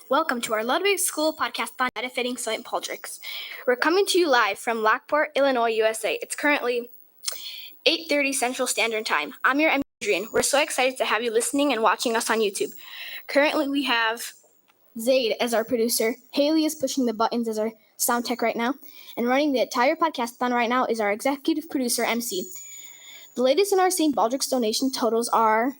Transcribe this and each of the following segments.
Welcome to our Ludwig School Podcastathon benefiting St. Baldrick's. We're coming to you live from Lockport, Illinois, USA. It's currently 8:30 Central Standard Time. I'm your MC, Adrian. We're so excited to have you listening and watching us on YouTube. Currently, we have Zaid as our producer. Haley is pushing the buttons as our sound tech right now. And running the entire podcastathon right now is our executive producer, MC. The latest in our St. Baldrick's donation totals are...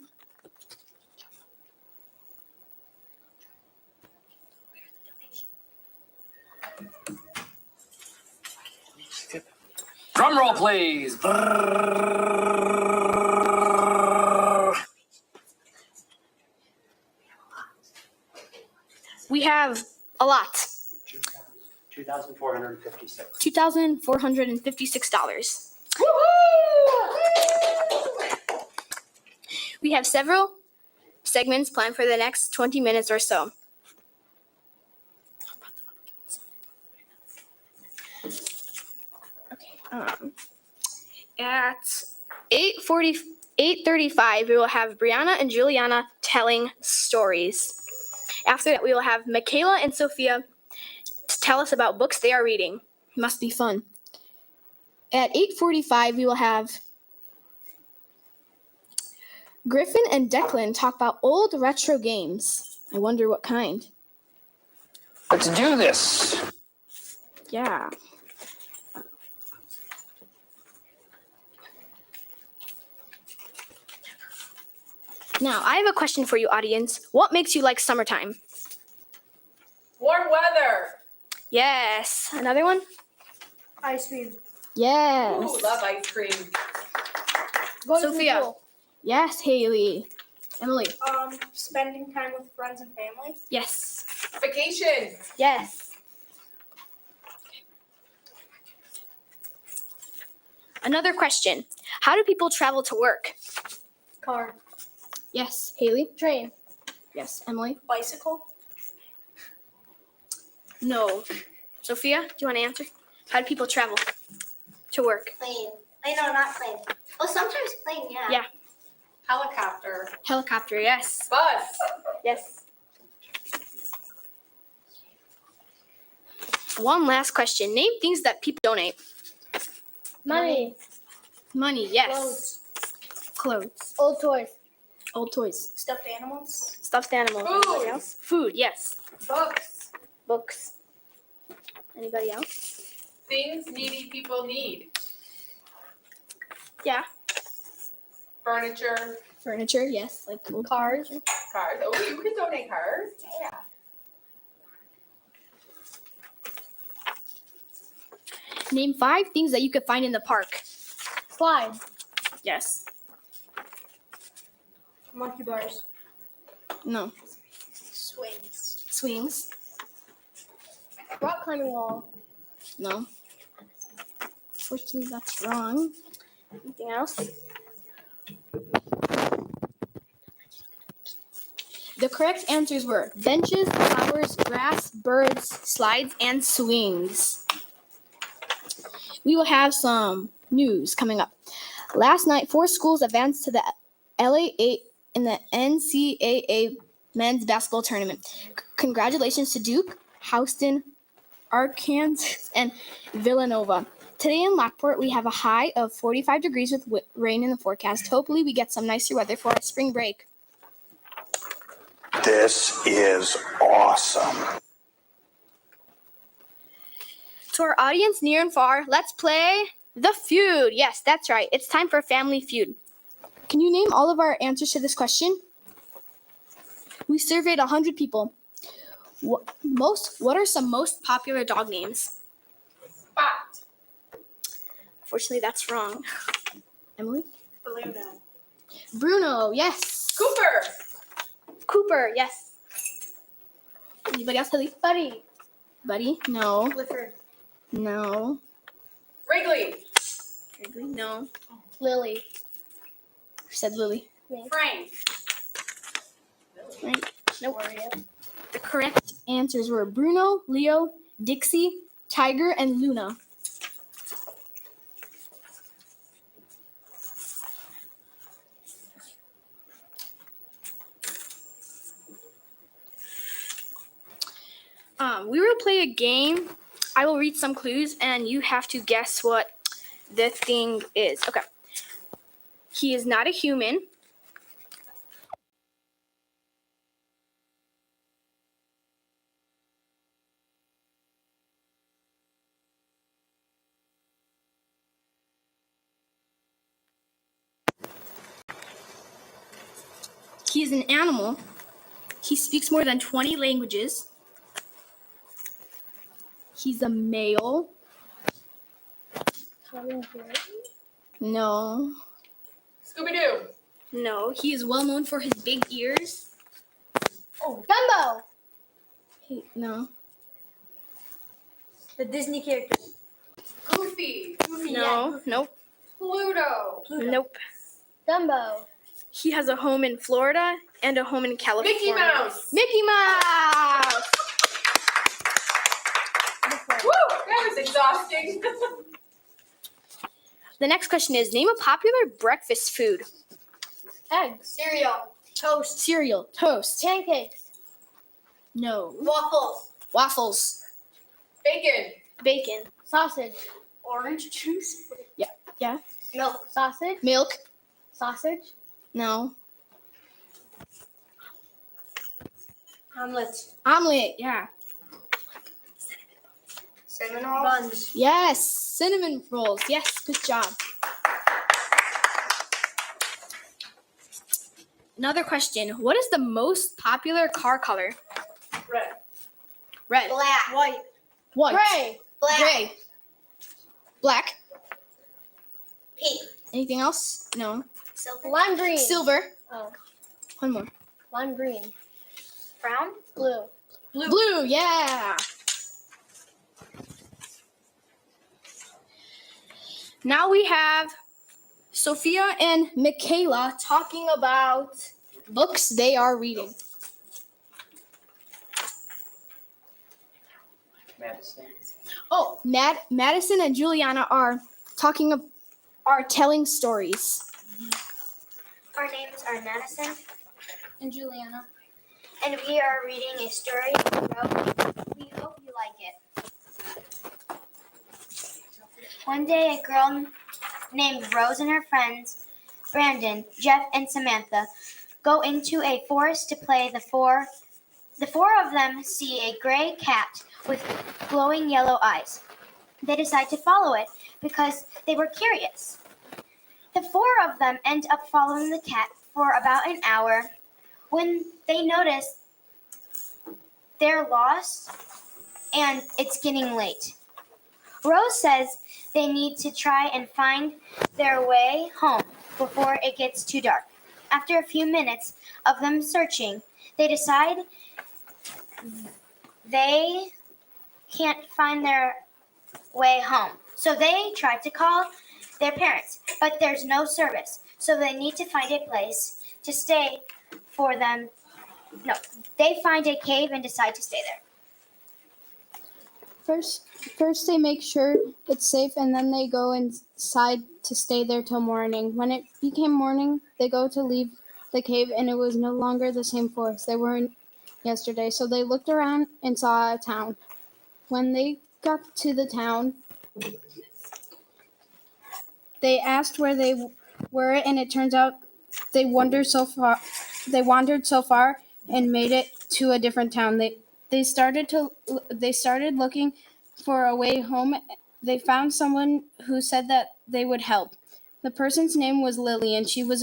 Drum roll, please. We have a lot. $2,456. $2,456. We have several segments planned for the next 20 minutes or so. At 8:35, we will have Brianna and Juliana telling stories. After that, we will have Michaela and Sophia to tell us about books they are reading. Must be fun. At 8:45, we will have Griffin and Declan talk about old retro games. I wonder what kind. Let's do this. Yeah. Now, I have a question for you, audience. What makes you like summertime? Warm weather. Yes. Another one? Ice cream. Yes. Ooh, love ice cream. Go to Sophia. school. Yes, Haley. Emily. Spending time with friends and family. Yes. Vacation. Yes. Another question. How do people travel to work? Car. Yes, Haley. Train. Yes, Emily. Bicycle. No. Sophia, do you want to answer? How do people travel to work? Plane. No, not plane. Oh, sometimes plane, yeah. Yeah. Helicopter. Helicopter, yes. Bus. Yes. One last question. Name things that people donate. Money. Money, yes. Clothes. Clothes. Old toys. Old toys. Stuffed animals. Stuffed animals. Food. Anybody else? Food, yes. Books. Books. Anybody else? Things needy people need. Yeah. Furniture. Furniture, yes. Like old Cars. Cars. Oh, you can donate cars. Yeah. Name 5 things that you could find in the park. Slide. Yes. Monkey bars. No. Swings. Swings. Rock climbing wall. No. Unfortunately, that's wrong. Anything else? The correct answers were benches, flowers, grass, birds, slides, and swings. We will have some news coming up. Last night, 4 schools advanced to the LA8 in the NCAA men's basketball tournament. Congratulations to Duke, Houston, Arkansas, and Villanova. Today in Lockport, we have a high of 45 degrees with rain in the forecast. Hopefully, we get some nicer weather for our spring break. This is awesome. To our audience near and far, let's play the feud. Yes, that's right. It's time for Family Feud. Can you name all of our answers to this question? We surveyed 100 people. What are some most popular dog names? Spot. Unfortunately, that's wrong. Emily? Bruno. Bruno, yes. Cooper. Cooper, yes. Anybody else? Haley? Buddy. Buddy? No. Clifford. No. Wrigley. Wrigley? No. Lily. Who said Lily? Frank. Right. Nope. Oreo. The correct answers were Bruno, Leo, Dixie, Tiger, and Luna. We will play a game. I will read some clues, and you have to guess what the thing is. Okay. He is not a human. He is an animal. He speaks more than 20 languages. He's a male. No. Scooby-Doo. No. He is well known for his big ears. Oh, Dumbo. No. The Disney character. Goofy. No. Nope. Pluto. Nope. Dumbo. He has a home in Florida and a home in California. Mickey Mouse. Mickey Mouse! Woo! That was exhausting. The next question is, name a popular breakfast food. Eggs. Cereal. Toast. Cereal, toast. Pancakes. No. Waffles. Waffles. Bacon. Bacon. Sausage. Orange juice. Yeah. Milk. Sausage. Milk. Sausage. No. Omelets. Omelet. Yeah. Cinnamon rolls. Buns. Yes. Cinnamon rolls. Yes. Good job. Another question. What is the most popular car color? Red. Red. Black. White. White. Gray. Black. Gray. Black. Pink. Anything else? No. Silver. Lime green. Silver. Oh. One more. Lime green. Brown. Blue. Blue. Yeah. Now we have Sophia and Michaela talking about books they are reading. Madison. Oh, Madison and Juliana are telling stories. Our names are Madison, And Juliana. and we are reading a story we wrote. We hope you like it. One day, a girl named Rose and her friends, Brandon, Jeff, and Samantha, go into a forest to play. The four of them see a gray cat with glowing yellow eyes. They decide to follow it because they were curious. The four of them end up following the cat for about an hour. When they notice they're lost and it's getting late. Rose says they need to try and find their way home before it gets too dark. After a few minutes of them searching, they decide they can't find their way home. So they try to call their parents, but there's no service. So they need to find a place to stay for them. No, they find a cave and decide to stay there. First they make sure it's safe, and then they go inside to stay there till morning. When it became morning, they go to leave the cave, and it was no longer the same forest they were in yesterday. So they looked around and saw a town. When they got to the town, they asked where they were, and it turns out they wandered so far and made it to a different town. They started looking for a way home. They found someone who said that they would help. The person's name was Lily, and she was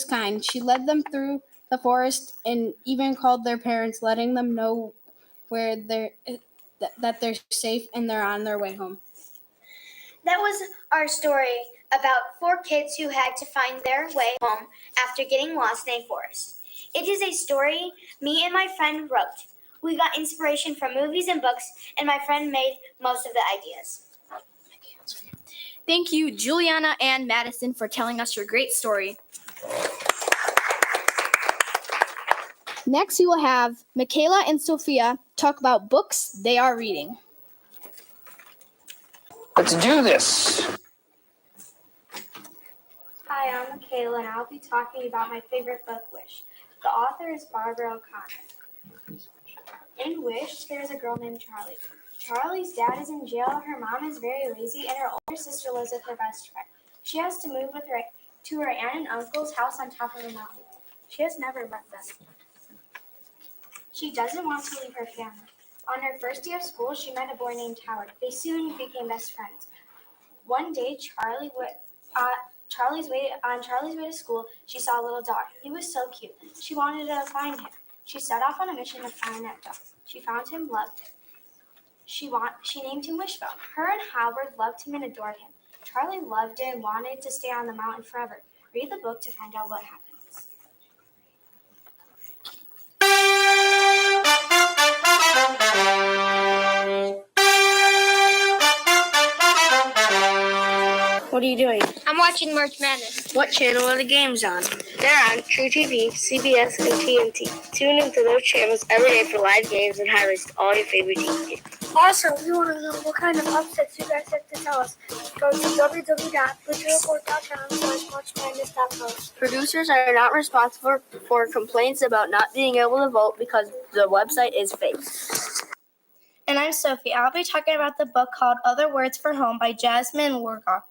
kind. She led them through the forest and even called their parents, letting them know where that they're safe and they're on their way home. That was our story about 4 kids who had to find their way home after getting lost in a forest. It is a story me and my friend wrote. We got inspiration from movies and books, and my friend made most of the ideas. Thank you, Juliana and Madison, for telling us your great story. Next, we will have Michaela and Sophia talk about books they are reading. Let's do this. Hi, I'm Michaela, and I'll be talking about my favorite book, Wish. The author is Barbara O'Connor. In Wish, there's a girl named Charlie. Charlie's dad is in jail, her mom is very lazy, and her older sister lives with her best friend. She has to move with her to her aunt and uncle's house on top of a mountain. She has never met them. She doesn't want to leave her family. On her first day of school, she met a boy named Howard. They soon became best friends. One day, Charlie's way to school, she saw a little dog. He was so cute. She wanted to find him. She set off on a mission to find that dog. She found him, loved him. She named him Wishbone. Her and Howard loved him and adored him. Charlie loved it and wanted to stay on the mountain forever. Read the book to find out what happens. What are you doing? I'm watching March Madness. What channel are the games on? They're on True TV, CBS, and TNT. Tune into those channels every day for live games and highlights to all your favorite teams. Also, we want to know what kind of upsets you guys have to tell us. Go to www.butcherreport.com/marchmadness.post. Producers are not responsible for complaints about not being able to vote because the website is fake. And I'm Sophie. I'll be talking about the book called Other Words for Home by Jasmine Wargoff.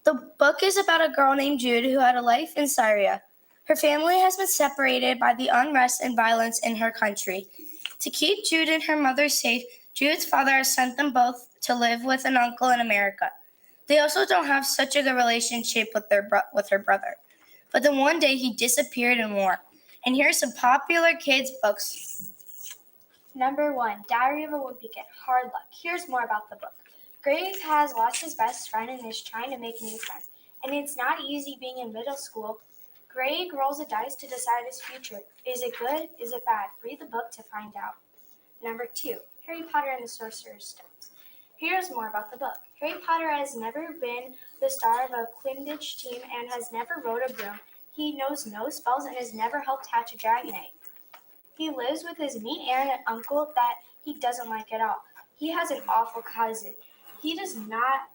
The book is about a girl named Jude who had a life in Syria. Her family has been separated by the unrest and violence in her country. To keep Jude and her mother safe, Jude's father has sent them both to live with an uncle in America. They also don't have such a good relationship with her brother. But then one day he disappeared in war. And here's some popular kids' books. Number 1, Diary of a Wimpykin, Hard Luck. Here's more about the book. Greg has lost his best friend and is trying to make new friends. And it's not easy being in middle school. Greg rolls the dice to decide his future. Is it good? Is it bad? Read the book to find out. Number 2, Harry Potter and the Sorcerer's Stones. Here's more about the book. Harry Potter has never been the star of a Quidditch team and has never rode a broom. He knows no spells and has never helped hatch a dragon egg. He lives with his mean aunt and uncle that he doesn't like at all. He has an awful cousin. He has not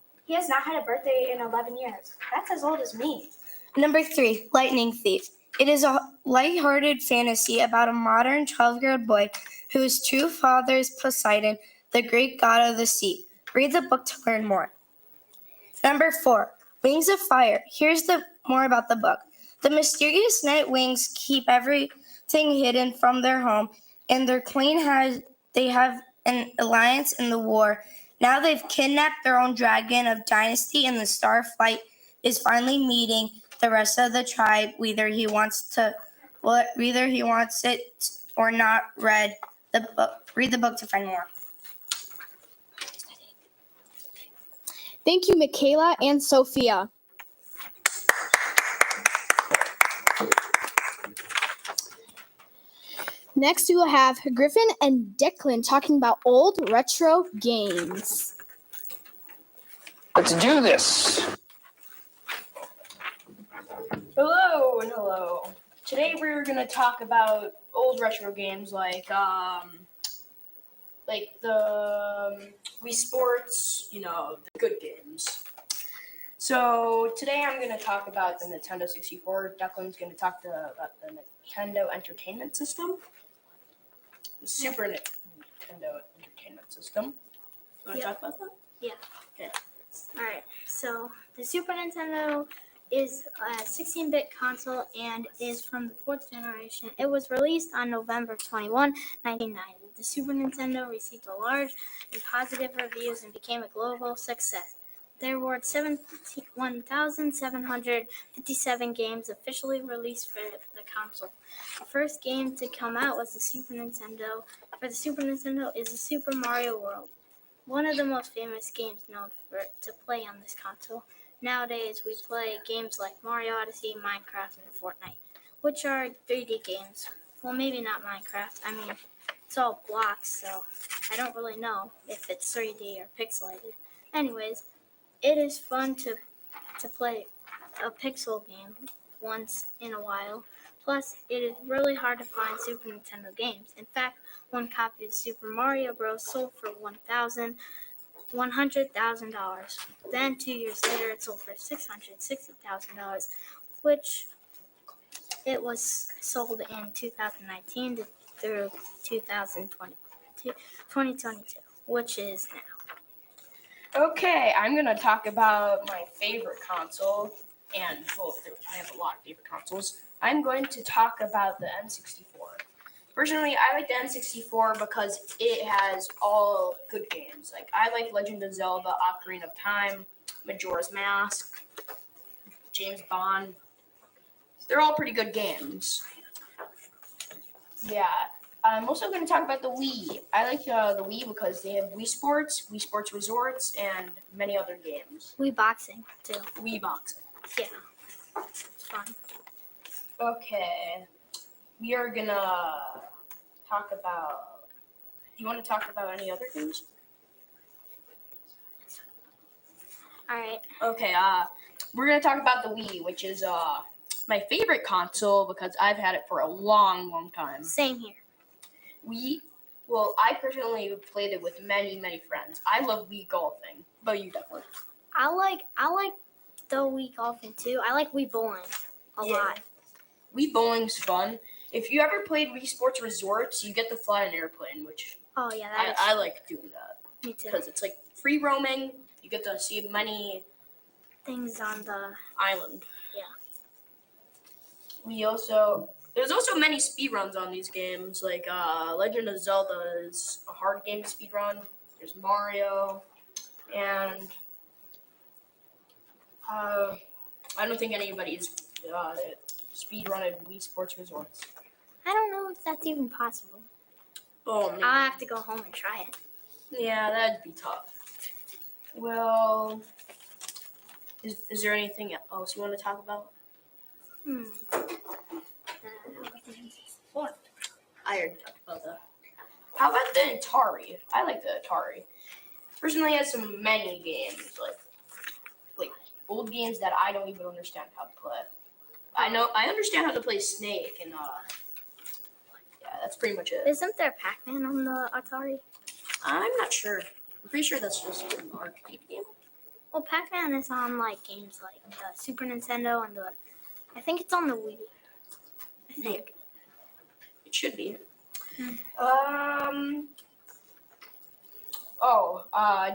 had a birthday in 11 years. That's as old as me. Number 3, Lightning Thief. It is a lighthearted fantasy about a modern 12-year-old boy whose true father is Poseidon, the Greek god of the sea. Read the book to learn more. Number 4, Wings of Fire. Here's more about the book. The mysterious night wings keep everything hidden from their home, and their queen have an alliance in the war. Now they've kidnapped their own dragon of dynasty, and the Starflight is finally meeting the rest of the tribe. Whether he wants it or not. Read the book to find more. Thank you, Michaela and Sophia. Next, we will have Griffin and Declan talking about old retro games. Let's do this. Hello and hello. Today we're gonna talk about old retro games like the Wii Sports, the good games. So today I'm gonna talk about the Nintendo 64. Declan's gonna talk about the Nintendo Entertainment System, the Super Nintendo Entertainment System. You wanna talk about that? Yeah. Okay. All right. So the Super Nintendo is a 16-bit console and is from the 4th generation. It was released on November 21, 1990. The Super Nintendo received large and positive reviews and became a global success. There were 1,757 games officially released for the console. The first game to come out was the Super Nintendo. For the Super Nintendo is the Super Mario World, one of the most famous games known to play on this console. Nowadays, we play games like Mario Odyssey, Minecraft, and Fortnite, which are 3D games. Well, maybe not Minecraft. I mean, it's all blocks, so I don't really know if it's 3D or pixelated. Anyways, it is fun to play a pixel game once in a while. Plus, it is really hard to find Super Nintendo games. In fact, one copy of Super Mario Bros. Sold for $100,000. Then 2 years later, it sold for $660,000, which it was sold in 2019 through 2020. 2022, which is now. Okay, I'm gonna talk about my favorite console, and well, I have a lot of favorite consoles. I'm going to talk about the N64. Personally, I like the N64 because it has all good games. Like I like Legend of Zelda, Ocarina of Time, Majora's Mask, James Bond. They're all pretty good games. Yeah. I'm also going to talk about the Wii. I like the Wii because they have Wii Sports Resorts, and many other games. Wii boxing too. Wii Boxing. Yeah, it's fun. Okay. We are going to talk about... Do you want to talk about any other games? All right. Okay, we're going to talk about the Wii, which is my favorite console because I've had it for a long, long time. Same here. I personally played it with many, many friends. I love Wii golfing, but you definitely. I like the Wii golfing too. I like Wii bowling a lot. Wii bowling's fun. If you ever played Wii Sports Resorts, you get to fly an airplane, which Oh yeah, I like doing that me too. because it's like free roaming. You get to see many Things on the island. Yeah. There's also many speedruns on these games. Like Legend of Zelda is a hard game to speedrun. There's Mario, and I don't think anybody's speedrunning Wii Sports Resorts. I don't know if that's even possible. Oh man. I'll have to go home and try it. Yeah, that'd be tough. Well, is there anything else you want to talk about? What? I already talked about that. How about the Atari? I like the Atari. Personally, it has many games, like old games that I don't even understand how to play. I understand how to play Snake, and yeah, that's pretty much it. Isn't there Pac-Man on the Atari? I'm not sure. I'm pretty sure that's just an arcade game. Well, Pac-Man is on like games like the Super Nintendo and I think it's on the Wii. I think. It should be.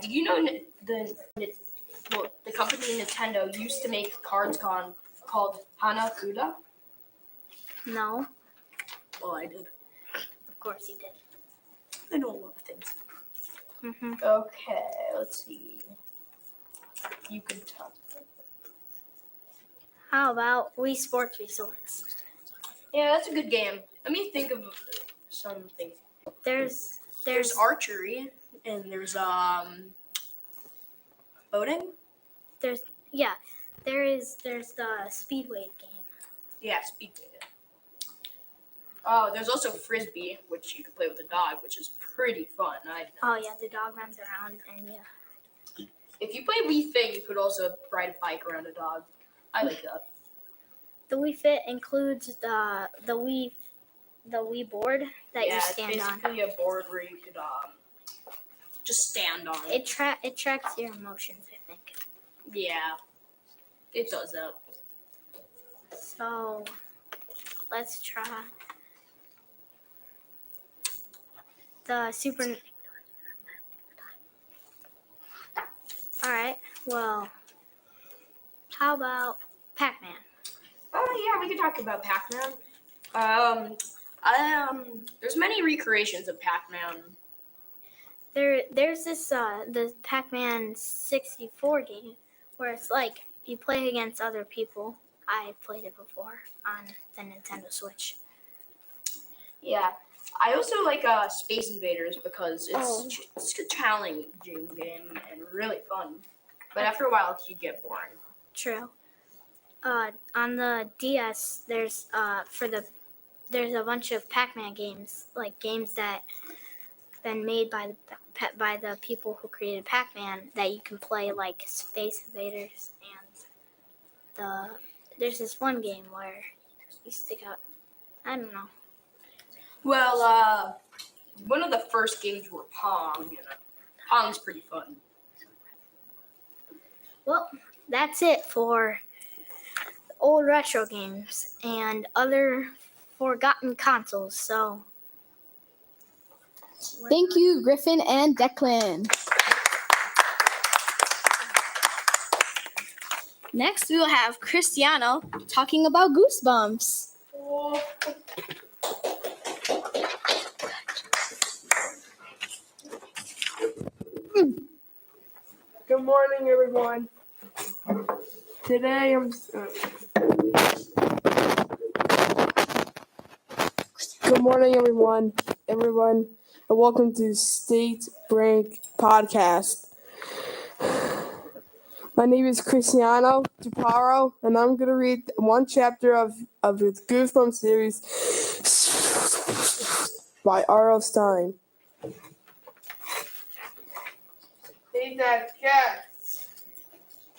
Did you know the company Nintendo used to make cards called Hanafuda? No, Well, I did. of course he did. I know a lot of things. Mm-hmm. Okay, let's see. You can tell. How about Wii Sports Resorts? Yeah, that's a good game. Let me think of some things. There's archery, and there's boating. there's the Speedway game. Yeah, speedway. Oh, there's also frisbee, which you can play with a dog, which is pretty fun. Oh yeah, the dog runs around and yeah. If you play Wii Fit, you could also ride a bike around a dog. I like that. The Wii Fit includes the Wii board that you stand on. It's basically a board where you could just stand on. It tracks your emotions, I think. Yeah, it does that. So let's try the Super. All right. Well, how about Pac-Man? Oh yeah, we could talk about Pac-Man. There's many recreations of Pac-Man. There's this the Pac-Man 64 game where it's like you play against other people. I played it before on the Nintendo Switch. Yeah, I also like Space Invaders because it's a challenging game and really fun. But after a while, it can get boring. True. On the DS, there's a bunch of Pac-Man games, like games that been made by the people who created Pac-Man that you can play, like Space Invaders, and there's this one game where you stick out. I don't know. Well, one of the first games were Pong. Pong's pretty fun. Well, that's it for old retro games and other forgotten consoles. So Thank you, Griffin and Declan. Next, we will have Cristiano talking about Goosebumps. Good morning, everyone. Today I'm. Good morning, everyone, and welcome to State Rank Podcast. My name is Cristiano Duparo, and I'm gonna read one chapter of the Goosebumps series by R.L. Stein. Hey, Dad,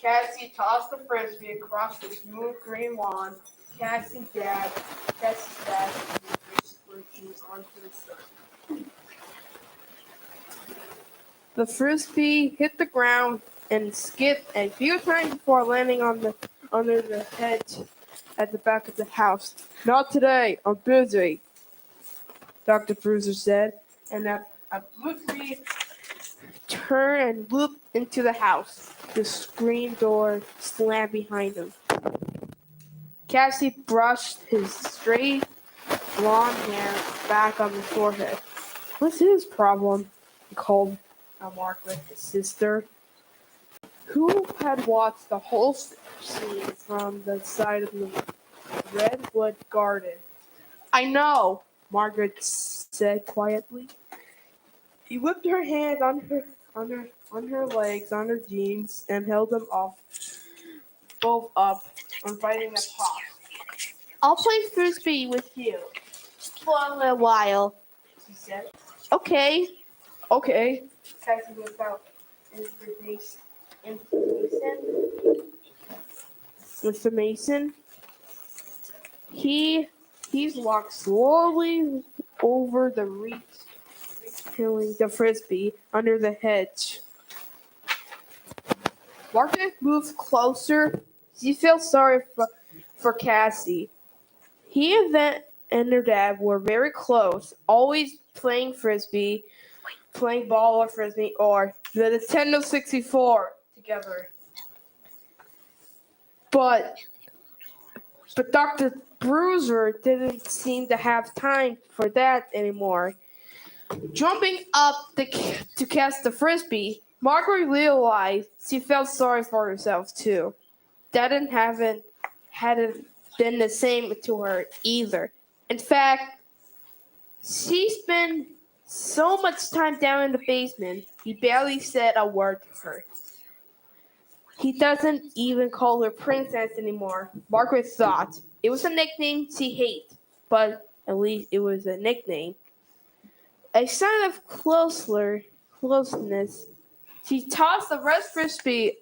Cassie tossed the frisbee across the smooth green lawn. Cassie's dad, was onto the sun. The frisbee hit the ground and skipped a few times before landing under the hedge at the back of the house. Not today, I'm busy, Dr. Bruiser said, and abruptly turned and looped into the house. The screen door slammed behind him. Cassie brushed his straight blonde hair back on the forehead. What's his problem? He called Margaret, his sister, who had watched the whole scene from the side of the redwood garden. I know, Margaret said quietly. He whipped her hand on her legs, on her jeans, and held them both up, inviting a toss. I'll play frisbee with you for a little while, she said. Okay. Cassie whipped out information. He's walked slowly over the reach, killing the frisbee under the hedge. Margaret moved closer. She felt sorry for Cassie. He and her dad were very close, always playing ball or frisbee, or the Nintendo 64 together. But Dr. Bruiser didn't seem to have time for that anymore. Jumping up to catch the frisbee, Margaret realized she felt sorry for herself too. That hadn't been the same to her either. In fact, she spent so much time down in the basement, he barely said a word to her. He doesn't even call her princess anymore, Margaret thought. It was a nickname she hated, but at least it was a nickname. A sign of closeness, she tossed the red frisbee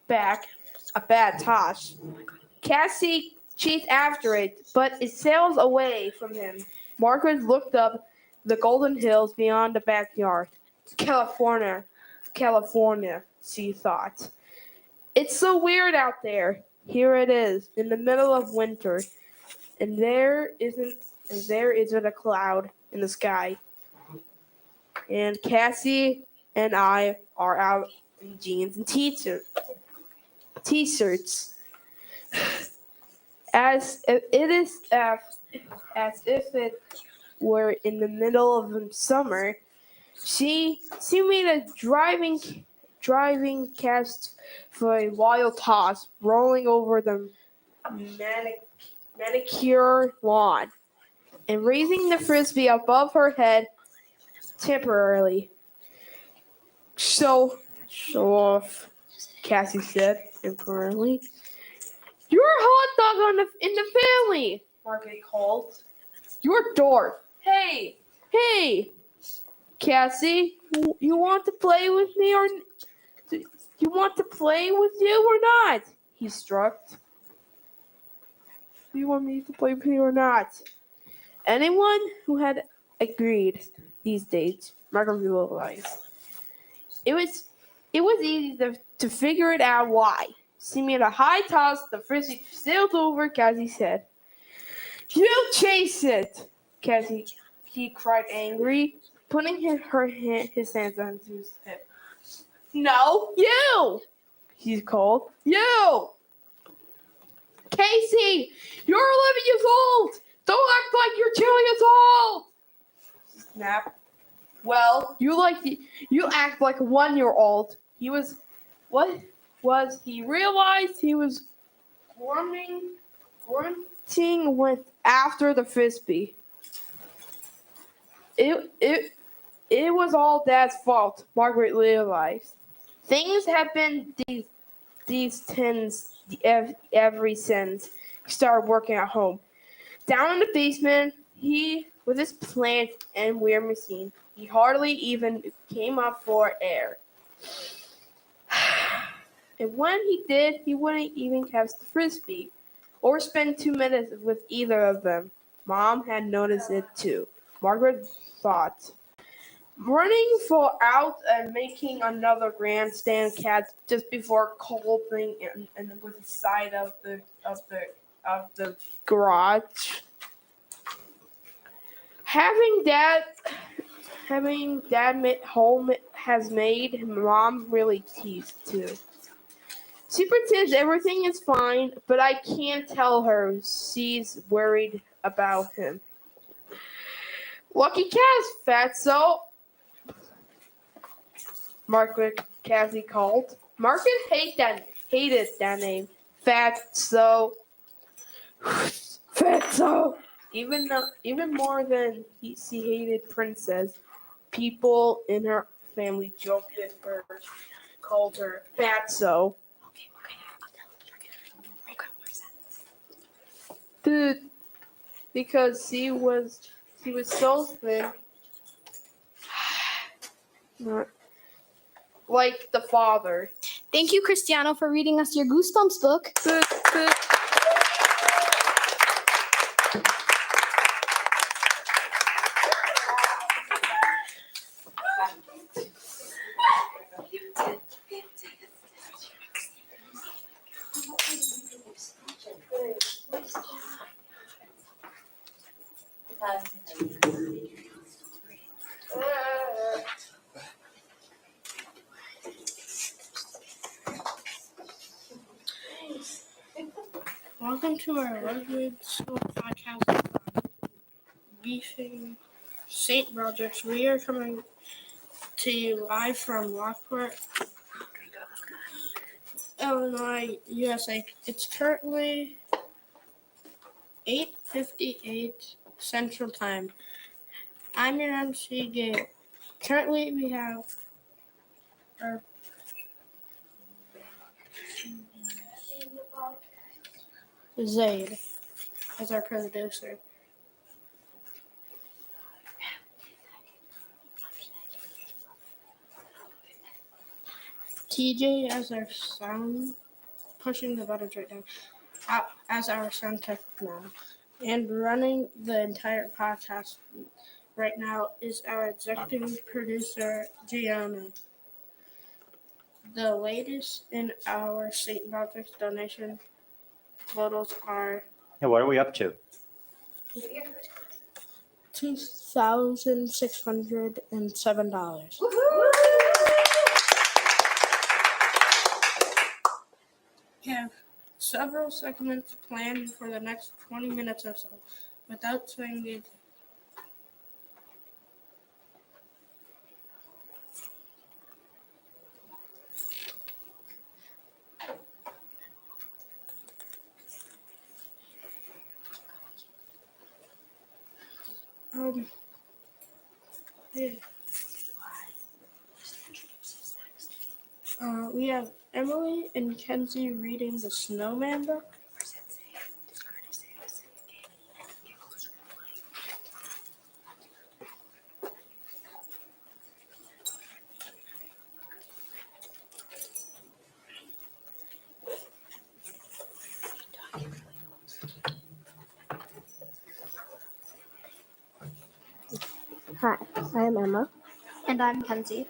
back, a bad toss. Cassie chased after it, but it sailed away from him. Margaret looked up the golden hills beyond the backyard. California, she thought. It's so weird out there. Here it is, in the middle of winter, and there isn't a cloud in the sky. And Cassie and I are out in jeans and t-shirts. As if it were in the middle of summer, she made a driving cast for a wild toss, rolling over the manicure lawn and raising the frisbee above her head temporarily. Show off, Cassie said temporarily. You're a hot dog in the family, Margaret called. You're a dork. Hey, Cassie, you want to play with me or you want to play with you or not? He struck. Do you want me to play with you or not? Anyone who had agreed these days, Margaret realized. It was easy to figure it out why. She made a high toss, the frisbee sailed over Cassie's head. You chase it, he cried angry. putting his hands on his hip. No, you! He's called. You! Casey, you're 11 years old! Don't act like you're 2 years old! Snap. Well, you act like a 1-year-old. He realized he was grunting went after the frisbee. It was all Dad's fault, Margaret realized. Things have been these tens ever since he started working at home. Down in the basement, with his plant and weird machine, he hardly even came up for air. And when he did, he wouldn't even catch the frisbee or spend 2 minutes with either of them. Mom had noticed it too. Margaret thought. Running for out and making another grandstand catch just before collapsing and with the side of the garage. Having dad home has made Mom really teased too. She pretends everything is fine, but I can't tell her she's worried about him. Lucky Cass, fatso! Margaret Cassie called. Margaret hated that name. Fatso. Fatso! Even more than she hated Princess, people in her family joked with her, called her Fatso. Dude, because she was so thin, like the father. Thank you, Cristiano, for reading us your Goosebumps book. Welcome to our Ludwig School Podcastathon. Beefing St. Baldrick's. We are coming to you live from Lockport, Illinois, USA. It's currently 8:58 Central Time. I'm your MC Gabe. Currently, we have our Zaid as our producer. TJ as our sound, pushing the buttons right now, as our sound tech now. And running the entire podcast right now is our executive producer, Gianna. The latest in our St. Patrick's donation totals are Yeah, what are we up to? $2,607. We have several segments planned for the next 20 minutes or so. Without saying anything, we have Emily and Kenzie reading the Snowman book. Hi, I am Emma. And I'm Kenzie.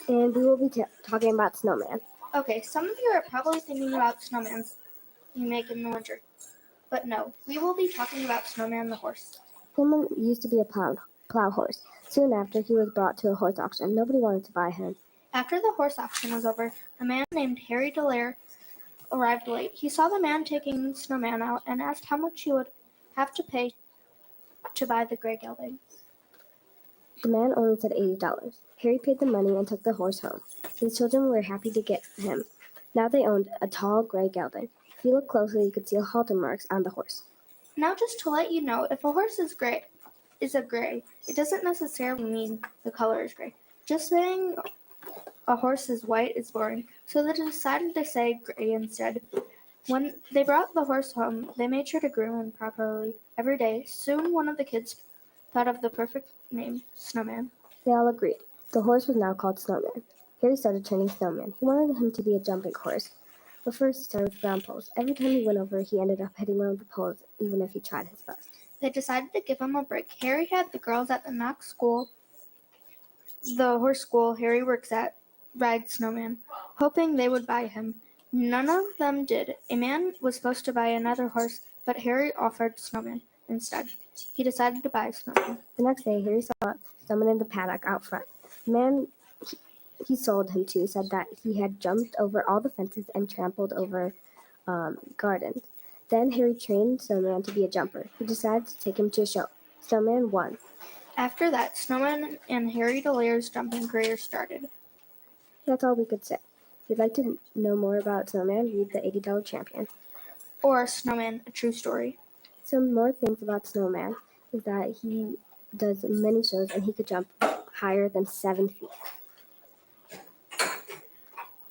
And we will be talking about snowman. Okay, some of you are probably thinking about snowman you make in the winter. But no, we will be talking about Snowman the horse. Snowman used to be a plow horse. Soon after, he was brought to a horse auction. Nobody wanted to buy him. After the horse auction was over, a man named Harry Delaire arrived late. He saw the man taking Snowman out and asked how much he would have to pay to buy the gray gelding. The man only said $80. Harry paid the money and took the horse home. His children were happy to get him. Now they owned a tall gray gelding. If you looked closely, you could see halter marks on the horse. Now, just to let you know, if a horse is a gray, it doesn't necessarily mean the color is gray. Just saying a horse is white is boring, so they decided to say gray instead. When they brought the horse home, they made sure to groom him properly every day. Soon, one of the kids thought of the perfect name, Snowman. They all agreed. The horse was now called Snowman. Harry started training Snowman. He wanted him to be a jumping horse. But first he started with ground poles. Every time he went over, he ended up hitting one of the poles, even if he tried his best. They decided to give him a break. Harry had the girls at the Knox school, the horse school Harry works at, ride Snowman, hoping they would buy him. None of them did. A man was supposed to buy another horse, but Harry offered Snowman instead. He decided to buy Snowman. The next day, Harry saw someone in the paddock out front. The man he sold him to said that he had jumped over all the fences and trampled over gardens. Then Harry trained Snowman to be a jumper. He decided to take him to a show. Snowman won. After that, Snowman and Harry Delaire's jumping career started. That's all we could say. If you'd like to know more about Snowman, read the $80 Champion. Or Snowman, a true story. Some more things about Snowman is that he does many shows and he could jump higher than 7 feet.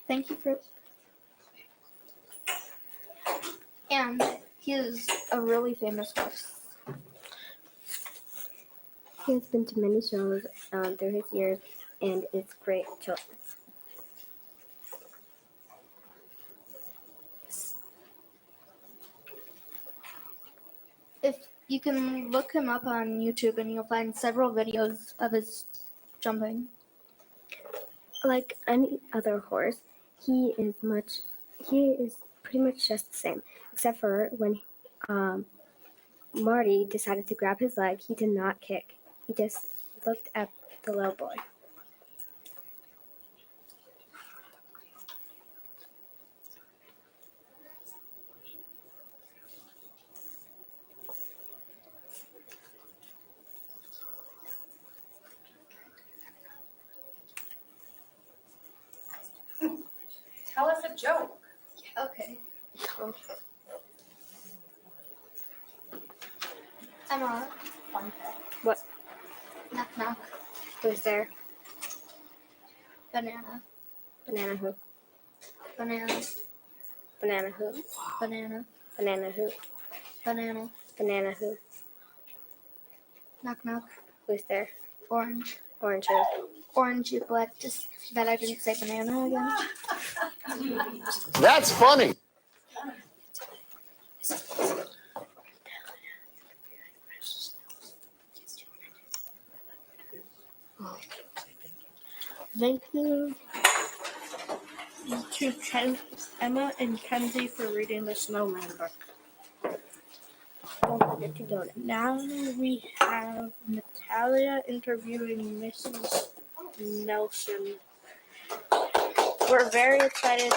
Thank you for... And he is a really famous horse. He has been to many shows through his years, and it's great children. If you can look him up on YouTube, and you'll find several videos of his jumping. Like any other horse, he is pretty much just the same, except for when Marty decided to grab his leg, he did not kick. He just looked at the little boy. Tell us a joke. Okay. Emma. Fun fact. What? Knock knock. Who's there? Banana. Banana who? Banana. Banana who? Banana. Banana who? Banana. Banana who? Knock knock. Who's there? Orange. Orange who? Orange, you glad just that I didn't say banana again? That's funny. Thank you to Emma and Kenzie for reading the Snowman book. Don't forget to donate. Now we have Natalia interviewing Mrs. Nelson. We're very excited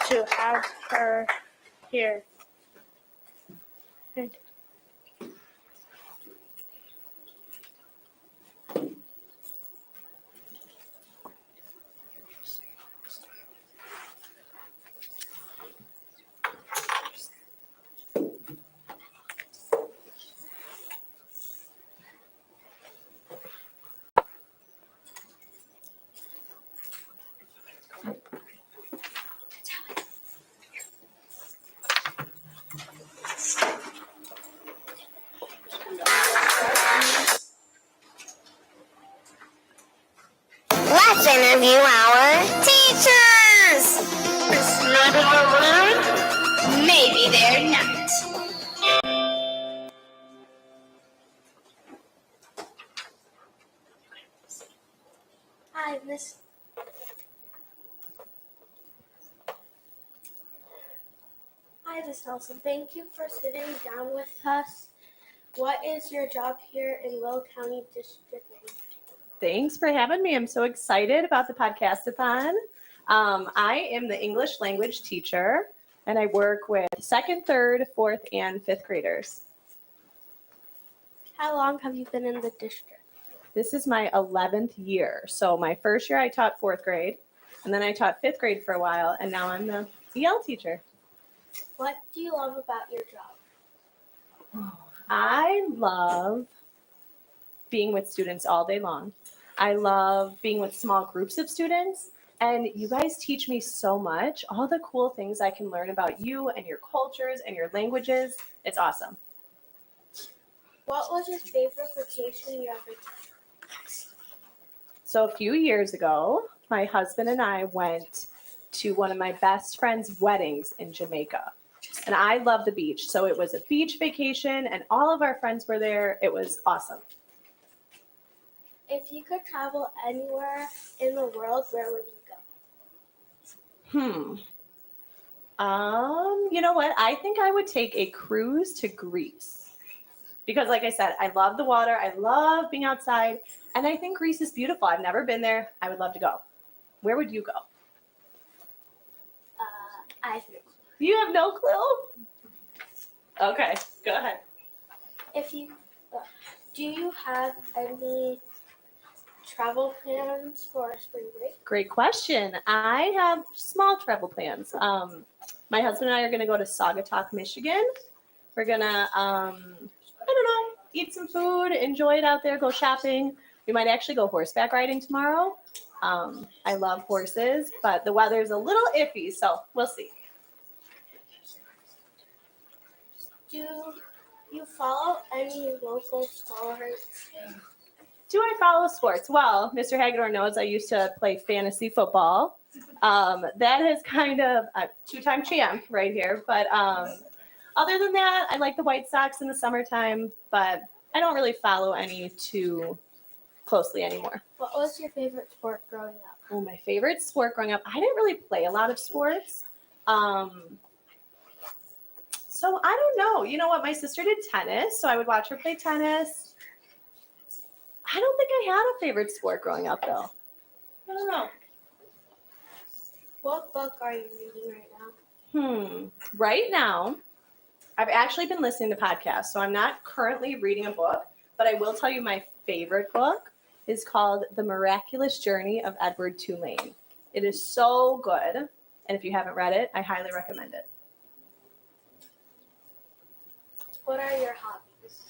to have her here. Let's interview our teachers! Maybe they're rude? Maybe they're not. Hi, Miss. Hi, Miss Nelson. Thank you for sitting down with us. What is your job here in Will County District 19? thanks for having me. I'm so excited about the Podcastathon. I am the English language teacher, and I work with second, third, fourth, and fifth graders. How long have you been in the district? This is my 11th year. So my first year I taught fourth grade, and then I taught fifth grade for a while, and now I'm the EL teacher. What do you love about your job? I love being with students all day long. I love being with small groups of students, and you guys teach me so much. All the cool things I can learn about you and your cultures and your languages. It's awesome. What was your favorite vacation you ever took? So a few years ago, my husband and I went to one of my best friend's weddings in Jamaica. And I love the beach. So it was a beach vacation and all of our friends were there. It was awesome. If you could travel anywhere in the world, where would you go? You know what? I think I would take a cruise to Greece. Because like I said, I love the water. I love being outside. And I think Greece is beautiful. I've never been there. I would love to go. Where would you go? I have no clue. You have no clue? Okay, go ahead. Do you have any travel plans for spring break? Great question. I have small travel plans. My husband and I are going to go to Saugatuck, Michigan. We're going to, eat some food, enjoy it out there, go shopping. We might actually go horseback riding tomorrow. I love horses, but the weather's a little iffy, so we'll see. Do you follow any local sports? Do I follow sports? Well, Mr. Hagedorn knows I used to play fantasy football. That is kind of a two-time champ right here. But other than that, I like the White Sox in the summertime, but I don't really follow any too closely anymore. What was your favorite sport growing up? Oh, my favorite sport growing up, I didn't really play a lot of sports. So I don't know. You know what? My sister did tennis, so I would watch her play tennis. I don't think I had a favorite sport growing up, though. I don't know. What book are you reading right now? Right now, I've actually been listening to podcasts, so I'm not currently reading a book, but I will tell you my favorite book is called The Miraculous Journey of Edward Tulane. It is so good, and if you haven't read it, I highly recommend it. What are your hobbies?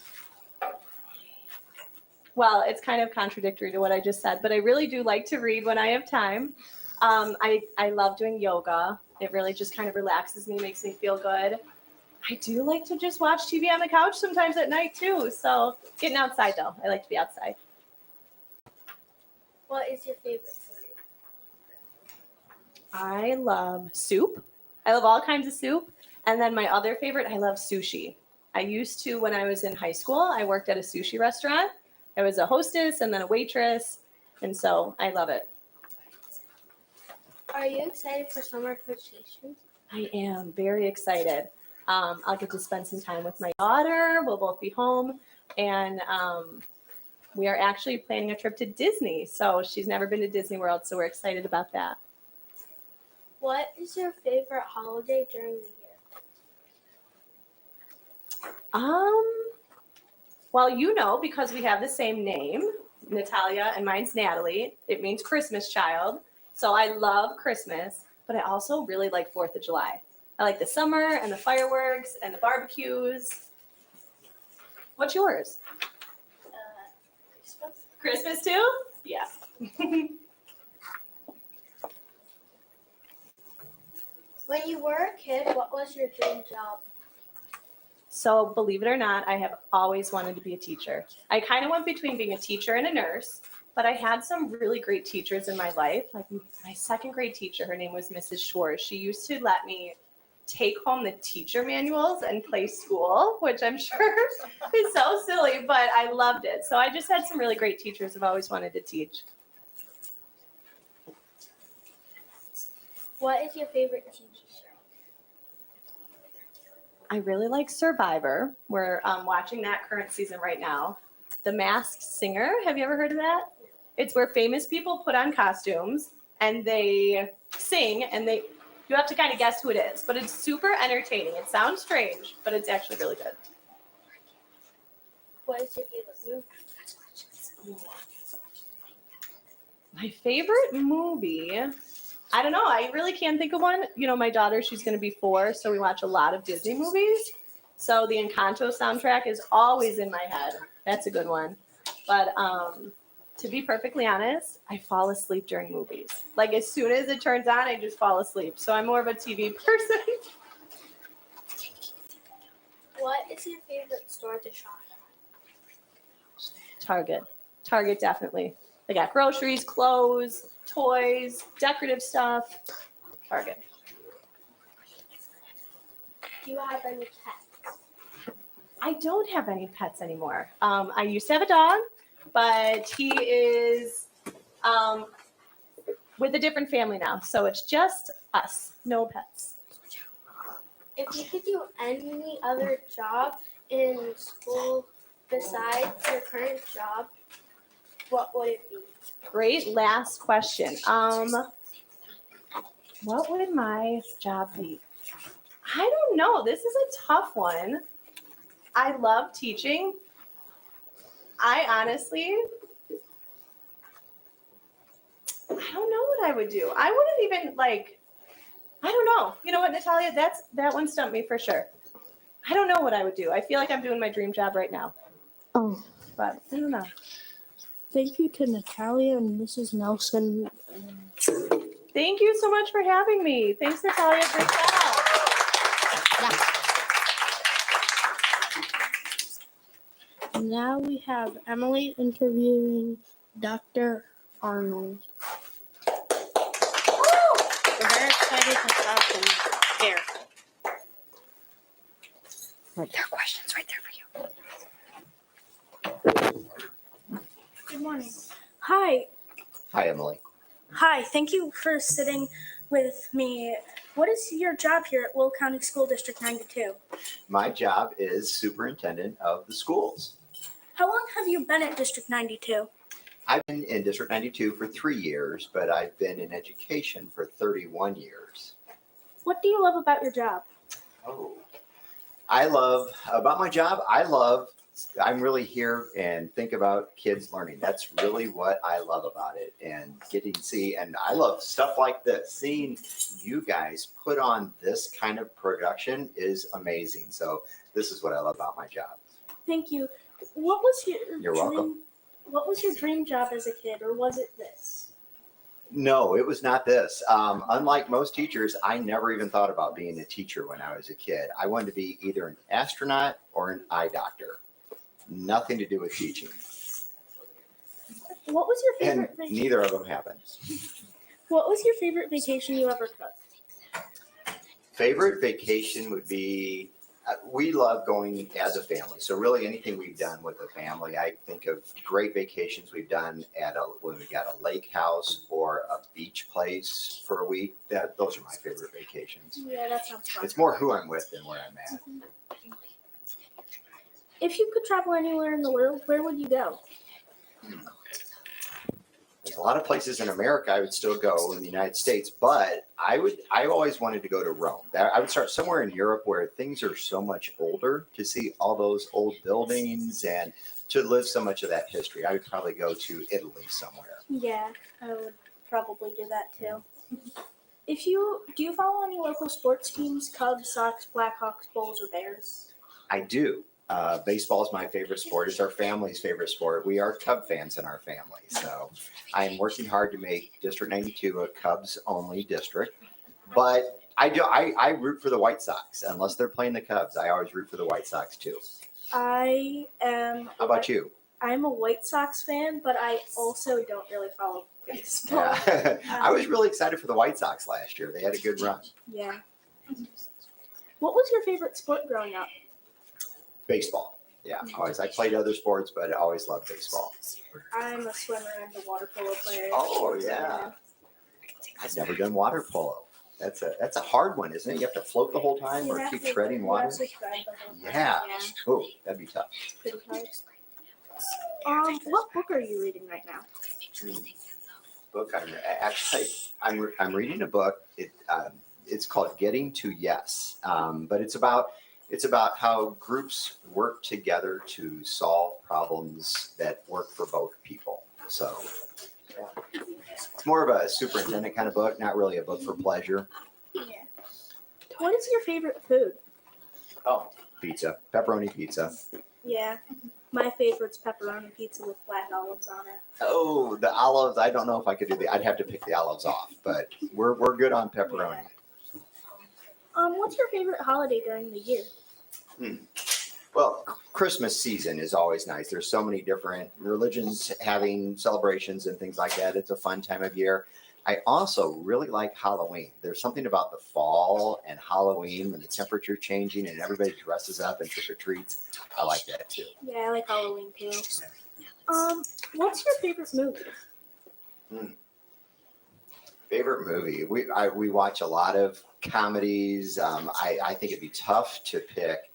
Well, it's kind of contradictory to what I just said, but I really do like to read when I have time. I love doing yoga. It really just kind of relaxes me, makes me feel good. I do like to just watch TV on the couch sometimes at night too. So getting outside though, I like to be outside. What is your favorite food? I love soup. I love all kinds of soup. And then my other favorite, I love sushi. I used to, when I was in high school, I worked at a sushi restaurant. I was a hostess and then a waitress. And so I love it. Are you excited for summer vacation? I am very excited. I'll get to spend some time with my daughter. We'll both be home. And we are actually planning a trip to Disney. So she's never been to Disney World. So we're excited about that. What is your favorite holiday during the year? Well, you know, because we have the same name, Natalia, and mine's Natalie, it means Christmas child. So I love Christmas, but I also really like 4th of July. I like the summer and the fireworks and the barbecues. What's yours? Christmas. Christmas too? Yeah. When you were a kid, what was your dream job? So believe it or not, I have always wanted to be a teacher. I kind of went between being a teacher and a nurse, but I had some really great teachers in my life. Like my second grade teacher, her name was Mrs. Schwartz. She used to let me take home the teacher manuals and play school, which I'm sure is so silly, but I loved it. So I just had some really great teachers I've always wanted to teach. What is your favorite TV show? I really like Survivor. We're watching that current season right now. The Masked Singer. Have you ever heard of that? It's where famous people put on costumes and they sing and you have to kind of guess who it is, but it's super entertaining. It sounds strange, but it's actually really good. What is your favorite movie? My favorite movie, I don't know. I really can't think of one. You know, my daughter, she's going to be 4, so we watch a lot of Disney movies. So the Encanto soundtrack is always in my head. That's a good one. But to be perfectly honest, I fall asleep during movies. Like as soon as it turns on, I just fall asleep. So I'm more of a TV person. What is your favorite store to shop at? Target, definitely. They got groceries, clothes, toys, decorative stuff. Target. Do you have any pets? I don't have any pets anymore. I used to have a dog, but he is with a different family now. So it's just us, no pets. If you could do any other job in school besides your current job, what would it be? Great last question. What would my job be? I don't know. This is a tough one. I love teaching. I honestly, I don't know what I would do. I wouldn't even I don't know. You know what, Natalia? That one stumped me for sure. I don't know what I would do. I feel like I'm doing my dream job right now. Oh. But I don't know. Thank you to Natalia and Mrs. Nelson. Thank you so much for having me. Thanks, Natalia. Great job. Now we have Emily interviewing Dr. Arnold. We're very excited to have him here. There are questions right there for you. Good morning. Hi. Hi, Emily. Hi. Thank you for sitting with me. What is your job here at Will County School District 92? My job is superintendent of the schools. How long have you been at District 92? I've been in District 92 for 3 years, but I've been in education for 31 years. What do you love about your job? Oh, about my job, I'm really here and think about kids learning. That's really what I love about it, and getting to see, and I love stuff like this. Seeing you guys put on this kind of production is amazing. So this is what I love about my job. Thank you. What was your You're dream? welcome. What was your dream job as a kid, or was it this? No, it was not this. Unlike most teachers, I never even thought about being a teacher when I was a kid. I wanted to be either an astronaut or an eye doctor. Nothing to do with teaching. What was your And favorite? neither of them happened. What was your favorite vacation you ever took? Favorite vacation would be, we love going as a family. So really anything we've done with a family, I think of great vacations we've done when we got a lake house or a beach place for a week. Those are my favorite vacations. Yeah, that sounds fun. It's more who I'm with than where I'm at. If you could travel anywhere in the world, where would you go? There's a lot of places in America I would still go in the United States, but I always wanted to go to Rome. I would start somewhere in Europe where things are so much older, to see all those old buildings and to live so much of that history. I would probably go to Italy somewhere. Yeah, I would probably do that too. Do you follow any local sports teams? Cubs, Sox, Blackhawks, Bulls, or Bears? I do. Baseball is my favorite sport. It's our family's favorite sport. We are Cub fans in our family. So I am working hard to make District 92 a Cubs only district. But I root for the White Sox. Unless they're playing the Cubs, I always root for the White Sox too. I am. How about you? I'm a White Sox fan, but I also don't really follow baseball. Yeah. I was really excited for the White Sox last year. They had a good run. Yeah. What was your favorite sport growing up? Baseball. Yeah, always. I played other sports, but I always loved baseball. I'm a swimmer and a water polo player. Oh, yeah. I've never done water polo. That's a hard one, isn't it? You have to float the whole time or keep treading water. Yeah. Oh, that'd be tough. Pretty hard. What book are you reading right now? Book I'm reading a book. It's called Getting to Yes, but it's about how groups work together to solve problems that work for both people. So yeah. It's more of a superintendent kind of book, not really a book for pleasure. Yeah. What is your favorite food? Oh, pizza, pepperoni pizza. Yeah. My favorite's pepperoni pizza with black olives on it. Oh, the olives. I don't know if I could do the. I'd have to pick the olives off, but we're good on pepperoni. What's your favorite holiday during the year? Well, Christmas season is always nice. There's so many different religions having celebrations and things like that. It's a fun time of year. I also really like Halloween. There's something about the fall and Halloween when the temperature changing and everybody dresses up and trick or treats. I like that too. Yeah, I like Halloween too. What's your favorite movie? Favorite movie? We watch a lot of comedies. I think it'd be tough to pick.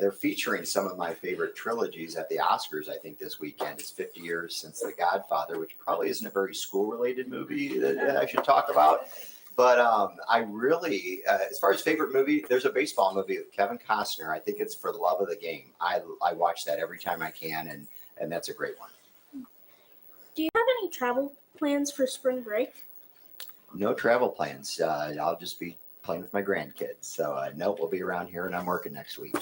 They're featuring some of my favorite trilogies at the Oscars, I think, this weekend. It's 50 years since The Godfather, which probably isn't a very school-related movie that I should talk about. But I really, as far as favorite movie, there's a baseball movie with Kevin Costner. I think it's For the Love of the Game. I watch that every time I can, and that's a great one. Do you have any travel plans for spring break? No travel plans. I'll just be playing with my grandkids. So, no, we'll be around here, and I'm working next week.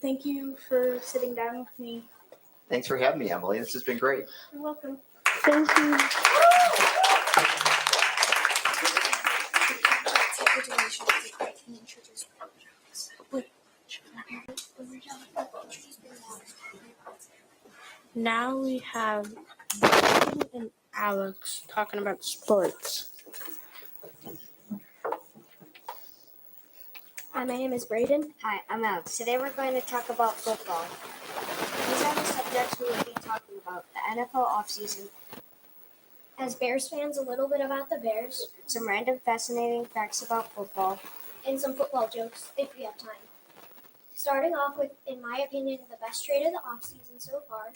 Thank you for sitting down with me. Thanks for having me, Emily. This has been great. You're welcome. Thank you. Now we have Ben and Alex talking about sports. Hi, my name is Brayden. Hi, I'm Alex. Today we're going to talk about football. These are the subjects we will be talking about. The NFL offseason. As Bears fans, a little bit about the Bears. Some random fascinating facts about football. And some football jokes, if we have time. Starting off with, in my opinion, the best trade of the offseason so far.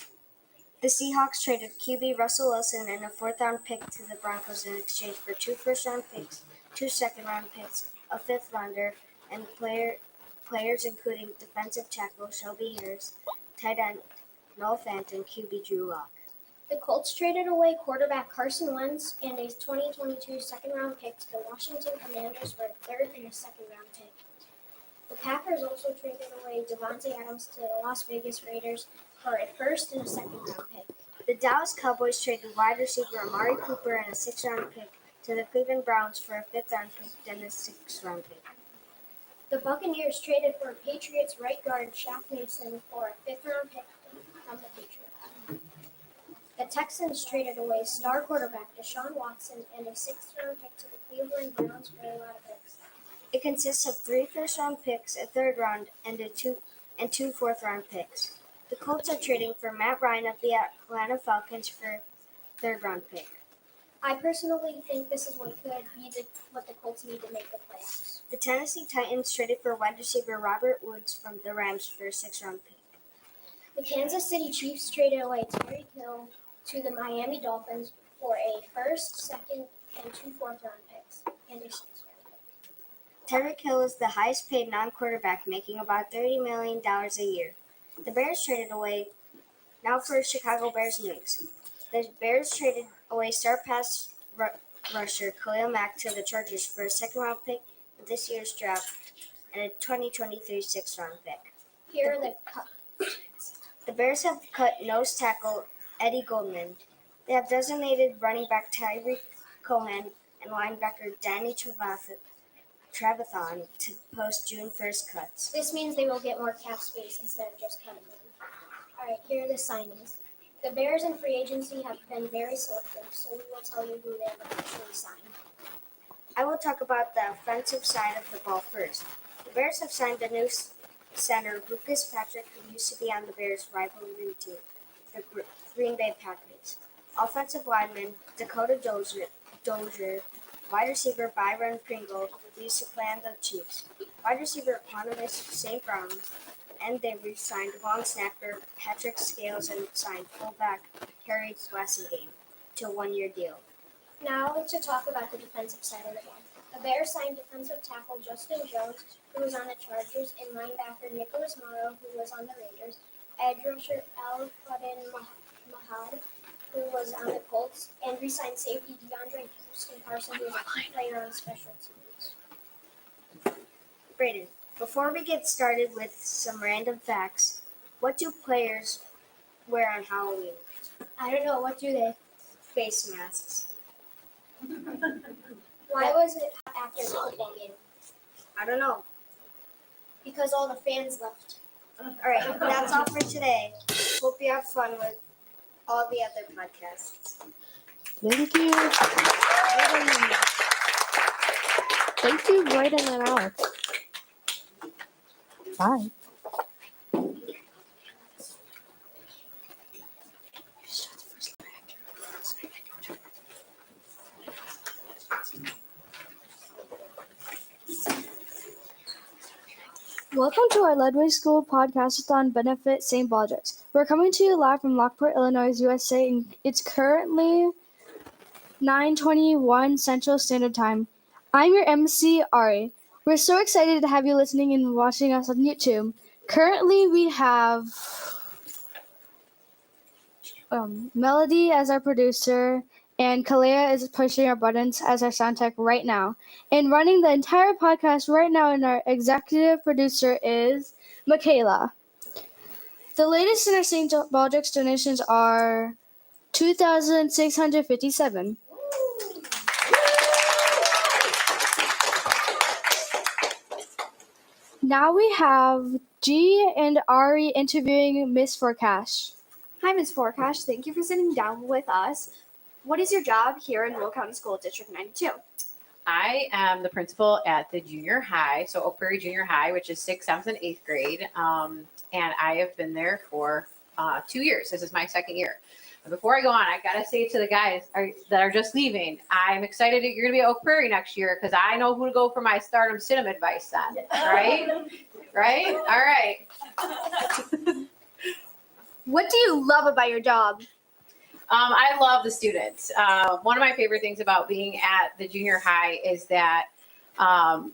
The Seahawks traded QB Russell Wilson and a 4th-round pick to the Broncos in exchange for 2 first-round picks, 2 second-round picks, a 5th-rounder, and players including defensive tackle Shelby Harris, tight end Noah Fant, and QB Drew Lock. The Colts traded away quarterback Carson Wentz and a 2022 second-round pick to the Washington Commanders for a 3rd and a 2nd-round pick. The Packers also traded away Devontae Adams to the Las Vegas Raiders for a 1st and a 2nd-round pick. The Dallas Cowboys traded wide receiver Amari Cooper and a 6th-round pick to the Cleveland Browns for a 5th-round pick and a 6th-round pick. The Buccaneers traded for Patriots right guard Shaq Mason for a 5th-round pick from the Patriots. The Texans traded away star quarterback Deshaun Watson and a 6th-round pick to the Cleveland Browns for a lot of picks. It consists of 3 first-round picks, a 3rd round, and 2 4th-round picks. The Colts are trading for Matt Ryan of the Atlanta Falcons for a 3rd-round pick. I personally think this is what could be what the Colts need to make the playoffs. The Tennessee Titans traded for wide receiver Robert Woods from the Rams for a 6th-round pick. The Kansas City Chiefs traded away Tyreek Hill to the Miami Dolphins for a 1st, 2nd, and 2 4th-round picks and a 6th-round pick. Tyreek Hill is the highest-paid non-quarterback, making about $30 million a year. The Bears traded away. Now for Chicago Bears news. The Bears traded away star pass rusher Khalil Mack to the Chargers for a 2nd-round pick in this year's draft and a 2023 6th-round pick. Here are the cuts. The Bears have cut nose tackle Eddie Goldman. They have designated running back Tyreek Cohen and linebacker Danny Trevathan to post June 1st cuts. This means they will get more cap space instead of just cutting them. All right, here are the signings. The Bears in free agency have been very selective, so we will tell you who they have actually signed. I will talk about the offensive side of the ball first. The Bears have signed a new center, Lucas Patrick, who used to be on the Bears' rivalry team, the Green Bay Packers. Offensive lineman Dakota Dozier, wide receiver Byron Pringle, who used to play on the Chiefs, wide receiver Eponymous St. Brown, end, they re-signed long snapper Patrick Scales and signed fullback Harry Swassenbeam to a 1-year deal. Now to talk about the defensive side of the ball. The Bears signed defensive tackle Justin Jones, who was on the Chargers, and linebacker Nicholas Morrow, who was on the Raiders, edge rusher Al Fadin Mahad, who was on the Colts, and re-signed safety DeAndre Houston Carson, who was a key player on special teams. Brayden, before we get started with some random facts, what do players wear on Halloween? I don't know, what do they? Face masks. Why was it after the football game? I don't know. Because all the fans left. Alright, that's all for today. Hope you have fun with all the other podcasts. Thank you. Thank you for writing that out. Bye. Welcome to our Ludwig School Podcastathon benefit St. Baldrick's. We're coming to you live from Lockport, Illinois, USA, and it's currently 9:21 Central Standard Time. I'm your MC, Ari. We're so excited to have you listening and watching us on YouTube. Currently, we have Melody as our producer, and Kalea is pushing our buttons as our sound tech right now. And running the entire podcast right now, and our executive producer is Michaela. The latest in our St. Baldrick's donations are $2,657. Now we have G and Ari interviewing Miss Forecash. Hi, Ms. Forecash. Thank you for sitting down with us. What is your job here in Will County School District 92? I am the principal at the junior high, so Oak Prairie Junior High, which is 6th, 7th, and 8th grade. And I have been there for 2 years. This is my second year. And before I go on, I gotta say to the guys that are just leaving, I'm excited that you're gonna be at Oak Prairie next year because I know who to go for my Stardom Cinema advice then, right? Right? All right. What do you love about your job? I love the students. One of my favorite things about being at the junior high is that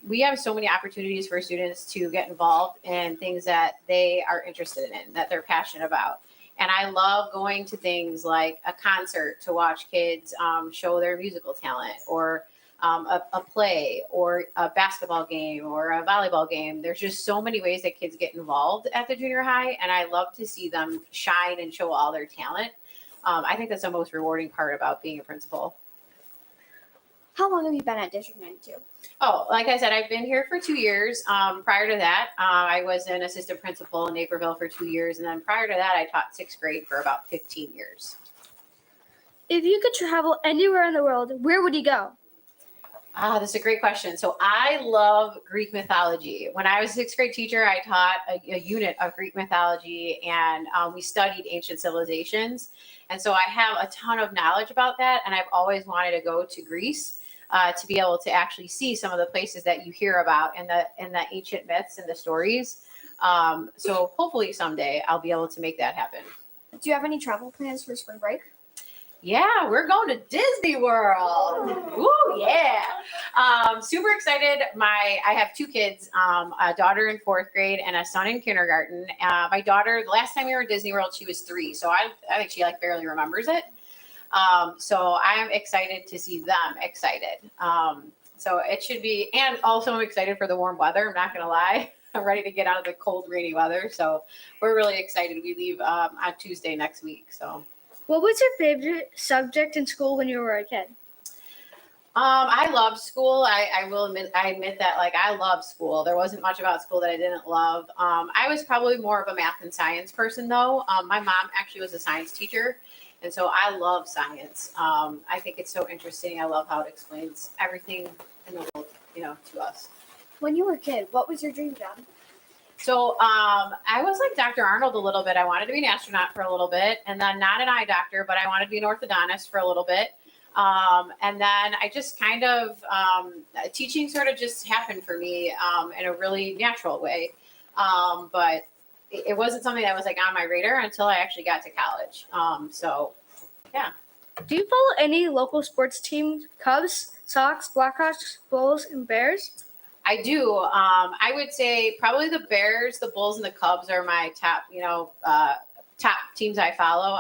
we have so many opportunities for students to get involved in things that they are interested in, that they're passionate about. And I love going to things like a concert to watch kids show their musical talent, or a play, or a basketball game, or a volleyball game. There's just so many ways that kids get involved at the junior high, and I love to see them shine and show all their talent. I think that's the most rewarding part about being a principal. How long have you been at District 92? Oh, like I said, I've been here for 2 years. Prior to that, I was an assistant principal in Naperville for 2 years. And then prior to that, I taught 6th grade for about 15 years. If you could travel anywhere in the world, where would you go? That's a great question. So I love Greek mythology. When I was a 6th grade teacher, I taught a unit of Greek mythology, and we studied ancient civilizations. And so I have a ton of knowledge about that. And I've always wanted to go to Greece to be able to actually see some of the places that you hear about in the ancient myths and the stories. So hopefully someday I'll be able to make that happen. Do you have any travel plans for spring break? Yeah, we're going to Disney World. Woo, yeah. Super excited. I have 2 kids, a daughter in 4th grade and a son in kindergarten. My daughter, the last time we were at Disney World, she was 3. So I think she barely remembers it. So I'm excited to see them excited. So it should be, and also I'm excited for the warm weather. I'm not going to lie. I'm ready to get out of the cold, rainy weather. So we're really excited. We leave on Tuesday next week. So. What was your favorite subject in school when you were a kid? I loved school. I admit that, I love school. There wasn't much about school that I didn't love. I was probably more of a math and science person though. My mom actually was a science teacher. And so I love science. I think it's so interesting. I love how it explains everything in the world, to us. When you were a kid, what was your dream job? So I was like Dr. Arnold a little bit. I wanted to be an astronaut for a little bit, and then not an eye doctor, but I wanted to be an orthodontist for a little bit. And then I just kind of, teaching sort of just happened for me in a really natural way. But it wasn't something that was like on my radar until I actually got to college. So yeah. Do you follow any local sports teams? Cubs, Sox, Blackhawks, Bulls, and Bears? I do. I would say probably the Bears, the Bulls, and the Cubs are my top, top teams I follow.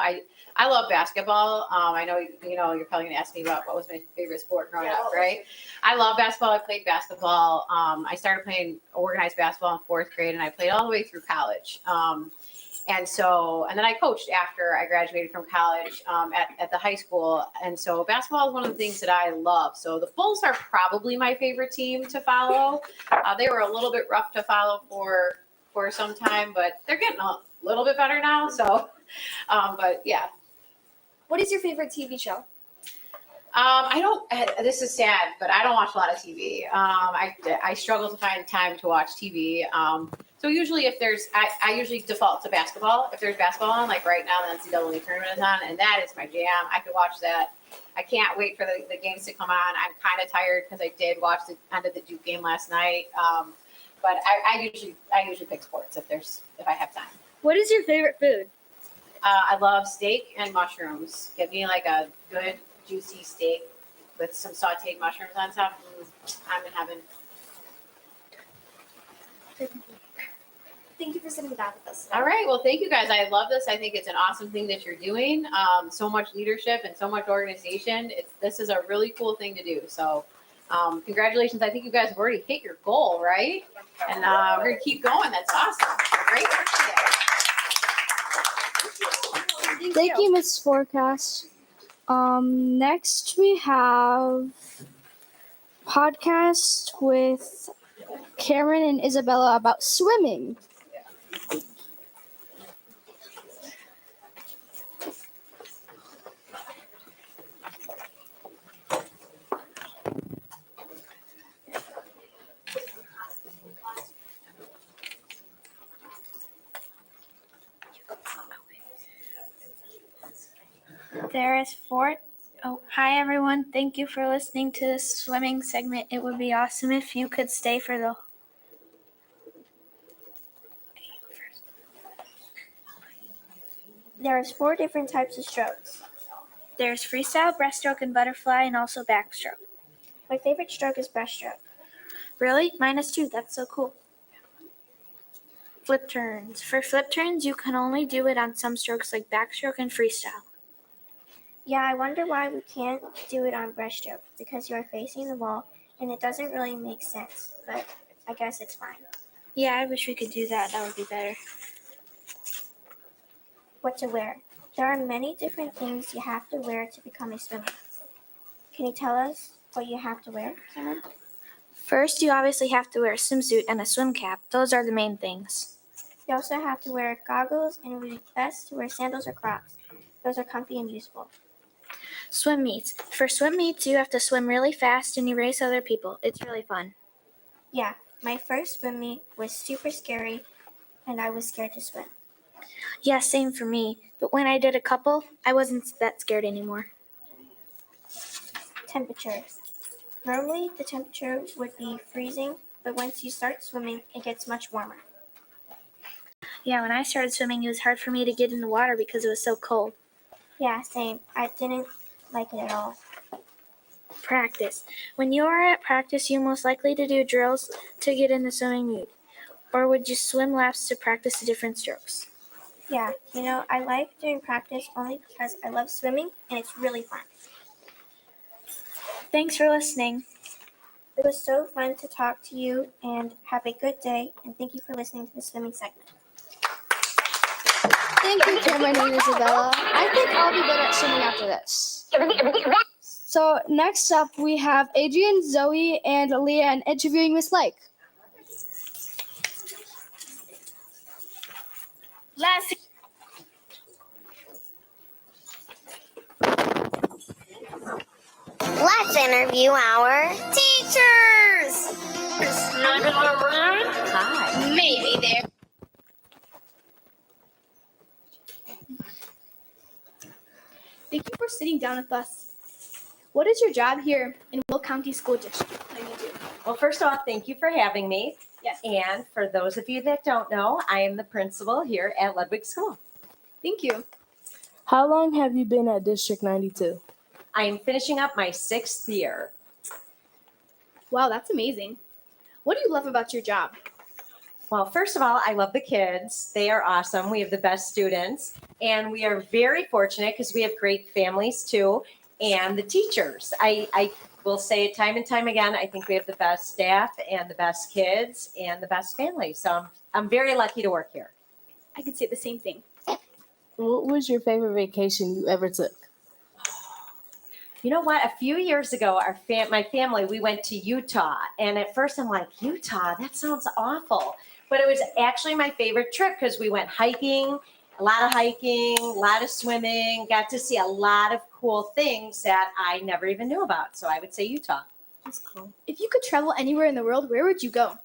I love basketball. I know you're probably gonna ask me about what was my favorite sport growing up, right? I love basketball. I played basketball. I started playing organized basketball in 4th grade, and I played all the way through college. And then I coached after I graduated from college at the high school. And so basketball is one of the things that I love. So the Bulls are probably my favorite team to follow. They were a little bit rough to follow for some time, but they're getting a little bit better now. So, but yeah. What is your favorite TV show? This is sad, but I don't watch a lot of TV. I struggle to find time to watch TV. So usually if I usually default to basketball. If there's basketball on, like right now, the NCAA tournament is on, and that is my jam. I could watch that. I can't wait for the games to come on. I'm kind of tired because I did watch the end of the Duke game last night. But I usually pick sports if I have time. What is your favorite food? I love steak and mushrooms. Give me like a good juicy steak with some sauteed mushrooms on top. I'm in heaven. Thank you for sitting down with us. All right. Well, thank you guys. I love this. I think it's an awesome thing that you're doing. So much leadership and so much organization. This is a really cool thing to do. So congratulations. I think you guys have already hit your goal, right? And we're going to keep going. That's awesome. Great work today. Thank you, Ms. Forecast. Next we have podcast with Cameron and Isabella about swimming. There is four. Oh, hi everyone. Thank you for listening to this swimming segment. It would be awesome if you could stay for the. There is 4 different types of strokes. There's freestyle, breaststroke, and butterfly, and also backstroke. My favorite stroke is breaststroke. Really? Mine is too. That's so cool. Flip turns. For flip turns, you can only do it on some strokes like backstroke and freestyle. Yeah, I wonder why we can't do it on breaststroke, because you are facing the wall and it doesn't really make sense, but I guess it's fine. Yeah, I wish we could do that. That would be better. What to wear? There are many different things you have to wear to become a swimmer. Can you tell us what you have to wear, Cameron? First, you obviously have to wear a swimsuit and a swim cap. Those are the main things. You also have to wear goggles, and it would be best to wear sandals or Crocs. Those are comfy and useful. Swim meets. For swim meets, you have to swim really fast and you race other people. It's really fun. Yeah, my first swim meet was super scary, and I was scared to swim. Yeah, same for me. But when I did a couple, I wasn't that scared anymore. Temperatures. Normally, the temperature would be freezing, but once you start swimming, it gets much warmer. Yeah, when I started swimming, it was hard for me to get in the water because it was so cold. Yeah, same. I didn't like it at all. Practice. When you are at practice, you're most likely to do drills to get in the swimming mood. Or would you swim laps to practice the different strokes? Yeah, I like doing practice only because I love swimming and it's really fun. Thanks for listening. It was so fun to talk to you, and have a good day, and thank you for listening to the swimming segment. Thank you, Cameron and Isabella. I think I'll be better at swimming after this. So next up, we have Adrian, Zoe, and Leah and interviewing Miss Lake. Let's interview our teachers. Hi. Maybe they're. Thank you for sitting down with us. What is your job here in Will County School District 92? Well, first off, thank you for having me. Yes. And for those of you that don't know, I am the principal here at Ludwig School. Thank you. How long have you been at District 92? I am finishing up my 6th year. Wow, that's amazing. What do you love about your job? Well, first of all, I love the kids. They are awesome. We have the best students, and we are very fortunate because we have great families too, and the teachers. I will say it time and time again. I think we have the best staff and the best kids and the best families. So I'm very lucky to work here. I could say the same thing. What was your favorite vacation you ever took? You know what? A few years ago, my family, we went to Utah. And at first I'm like, Utah, that sounds awful. But it was actually my favorite trip because we went hiking, a lot of swimming, got to see a lot of cool things that I never even knew about. So I would say Utah. That's cool. If you could travel anywhere in the world, where would you go?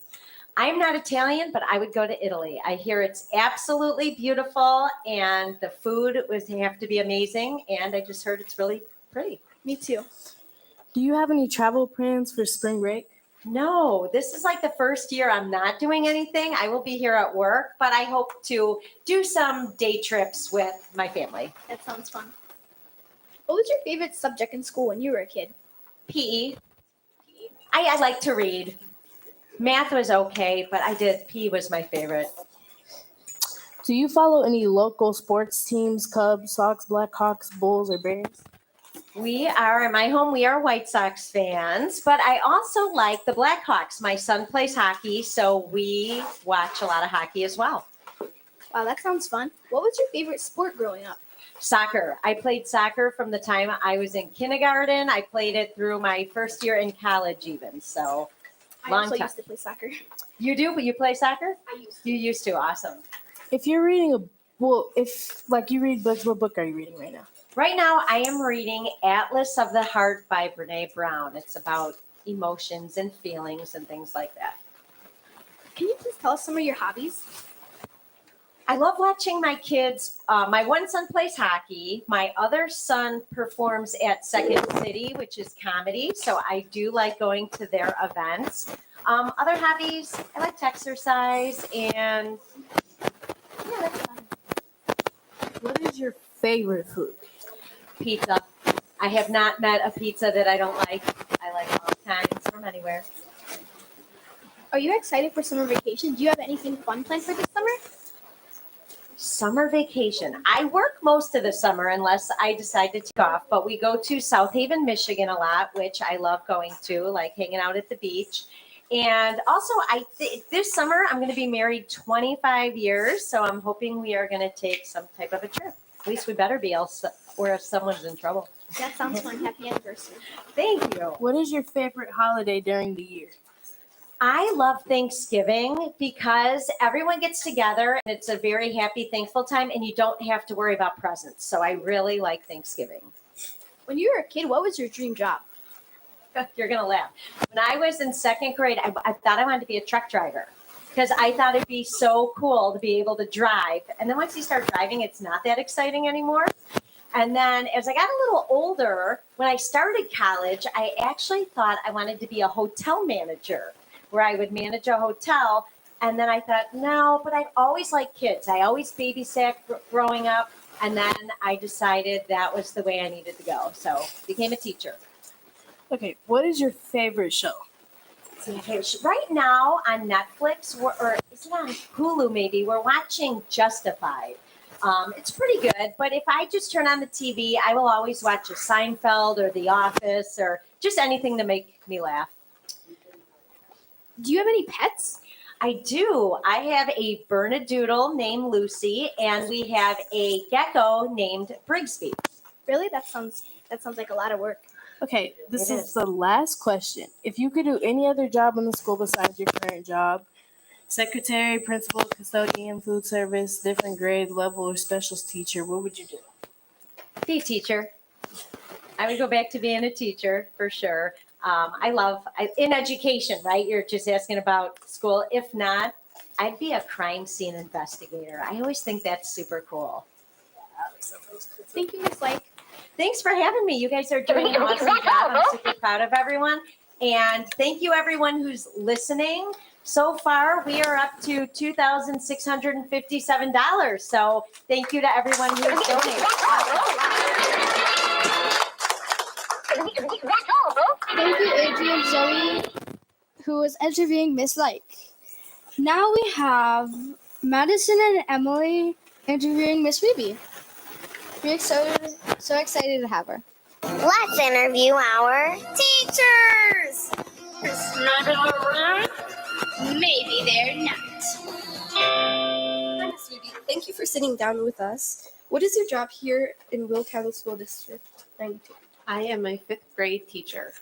I'm not Italian, but I would go to Italy. I hear it's absolutely beautiful and the food would have to be amazing. And I just heard it's really pretty. Me too. Do you have any travel plans for spring break? No, this is like the first year I'm not doing anything. I will be here at work, but I hope to do some day trips with my family. That sounds fun. What was your favorite subject in school when you were a kid? PE. I like to read. Math was okay, but PE was my favorite. Do you follow any local sports teams, Cubs, Sox, Blackhawks, Bulls, or Bears? We are, in my home, we are White Sox fans, but I also like the Blackhawks. My son plays hockey, so we watch a lot of hockey as well. Wow, that sounds fun. What was your favorite sport growing up? Soccer. I played soccer from the time I was in kindergarten. I played it through my first year in college even, so I long also time. used to play soccer. You do? You play soccer? I used to. You used to. Awesome. If you're reading you read books, what book are you reading right now? Right now, I am reading Atlas of the Heart by Brene Brown. It's about emotions and feelings and things like that. Can you please tell us some of your hobbies? I love watching my kids. My one son plays hockey. My other son performs at Second City, which is comedy. So I do like going to their events. Other hobbies, I like to exercise and yeah, that's fun. What is your favorite food? Pizza. I have not met a pizza that I don't like. I like all kinds from anywhere. Are you excited for summer vacation? Do you have anything fun planned for this summer? Summer vacation. I work most of the summer unless I decide to take off, but we go to South Haven, Michigan a lot, which I love going to, like hanging out at the beach. And also, this summer I'm going to be married 25 years, so I'm hoping we are going to take some type of a trip. At least we better be, else or if someone's in trouble. That sounds fun. Happy anniversary. Thank you. What is your favorite holiday during the year? I love Thanksgiving because everyone gets together and it's a very happy, thankful time and you don't have to worry about presents. So I really like Thanksgiving. When you were a kid, what was your dream job? You're going to laugh. When I was in second grade, I thought I wanted to be a truck driver because I thought it'd be so cool to be able to drive. And then once you start driving, it's not that exciting anymore. And then as I got a little older, when I started college, I actually thought I wanted to be a hotel manager where I would manage a hotel. And then I thought, no, but I've always liked kids. I always babysat growing up. And then I decided that was the way I needed to go. So became a teacher. Okay, what is your favorite show? Right now on Netflix, or is it on Hulu maybe, we're watching Justified. It's pretty good, but if I just turn on the TV, I will always watch a Seinfeld or The Office or just anything to make me laugh. Do you have any pets? I do. I have a Bernedoodle named Lucy, and we have a gecko named Brigsby. Really? That sounds like a lot of work. Okay, this is the last question. If you could do any other job in the school besides your current job, secretary, principal, custodian, food service, different grade, level, or specials teacher, what would you do? Be a teacher. I would go back to being a teacher for sure. I love in education, right? You're just asking about school. If not, I'd be a crime scene investigator. I always think that's super cool. Thank you, Miss Lake. Thanks for having me. You guys are doing an awesome job. I'm super proud of everyone. And thank you, everyone who's listening. So far, we are up to $2,657. So thank you to everyone who has donated. Thank you, Adrian, Zoe, who was interviewing Miss Like. Now we have Madison and Emily interviewing Miss Phoebe. We're so excited to have her. Let's interview our teachers. Maybe they're not. Hi, Miss Phoebe. Thank you for sitting down with us. What is your job here in Will County School District 92? I am a 5th grade teacher.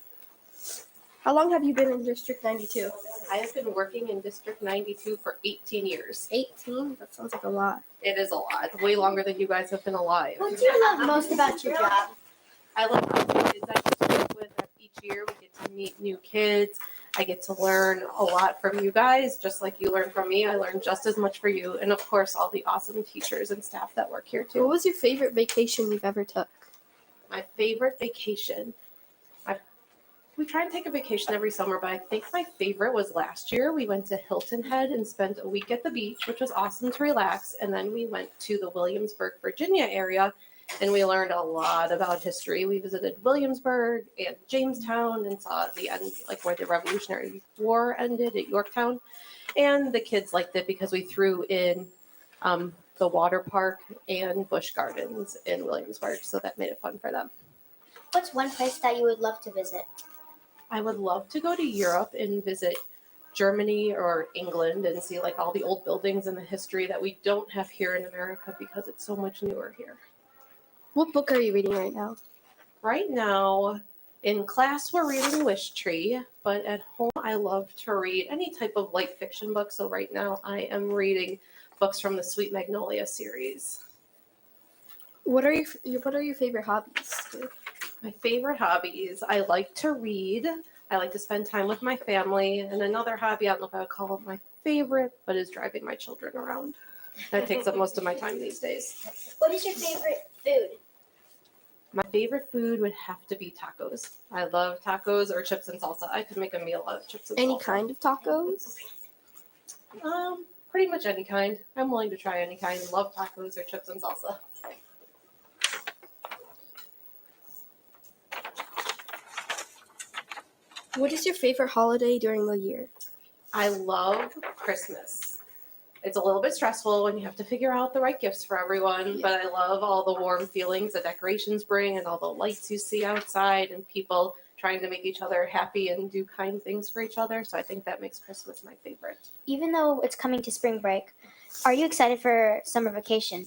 How long have you been in District 92? I have been working in District 92 for 18 years. 18? That sounds like a lot. It is a lot. Way longer than you guys have been alive. What do you love most about your job? I love the kids I get to work with each year. We get to meet new kids. I get to learn a lot from you guys, just like you learn from me. I learn just as much for you. And of course, all the awesome teachers and staff that work here too. What was your favorite vacation you've ever took? My favorite vacation. We try and take a vacation every summer, but I think my favorite was last year. We went to Hilton Head and spent a week at the beach, which was awesome to relax. And then we went to the Williamsburg, Virginia area, and we learned a lot about history. We visited Williamsburg and Jamestown and saw the end, like where the Revolutionary War ended at Yorktown. And the kids liked it because we threw in the water park and Busch Gardens in Williamsburg. So that made it fun for them. What's one place that you would love to visit? I would love to go to Europe and visit Germany or England and see like all the old buildings and the history that we don't have here in America because it's so much newer here. What book are you reading right now? Right now, in class, we're reading Wish Tree, but at home, I love to read any type of light fiction book. So right now, I am reading books from the Sweet Magnolia series. What are your favorite hobbies? My favorite hobbies, I like to read. I like to spend time with my family. And another hobby, I don't know if I would call it my favorite, but is driving my children around. That takes up most of my time these days. What is your favorite food? My favorite food would have to be tacos. I love tacos or chips and salsa. I could make a meal out of chips and salsa. Any kind of tacos? Pretty much any kind. I'm willing to try any kind. Love tacos or chips and salsa. What is your favorite holiday during the year? I love Christmas. It's a little bit stressful when you have to figure out the right gifts for everyone, but I love all the warm feelings the decorations bring and all the lights you see outside and people trying to make each other happy and do kind things for each other. So I think that makes Christmas my favorite. Even though it's coming to spring break, are you excited for summer vacation?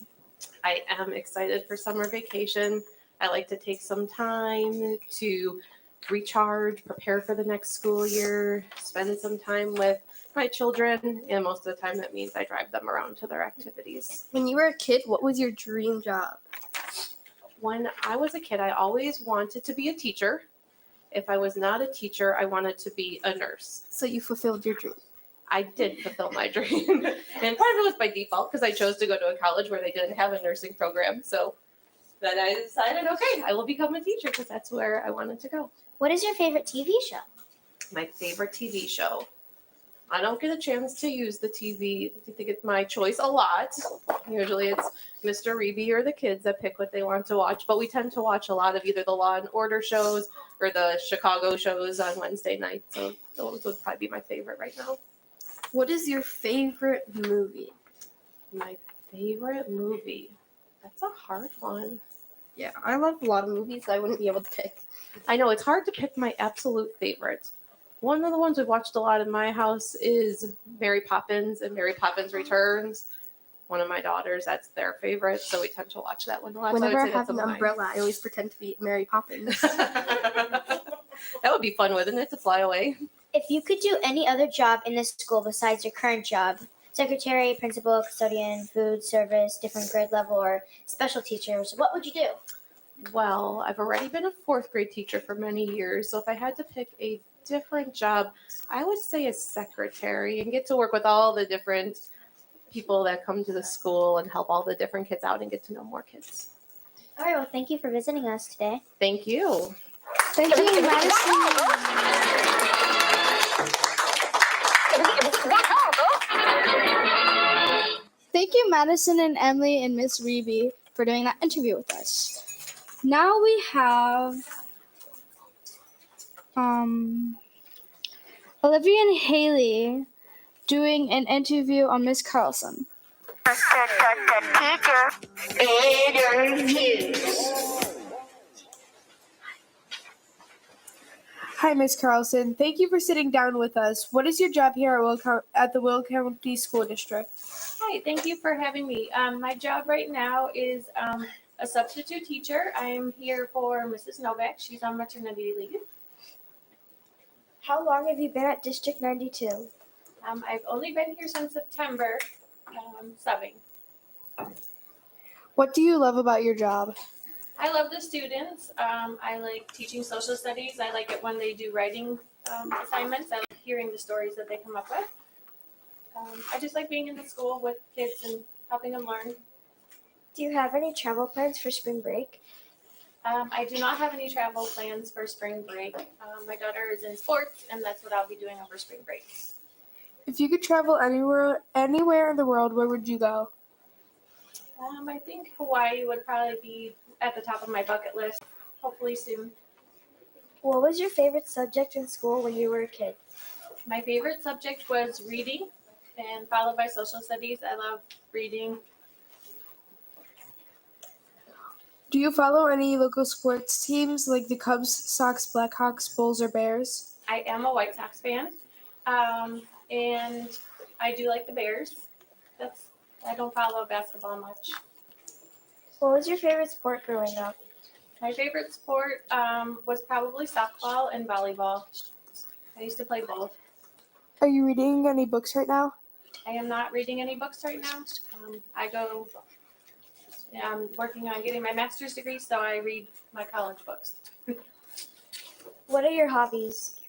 I am excited for summer vacation. I like to take some time to recharge, prepare for the next school year, spend some time with my children, and most of the time that means I drive them around to their activities. When you were a kid, what was your dream job? When I was a kid, I always wanted to be a teacher. If I was not a teacher, I wanted to be a nurse. So you fulfilled your dream. I did fulfill my dream. And part of it was by default because I chose to go to a college where they didn't have a nursing program. So then I decided, okay, I will become a teacher because that's where I wanted to go. What is your favorite TV show? My favorite TV show. I don't get a chance to use the TV to get my choice a lot. Usually it's Mr. Reeby or the kids that pick what they want to watch, but we tend to watch a lot of either the Law and Order shows or the Chicago shows on Wednesday night. So those would probably be my favorite right now. What is your favorite movie? My favorite movie. That's a hard one. Yeah, I love a lot of movies. I wouldn't be able to pick. I know it's hard to pick my absolute favorite. One of the ones we've watched a lot in my house is Mary Poppins and Mary Poppins Returns. One of my daughters, that's their favorite, so we tend to watch that one a lot. Whenever so I have an umbrella, I always pretend to be Mary Poppins. That would be fun, wouldn't it, to fly away? If you could do any other job in the school besides your current job, secretary, principal, custodian, food service, different grade level, or special teachers, what would you do? Well, I've already been a fourth grade teacher for many years, so if I had to pick a different job, I would say a secretary and get to work with all the different people that come to the school and help all the different kids out and get to know more kids. All right, well, thank you for visiting us today. Thank you. Thank you, Madison. Thank you, Madison and Emily and Miss Reeby, for doing that interview with us. Now we have Olivia and Haley doing an interview on Miss Carlson. Hi, Miss Carlson. Thank you for sitting down with us. What is your job here at the Will County School District? Hi, thank you for having me. My job right now is a substitute teacher. I am here for Mrs. Novak. She's on maternity leave. How long have you been at District 92? I've only been here since September 7th. What do you love about your job? I love the students. I like teaching social studies. I like it when they do writing assignments. I like hearing the stories that they come up with. I just like being in the school with kids and helping them learn. Do you have any travel plans for spring break? I do not have any travel plans for spring break. My daughter is in sports, and that's what I'll be doing over spring break. If you could travel anywhere in the world, where would you go? I think Hawaii would probably be at the top of my bucket list, hopefully soon. What was your favorite subject in school when you were a kid? My favorite subject was reading, and followed by social studies. I love reading. Do you follow any local sports teams like the Cubs, Sox, Blackhawks, Bulls, or Bears? I am a White Sox fan, and I do like the Bears. I don't follow basketball much. What was your favorite sport growing up? My favorite sport was probably softball and volleyball. I used to play both. Are you reading any books right now? I am not reading any books right now. I'm working on getting my master's degree, so I read my college books. What are your hobbies?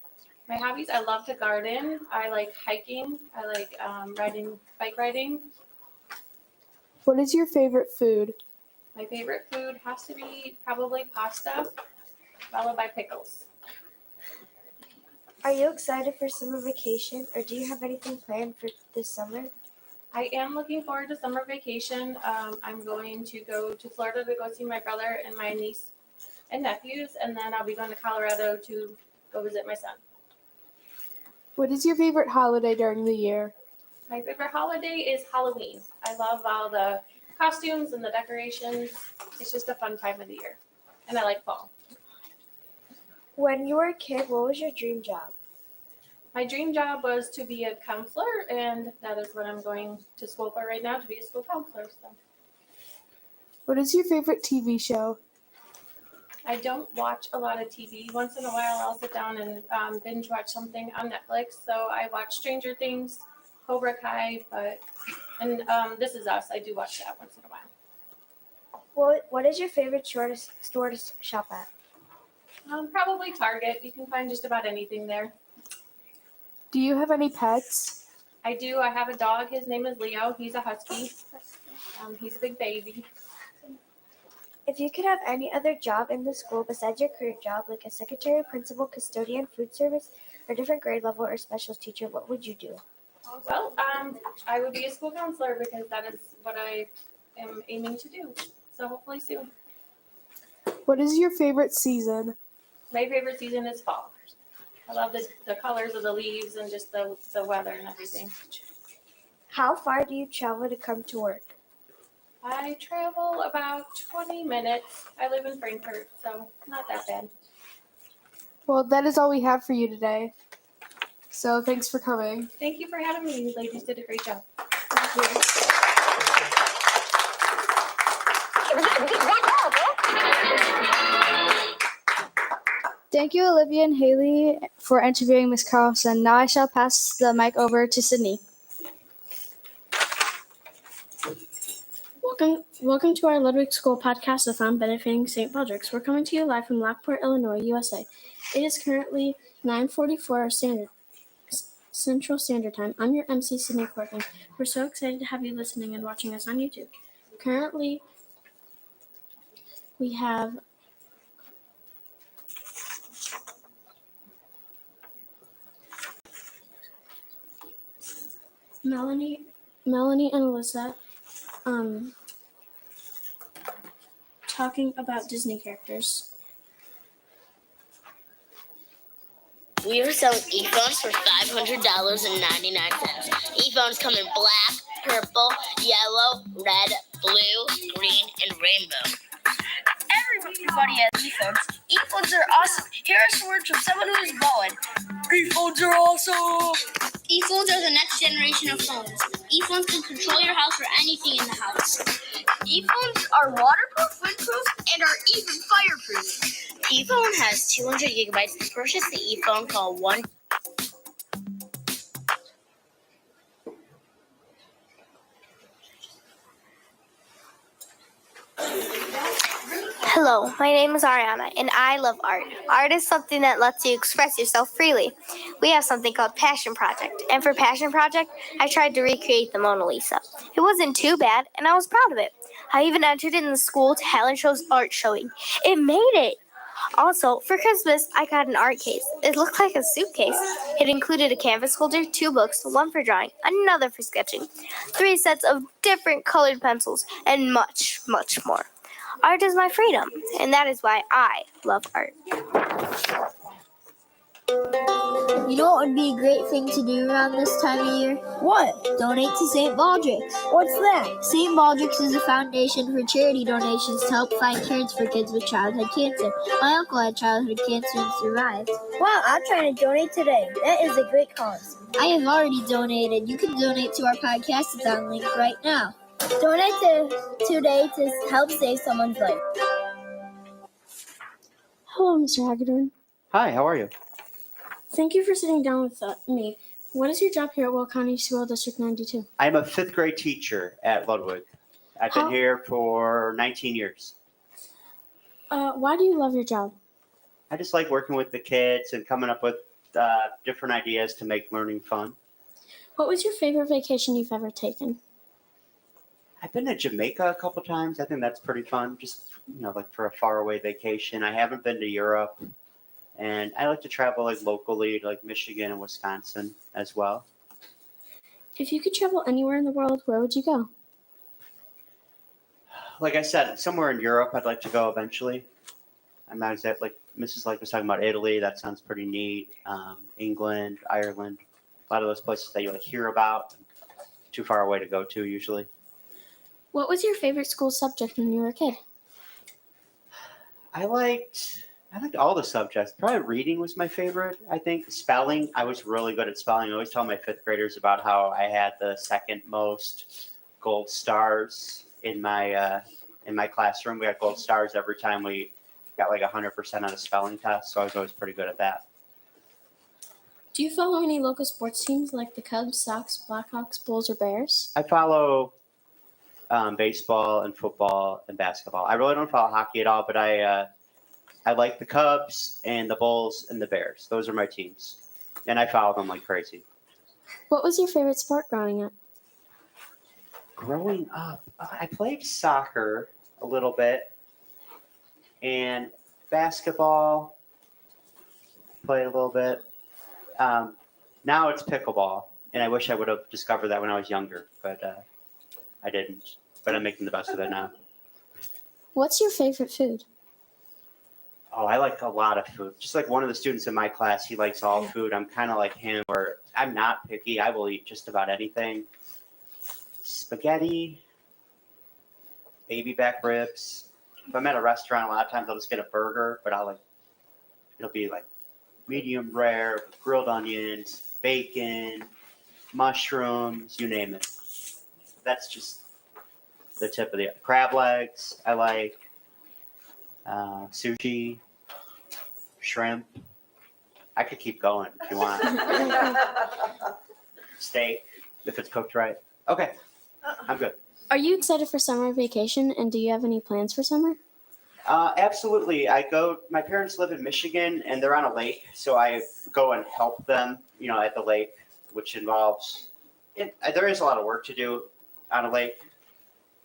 My hobbies, I love to garden. I like hiking. I like bike riding. What is your favorite food? My favorite food has to be probably pasta, followed by pickles. Are you excited for summer vacation, or do you have anything planned for this summer? I am looking forward to summer vacation. I'm going to go to Florida to go see my brother and my niece and nephews, and then I'll be going to Colorado to go visit my son. What is your favorite holiday during the year? My favorite holiday is Halloween. I love all the costumes and the decorations. It's just a fun time of the year, and I like fall. When you were a kid, what was your dream job? My dream job was to be a counselor, and that is what I'm going to school for right now, to be a school counselor. So. What is your favorite TV show? I don't watch a lot of TV. Once in a while, I'll sit down and binge watch something on Netflix. So I watch Stranger Things, Cobra Kai, and This Is Us. I do watch that once in a while. What is your favorite store to shop at? Probably Target. You can find just about anything there. Do you have any pets? I do. I have a dog. His name is Leo. He's a husky. He's a big baby. If you could have any other job in the school besides your current job, like a secretary, principal, custodian, food service, or different grade level or special teacher, what would you do? Well, I would be a school counselor because that is what I am aiming to do. So hopefully soon. What is your favorite season? My favorite season is fall. I love the colors of the leaves and just the weather and everything. How far do you travel to come to work? I travel about 20 minutes. I live in Frankfurt, so not that bad. Well, that is all we have for you today. So thanks for coming. Thank you for having me. You ladies did a great job. Thank you, Olivia and Haley, for interviewing Miss Carlson. Now I shall pass the mic over to Sydney. Welcome to our Ludwig School Podcastathon benefiting St. Baldrick's. We're coming to you live from Lockport, Illinois, USA. It is currently 9:44 Central Standard Time. I'm your MC, Sydney Corcoran. We're so excited to have you listening and watching us on YouTube. Currently, we have Melanie and Alyssa talking about Disney characters. We are selling earphones for $500.99. Earphones come in black, purple, yellow, red, blue, green, and rainbow. Everybody has earphones. Earphones are awesome. Here are some words from someone who is going. Earphones are awesome. Earphones are the next generation of phones. Earphones can control your house or anything in the house. Earphones are waterproof, windproof, and are even fireproof. ePhone has 200 gigabytes. To purchase the ePhone, call 1. Hello, my name is Ariana, and I love art. Art is something that lets you express yourself freely. We have something called Passion Project, and for Passion Project, I tried to recreate the Mona Lisa. It wasn't too bad, and I was proud of it. I even entered in the school talent show's art showing. It made it! Also, for Christmas, I got an art case. It looked like a suitcase. It included a canvas holder, 2 books, 1 for drawing, another for sketching, 3 sets of different colored pencils, and much, much more. Art is my freedom, and that is why I love art. You know what would be a great thing to do around this time of year? What? Donate to St. Baldrick's. What's that? St. Baldrick's is a foundation for charity donations to help find cures for kids with childhood cancer. My uncle had childhood cancer and survived. Wow, I'm trying to donate today. That is a great cause. I have already donated. You can donate to our Podcastathon link right now. Donate today to help save someone's life. Hello, Mr. Hagedorn. Hi, how are you? Thank you for sitting down with me. What is your job here at Will County School District 92? I'm a 5th grade teacher at Ludwig. I've been here for 19 years. Why do you love your job? I just like working with the kids and coming up with different ideas to make learning fun. What was your favorite vacation you've ever taken? I've been to Jamaica a couple times. I think that's pretty fun, just like for a faraway vacation. I haven't been to Europe. And I like to travel locally to Michigan and Wisconsin as well. If you could travel anywhere in the world, where would you go? Like I said, somewhere in Europe I'd like to go eventually. I'm not exactly, Mrs. was talking about Italy. That sounds pretty neat. England, Ireland, a lot of those places that you hear about. Too far away to go to usually. What was your favorite school subject when you were a kid? I liked all the subjects. Probably reading was my favorite. I think spelling, I was really good at spelling. I always tell my 5th graders about how I had the second most gold stars in my classroom. We had gold stars every time we got 100% on a spelling test. So I was always pretty good at that. Do you follow any local sports teams like the Cubs, Sox, Blackhawks, Bulls, or Bears? I follow baseball and football and basketball. I really don't follow hockey at all, but I like the Cubs and the Bulls and the Bears. Those are my teams. And I follow them like crazy. What was your favorite sport growing up? Growing up, I played soccer a little bit. And basketball, played a little bit. Now it's pickleball. And I wish I would have discovered that when I was younger. But I didn't. But I'm making the best of it now. What's your favorite food? Oh, I like a lot of food. Just like one of the students in my class, he likes all food. I'm kind of like him, where I'm not picky. I will eat just about anything. Spaghetti, baby back ribs. If I'm at a restaurant, a lot of times I'll just get a burger, but it'll be medium rare with grilled onions, bacon, mushrooms, you name it. That's just the tip of the crab legs. I like sushi, shrimp. I could keep going if you want. Steak, if it's cooked right. Okay, I'm good. Are you excited for summer vacation, and do you have any plans for summer? Absolutely. My parents live in Michigan, and they're on a lake, so I go and help them, at the lake, which involves, there is a lot of work to do on a lake.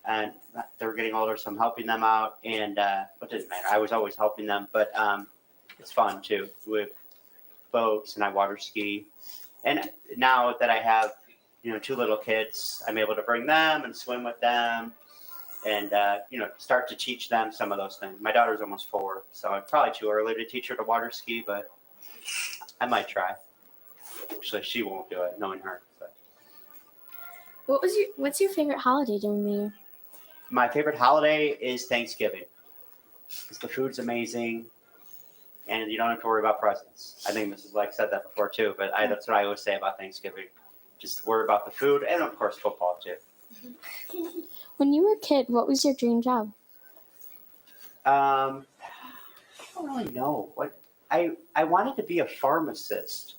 And they're getting older, so I'm helping them out. And it doesn't matter. I was always helping them, but it's fun too with boats, and I water ski. And now that I have, two little kids, I'm able to bring them and swim with them and, start to teach them some of those things. My daughter's almost 4, so it's probably too early to teach her to water ski, but I might try. Actually, she won't do it, knowing her. But. What's your favorite holiday during the year? My favorite holiday is Thanksgiving because the food's amazing and you don't have to worry about presents. I think Mrs. Like said that before too, but that's what I always say about Thanksgiving. Just worry about the food and of course football too. When you were a kid, what was your dream job? I don't really know. I wanted to be a pharmacist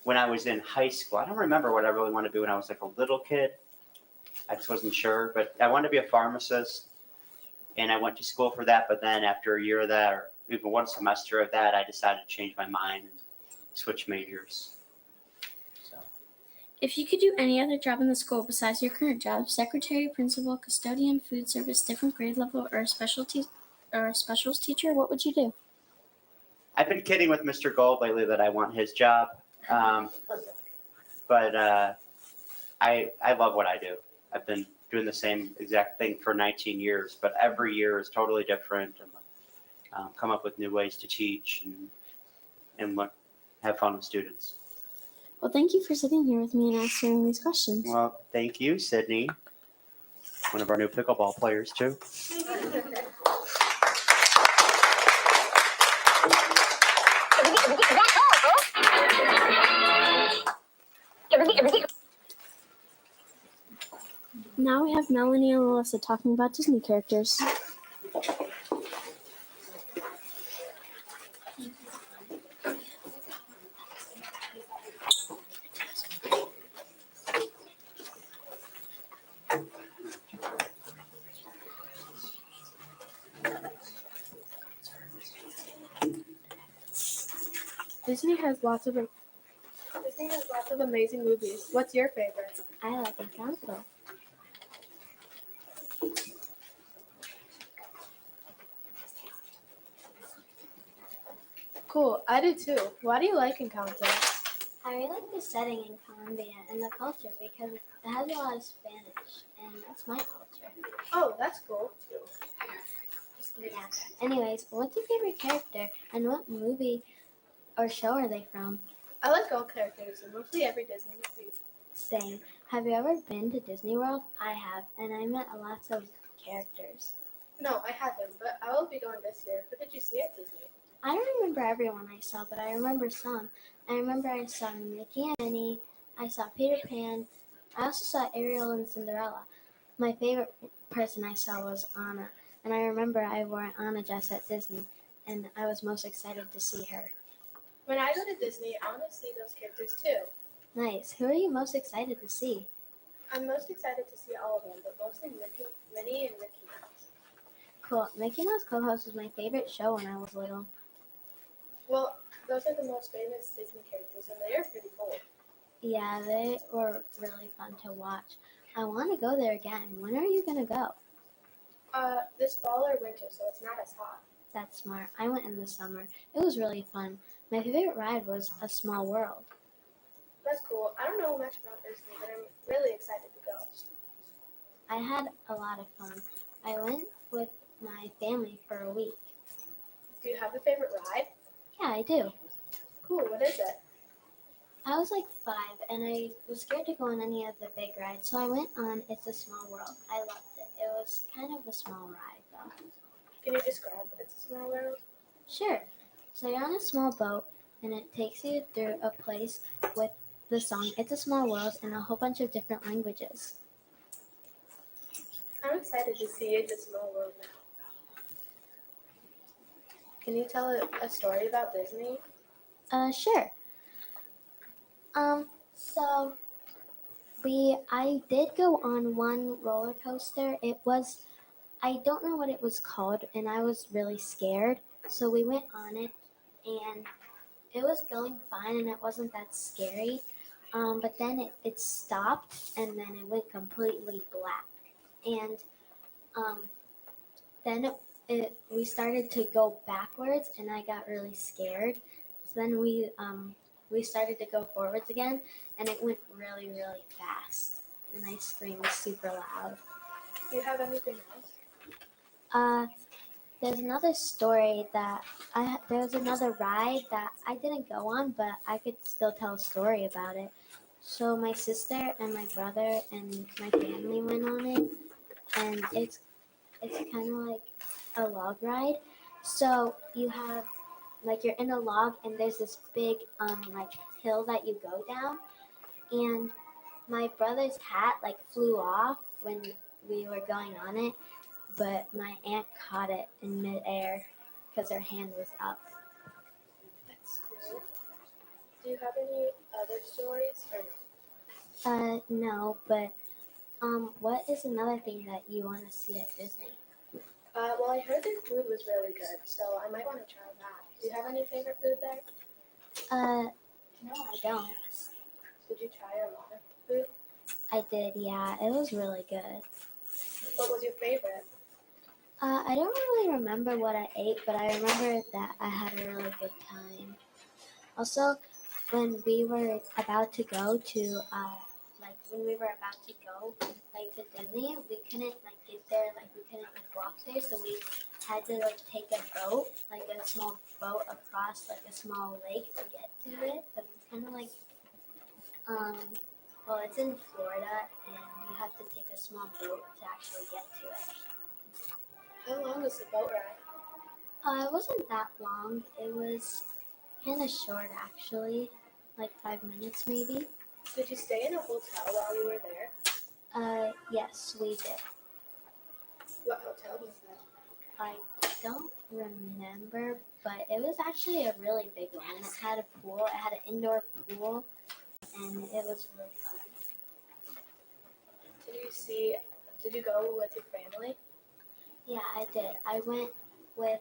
when I was in high school. I don't remember what I really wanted to be when I was like a little kid. I just wasn't sure, but I wanted to be a pharmacist, and I went to school for that. But then after a year of that, or even one semester of that, I decided to change my mind and switch majors. So, If you could do any other job in the school besides your current job, secretary, principal, custodian, food service, different grade level, or a specials teacher, what would you do? I've been kidding with Mr. Gold lately that I want his job, but I love what I do. I've been doing the same exact thing for 19 years, but every year is totally different, and come up with new ways to teach and have fun with students. Well, thank you for sitting here with me and answering these questions. Well, thank you, Sydney, one of our new pickleball players too. Now we have Melanie and Alyssa talking about Disney characters. Disney has lots of amazing movies. What's your favorite? I like Encanto. Cool, I do too. Why do you like Encanto? I really like the setting in Colombia and the culture because it has a lot of Spanish, and that's my culture. Oh, that's cool. Yeah. Anyways, what's your favorite character, and what movie or show are they from? I like all characters and mostly every Disney movie. Same. Have you ever been to Disney World? I have, and I met lots of characters. No, I haven't, but I will be going this year. Who did you see at Disney? I don't remember everyone I saw, but I remember some. I remember I saw Mickey and Minnie. I saw Peter Pan. I also saw Ariel and Cinderella. My favorite person I saw was Anna, and I remember I wore an Anna dress at Disney, and I was most excited to see her. When I go to Disney, I want to see those characters too. Nice. Who are you most excited to see? I'm most excited to see all of them, but mostly Minnie and Mickey Mouse. Cool. Mickey Mouse Clubhouse was my favorite show when I was little. Well, those are the most famous Disney characters, and they are pretty cool. Yeah, they were really fun to watch. I want to go there again. When are you going to go? This fall or winter, so it's not as hot. That's smart. I went in the summer. It was really fun. My favorite ride was A Small World. That's cool. I don't know much about Disney, but I'm really excited to go. I had a lot of fun. I went with my family for a week. Do you have a favorite ride? Yeah, I do. Cool. What is it? I was like 5, and I was scared to go on any of the big rides, so I went on It's a Small World. I loved it. It was kind of a small ride, though. Can you describe It's a Small World? Sure. So you're on a small boat, and it takes you through a place with the song It's a Small World in a whole bunch of different languages. I'm excited to see It's a Small World now. Can you tell a story about Disney? Sure. So I did go on one roller coaster. I don't know what it was called, and I was really scared. So we went on it, and it was going fine, and it wasn't that scary. But then it stopped, and then it went completely black. And then we started to go backwards, and I got really scared. So then we we started to go forwards again, and it went really, really fast. And I screamed super loud. Do you have anything else? There's another story that there was another ride that I didn't go on, but I could still tell a story about it. So my sister and my brother and my family went on it, and it's kind of like a log ride. So you have like you're in a log, and there's this big like hill that you go down, and my brother's hat like flew off when we were going on it, but my aunt caught it in midair because her hand was up. That's cool. Do you have any other stories or no? No, but what is another thing that you want to see at Disney? Well, I heard their food was really good, so I might want to try that. Do you have any favorite food there? No, I don't. Did you try a lot of food? I did, yeah. It was really good. What was your favorite? I don't really remember what I ate, but I remember that I had a really good time. Also, when we were about to go to to Disney, we couldn't like get there, like we couldn't like walk there, so we had to like take a boat, like a small boat across like a small lake to get to it. But it's kind of like well, it's in Florida, and you have to take a small boat to actually get to it. How long was the boat ride? It wasn't that long. It was kind of short, actually, like 5 minutes maybe. Did you stay in a hotel while you were there? Yes, we did. What hotel was that? I don't remember, but it was actually a really big one. It had a pool. It had an indoor pool, and it was really fun. Did you go with your family? Yeah, I did. I went with,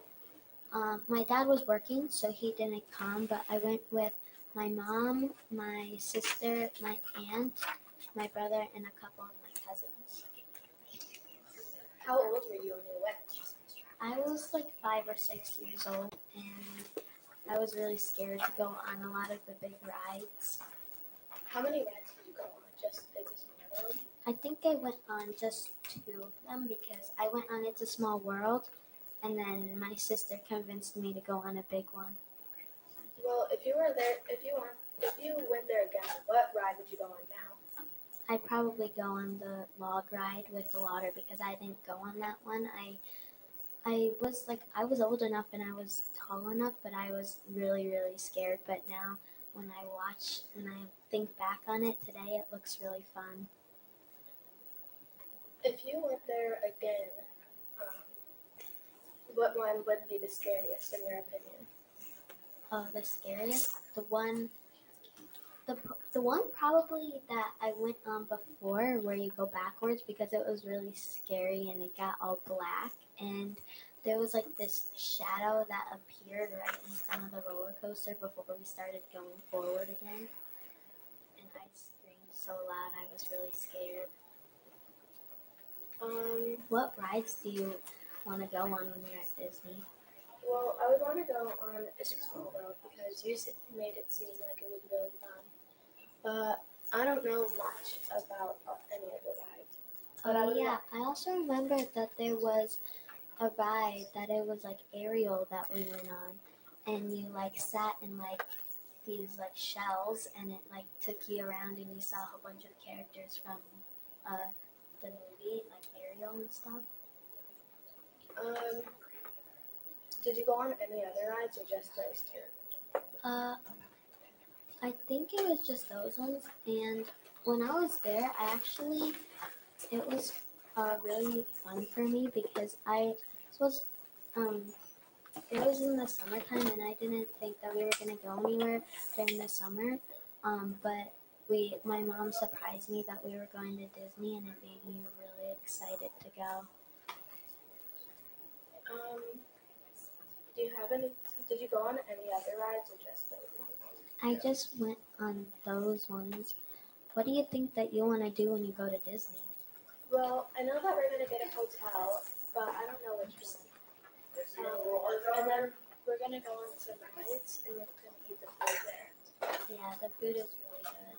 my dad was working, so he didn't come, but I went with my mom, my sister, my aunt, my brother, and a couple of my cousins. How old were you when you went? I was like 5 or 6 years old, and I was really scared to go on a lot of the big rides. How many rides did you go on? Just It's a Small World? I think I went on just 2 of them because I went on It's a Small World, and then my sister convinced me to go on a big one. Well, if you went there again, what ride would you go on now? I'd probably go on the log ride with the water because I didn't go on that one. I was old enough and I was tall enough, but I was really, really scared. But now when I think back on it today, it looks really fun. If you went there again, what one would be the scariest in your opinion? The scariest, the one probably that I went on before where you go backwards because it was really scary and it got all black and there was like this shadow that appeared right in front of the roller coaster before we started going forward again. And I screamed so loud I was really scared. What rides do you want to go on when you're at Disney? Well, I would want to go on It's a Small World because you made it seem like it was really fun. But I don't know much about any of the rides. But I also remember that there was a ride that it was like aerial that we went on, and you like sat in like these like shells, and it like took you around, and you saw a whole bunch of characters from the movie, like Ariel and stuff. Did you go on any other rides or just those 2? I think it was just those ones, and when I was there, it was really fun for me because it was in the summertime, and I didn't think that we were gonna go anywhere during the summer, but my mom surprised me that we were going to Disney, and it made me really excited to go. Did you go on any other rides or just those? I just went on those ones. What do you think that you want to do when you go to Disney? Well, I know that we're going to get a hotel, but I don't know which one. And then we're going to go on some rides, and we're going to eat the food there. Yeah, the food is really good.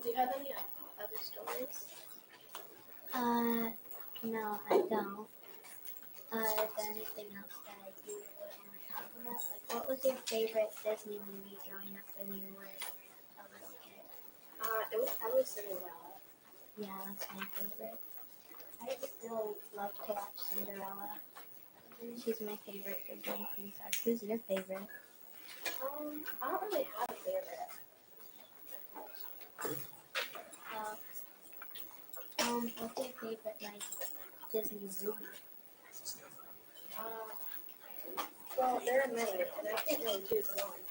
Do you have any other stories? No, I don't. Is there anything else that you would want to talk about? Like, what was your favorite Disney movie growing up when you were a little kid? It was probably Cinderella. Yeah, that's my favorite. I still love to watch Cinderella. She's my favorite Disney princess. Who's your favorite? I don't really have a favorite. What's your favorite, like, Disney movie? Well, there are many, and I can't really choose one.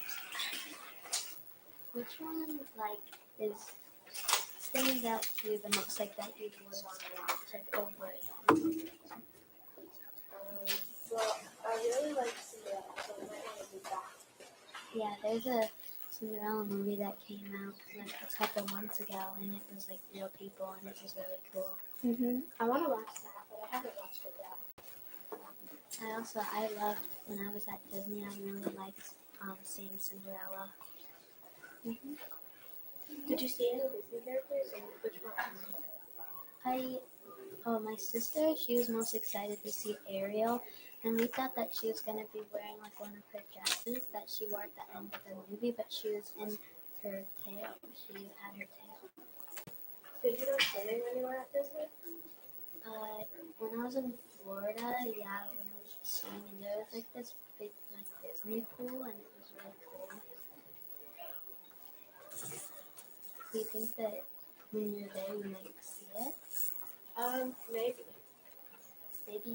Which one, like, stands out to you the most, like, that you would want to watch, like, over it? Well, I really like Cinderella, so I might want to do that. Yeah, there's a Cinderella movie that came out, like, a couple months ago, and it was, like, real people, and it was really cool. I want to watch that, but I haven't watched it yet. I loved, when I was at Disney, I really liked seeing Cinderella. Did you see any Disney characters, and which one? My sister, she was most excited to see Ariel, and we thought that she was going to be wearing, like, one of her dresses that she wore at the end of the movie, but she was in her tail. She had her tail. Did you go swimming when you were at Disney? When I was in Florida, yeah, when I was swimming, and there was, like, this big, like, Disney pool, and it was really cool. Do you think that when you're there, you might see it? Maybe. Maybe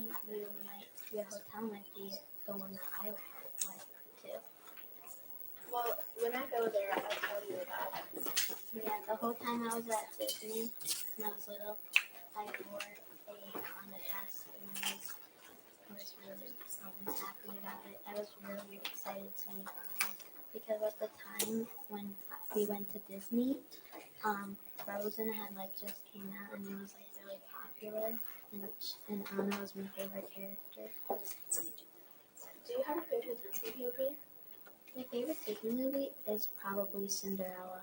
your hotel might be the one that I went to. Well, when I go there, I'll tell you about it. Yeah, the whole time I was at Disney, when I was little, I wore a Honda dress, and I was really happy about it. I was really excited to meet Anna, because at the time when we went to Disney, Frozen had, like, just came out, and it was, like, really popular, and Anna was my favorite character. Do you have a favorite Disney movie? My favorite Disney movie is probably Cinderella.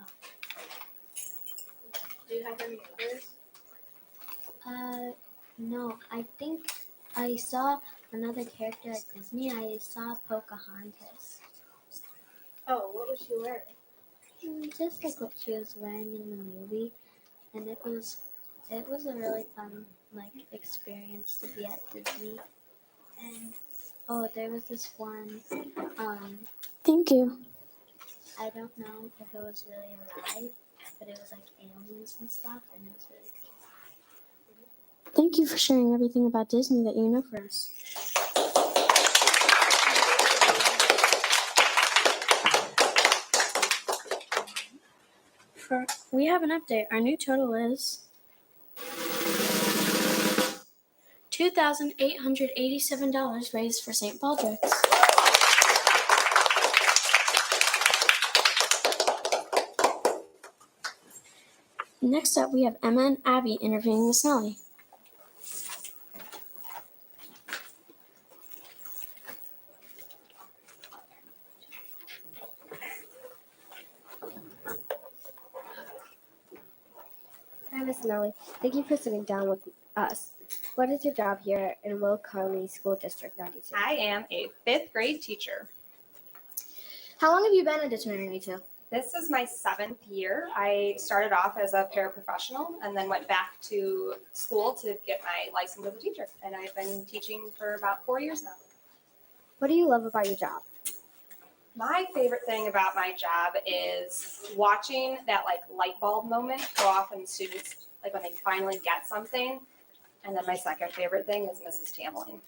Do you have any others? No, I think I saw another character at Disney. I saw Pocahontas. Oh, what was she wearing? Just like what she was wearing in the movie, and it was a really fun, like, experience to be at Disney. And there was this one. Thank you. I don't know if it was really a ride, but it was like aliens and stuff, and it was really cool. Thank you for sharing everything about Disney that you know for us. We have an update. Our new total is $2,887 raised for St. Baldrick's. Next up, we have Emma and Abby interviewing Miss Nellie. Hi, Miss Nellie. Thank you for sitting down with us. What is your job here in Will County School District 92? I am a 5th grade teacher. How long have you been a disciplinary too? This is my 7th year. I started off as a paraprofessional and then went back to school to get my license as a teacher. And I've been teaching for about 4 years now. What do you love about your job? My favorite thing about my job is watching that light bulb moment go off in students, when they finally get something. And then my second favorite thing is Mrs. Tamlin.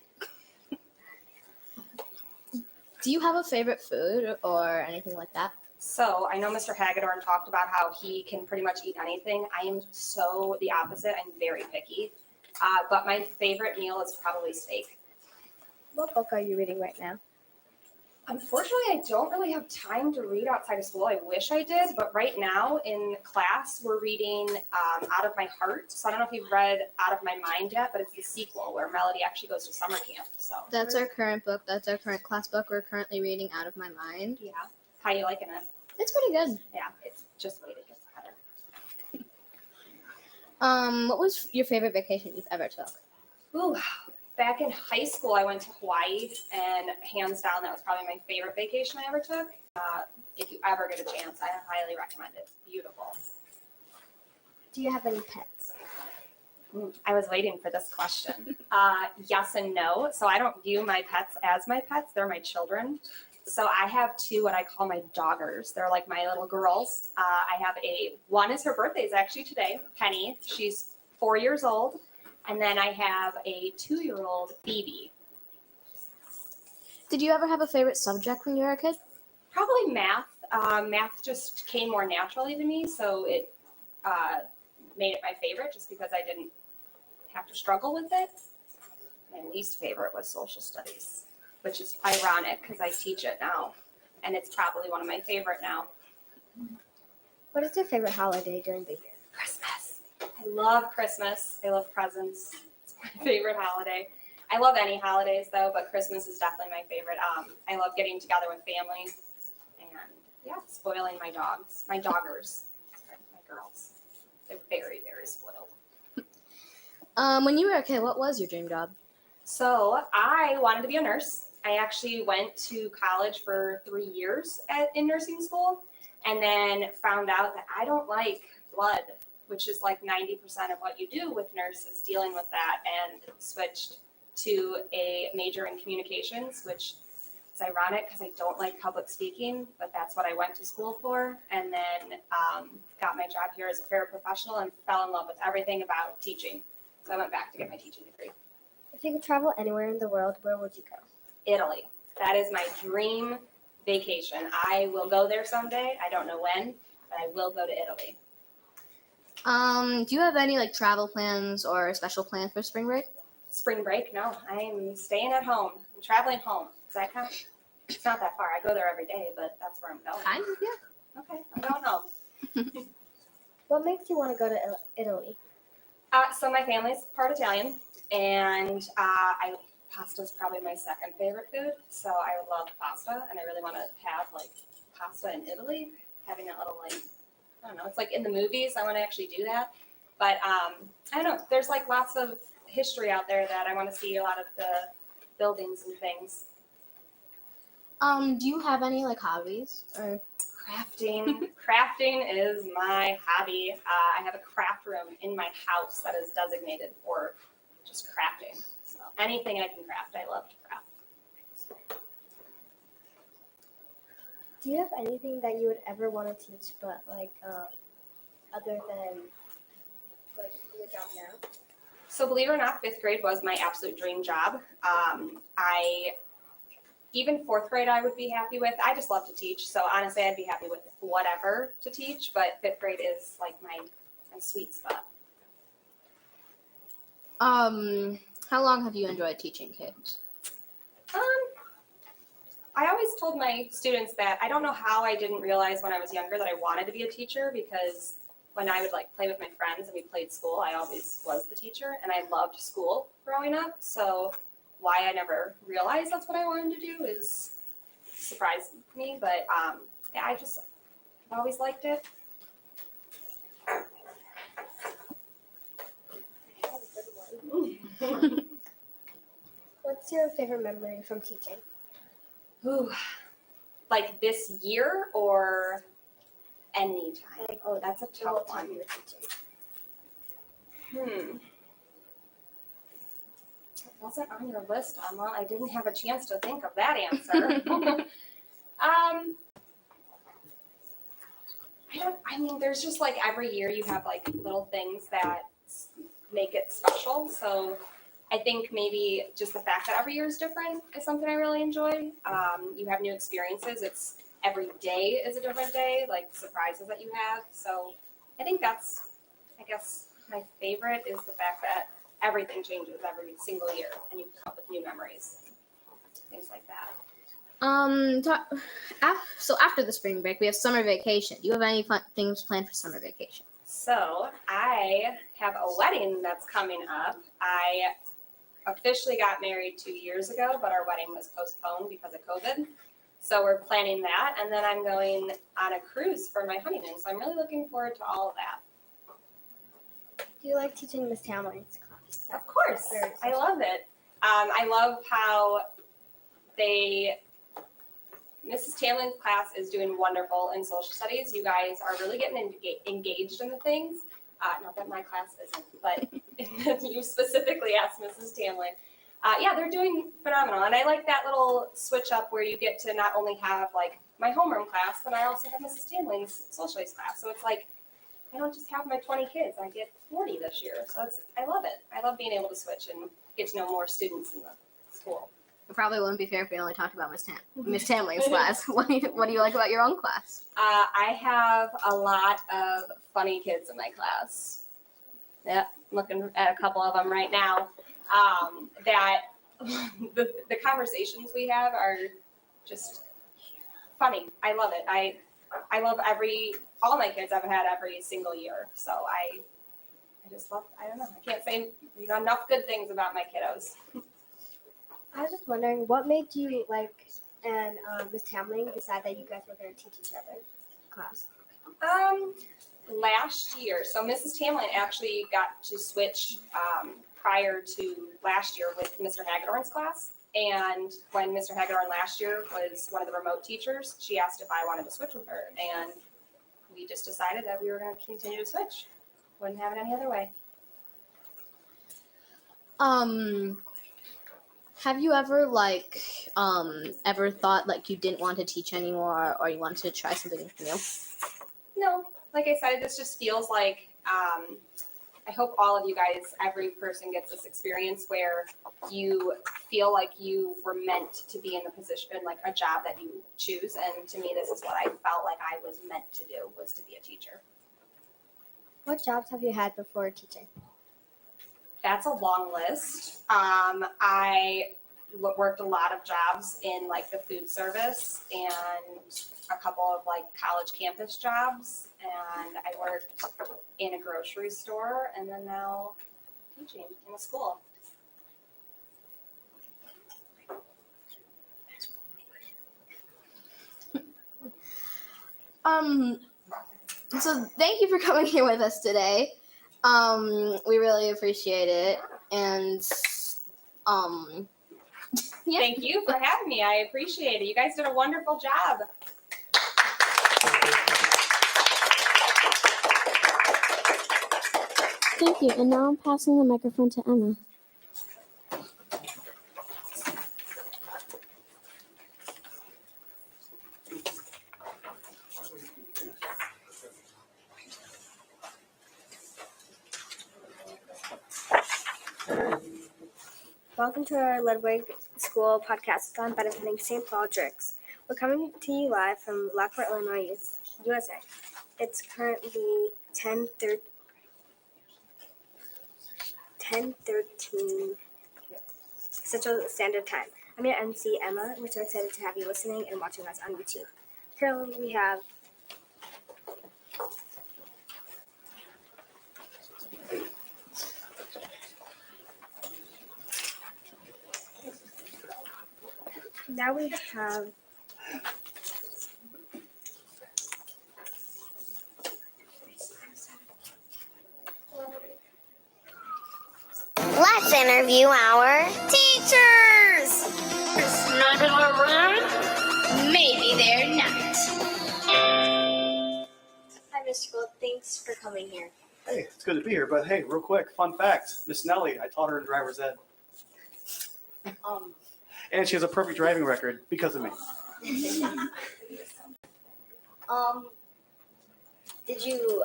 Do you have a favorite food or anything like that? So I know Mr. Hagedorn talked about how he can pretty much eat anything. I am so the opposite. I'm very picky. But my favorite meal is probably steak. What book are you reading right now? Unfortunately, I don't really have time to read outside of school. I wish I did, but right now in class, we're reading Out of My Heart. So I don't know if you've read Out of My Mind yet, but it's the sequel where Melody actually goes to summer camp. So That's our current book. That's our current class book. We're currently reading Out of My Mind. Yeah. How you liking it? It's pretty good. Yeah, it's just wait, it gets better. What was your favorite vacation you've ever took? Ooh, back in high school, I went to Hawaii, and hands down, that was probably my favorite vacation I ever took. If you ever get a chance, I highly recommend it. It's beautiful. Do you have any pets? I was waiting for this question. Yes and no. So I don't view my pets as my pets. They're my children. So I have two what I call my doggers. They're like my little girls. I have one is her birthday is actually today, Penny. She's 4 years old. And then I have a 2-year-old, Phoebe. Did you ever have a favorite subject when you were a kid? Probably math. Math just came more naturally to me, so it made it my favorite just because I didn't have to struggle with it. My least favorite was social studies, which is ironic because I teach it now, and it's probably one of my favorite now. What is your favorite holiday during the year? Christmas. I love Christmas. I love presents. It's my favorite holiday. I love any holidays though, but Christmas is definitely my favorite. I love getting together with family and spoiling my dogs, my doggers, my girls. They're very, very spoiled. When you were a kid, what was your dream job? So I wanted to be a nurse. I actually went to college for 3 years in nursing school and then found out that I don't like blood, which is like 90% of what you do with nurses, dealing with that, and switched to a major in communications, which is ironic because I don't like public speaking, but that's what I went to school for. And then got my job here as a paraprofessional and fell in love with everything about teaching. So I went back to get my teaching degree. If you could travel anywhere in the world, where would you go? Italy. That is my dream vacation. I will go there someday. I don't know when, but I will go to Italy. Do you have any like travel plans or special plans for spring break? Spring break? No, I'm staying at home. I'm traveling home. Does that count? It's not that far. I go there every day, but that's where I'm going. Kind of, yeah. Okay, I'm going home. What makes you want to go to Italy? So my family's part Italian, and pasta is probably my second favorite food. So I love pasta, and I really want to have like pasta in Italy, having that little like, I don't know, it's like in the movies. I want to actually do that, but I don't know. There's like lots of history out there that I want to see, a lot of the buildings and things. Do you have any like hobbies or crafting? Crafting is my hobby. I have a craft room in my house that is designated for just crafting. So anything I can craft, I love to craft. Do you have anything that you would ever want to teach, but like other than like your job now? So believe it or not, 5th grade was my absolute dream job. Even 4th grade I would be happy with. I just love to teach. So honestly, I'd be happy with whatever to teach, but 5th grade is like my sweet spot. How long have you enjoyed teaching kids? I always told my students that I don't know how I didn't realize when I was younger that I wanted to be a teacher, because when I would like play with my friends and we played school, I always was the teacher, and I loved school growing up. So why I never realized that's what I wanted to do is surprised me, but yeah, I've always liked it. What's your favorite memory from teaching? Ooh, like this year or any time? Oh, that's a tough one. It wasn't on your list, Emma. I didn't have a chance to think of that answer. There's just like every year you have like little things that make it special. So I think maybe just the fact that every year is different is something I really enjoy. You have new experiences. It's every day is a different day, like surprises that you have. So I think that's, I guess, my favorite is the fact that everything changes every single year and you come up with new memories, things like that. So after the spring break, we have summer vacation. Do you have any fun things planned for summer vacation? So I have a wedding that's coming up. I officially got married 2 years ago, but our wedding was postponed because of COVID. So we're planning that, and then I'm going on a cruise for my honeymoon. So I'm really looking forward to all of that. Do you like teaching Miss Tamlin's class? Of course, I love it. I love how Mrs. Tamlin's class is doing wonderful in social studies. You guys are really getting engaged in the things. Not that my class isn't, but you specifically asked Mrs. Tamlin. Yeah, they're doing phenomenal. And I like that little switch up where you get to not only have like my homeroom class, but I also have Mrs. Tamlin's social studies class. So it's like, I don't just have my 20 kids, I get 40 this year. So I love it. I love being able to switch and get to know more students in the school. It probably wouldn't be fair if we only talked about Miss Tamling's class. What do you like about your own class? I have a lot of funny kids in my class. Yeah, I'm looking at a couple of them right now. That the conversations we have are just funny. I love it. I love all my kids I've had every single year. So I just love, I don't know, I can't say enough good things about my kiddos. I was just wondering, what made you and Miss Tamling decide that you guys were going to teach each other class? Last year, so Mrs. Tamlin actually got to switch prior to last year with Mr. Hagedorn's class. And when Mr. Hagedorn last year was one of the remote teachers, she asked if I wanted to switch with her. And we just decided that we were going to continue to switch. Wouldn't have it any other way. Have you ever ever thought you didn't want to teach anymore or you wanted to try something new? No, like I said, this just feels like I hope all of you guys, every person gets this experience where you feel like you were meant to be in the position, like a job that you choose. And to me, this is what I felt like I was meant to do, was to be a teacher. What jobs have you had before teaching? That's a long list. I worked a lot of jobs in the food service and a couple of college campus jobs, and I worked in a grocery store, and then now teaching in a school. So thank you for coming here with us today. We really appreciate it, and yeah. Thank you for having me. I appreciate it. You guys did a wonderful job. Thank you. And now I'm passing the microphone to Emma. Welcome to our Ludwig School Podcastathon benefiting St. Baldrick's. We're coming to you live from Lockport, Illinois, USA. It's currently 10:13 Central Standard Time. I'm your MC, Emma. We're so excited to have you listening and watching us on YouTube. Currently, we have Let's interview our teachers. Maybe they're rude. Maybe they're not. Hi, Mr. Gold. Thanks for coming here. Hey, it's good to be here. But hey, real quick, fun fact: Miss Nellie, I taught her in driver's ed, and she has a perfect driving record because of me. Did you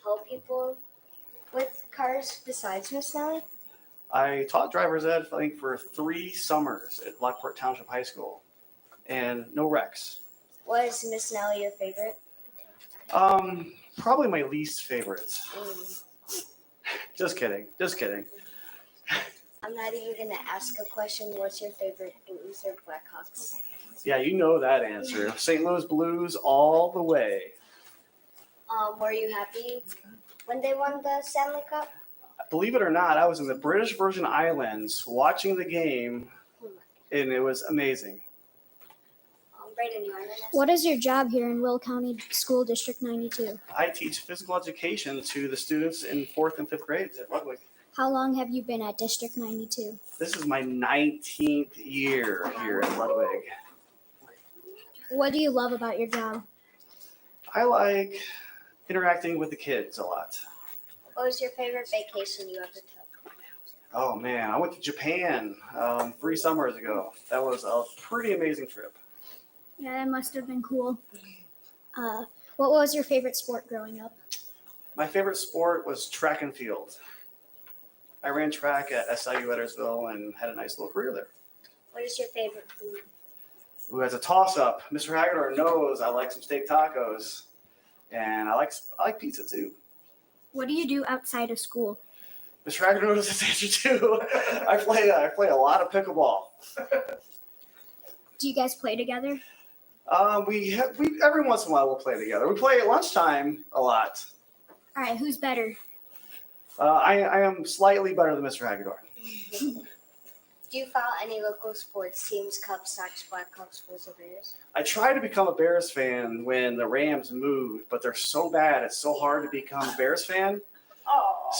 help people with cars besides Miss Nellie? I taught driver's ed, I think, for 3 summers at Lockport Township High School, and no wrecks. Was Miss Nellie your favorite? Probably my least favorite. Just kidding. I'm not even gonna ask a question. What's your favorite Blues or Blackhawks? Yeah, you know that answer. St. Louis Blues all the way. Were you happy when they won the Stanley Cup? Believe it or not, I was in the British Virgin Islands watching the game, and it was amazing. Brayden, you want to What is your job here in Will County School District 92? I teach physical education to the students in 4th and 5th grades at Ludwig. How long have you been at District 92? This is my 19th year here at Ludwig. What do you love about your job? I like interacting with the kids a lot. What was your favorite vacation you ever took? Oh man, I went to Japan 3 summers ago. That was a pretty amazing trip. Yeah, that must have been cool. What was your favorite sport growing up? My favorite sport was track and field. I ran track at SIU Edwardsville and had a nice little career there. What is your favorite food? Ooh, as a toss-up, Mr. Hagedorn knows I like some steak tacos, and I like pizza too. What do you do outside of school? Mr. Hagedorn knows this answer too. I play a lot of pickleball. Do you guys play together? We every once in a while we'll play together. We play at lunchtime a lot. All right, who's better? I am slightly better than Mr. Hagedorn. Do you follow any local sports teams, Cubs, Sox, Blackhawks, Bulls, or Bears? I tried to become a Bears fan when the Rams moved, but they're so bad. It's so hard to become a Bears fan.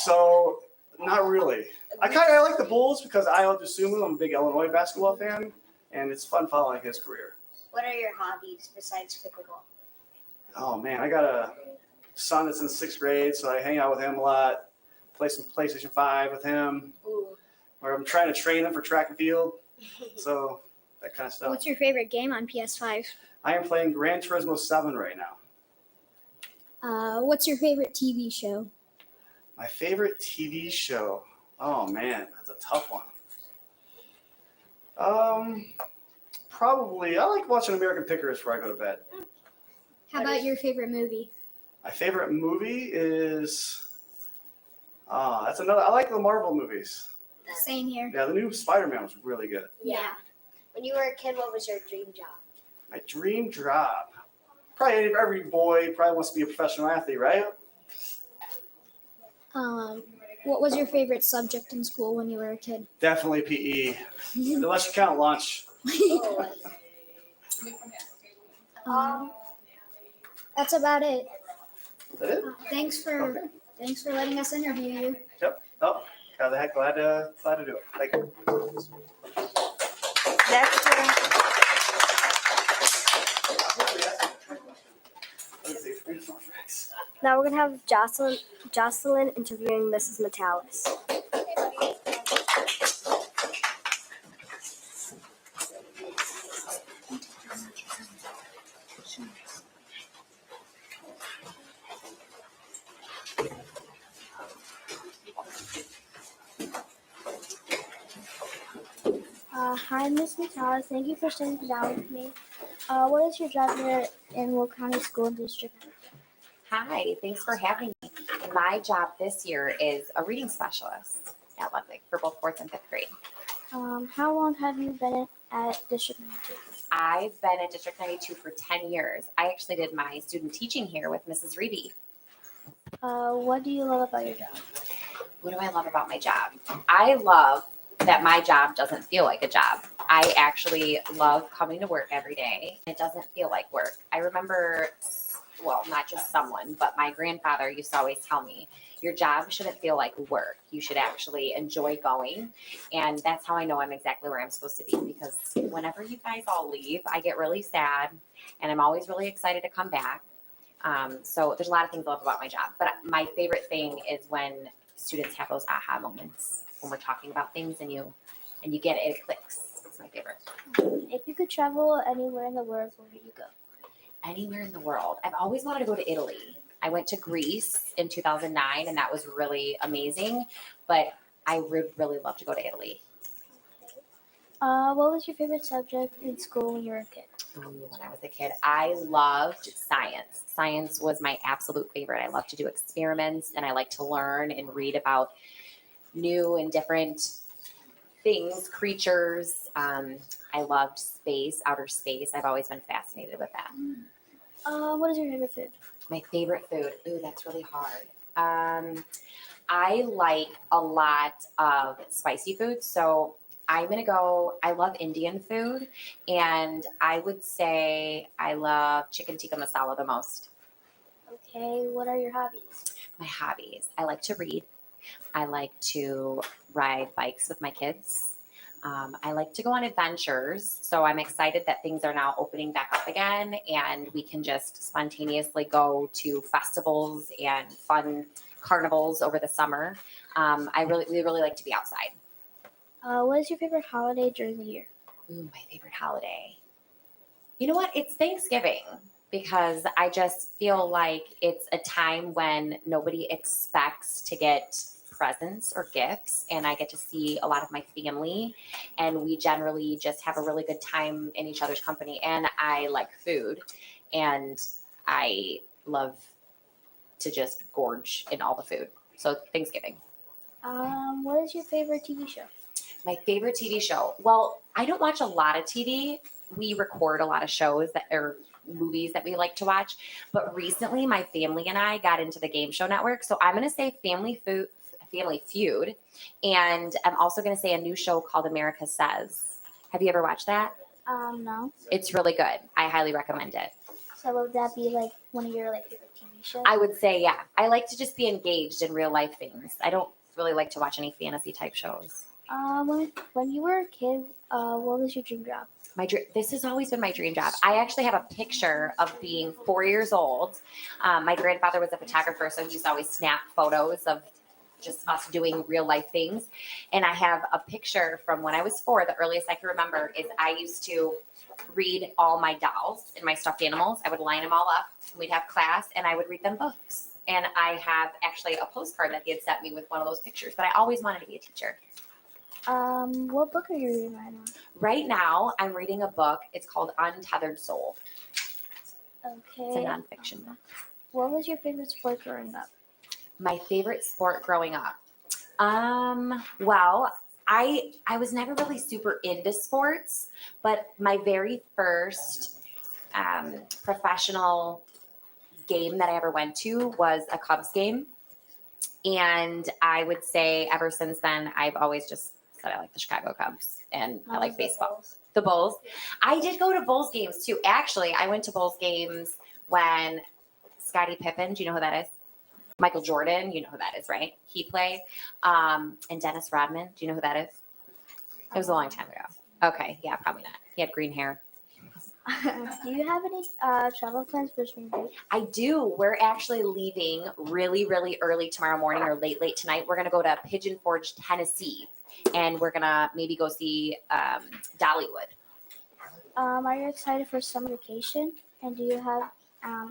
So not really. I like the Bulls because Io DeSumo. I'm a big Illinois basketball fan, and it's fun following his career. What are your hobbies besides pickleball? Oh man, I got a son that's in 6th grade, so I hang out with him a lot. Play some PlayStation 5 with him. Ooh. Or I'm trying to train him for track and field. So that kind of stuff. What's your favorite game on PS5? I am playing Gran Turismo 7 right now. What's your favorite TV show? My favorite TV show. Oh man, that's a tough one. Probably I like watching American Pickers before I go to bed. How about your favorite movie? My favorite movie is that's another. I like the Marvel movies. Same here. Yeah, the new Spider-Man was really good. Yeah. When you were a kid, what was your dream job? My dream job. Probably every boy probably wants to be a professional athlete, right? What was your favorite subject in school when you were a kid? Definitely PE. Unless you count lunch. That's about it. Is that it? Thanks for letting us interview you. Yep. Oh, glad to do it. Thank you. Now we're going to have Jocelyn interviewing Mrs. Metalis. Hi, Ms. Metalis. Thank you for sitting down with me. What is your job here in Will County School District? Hi, thanks for having me. My job this year is a reading specialist at Ludwig for both 4th and 5th grade. How long have you been at District 92? I've been at District 92 for 10 years. I actually did my student teaching here with Mrs. Reedy. What do you love about your job? What do I love about my job? I love that my job doesn't feel like a job. I actually love coming to work every day. It doesn't feel like work. I remember, well, not just someone, but my grandfather used to always tell me, your job shouldn't feel like work. You should actually enjoy going. And that's how I know I'm exactly where I'm supposed to be, because whenever you guys all leave, I get really sad and I'm always really excited to come back. So there's a lot of things I love about my job, but my favorite thing is when students have those aha moments when we're talking about things and you get it, it clicks. It's my favorite. If you could travel anywhere in the world, where would you go? Anywhere in the world. I've always wanted to go to Italy. I went to Greece in 2009 and that was really amazing, but I would really love to go to Italy. What was your favorite subject in school when you were a kid? When I was a kid, I loved science. Science was my absolute favorite. I love to do experiments and I like to learn and read about new and different things, creatures. I loved space, outer space. I've always been fascinated with that. What is your favorite food? My favorite food. Ooh, that's really hard. I like a lot of spicy food. So I'm going to go, I love Indian food. And I would say I love chicken tikka masala the most. Okay, what are your hobbies? My hobbies. I like to read. I like to ride bikes with my kids. I like to go on adventures. So I'm excited that things are now opening back up again and we can just spontaneously go to festivals and fun carnivals over the summer. We really like to be outside. What is your favorite holiday during the year? Ooh, my favorite holiday. You know what? It's Thanksgiving because I just feel like it's a time when nobody expects to get presents or gifts, and I get to see a lot of my family, and we generally just have a really good time in each other's company. And I like food, and I love to just gorge in all the food. So Thanksgiving. What is your favorite TV show? My favorite TV show. Well, I don't watch a lot of TV. We record a lot of shows that are movies that we like to watch. But recently, my family and I got into the game show network. So I'm going to say Family Feud. And I'm also going to say a new show called America Says. Have you ever watched that? No. It's really good. I highly recommend it. So would that be like one of your favorite TV shows? I would say, yeah. I like to just be engaged in real life things. I don't really like to watch any fantasy type shows. When you were a kid, what was your dream job? This has always been my dream job. I actually have a picture of being 4 years old. My grandfather was a photographer, so he used to always snap photos of just us doing real life things. And I have a picture from when I was 4. The earliest I can remember is I used to read all my dolls and my stuffed animals. I would line them all up. And we'd have class, and I would read them books. And I have actually a postcard that he had sent me with one of those pictures. But I always wanted to be a teacher. What book are you reading right now? Right now, I'm reading a book. It's called Untethered Soul. Okay. It's a nonfiction book. What was your favorite sport growing up? My favorite sport growing up. Well, I was never really super into sports, but my very first professional game that I ever went to was a Cubs game. And I would say ever since then, I've always just said I like the Chicago Cubs and I like baseball. The Bulls. I did go to Bulls games too. Actually, I went to Bulls games when Scottie Pippen, do you know who that is? Michael Jordan, you know who that is, right? He played. And Dennis Rodman, do you know who that is? It was a long time ago. Okay, yeah, probably not. He had green hair. Do you have any travel plans for spring break? I do. We're actually leaving really, really early tomorrow morning or late tonight. We're going to go to Pigeon Forge, Tennessee, and we're going to maybe go see Dollywood. Are you excited for summer vacation? And do you have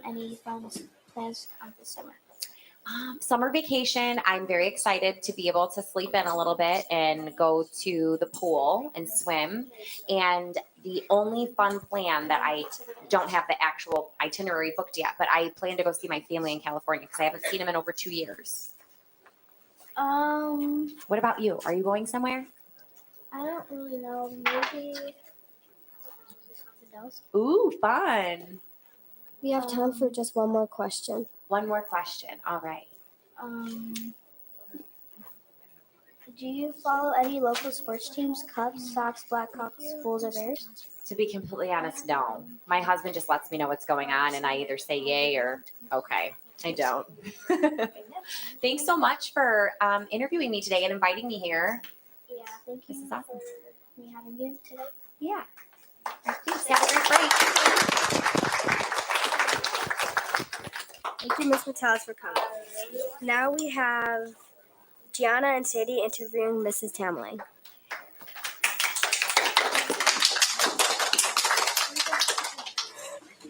any plans this summer? Summer vacation, I'm very excited to be able to sleep in a little bit and go to the pool and swim. And the only fun plan that I don't have the actual itinerary booked yet, but I plan to go see my family in California because I haven't seen them in over 2 years. What about you? Are you going somewhere? I don't really know. Maybe something else. Ooh, fun. We have time for just one more question. One more question. All right. Do you follow any local sports teams? Cubs, Sox, Blackhawks, Bulls, or Bears? To be completely honest, no. My husband just lets me know what's going on, and I either say yay or okay. I don't. Thanks so much for interviewing me today and inviting me here. Yeah, thank you. This is awesome. For me having you today. Yeah. Thanks. Have a great break. Thank you, Ms. Matales, for coming. Now we have Gianna and Sadie interviewing Mrs. Tamling.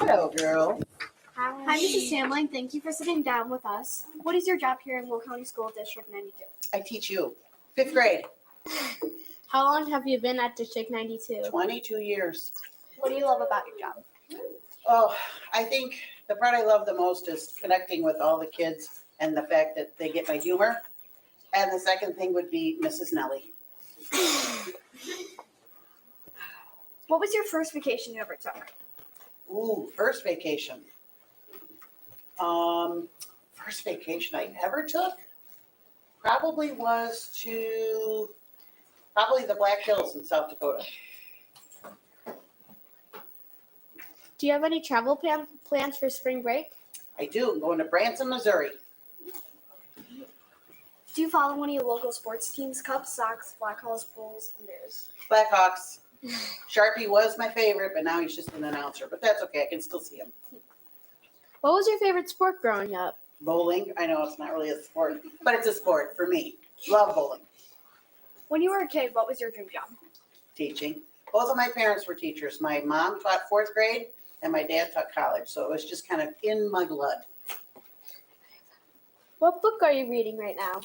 Hello, girl. Hi, Mrs. Tamling. Thank you for sitting down with us. What is your job here in Will County School District 92? I teach you 5th grade. How long have you been at District 92? 22 years. What do you love about your job? Oh, I think the part I love the most is connecting with all the kids and the fact that they get my humor. And the second thing would be Mrs. Nellie. What was your first vacation you ever took? Ooh, first vacation. First vacation I ever took probably was to the Black Hills in South Dakota. Do you have any travel plans for spring break? I do. I'm going to Branson, Missouri. Do you follow any local sports teams? Cubs, Sox, Blackhawks, Bulls, and Bears. Blackhawks. Sharpie was my favorite, but now he's just an announcer. But that's okay. I can still see him. What was your favorite sport growing up? Bowling. I know it's not really a sport, but it's a sport for me. Love bowling. When you were a kid, what was your dream job? Teaching. Both of my parents were teachers. My mom taught 4th grade and my dad taught college. So it was just kind of in my blood. What book are you reading right now?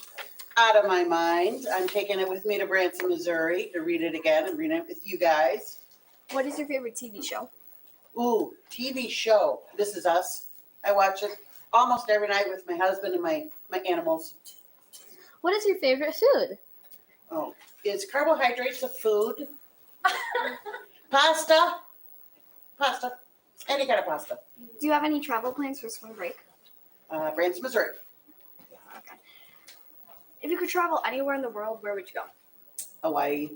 Out of My Mind. I'm taking it with me to Branson, Missouri to read it again and read it with you guys. What is your favorite TV show? Ooh, TV show. This Is Us. I watch it almost every night with my husband and my animals. What is your favorite food? Oh, is carbohydrates a food? Pasta. Pasta. Any kind of pasta. Do you have any travel plans for spring break? Branson, Missouri. Okay. If you could travel anywhere in the world, where would you go? Hawaii.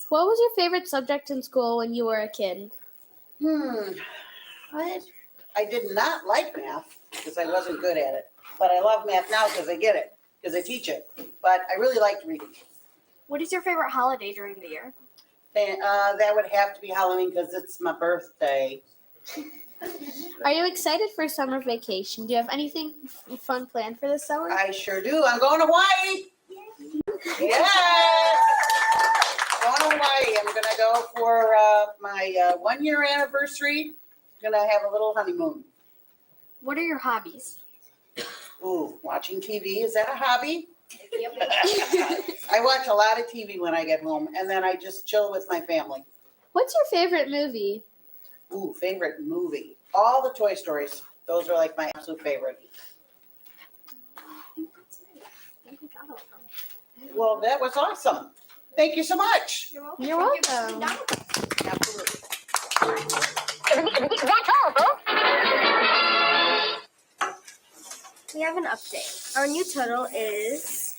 What was your favorite subject in school when you were a kid? I did not like math because I wasn't good at it. But I love math now because I get it, because I teach it. But I really liked reading. What is your favorite holiday during the year? That would have to be Halloween because it's my birthday. Are you excited for summer vacation? Do you have anything fun planned for this summer? I sure do. I'm going to Hawaii. Yes. Going to Hawaii. I'm going to go for my 1-year anniversary. Going to have a little honeymoon. What are your hobbies? Ooh, watching TV. Is that a hobby? I watch a lot of TV when I get home, and then I just chill with my family. What's your favorite movie? Ooh, favorite movie. All the Toy Stories. Those are like my absolute favorite. Well, that was awesome. Thank you so much. You're welcome. You're welcome. Absolutely. We have an update. Our new total is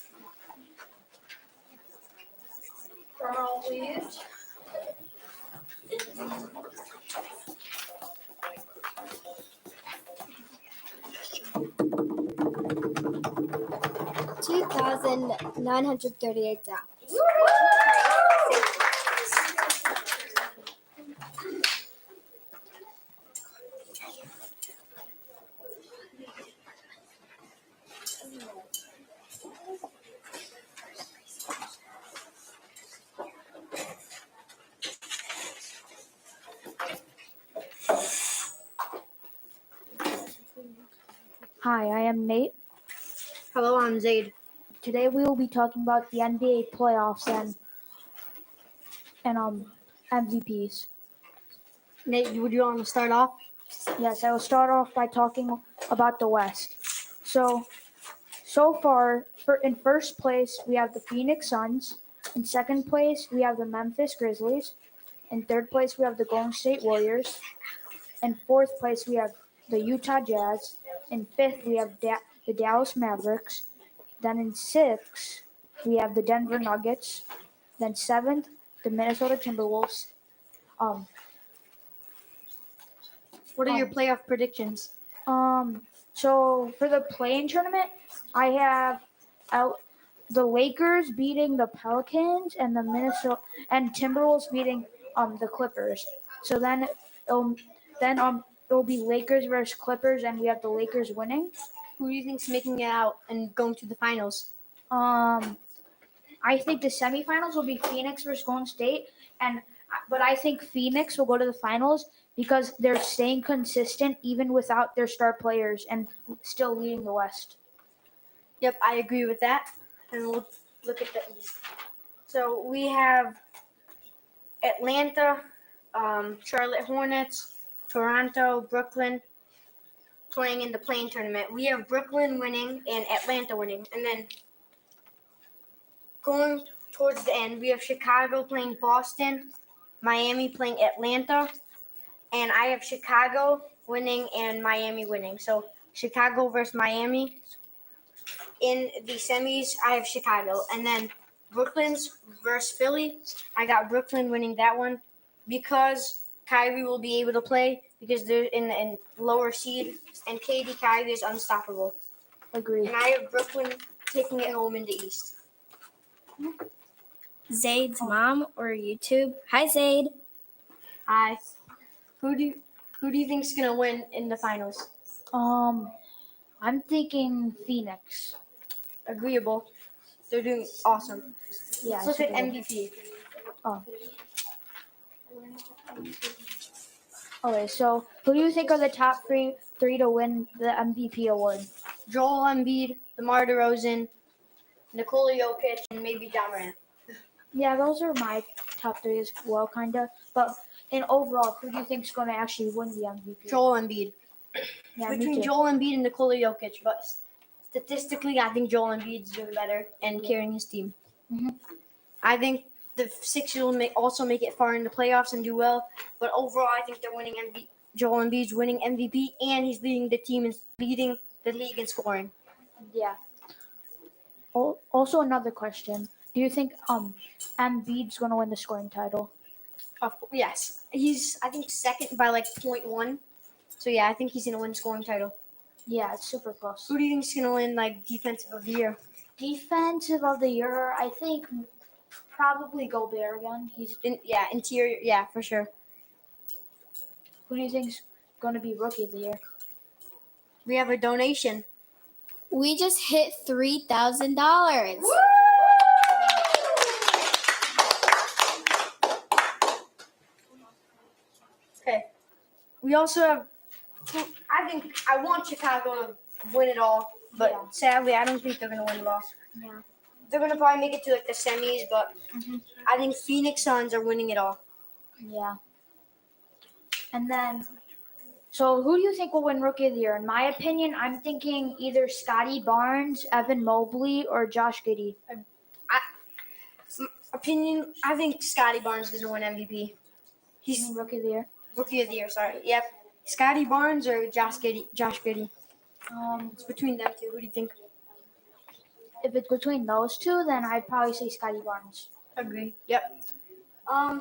$2,938. Hi, I am Nate. Hello, I'm Zaid. Today we will be talking about the NBA playoffs and MVPs. Nate, would you want to start off? Yes, I will start off by talking about the West. So far, in first place we have the Phoenix Suns. In second place we have the Memphis Grizzlies. In third place we have the Golden State Warriors. In fourth place we have the Utah Jazz. In fifth we have the Dallas Mavericks. Then in sixth, we have the Denver Nuggets. Then seventh, the Minnesota Timberwolves. What are your playoff predictions? So for the play-in tournament, I have the Lakers beating the Pelicans and the Minnesota and Timberwolves beating the Clippers. So then it'll be Lakers versus Clippers, and we have the Lakers winning. Who do you think's making it out and going to the finals? I think the semifinals will be Phoenix versus Golden State, but I think Phoenix will go to the finals because they're staying consistent even without their star players and still leading the West. Yep, I agree with that. And we'll look at the East. So we have Atlanta, Charlotte Hornets, Toronto, Brooklyn playing in the play-in tournament. We have Brooklyn winning and Atlanta winning. And then going towards the end, we have Chicago playing Boston, Miami playing Atlanta, and I have Chicago winning and Miami winning. So Chicago versus Miami. In the semis, I have Chicago. And then Brooklyn's versus Philly. I got Brooklyn winning that one because Kyrie will be able to play because they're in lower seed. And KD Kyrie is unstoppable. Agreed. And I have Brooklyn taking it home in the East. Zayd's mom or YouTube. Hi, Zayd. Hi. Who do you think's gonna win in the finals? I'm thinking Phoenix. Agreeable. They're doing awesome. Yeah. Let's look at super good. MVP. Oh. Okay, so who do you think are the top three to win the MVP award? Joel Embiid, DeMar DeRozan, Nikola Jokic, and maybe Ja Morant. Yeah, those are my top three as well, kind of. But in overall, who do you think is going to actually win the MVP? Joel Embiid. Yeah, me Between too. Joel Embiid and Nikola Jokic, but statistically, I think Joel Embiid's doing better and carrying his team. Mm-hmm. I think the Sixers will also make it far in the playoffs and do well. But overall, I think they're winning MVP. Joel Embiid's winning MVP, and he's leading the team and leading the league in scoring. Yeah. Also, another question: do you think Embiid's going to win the scoring title? Yes, he's I think second by like 0.1. So yeah, I think he's gonna win the scoring title. Yeah, it's super close. Who do you think's gonna win like defensive of the year? Defensive of the year, I think probably Gobert again. He's interior, yeah, for sure. Who do you think's going to be rookie of the year? We have a donation. We just hit $3,000. Okay. We also have. I want Chicago to win it all, but sadly, I don't think they're gonna win it all. Yeah. They're gonna probably make it to like the semis, but I think Phoenix Suns are winning it all. Yeah. And then, so who do you think will win Rookie of the Year? In my opinion, I'm thinking either Scotty Barnes, Evan Mobley, or Josh Giddey. I think Scotty Barnes is gonna win MVP. He's Rookie of the Year. Rookie of the Year, sorry. Yep. Scotty Barnes or Josh Giddey. It's between them two. Who do you think? If it's between those two, then I'd probably say Scotty Barnes. Agree. Yep. How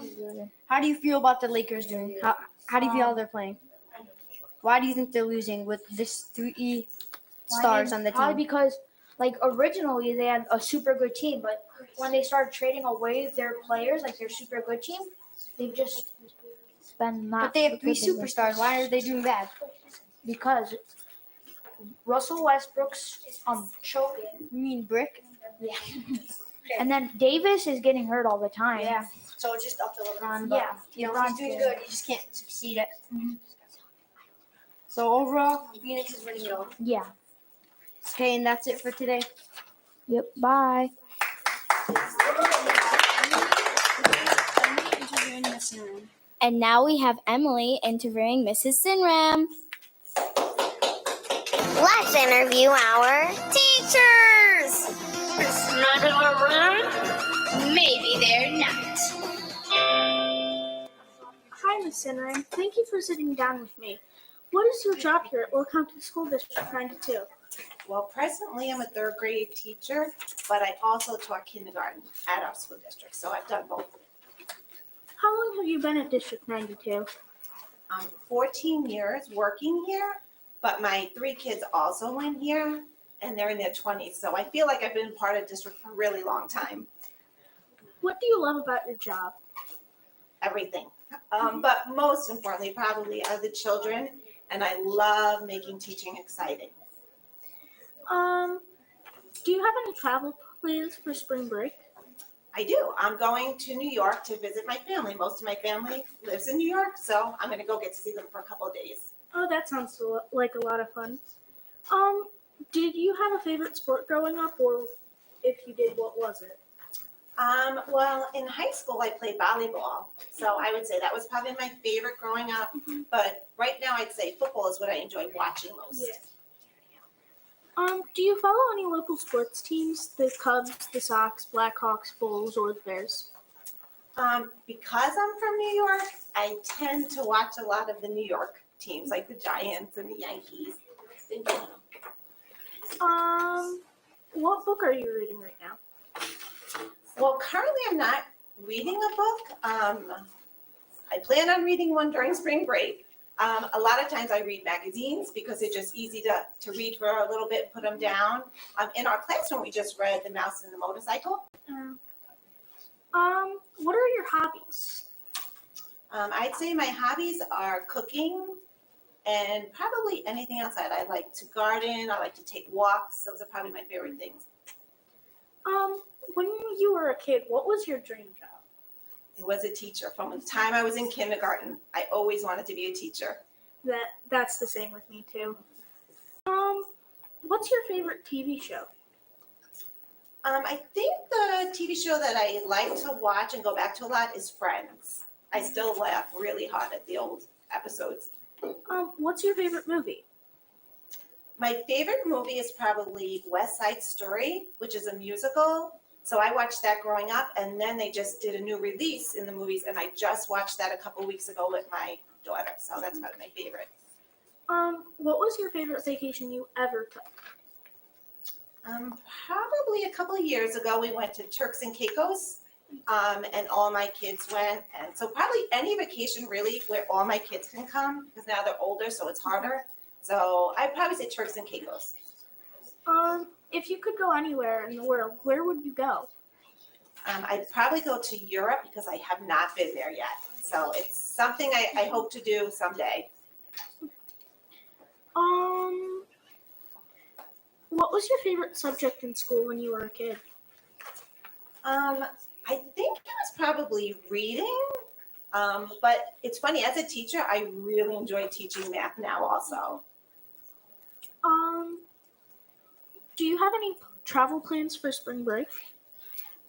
do you feel about the Lakers doing? How do you feel they're playing? Why do you think they're losing with this 3 stars on the team? Probably because, like, originally they had a super good team, but when they started trading away their players, like their super good team, they've just been not. But they have 3 good lately. superstars. Why are they doing bad? Because Russell Westbrook's choking. You mean Brick? Yeah. And then Davis is getting hurt all the time. Yeah. So it's just up to LeBron. But, Yeah. he's doing good. You just can't succeed it. So overall, Phoenix is winning it all. Yeah. Okay, and that's it for today. Yep. Bye. And now we have Emily interviewing Mrs. Sinram. Let's interview our teachers. Maybe they're rude. Maybe they're not. Hi, Miss Sinram. Thank you for sitting down with me. What is your job here at Will County School District 92? Well, presently I'm a third grade teacher, but I also taught kindergarten at our school district, so I've done both. How long have you been at District 92? 14 years working here, but my 3 kids also went here, and they're in their 20s, so I feel like I've been part of district for a really long time. What do you love about your job? Everything. But most importantly, probably are the children, and I love making teaching exciting. Do you have any travel plans for spring break? I do. I'm going to New York to visit my family. Most of my family lives in New York, so I'm going to go get to see them for a couple of days. Oh, that sounds like a lot of fun. Did you have a favorite sport growing up, or if you did, what was it? Well, in high school, I played volleyball, so I would say that was probably my favorite growing up. But right now, I'd say football is what I enjoy watching most. Yeah. Do you follow any local sports teams? The Cubs, the Sox, Blackhawks, Bulls, or the Bears? Because I'm from New York, I tend to watch a lot of the New York teams, like the Giants and the Yankees. What book are you reading right now? Well, currently I'm not reading a book. I plan on reading one during spring break. A lot of times I read magazines because they're just easy to read for a little bit and put them down. In our classroom, we just read The Mouse and the Motorcycle. What are your hobbies? I'd say my hobbies are cooking and probably anything outside. I like to garden. I like to take walks. Those are probably my favorite things. When you were a kid, what was your dream job? It was a teacher. From the time I was in kindergarten, I always wanted to be a teacher. That's the same with me too. What's your favorite TV show? I think the TV show that I like to watch and go back to a lot is Friends. I still laugh really hard at the old episodes. What's your favorite movie? My favorite movie is probably West Side Story, which is a musical. So I watched that growing up, and then they just did a new release in the movies, and I just watched that a couple weeks ago with my daughter. So that's probably my favorite. What was your favorite vacation you ever took? Probably a couple of years ago, we went to Turks and Caicos, and all my kids went. And so probably any vacation really where all my kids can come, because now they're older, so it's harder. So I'd probably say Turks and Caicos. If you could go anywhere in the world, where would you go? I'd probably go to Europe because I have not been there yet. So it's something I hope to do someday. What was your favorite subject in school when you were a kid? I think it was probably reading. But it's funny, as a teacher, I really enjoy teaching math now also. Do you have any travel plans for spring break?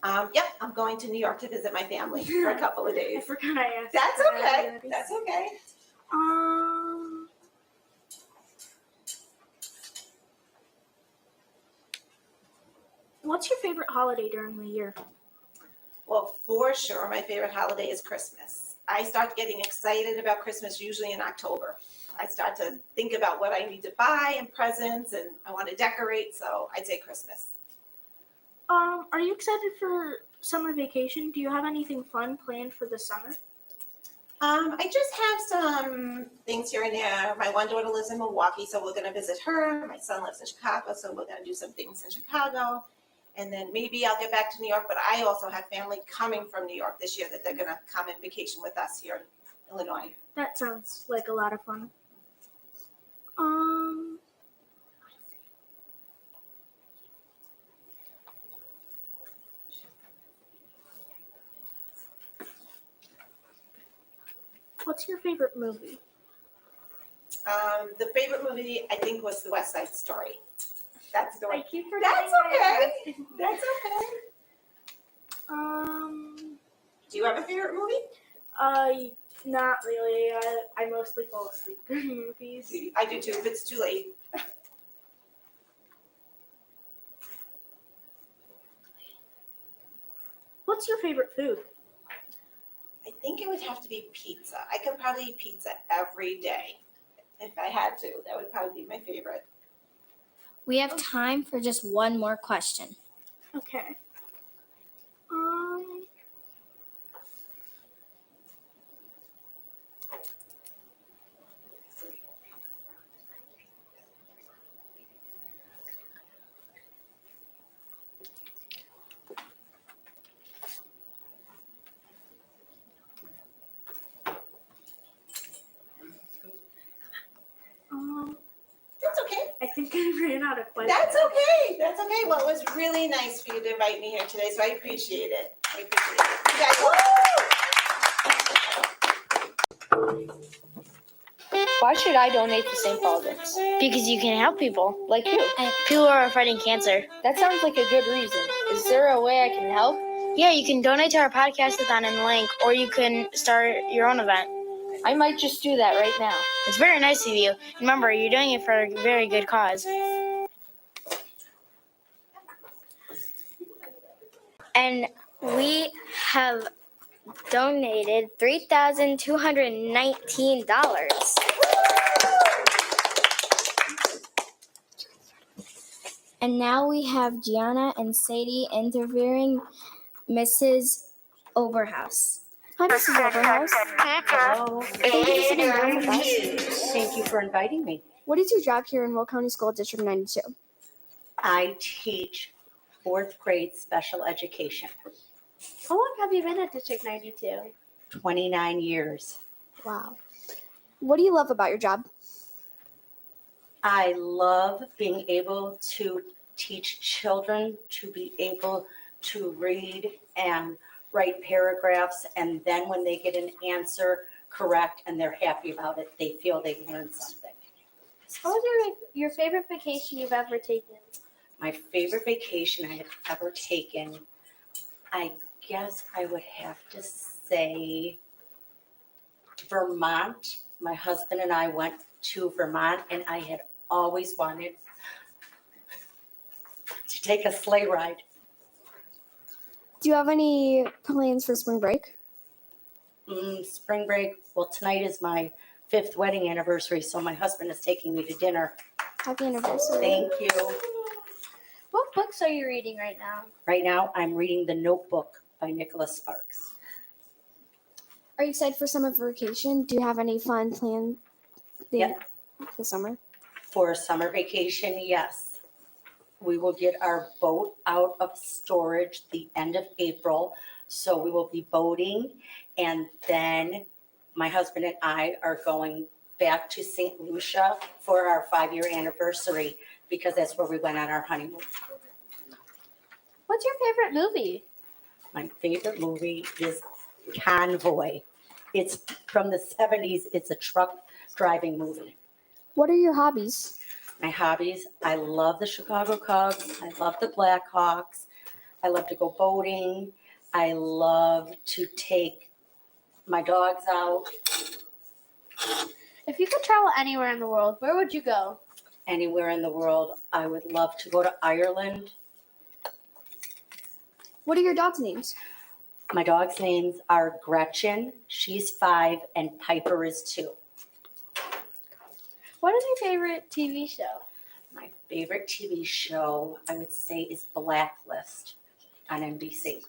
Yep, I'm going to New York to visit my family for a couple of days. I forgot I asked. That's that okay. already. That's okay. What's your favorite holiday during the year? Well, for sure, my favorite holiday is Christmas. I start getting excited about Christmas usually in October. I start to think about what I need to buy and presents, and I want to decorate, so I'd say Christmas. Are you excited for summer vacation? Do you have anything fun planned for the summer? I just have some things here and there. My one daughter lives in Milwaukee, so we're going to visit her. My son lives in Chicago, so we're going to do some things in Chicago. And then maybe I'll get back to New York, but I also have family coming from New York this year that they're going to come and vacation with us here in Illinois. That sounds like a lot of fun. What's your favorite movie? The favorite movie, I think, was The West Side Story. That's the one. I keep That's okay. That's okay. Do you have a favorite movie? Not really. I mostly fall asleep during movies. I do too, if it's too late. What's your favorite food? I think it would have to be pizza. I could probably eat pizza every day. If I had to, that would probably be my favorite. We have time for just one more question. Okay. That's okay. I think I ran out of questions. That's okay. That's okay. Well, it was really nice for you to invite me here today, so I appreciate it. I appreciate it. You guys, Why should I donate to St. Baldrick's? Because you can help people. Like you. People who are fighting cancer. That sounds like a good reason. Is there a way I can help? Yeah, you can donate to our Podcastathon in the link, or you can start your own event. I might just do that right now. It's very nice of you. Remember, you're doing it for a very good cause. And we have donated $3,219. And now we have Gianna and Sadie interviewing Mrs. Overhouse. Hi, Mrs. Overhouse. Hello. Thank you for sitting down with us. Thank you for inviting me. What is your job here in Will County School District 92? I teach fourth grade special education, How long have you been at District 92? 29 years. Wow. What do you love about your job? I love being able to teach children to be able to read and write paragraphs, and then when they get an answer correct and they're happy about it, they feel they've learned something. What was your favorite vacation you've ever taken? My favorite vacation I have ever taken, I guess I would have to say Vermont. My husband and I went to Vermont, and I had always wanted to take a sleigh ride. Do you have any plans for spring break? Spring break, well, tonight is my 5th wedding anniversary, so my husband is taking me to dinner. Happy anniversary. Thank you. What books are you reading right now? Right now, I'm reading The Notebook by Nicholas Sparks. Are you excited for summer vacation? Do you have any fun plans this summer? For summer vacation, yes. We will get our boat out of storage the end of April, so we will be boating, and then my husband and I are going back to St. Lucia for our 5-year anniversary, because that's where we went on our honeymoon. What's your favorite movie? My favorite movie is Convoy. It's from the 70s. It's a truck driving movie. What are your hobbies? My hobbies, I love the Chicago Cubs. I love the Blackhawks. I love to go boating. I love to take my dogs out. If you could travel anywhere in the world, where would you go? Anywhere in the world. I would love to go to Ireland. What are your dogs' names? My dogs' names are Gretchen, she's 5, and Piper is 2. What is your favorite TV show? My favorite TV show, I would say, is Blacklist on NBC.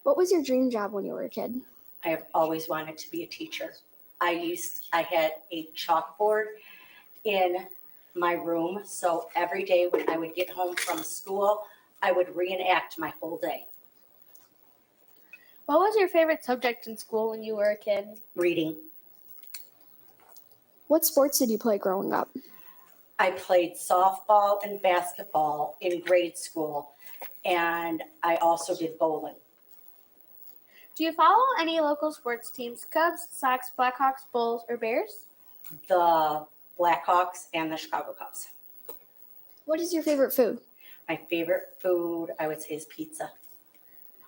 What was your dream job when you were a kid? I have always wanted to be a teacher. I had a chalkboard in my room, so every day when I would get home from school, I would reenact my whole day. What was your favorite subject in school when you were a kid? Reading. What sports did you play growing up? I played softball and basketball in grade school, and I also did bowling. Do you follow any local sports teams? Cubs, Sox, Blackhawks, Bulls, or Bears? The Blackhawks and the Chicago Cubs. What is your favorite food? My favorite food, I would say, is pizza.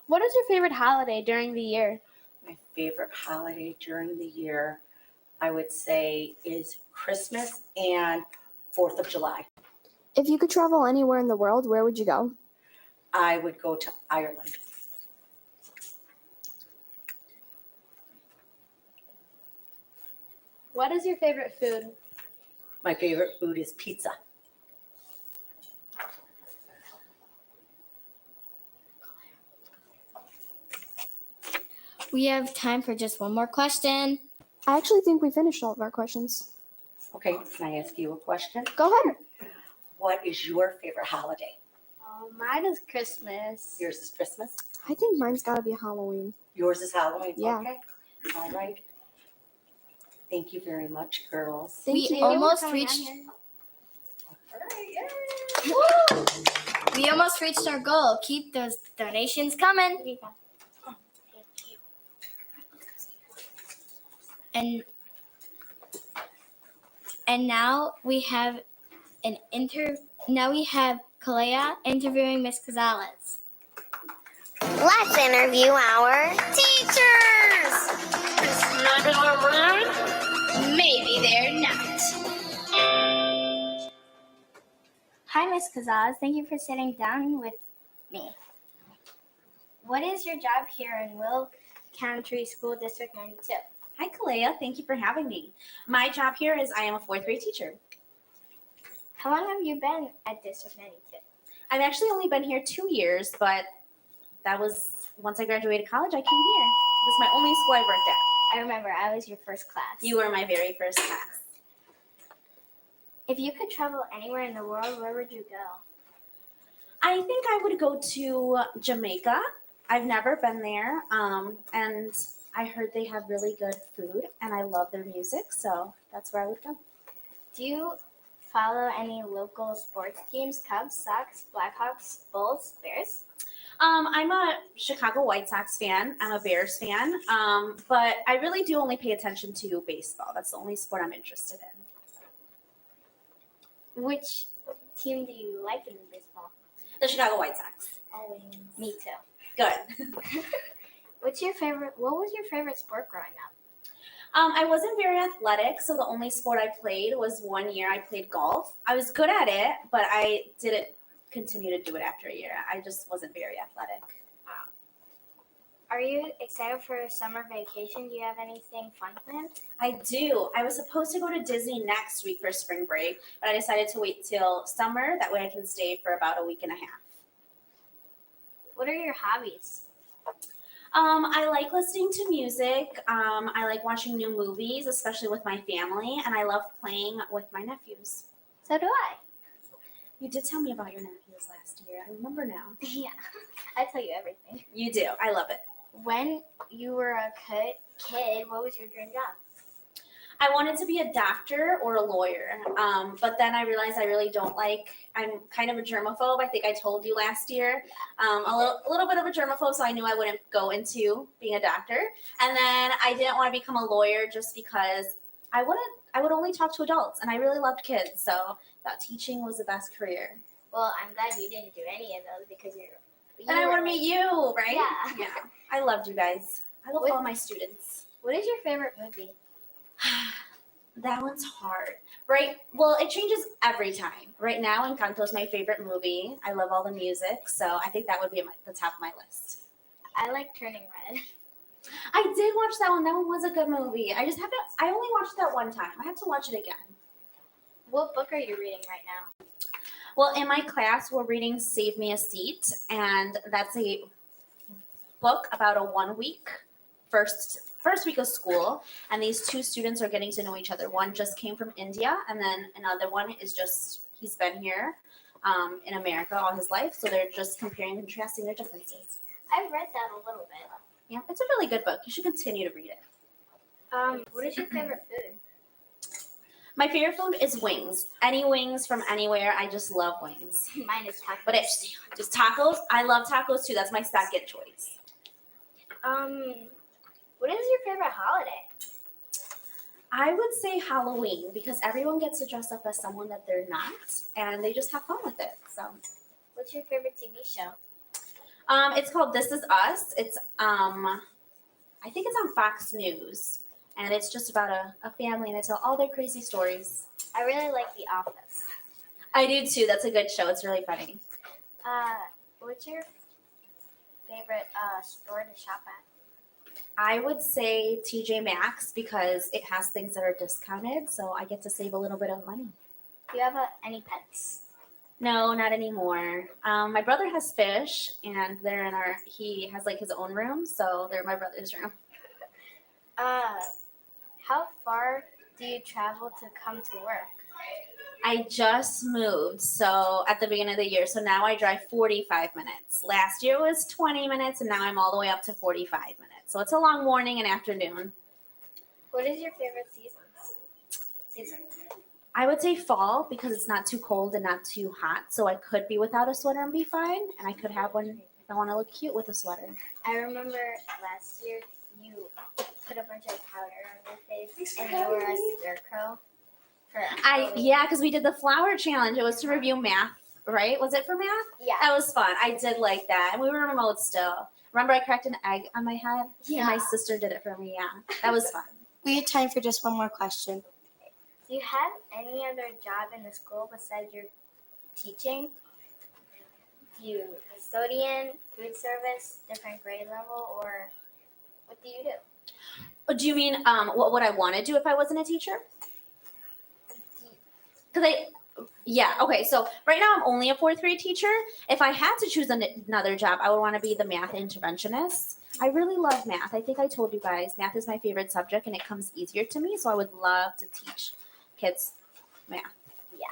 What is your favorite holiday during the year? My favorite holiday during the year, I would say, is Christmas and 4th of July. If you could travel anywhere in the world, where would you go? I would go to Ireland. What is your favorite food? My favorite food is pizza. We have time for just one more question. I actually think we finished all of our questions. Okay, can I ask you a question? Go ahead. What is your favorite holiday? Mine is Christmas. Yours is Christmas? I think mine's got to be Halloween. Yours is Halloween? Yeah. Okay. All right. Thank you very much, girls. We almost reached. We almost reached our goal. Keep those donations coming. And now we have Now we have Kalea interviewing Miss Gonzalez. Let's interview our teachers. Maybe they're rude. Maybe they're not. Hi, Miss Gonzalez. Thank you for sitting down with me. What is your job here in Will County School District 92? Hi, Kalea. Thank you for having me. My job here is I am a fourth grade teacher. How long have you been at District 92? I've actually only been here 2 years, but that was once I graduated college, I came here. This is my only school I've worked at. I remember I was your first class. You were my very first class. If you could travel anywhere in the world, where would you go? I think I would go to Jamaica. I've never been there, and I heard they have really good food, and I love their music, so that's where I would go. Do you follow any local sports teams? Cubs, Sox, Blackhawks, Bulls, Bears? I'm a Chicago White Sox fan. I'm a Bears fan, but I really do only pay attention to baseball. That's the only sport I'm interested in. Which team do you like in baseball? The Chicago White Sox. Always. Me too. Good. What was your favorite sport growing up? I wasn't very athletic, so the only sport I played was 1 year I played golf. I was good at it, but I didn't continue to do it after a year. I just wasn't very athletic. Are you excited for summer vacation? Do you have anything fun planned? I do. I was supposed to go to Disney next week for spring break, but I decided to wait till summer. That way I can stay for about a week and a half. What are your hobbies? I like listening to music. I like watching new movies, especially with my family, and I love playing with my nephews. So do I. You did tell me about your nephews last year. I remember now. Yeah, I tell you everything. You do. I love it. When you were a kid, what was your dream job? I wanted to be a doctor or a lawyer, but then I realized I really don't like. I'm kind of a germaphobe. I think I told you last year. A little bit of a germaphobe, so I knew I wouldn't go into being a doctor. And then I didn't want to become a lawyer just because I would only talk to adults, and I really loved kids, so thought teaching was the best career. Well, I'm glad you didn't do any of those because And I want to meet you, right? Yeah. Yeah. I loved you guys. I love all my students. What is your favorite movie? That one's hard. Right? Well, it changes every time. Right now, Encanto is my favorite movie. I love all the music, so I think that would be at the top of my list. I like Turning Red. I did watch that one. That one was a good movie. I only watched that one time. I have to watch it again. What book are you reading right now? Well, in my class, we're reading Save Me a Seat, and that's a book about a 1 week first week of school, and these two students are getting to know each other. One just came from India, and then another one is he's been here in America all his life, so they're just comparing and contrasting their differences. I've read that a little bit. Yeah, it's a really good book. You should continue to read it. What is your favorite food? My favorite food is wings. Any wings from anywhere. I just love wings. Mine is tacos. But it's just tacos. I love tacos too. That's my second choice. What is your favorite holiday? I would say Halloween because everyone gets to dress up as someone that they're not, and they just have fun with it. So, what's your favorite TV show? It's called This Is Us. It's I think it's on Fox News, and it's just about a family, and they tell all their crazy stories. I really like The Office. I do too. That's a good show. It's really funny. What's your favorite store to shop at? I would say TJ Maxx because it has things that are discounted, so I get to save a little bit of money. Do you have any pets? No, not anymore. My brother has fish, and they're in he has like his own room, so they're in my brother's room. How far do you travel to come to work? I just moved, so at the beginning of the year, so now I drive 45 minutes. Last year was 20 minutes, and now I'm all the way up to 45 minutes. So it's a long morning and afternoon. What is your favorite season? I would say fall because it's not too cold and not too hot, so I could be without a sweater and be fine, and I could have one if I want to look cute with a sweater. I remember last year you put a bunch of powder on your face and you were a scarecrow. Yeah, because we did the flower challenge. It was to review math, right? Was it for math? Yeah. That was fun. I did like that. And we were remote still. Remember I cracked an egg on my head? Yeah. And my sister did it for me. Yeah. That was fun. We have time for just one more question. Do you have any other job in the school besides your teaching? Do you custodian, food service, different grade level, or what do you do? Do you mean what would I want to do if I wasn't a teacher? Okay, so right now I'm only a fourth grade teacher. If I had to choose another job, I would want to be the math interventionist. I really love math. I think I told you guys, math is my favorite subject and it comes easier to me, so I would love to teach kids math. Yeah.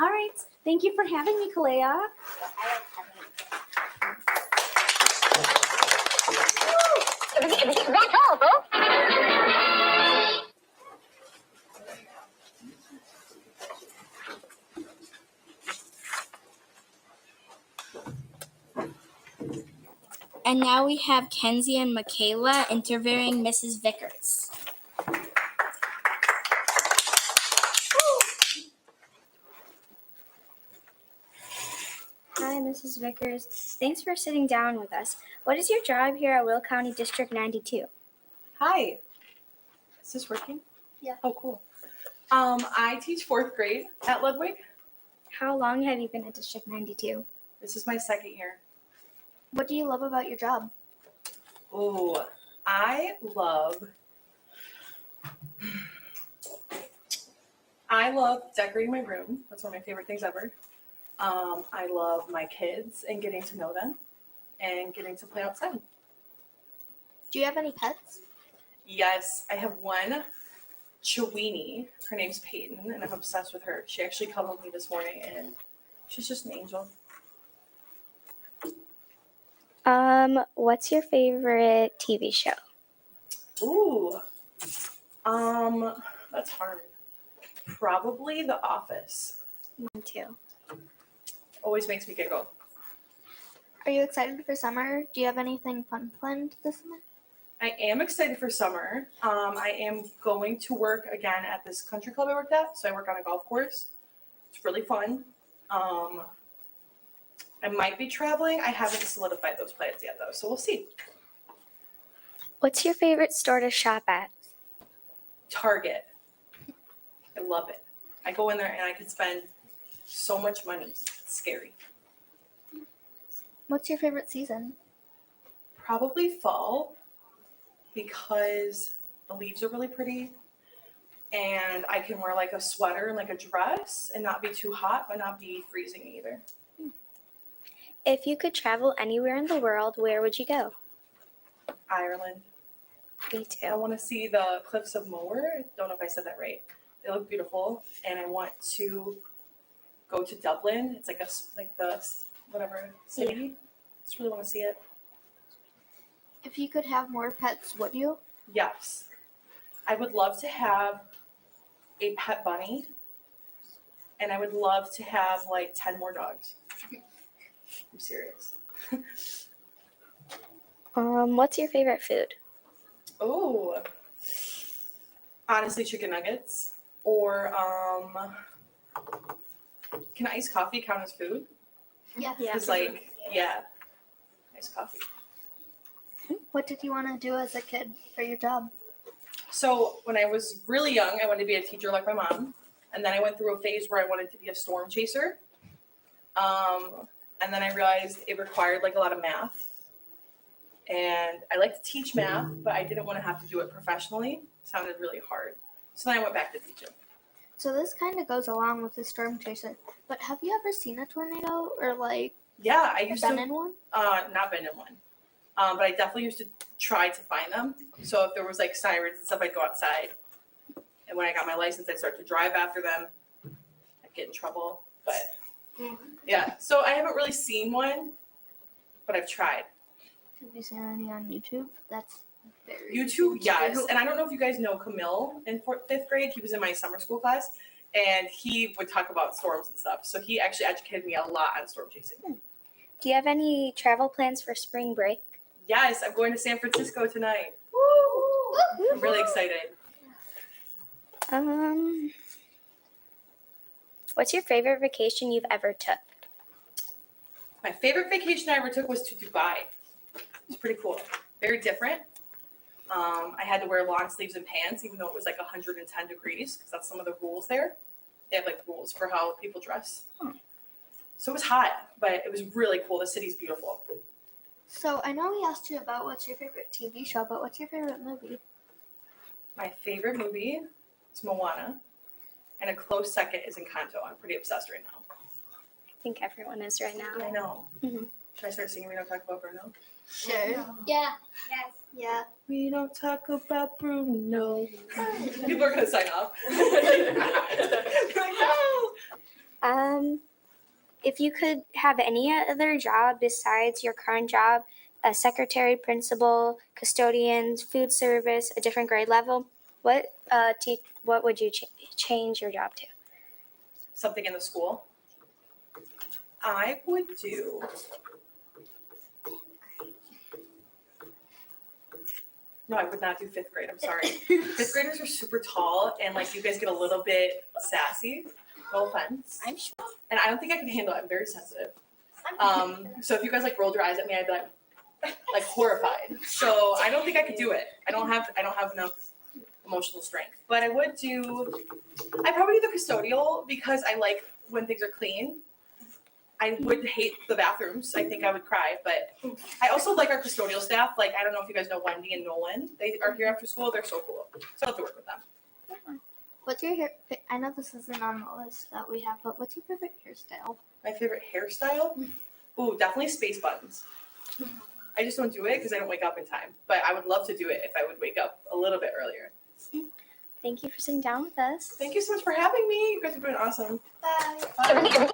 All right. Thank you for having me, Kalea. And now we have Kenzie and Michaela interviewing Mrs. Vickers. Hi, Mrs. Vickers. Thanks for sitting down with us. What is your job here at Will County District 92? Hi. Is this working? Yeah. Oh, cool. I teach fourth grade at Ludwig. How long have you been at District 92? This is my second year. What do you love about your job? Oh, I love decorating my room. That's one of my favorite things ever. I love my kids and getting to know them and getting to play outside. Do you have any pets? Yes, I have one Chiweenie. Her name's Peyton, and I'm obsessed with her. She actually cuddled me this morning, and she's just an angel. What's your favorite TV show? Ooh, that's hard. Probably The Office. Mine too. Always makes me giggle. Are you excited for summer? Do you have anything fun planned this summer? I am excited for summer. I am going to work again at this country club I worked at. So I work on a golf course. It's really fun. I might be traveling. I haven't solidified those plans yet though, so we'll see. What's your favorite store to shop at? Target. I love it. I go in there and I can spend so much money. It's scary. What's your favorite season? Probably fall because the leaves are really pretty and I can wear like a sweater and like a dress and not be too hot but not be freezing either. If you could travel anywhere in the world, where would you go? Ireland. Me too. I want to see the cliffs of Moher. I don't know if I said that right. They look beautiful and I want to go to Dublin. It's like the whatever city. Yeah. Just really want to see it. If you could have more pets, would you? Yes. I would love to have a pet bunny and I would love to have like 10 more dogs. I'm serious. What's your favorite food? Oh, honestly, chicken nuggets or can iced coffee count as food? Yeah. Because iced coffee. What did you want to do as a kid for your job? So when I was really young, I wanted to be a teacher like my mom. And then I went through a phase where I wanted to be a storm chaser. And then I realized it required like a lot of math. And I like to teach math, but I didn't want to have to do it professionally. It sounded really hard. So then I went back to teaching. So this kind of goes along with the storm chaser. But have you ever seen a tornado or like Yeah, I used been to. in one? Not been in one. But I definitely used to try to find them. So if there was like sirens and stuff, I'd go outside. And when I got my license, I'd start to drive after them. I'd get in trouble. But yeah, so I haven't really seen one, but I've tried. Have you seen any on YouTube? That's very YouTube, yes. And I don't know if you guys know Camille in fifth grade. He was in my summer school class, and he would talk about storms and stuff. So he actually educated me a lot on storm chasing. Do you have any travel plans for spring break? Yes, I'm going to San Francisco tonight. Woo! I'm really excited. What's your favorite vacation you've ever took? My favorite vacation I ever took was to Dubai. It's pretty cool. Very different. I had to wear long sleeves and pants, even though it was like 110 degrees, because that's some of the rules there. They have like rules for how people dress. So it was hot, but it was really cool. The city's beautiful. So I know we asked you about what's your favorite TV show, but what's your favorite movie? My favorite movie is Moana, and a close second is Encanto. I'm pretty obsessed right now. I think everyone is right now. I know. Mhm. Should I start singing We Don't Talk About Bruno? Sure. Yeah. Yes. Yeah. We don't talk about Bruno. People are gonna sign off. Like, no. If you could have any other job besides your current job, a secretary, principal, custodians, food service, a different grade level, what would you change your job to? Something in the school. I would do. No, I would not do 5th grade. I'm sorry. 5th graders are super tall, and like you guys get a little bit sassy. No offense. I'm sure. And I don't think I can handle it. I'm very sensitive. So if you guys like rolled your eyes at me, I'd be like horrified. So I don't think I could do it. I don't have enough emotional strength. But I would do. I probably do the custodial because I like when things are clean. I would hate the bathrooms. I think I would cry. But I also like our custodial staff. Like I don't know if you guys know Wendy and Nolan. They are here after school. They're so cool. So I have to work with them. What's your hair? I know this isn't on the list that we have, but what's your favorite hairstyle? My favorite hairstyle? Ooh, definitely space buttons. I just don't do it because I don't wake up in time. But I would love to do it if I would wake up a little bit earlier. Thank you for sitting down with us. Thank you so much for having me. You guys have been awesome. Bye.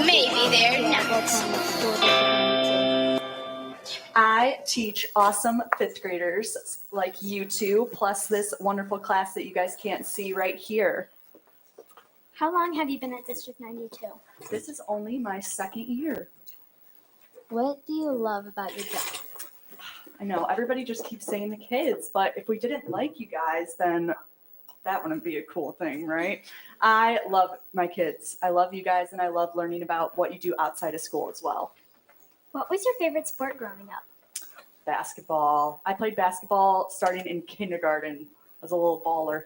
Maybe they're not. I teach awesome 5th graders like you two, plus this wonderful class that you guys can't see right here. How long have you been at District 92? This is only my 2nd year. What do you love about your job? I know everybody just keeps saying the kids, but if we didn't like you guys, then that wouldn't be a cool thing, right? I love my kids. I love you guys, and I love learning about what you do outside of school as well. What was your favorite sport growing up? Basketball. I played basketball starting in kindergarten. I was a little baller.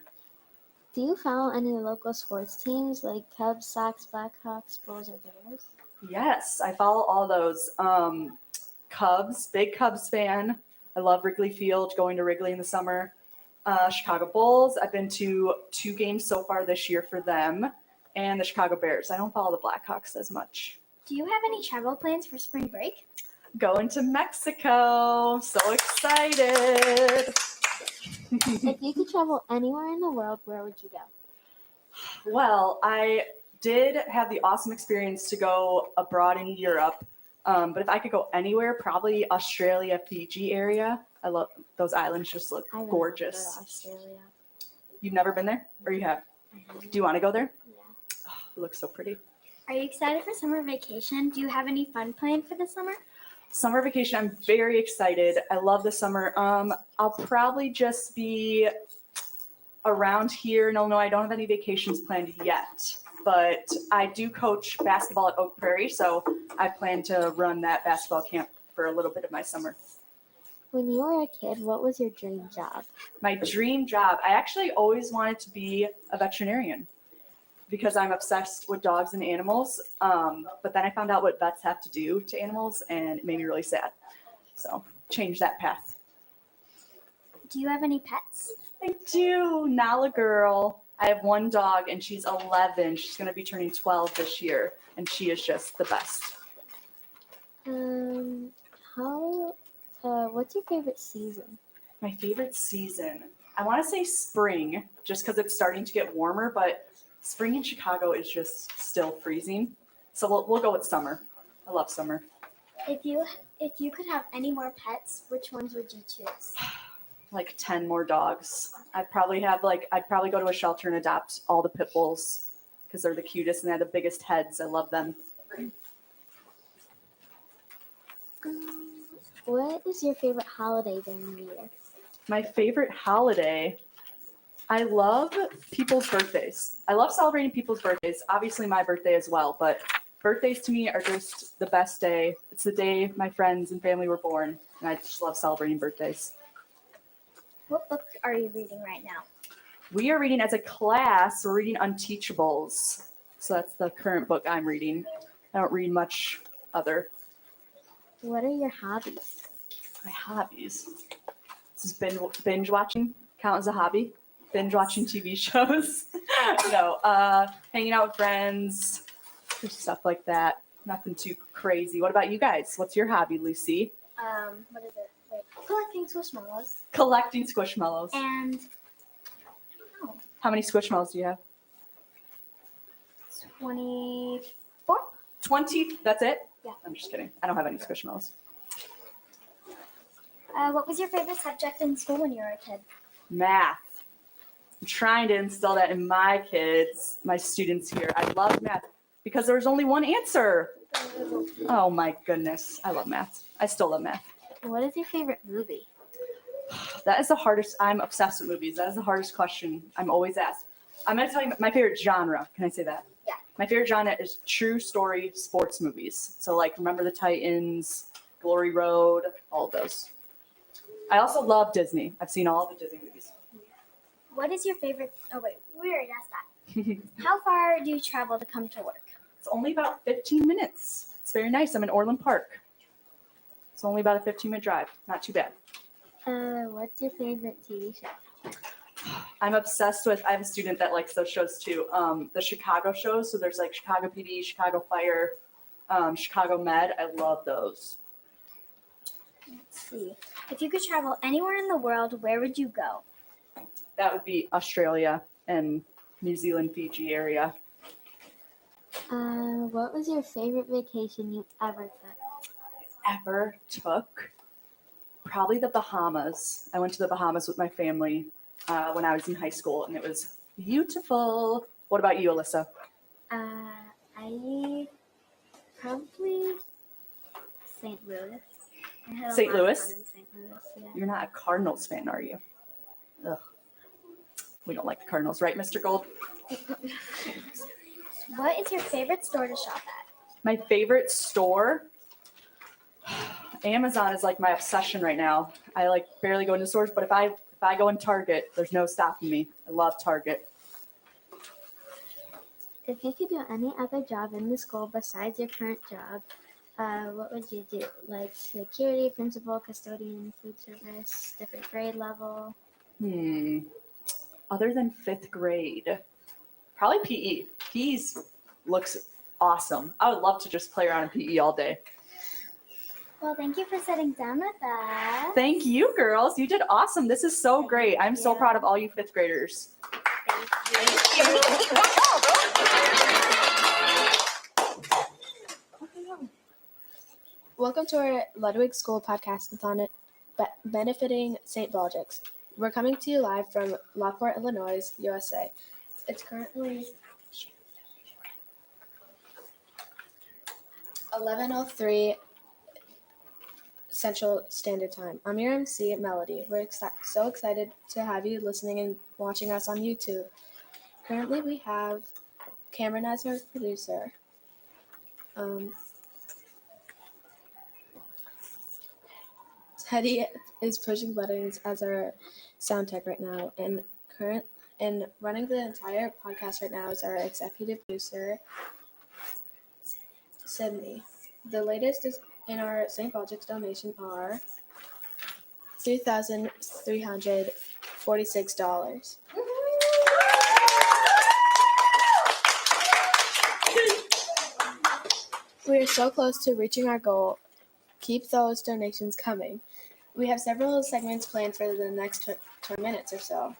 Do you follow any local sports teams like Cubs, Sox, Blackhawks, Bulls, or Bears? Yes, I follow all those. Cubs, big Cubs fan. I love Wrigley Field, going to Wrigley in the summer. Chicago Bulls, I've been to 2 games so far this year for them. And the Chicago Bears. I don't follow the Blackhawks as much. Do you have any travel plans for spring break? Going to Mexico. So excited. If you could travel anywhere in the world, where would you go? Well, I did have the awesome experience to go abroad in Europe. But if I could go anywhere, probably Australia, Fiji area. I love those islands, just look gorgeous. Australia. You've never been there? Or you have? Do you want to go there? Yeah. Oh, it looks so pretty. Are you excited for summer vacation? Do you have any fun planned for the summer? Summer vacation, I'm very excited. I love the summer. I'll probably just be around here in Illinois. I don't have any vacations planned yet, but I do coach basketball at Oak Prairie, so I plan to run that basketball camp for a little bit of my summer. When you were a kid, what was your dream job? My dream job, I actually always wanted to be a veterinarian because I'm obsessed with dogs and animals. But then I found out what vets have to do to animals, and it made me really sad. So change that path. Do you have any pets? I do. Nala girl. I have 1 dog, and she's 11. She's going to be turning 12 this year, and she is just the best. What's your favorite season? My favorite season, I want to say spring, just because it's starting to get warmer, but spring in Chicago is just still freezing. So we'll go with summer. I love summer. If you could have any more pets, which ones would you choose? Like 10 more dogs. I'd probably go to a shelter and adopt all the pit bulls because they're the cutest and they have the biggest heads. I love them. What is your favorite holiday during the year? My favorite holiday, I love people's birthdays. I love celebrating people's birthdays. Obviously my birthday as well, but birthdays to me are just the best day. It's the day my friends and family were born, and I just love celebrating birthdays. What book are you reading right now? We are reading as a class, we're reading Unteachables. So that's the current book I'm reading. I don't read much other. What are your hobbies? My hobbies. This is binge watching, count as a hobby. Binge watching TV shows. No, hanging out with friends, just stuff like that. Nothing too crazy. What about you guys? What's your hobby, Lucy? What is it? Wait, collecting squishmallows. Collecting squishmallows. And How many squishmallows do you have? 24? 20? That's it? Yeah. I'm just kidding. I don't have any squishmallows. What was your favorite subject in school when you were a kid? Math. I'm trying to instill that in my kids, my students here. I love math because there's only one answer. Oh my goodness. I love math. I still love math. What is your favorite movie? That is the hardest. I'm obsessed with movies. That is the hardest question I'm always asked. I'm going to tell you my favorite genre. Can I say that? Yeah. My favorite genre is true story sports movies. So like Remember the Titans, Glory Road, all of those. I also love Disney. I've seen all the Disney movies. What is your favorite? Oh wait, we already asked that. How far do you travel to come to work? It's only about 15 minutes. It's very nice. I'm in Orland Park. It's only about a 15-minute drive. Not too bad. What's your favorite TV show? I'm obsessed with, I have a student that likes those shows too. The Chicago shows. So there's like Chicago PD, Chicago Fire, Chicago Med. I love those. Let's see. If you could travel anywhere in the world, where would you go? That would be Australia and New Zealand, Fiji area. What was your favorite vacation you ever took? Probably the Bahamas. I went to the Bahamas with my family when I was in high school, and it was beautiful. What about you, Alyssa? I probably St. Louis. I had a St. lot of Louis? fun in St. Louis, yeah. You're not a Cardinals fan, are you? Ugh. We don't like the Cardinals, right, Mr. Gold? What is your favorite store to shop at? My favorite store? Amazon is like my obsession right now. I like barely go into stores, but if I go in Target, there's no stopping me. I love Target. If you could do any other job in the school besides your current job, what would you do? Like security, principal, custodian, food service, different grade level? Other than 5th grade, probably PE. PE looks awesome. I would love to just play around in PE all day. Well, thank you for sitting down with us. Thank you, girls. You did awesome. This is so great. I'm so proud of all you 5th graders. Welcome to our Ludwig School Podcastathon benefiting St. Baldrick's. We're coming to you live from Lockport, Illinois, USA. It's currently 11:03 Central Standard Time. I'm your MC, Melody. We're so excited to have you listening and watching us on YouTube. Currently, we have Cameron as our producer. Teddy is pushing buttons as our sound tech right now, and running the entire podcast right now is our executive producer, Sydney. The latest is in our St. Baldrick's donation are $3,346. We are so close to reaching our goal. Keep those donations coming. We have several segments planned for the next 20 minutes or so.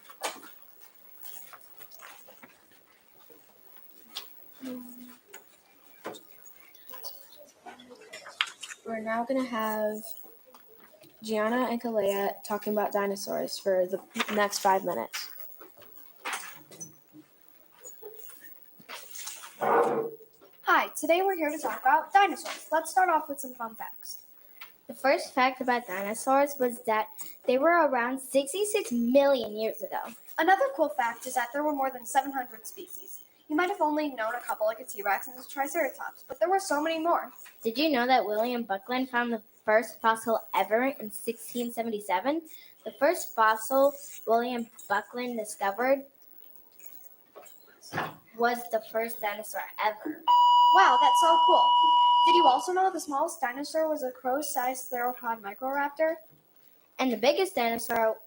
We're now going to have Gianna and Kalea talking about dinosaurs for the next 5 minutes. Hi, today we're here to talk about dinosaurs. Let's start off with some fun facts. The first fact about dinosaurs was that they were around 66 million years ago. Another cool fact is that there were more than 700 species. You might have only known a couple like a T-Rex and a Triceratops, but there were so many more. Did you know that William Buckland found the first fossil ever in 1677? The first fossil William Buckland discovered was the first dinosaur ever. Wow, that's so cool. Did you also know the smallest dinosaur was a crow-sized theropod microraptor? And the biggest dinosaur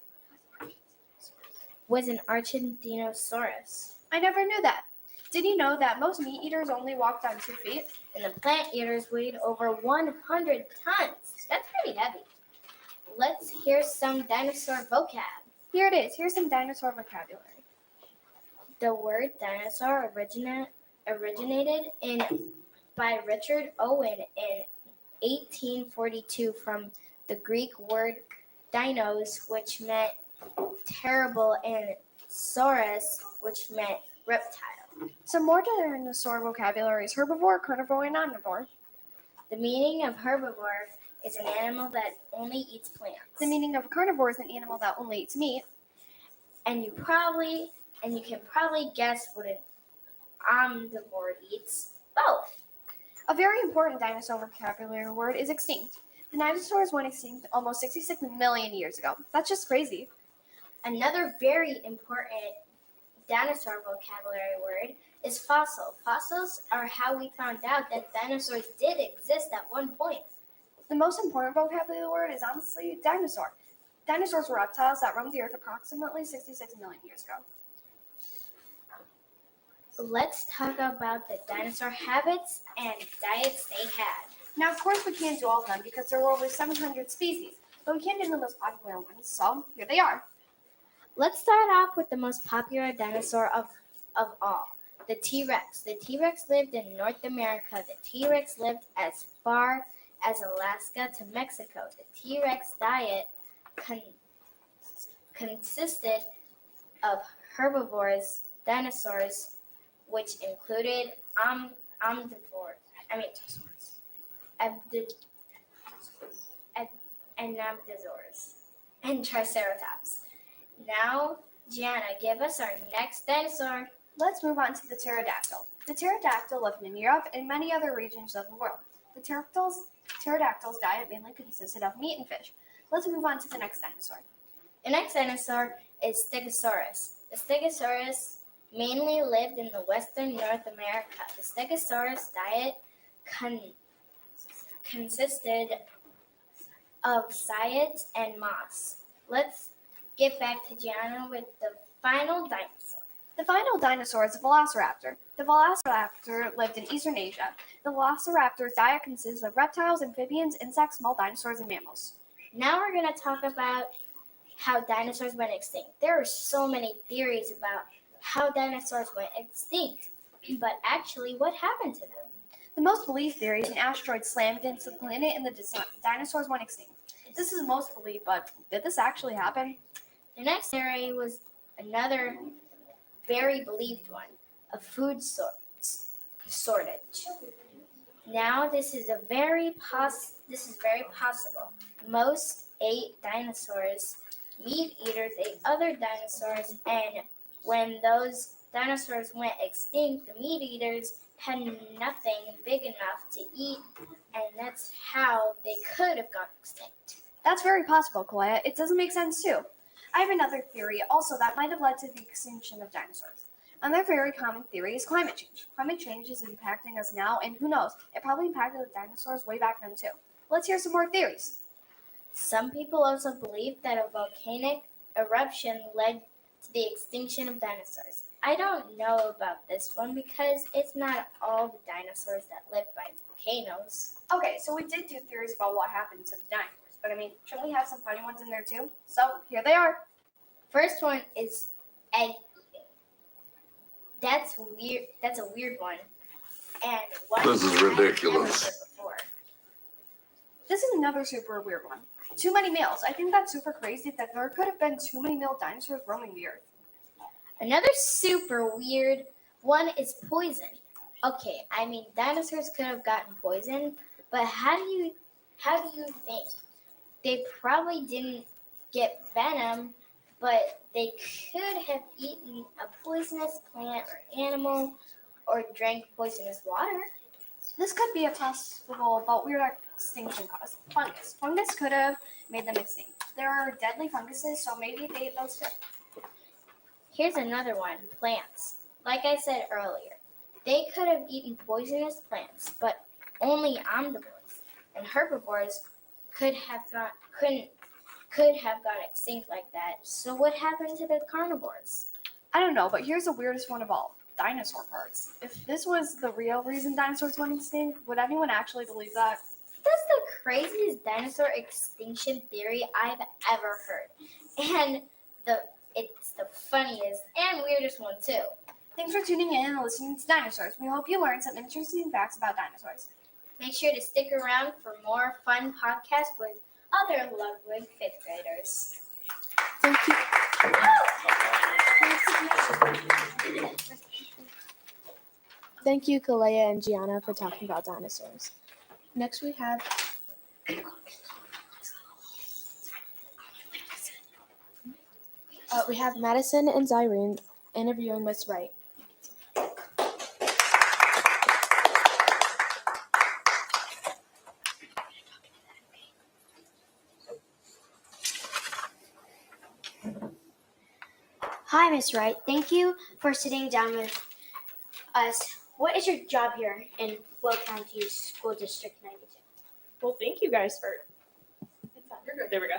was an Dinosaurus. I never knew that. Did you know that most meat eaters only walked on 2 feet? And the plant eaters weighed over 100 tons. That's pretty heavy. Let's hear some dinosaur vocab. Here it is. Here's some dinosaur vocabulary. The word dinosaur originated by Richard Owen in 1842 from the Greek word dinos, which meant terrible, and saurus, which meant reptile. Some more dinosaur vocabulary is herbivore, carnivore, and omnivore. The meaning of herbivore is an animal that only eats plants. The meaning of carnivore is an animal that only eats meat. And you can probably guess what an omnivore eats. Both. A very important dinosaur vocabulary word is extinct. The dinosaurs went extinct almost 66 million years ago. That's just crazy. Another very important dinosaur vocabulary word is fossil. Fossils are how we found out that dinosaurs did exist at one point. The most important vocabulary word is honestly dinosaur. Dinosaurs were reptiles that roamed the earth approximately 66 million years ago. Let's talk about the dinosaur habits and diets they had. Now, of course, we can't do all of them because there were over 700 species, but we can do the most popular ones, so here they are. Let's start off with the most popular dinosaur of all, the T-Rex. The T-Rex lived in North America. The T-Rex lived as far as Alaska to Mexico. The T-Rex diet consisted of herbivores, dinosaurs, which included Noptosaurs, and Triceratops. Now, Gianna, give us our next dinosaur. Let's move on to the pterodactyl. The pterodactyl lived in Europe and many other regions of the world. The pterodactyl's diet mainly consisted of meat and fish. Let's move on to the next dinosaur. The next dinosaur is Stegosaurus. The Stegosaurus mainly lived in the western North America. The Stegosaurus diet consisted of cycads and moss. Let's get back to Gianna with the final dinosaur. The final dinosaur is the Velociraptor. The Velociraptor lived in Eastern Asia. The Velociraptor's diet consists of reptiles, amphibians, insects, small dinosaurs, and mammals. Now we're going to talk about how dinosaurs went extinct. There are so many theories about how dinosaurs went extinct, but actually, what happened to them? The most believed theory is an asteroid slammed into the planet and the dinosaurs went extinct. This is the most believed, but did this actually happen? The next theory was another very believed one, a food shortage. Now this is very possible. Most ate dinosaurs. Meat eaters ate other dinosaurs, and when those dinosaurs went extinct, the meat eaters had nothing big enough to eat, and that's how they could have gone extinct. That's very possible, Kalea. It doesn't make sense too. I have another theory also that might have led to the extinction of dinosaurs. Another very common theory is climate change. Climate change is impacting us now, and who knows, it probably impacted the dinosaurs way back then too. Let's hear some more theories. Some people also believe that a volcanic eruption led to the extinction of dinosaurs. I don't know about this one because it's not all the dinosaurs that live by volcanoes. Okay, so we did do theories about what happened to the dinosaurs, but shouldn't we have some funny ones in there too? So here they are. First one is egg. That's weird. That's a weird one. And what This is ridiculous. This is another super weird one. Too many males. I think that's super crazy that there could have been too many male dinosaurs roaming the earth. Another super weird one is poison. Okay, dinosaurs could have gotten poisoned, but how do you think? They probably didn't get venom, but they could have eaten a poisonous plant or animal or drank poisonous water. This could be a possible but weird extinction cause. Fungus. Fungus could have made them extinct. There are deadly funguses, so maybe they ate those too. Here's another one, plants. Like I said earlier, they could have eaten poisonous plants, but only omnivores and herbivores could have gone extinct like that. So what happened to the carnivores? I don't know, but here's the weirdest one of all. Dinosaur parts. If this was the real reason dinosaurs went extinct, would anyone actually believe that? That's the craziest dinosaur extinction theory I've ever heard. And it's the funniest and weirdest one too. Thanks for tuning in and listening to Dinosaurs. We hope you learned some interesting facts about dinosaurs. Make sure to stick around for more fun podcasts with other Ludwig 5th graders. Thank you. Thank you, Kalea and Gianna, for talking about dinosaurs. Next, we have Madison and Zyrene interviewing Miss Wright. Hi, Miss Wright. Thank you for sitting down with us. What is your job here in Will County School District 92? Well, thank you guys for. There we go.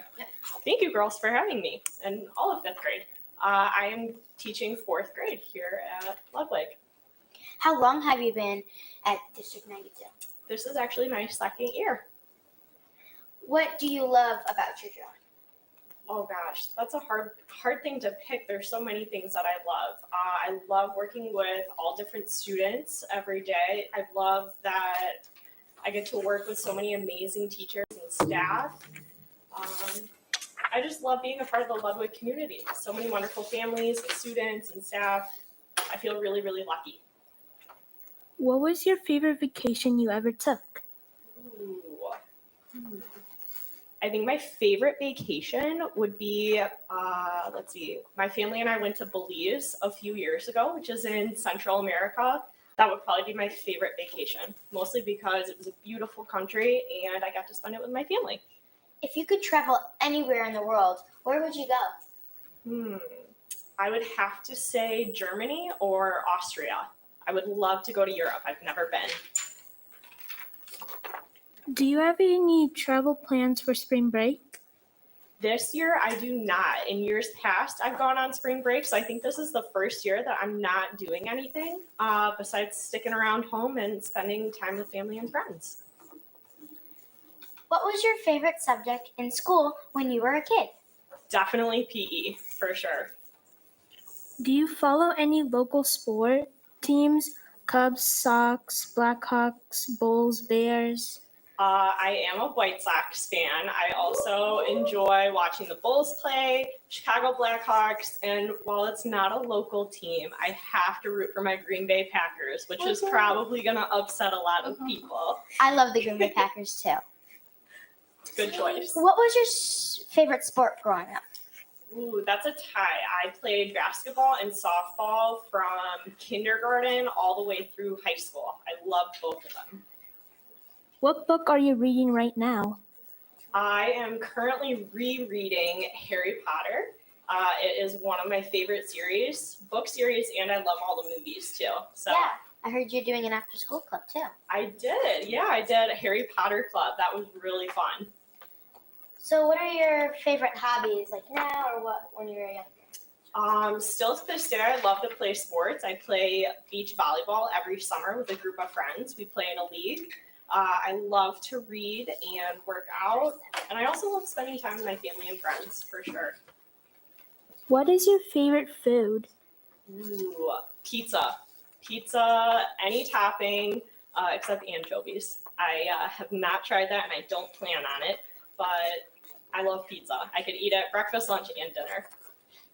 Thank you, girls, for having me and all of 5th grade. I am teaching 4th grade here at Ludwig. How long have you been at District 92? This is actually my 2nd year. What do you love about your job? Oh gosh, that's a hard thing to pick. There's so many things that I love. I love working with all different students every day. I love that I get to work with so many amazing teachers and staff. I just love being a part of the Ludwig community. So many wonderful families and students and staff. I feel really, really lucky. What was your favorite vacation you ever took? Ooh. I think my favorite vacation would be, my family and I went to Belize a few years ago, which is in Central America. That would probably be my favorite vacation, mostly because it was a beautiful country and I got to spend it with my family. If you could travel anywhere in the world, where would you go? I would have to say Germany or Austria. I would love to go to Europe. I've never been. Do you have any travel plans for spring break? This year, I do not. In years past, I've gone on spring break, so I think this is the first year that I'm not doing anything besides sticking around home and spending time with family and friends. What was your favorite subject in school when you were a kid? Definitely PE, for sure. Do you follow any local sport teams? Cubs, Sox, Blackhawks, Bulls, Bears? I am a White Sox fan. I also enjoy watching the Bulls play, Chicago Blackhawks, and while it's not a local team, I have to root for my Green Bay Packers, which is probably going to upset a lot of people. I love the Green Bay Packers too. Good choice. What was your favorite sport growing up? Ooh, that's a tie. I played basketball and softball from kindergarten all the way through high school. I loved both of them. What book are you reading right now? I am currently rereading Harry Potter. It is one of my favorite book series, and I love all the movies too. So Yeah, I heard you're doing an after-school club too. I did. Yeah, I did a Harry Potter club. That was really fun. So what are your favorite hobbies, like now or what when you were younger? Still to this day, I love to play sports. I play beach volleyball every summer with a group of friends. We play in a league. I love to read and work out, and I also love spending time with my family and friends, for sure. What is your favorite food? Ooh, pizza. Pizza, any topping, except anchovies. I have not tried that, and I don't plan on it, but I love pizza. I could eat it breakfast, lunch, and dinner.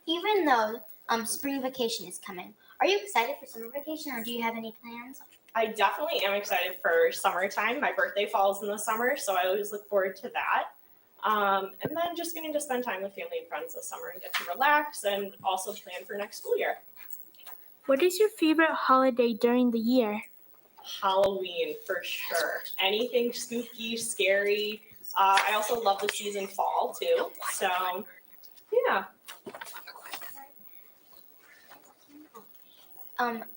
Even though spring vacation is coming, are you excited for summer vacation or do you have any plans? I definitely am excited for summertime. My birthday falls in the summer, so I always look forward to that. And then just getting to spend time with family and friends this summer and get to relax and also plan for next school year. What is your favorite holiday during the year? Halloween for sure. Anything spooky, scary. I also love the season fall too. So yeah.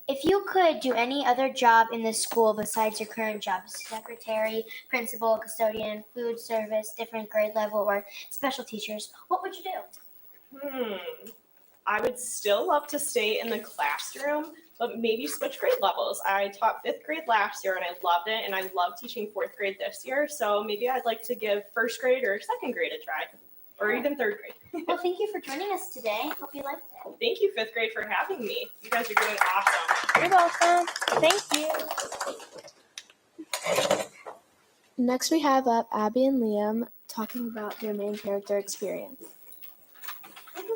If you could do any other job in the school besides your current job, secretary, principal, custodian, food service, different grade level, or special teachers, what would you do? I would still love to stay in the classroom, but maybe switch grade levels. I taught 5th grade last year and I loved it, and I love teaching 4th grade this year. So maybe I'd like to give 1st grade or 2nd grade a try, or even 3rd grade. Well, thank you for joining us today. Hope you liked it. Thank you, 5th grade, for having me. You guys are doing awesome. You're welcome. Thank you. Next, we have up Abby and Liam talking about their main character experience.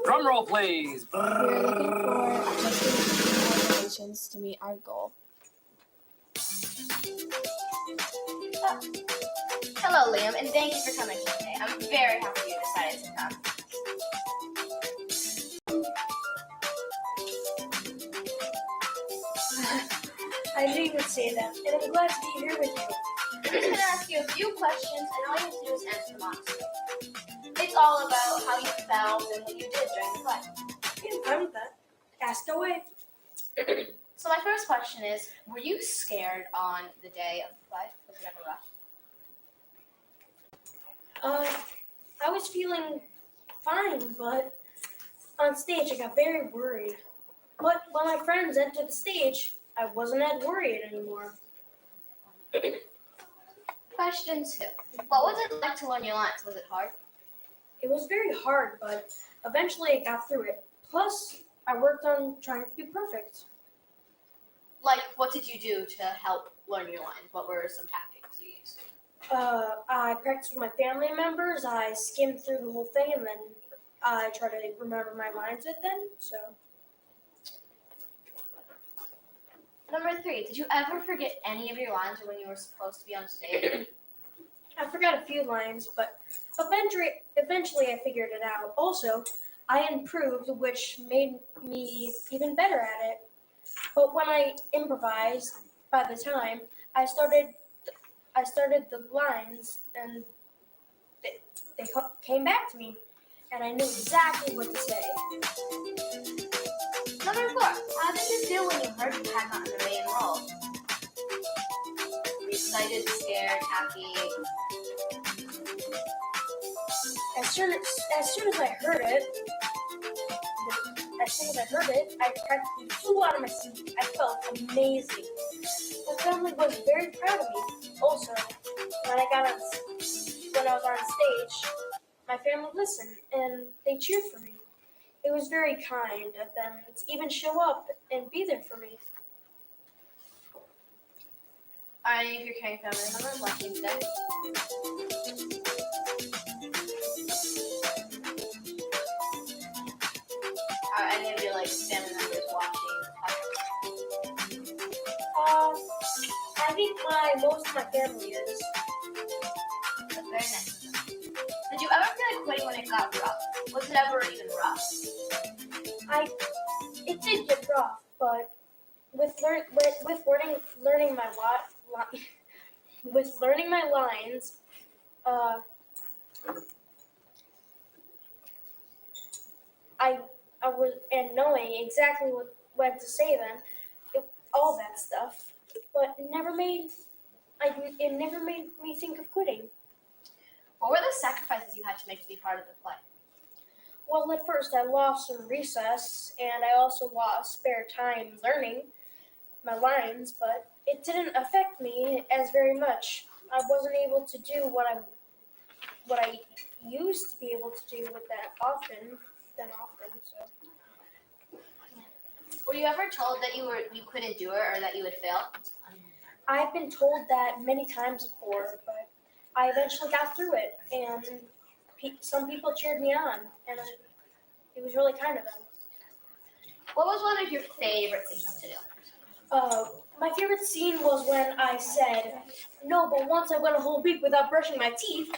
Drum roll, please. We are looking for just donations to meet our goal. Hello, Liam, and thank you for coming today. I'm very happy you decided to come. I knew you would say that, and I'm glad to be here with you. I'm just going to ask you a few questions, and all you have to do is answer them honestly. It's all about how you felt and what you did during the play. I'm fine with that. Ask away. So my first question is, were you scared on the day of the play? Was it ever rough? I was feeling fine, but on stage I got very worried. But when my friends entered the stage, I wasn't as worried anymore. Question 2. What was it like to learn your lines? Was it hard? It was very hard, but eventually I got through it. Plus, I worked on trying to be perfect. Like, what did you do to help learn your lines? What were some tactics you used? I practiced with my family members. I skimmed through the whole thing, and then I try to remember my lines with them. So. Number 3, did you ever forget any of your lines when you were supposed to be on stage? I forgot a few lines, but eventually I figured it out. Also, I improved, which made me even better at it. But when I improvised, by the time I started the lines, and they came back to me, and I knew exactly what to say. Number 4, how did you feel when you heard you had gotten the main role? Were you excited, scared, happy? As soon as I heard it, I practically flew out of my seat. I felt amazing. My family was very proud of me. Also, when I was on stage, my family listened and they cheered for me. It was very kind of them to even show up and be there for me. Are any of your caring family members watching today? Are any of your family members watching the podcast? I think most of my family is. That's very nice. Did you ever feel like quitting when it got rough? Was it ever even rough? It did get rough, but with learning my lines, I was and knowing exactly what to say then, all that stuff, but it never made me think of quitting. What were the sacrifices you had to make to be part of the play? Well, at first I lost some recess, and I also lost spare time learning my lines, but it didn't affect me as very much. I wasn't able to do what I used to be able to do with that often. So. Were you ever told that you couldn't do it or that you would fail? I've been told that many times before, but I eventually got through it, and some people cheered me on, and it was really kind of them. What was one of your favorite things to do? My favorite scene was when I said, "No, but once I went a whole week without brushing my teeth."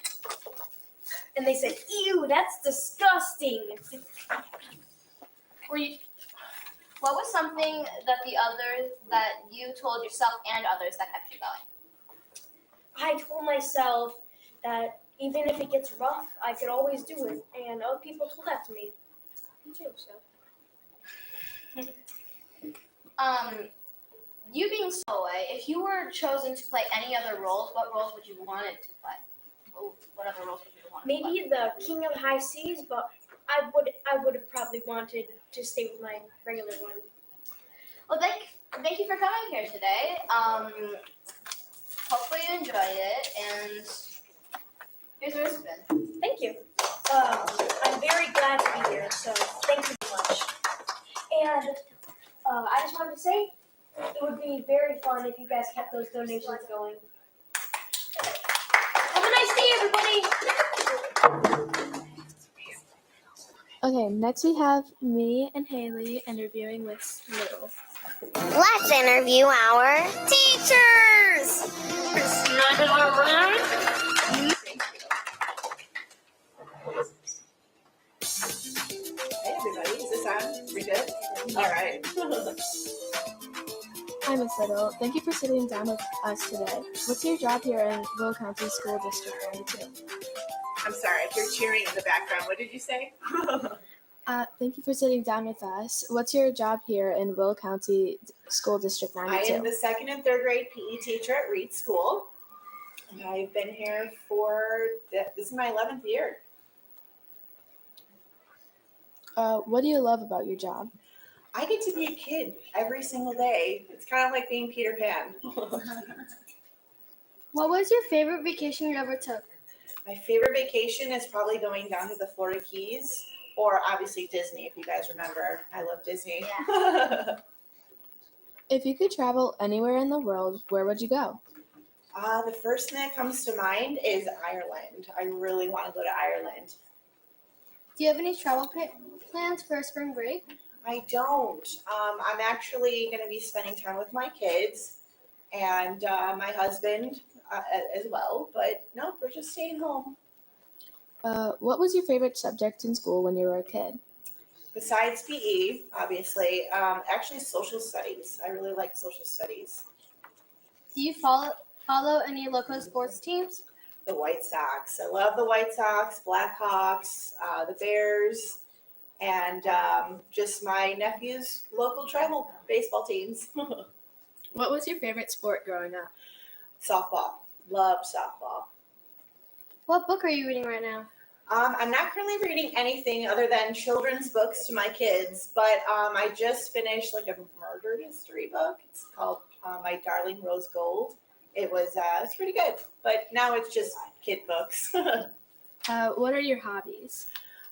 and they said, "Ew, that's disgusting." What was something that you told yourself and others that kept you going? I told myself that even if it gets rough, I could always do it, and other people told that to me too. So. You being Stowaway, if you were chosen to play any other roles, what roles would you want it to play? What other roles would you want? Maybe the King of High Seas, but I would have probably wanted to stay with my regular one. Well, thank you for coming here today. Hopefully you enjoyed it, and here's your wristband. Thank you. I'm very glad to be here, so thank you so much. And I just wanted to say, it would be very fun if you guys kept those donations going. Have a nice day, everybody! Okay, next we have me and Haley interviewing with Little. Let's interview our teachers. Hey everybody, is this on? We good? All right. Hi, Miss Little. Thank you for sitting down with us today. What's your job here in Will County School District 92? I'm sorry, I hear cheering in the background. What did you say? Thank you for sitting down with us. What's your job here in Will County School District 92? I am the second and third grade PE teacher at Reed School. And I've been here this is my 11th year. What do you love about your job? I get to be a kid every single day. It's kind of like being Peter Pan. What was your favorite vacation you ever took? My favorite vacation is probably going down to the Florida Keys, or obviously Disney, if you guys remember. I love Disney. Yeah. If you could travel anywhere in the world, where would you go? The first thing that comes to mind is Ireland. I really want to go to Ireland. Do you have any travel plans for spring break? I don't. I'm actually going to be spending time with my kids and my husband as well. But no, we're just staying home. What was your favorite subject in school when you were a kid? Besides PE, obviously, actually social studies. I really like social studies. Do you follow any local sports teams? The White Sox. I love the White Sox, Blackhawks, the Bears, and just my nephew's local travel baseball teams. What was your favorite sport growing up? Softball. Love softball. What book are you reading right now? I'm not currently reading anything other than children's books to my kids, but I just finished like a murder mystery book. It's called My Darling Rose Gold. It's pretty good, but now it's just kid books. What are your hobbies?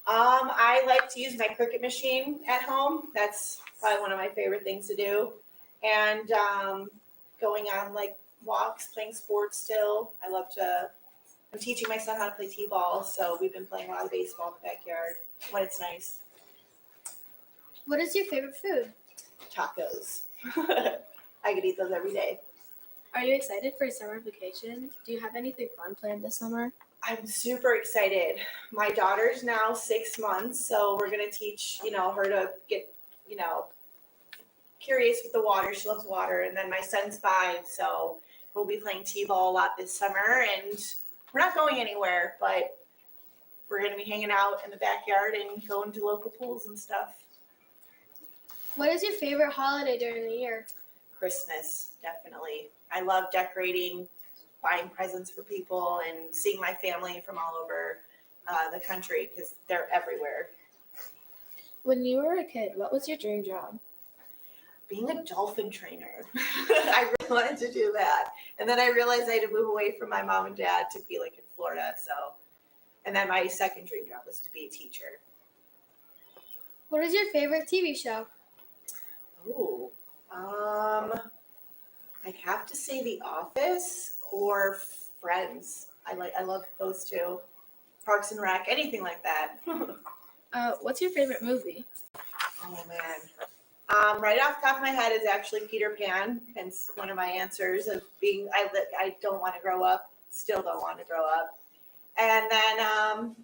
I like to use my Cricut machine at home. That's probably one of my favorite things to do. And going on like walks, playing sports still. I'm teaching my son how to play t-ball, so we've been playing a lot of baseball in the backyard when it's nice. What is your favorite food? Tacos. I could eat those every day. Are you excited for summer vacation? Do you have anything fun planned this summer? I'm super excited. My daughter's now 6 months, so we're gonna teach, her to get, curious with the water. She loves water. And then my son's 5, so we'll be playing t-ball a lot this summer. And we're not going anywhere, but we're gonna be hanging out in the backyard and going to local pools and stuff. What is your favorite holiday during the year? Christmas, definitely. I love decorating, buying presents for people, and seeing my family from all over the country because they're everywhere. When you were a kid, what was your dream job? Being a dolphin trainer. I really wanted to do that. And then I realized I had to move away from my mom and dad to be like in Florida. And then my second dream job was to be a teacher. What is your favorite TV show? Ooh, I'd have to say The Office or Friends. I love those two. Parks and Rec, anything like that. What's your favorite movie? Oh man. Right off the top of my head is actually Peter Pan. Hence one of my answers of being, I don't want to grow up, still don't want to grow up. And then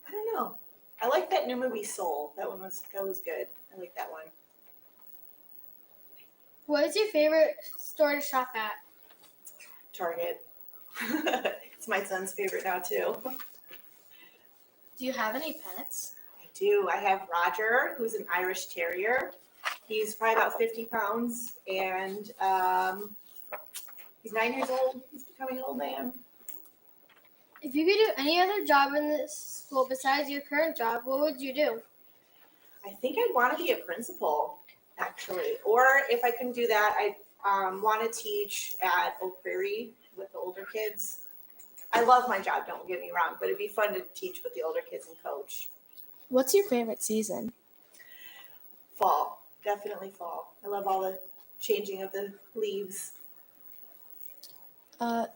I don't know. I like that new movie Soul. That was good. I like that one. What is your favorite store to shop at? Target. It's my son's favorite now too. Do you have any pets? I do. I have Roger, who's an Irish Terrier. He's probably about 50 pounds, and he's 9 years old. He's becoming an old man. If you could do any other job in this school besides your current job, what would you do? I think I'd want to be a principal, actually. Or if I couldn't do that, I'd want to teach at Oak Prairie with the older kids. I love my job, don't get me wrong, but it'd be fun to teach with the older kids and coach. What's your favorite season? Fall, definitely fall. I love all the changing of the leaves.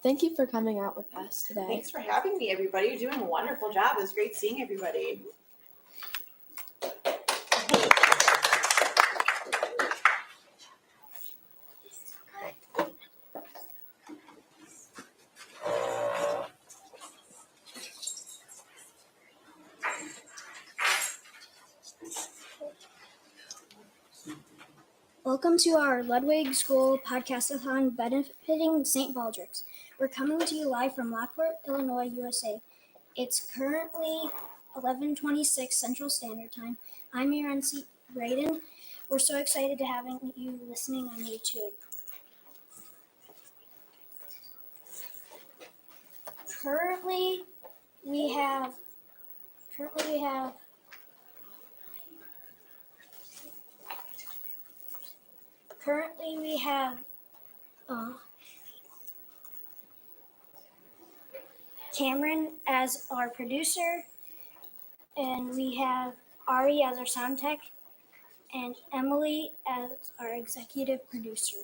Thank you for coming out with us today. Thanks for having me, everybody. You're doing a wonderful job. It was great seeing everybody. Welcome to our Ludwig School Podcastathon benefiting St. Baldrick's. We're coming to you live from Lockport, Illinois, USA. It's currently 11:26 Central Standard Time. I'm your MC, Brayden. We're so excited to having you listening on YouTube. Currently, we have Cameron as our producer, and we have Ari as our sound tech, and Emily as our executive producer.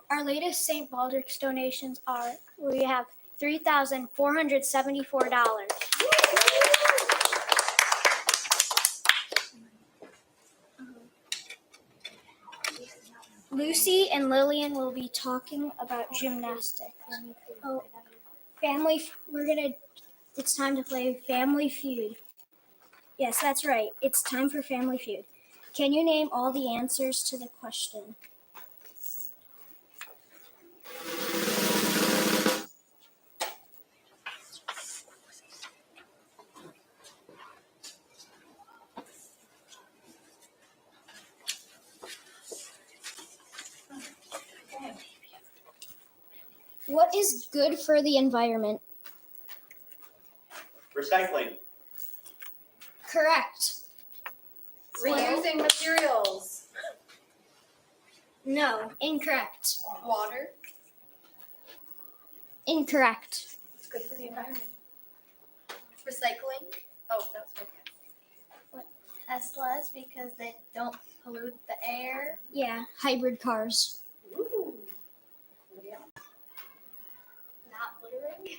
Our latest St. Baldrick's donations are, we have $3,474. Lucy and Lillian will be talking about gymnastics. It's time to play Family Feud. Yes, that's right. It's time for Family Feud. Can you name all the answers to the question? What is good for the environment? Recycling. Correct. Reusing materials. No, incorrect. Water. Incorrect. It's good for the environment. Recycling. Oh, that's okay. Teslas because they don't pollute the air. Yeah, hybrid cars. Ooh. Yeah. Not littering.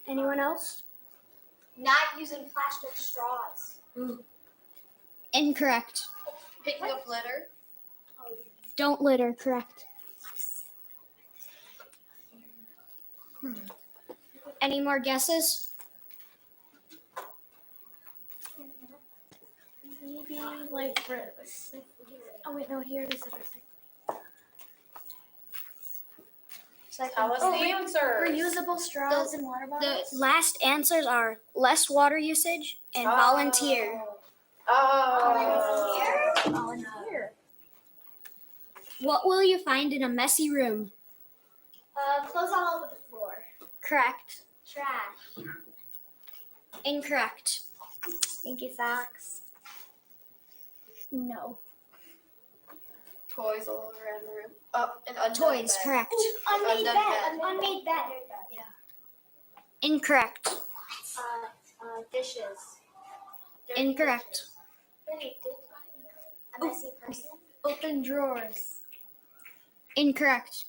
Anyone else? Not using plastic straws. Incorrect. Picking up litter. Don't litter, correct. Any more guesses? Maybe like for oh wait, no, here it is. Tell us the answer. Reusable straws and water The bottles. last answers are less water usage and volunteer. Volunteer. What will you find in a messy room? Clothes all over the floor. Correct. Trash. Incorrect. Stinky socks. No. Toys all around the room. An undone Toys, bed. correct. Unmade Undone bed. bed. Unmade bed. Incorrect. Dishes. Incorrect. A messy person. Open drawers. Incorrect.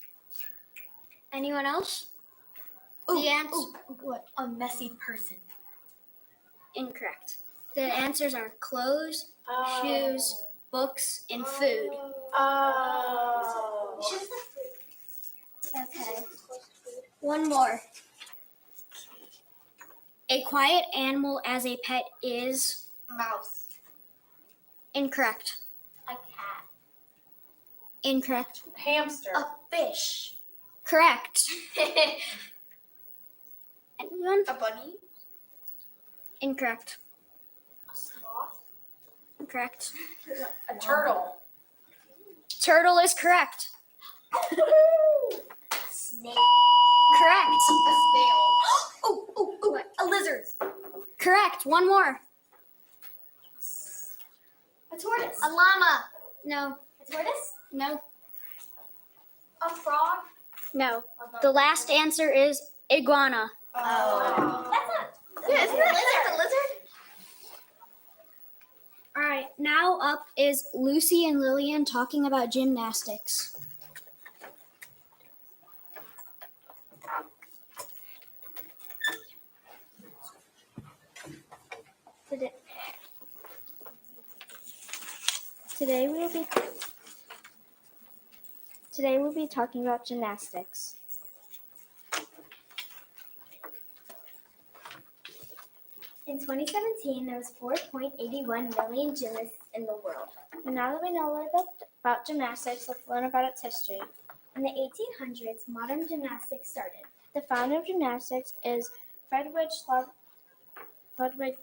Anyone else? The answer. What? A messy person. Incorrect. The answers are clothes, shoes, books, and food. Okay. One more. A quiet animal as a pet is Mouse. incorrect. A cat. Incorrect. Hamster. A fish. Correct. Anyone? A bunny. Incorrect. A sloth. Incorrect. A turtle. Turtle is correct. Snake. Correct. A snail. Oh, a lizard. Correct. One more. A tortoise. A llama. No. A tortoise. No. A frog. No. The last answer is iguana. Oh. That's a. Isn't that a lizard? All right. Now up is Lucy and Lillian talking about gymnastics. Today we'll be talking about gymnastics. In 2017, there was 4.81 million gymnasts in the world. And now that we know a little bit about gymnastics, let's learn about its history. In the 1800s, modern gymnastics started. The founder of gymnastics is Ludwig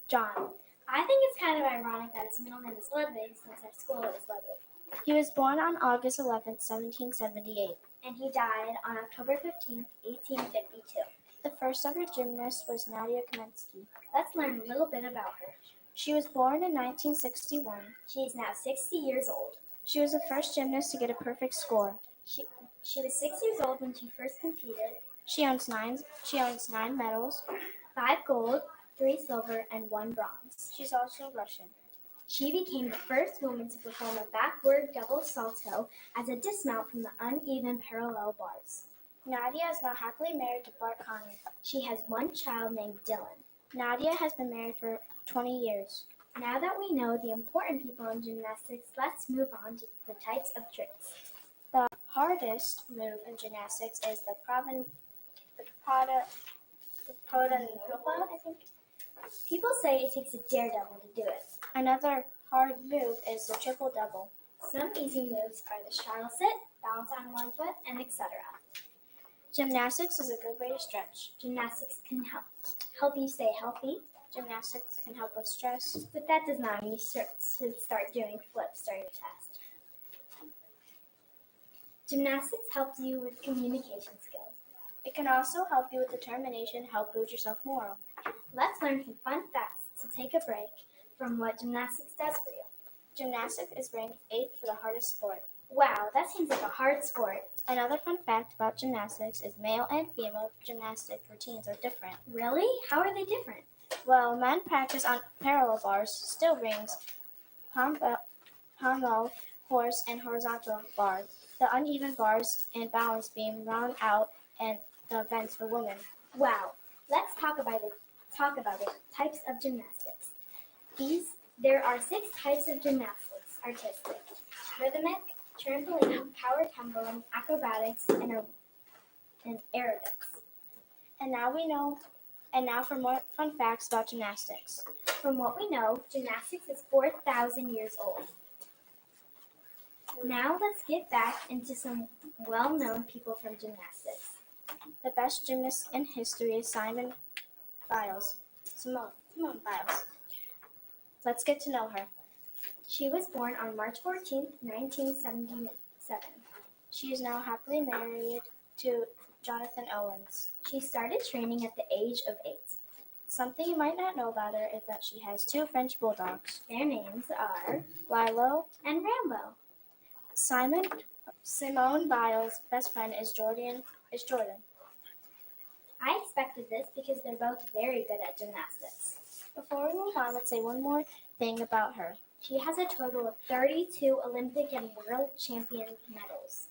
John. I think it's kind of ironic that his middle name is Ludwig since our school is Ludwig. He was born on August 11, 1778. And he died on October 15, 1852. The first ever gymnast was Nadia Kamensky. Let's learn a little bit about her. She was born in 1961. She is now 60 years old. She was the first gymnast to get a perfect score. She was 6 years old when she first competed. She owns nine medals, 5 gold, 3 silver, and 1 bronze. She's also Russian. She became the first woman to perform a backward double salto as a dismount from the uneven parallel bars. Nadia is now happily married to Bart Connor. She has 1 child named Dylan. Nadia has been married for 20 years. Now that we know the important people in gymnastics, let's move on to the types of tricks. The hardest move in gymnastics is the prodenova, I think. People say it takes a daredevil to do it. Another hard move is the triple double. Some easy moves are the straddle sit, balance on one foot, and etc. Gymnastics is a good way to stretch. Gymnastics can help you stay healthy. Gymnastics can help with stress. But that does not mean you should start doing flips during your test. Gymnastics helps you with communication skills. It can also help you with determination, help build your self-moral. Let's learn some fun facts to take a break from what gymnastics does for you. Gymnastics is ranked 8th for the hardest sport. Wow, that seems like a hard sport. Another fun fact about gymnastics is male and female gymnastic routines are different. Really? How are they different? Well, men practice on parallel bars, still rings, pommel, horse, and horizontal bars. The uneven bars and balance beam round out and the events for women. Wow. Let's talk about it. Types of gymnastics. There are 6 types of gymnastics: artistic, rhythmic, trampoline, power tumbling, acrobatics, and aerobics. And now for more fun facts about gymnastics. From what we know, gymnastics is 4,000 years old. Now let's get back into some well-known people from gymnastics. The best gymnast in history is Simone Biles. Let's get to know her. She was born on March 14, 1977. She is now happily married to Jonathan Owens. She started training at the age of 8. Something you might not know about her is that she has 2 French bulldogs. Their names are Lilo and Rambo. Simone Biles' best friend is Jordan. I expected this because they're both very good at gymnastics. Before we move on, let's say one more thing about her. She has a total of 32 Olympic and World Champion medals.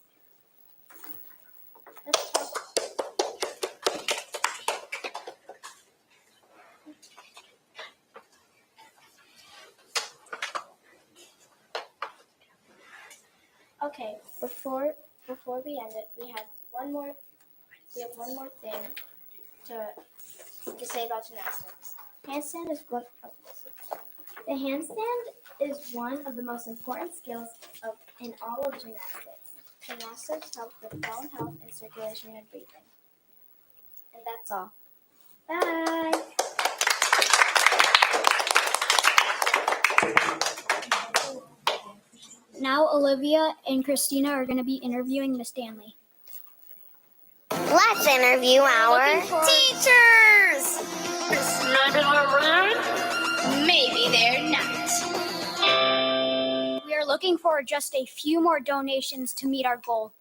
Okay, before we end it, we have one more thing to say about gymnastics. Handstand is one. The handstand is one of the most important skills in all of gymnastics. Gymnastics help with bone health and circulation and breathing. And that's all. Bye. Now Olivia and Christina are going to be interviewing Miss Stanley. Let's interview our teachers. Maybe they're rude. Maybe they're not. We are looking for just a few more donations to meet our goal.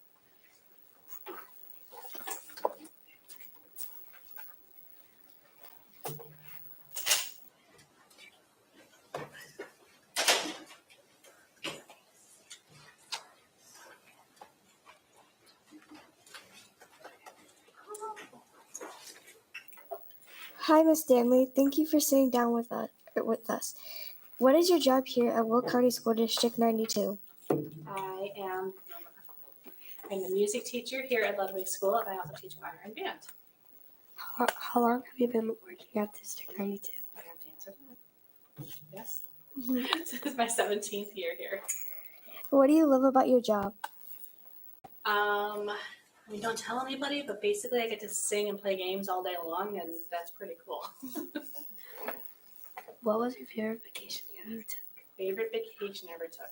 Hi, Miss Stanley. Thank you for sitting down with us. What is your job here at Will County School District 92? I'm the music teacher here at Ludwig School, and I also teach choir and band. How long have you been working at District 92? I have to answer that. Yes. This is my 17th year here. What do you love about your job? We don't tell anybody, but basically I get to sing and play games all day long, and that's pretty cool. What was your favorite vacation you ever took? Favorite vacation I ever took?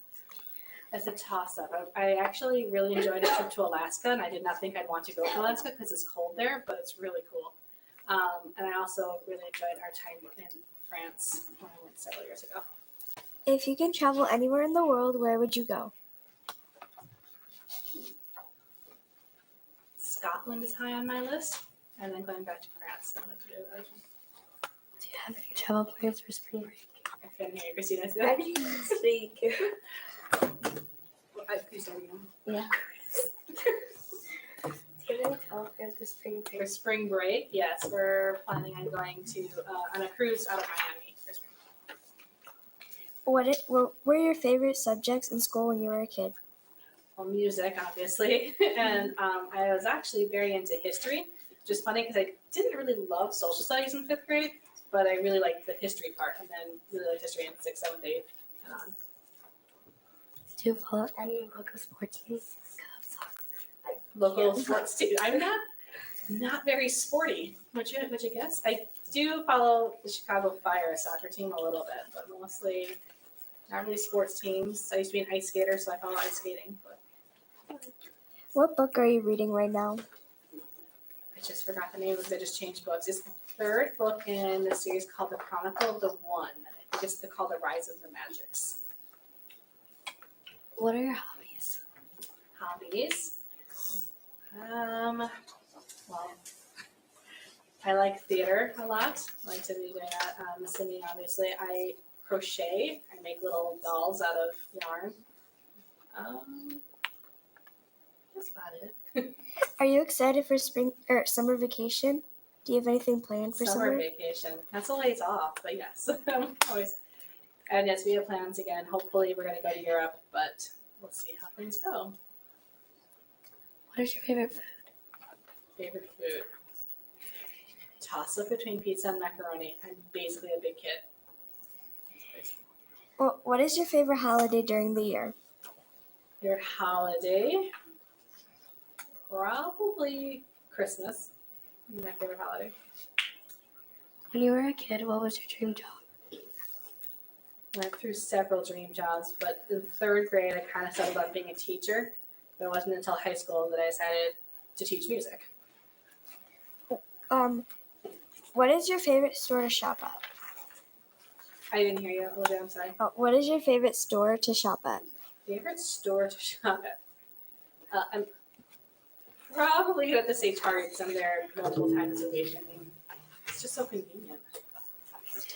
That's a toss-up. I actually really enjoyed a trip to Alaska, and I did not think I'd want to go to Alaska because it's cold there, but it's really cool. And I also really enjoyed our time in France when I went several years ago. If you can travel anywhere in the world, where would you go? Scotland is high on my list, and then going back to France. I'd like to do that. Do you have any travel plans for spring break? I couldn't hear you, Christina. I can speak. You started again. Yeah. Do you have any travel plans for spring break? For spring break, yes, we're planning on going to on a cruise out of Miami for spring break. What were your favorite subjects in school when you were a kid? Well, music, obviously, and I was actually very into history, which is funny because I didn't really love social studies in 5th grade, but I really liked the history part, and then really liked history in 6th, 7th, 8th, and on. Do you follow any local sports teams? Local sports team. I'm not very sporty. Would you guess? I do follow the Chicago Fire soccer team a little bit, but mostly not really sports teams. I used to be an ice skater, so I follow ice skating. But What book are you reading right now? I just forgot the name because I just changed books. It's the 3rd book in the series called The Chronicle of the One. I think it's called The Rise of the Magics. What are your hobbies? Hobbies? Well, I like theater a lot. I like to be doing that. Singing, obviously. I crochet. I make little dolls out of yarn. That's about it. Are you excited for spring or summer vacation? Do you have anything planned for Summer summer? vacation. That's a ways off, but yes. Always. And yes, we have plans again. Hopefully we're going to go to Europe, but we'll see how things go. What is your favorite food? Favorite food? Toss-up between pizza and macaroni. I'm basically a big kid. What is your favorite holiday during the year? Favorite holiday? Probably Christmas. My favorite holiday. When you were a kid, what was your dream job? Went through several dream jobs, but in 3rd grade, I kind of settled on being a teacher. But it wasn't until high school that I decided to teach music. What is your favorite store to shop at? I didn't hear you, Olivia. I'm sorry. What is your favorite store to shop at? Favorite store to shop at? I'm probably going to have to say Target because I'm there multiple times a week. I mean, it's just so convenient.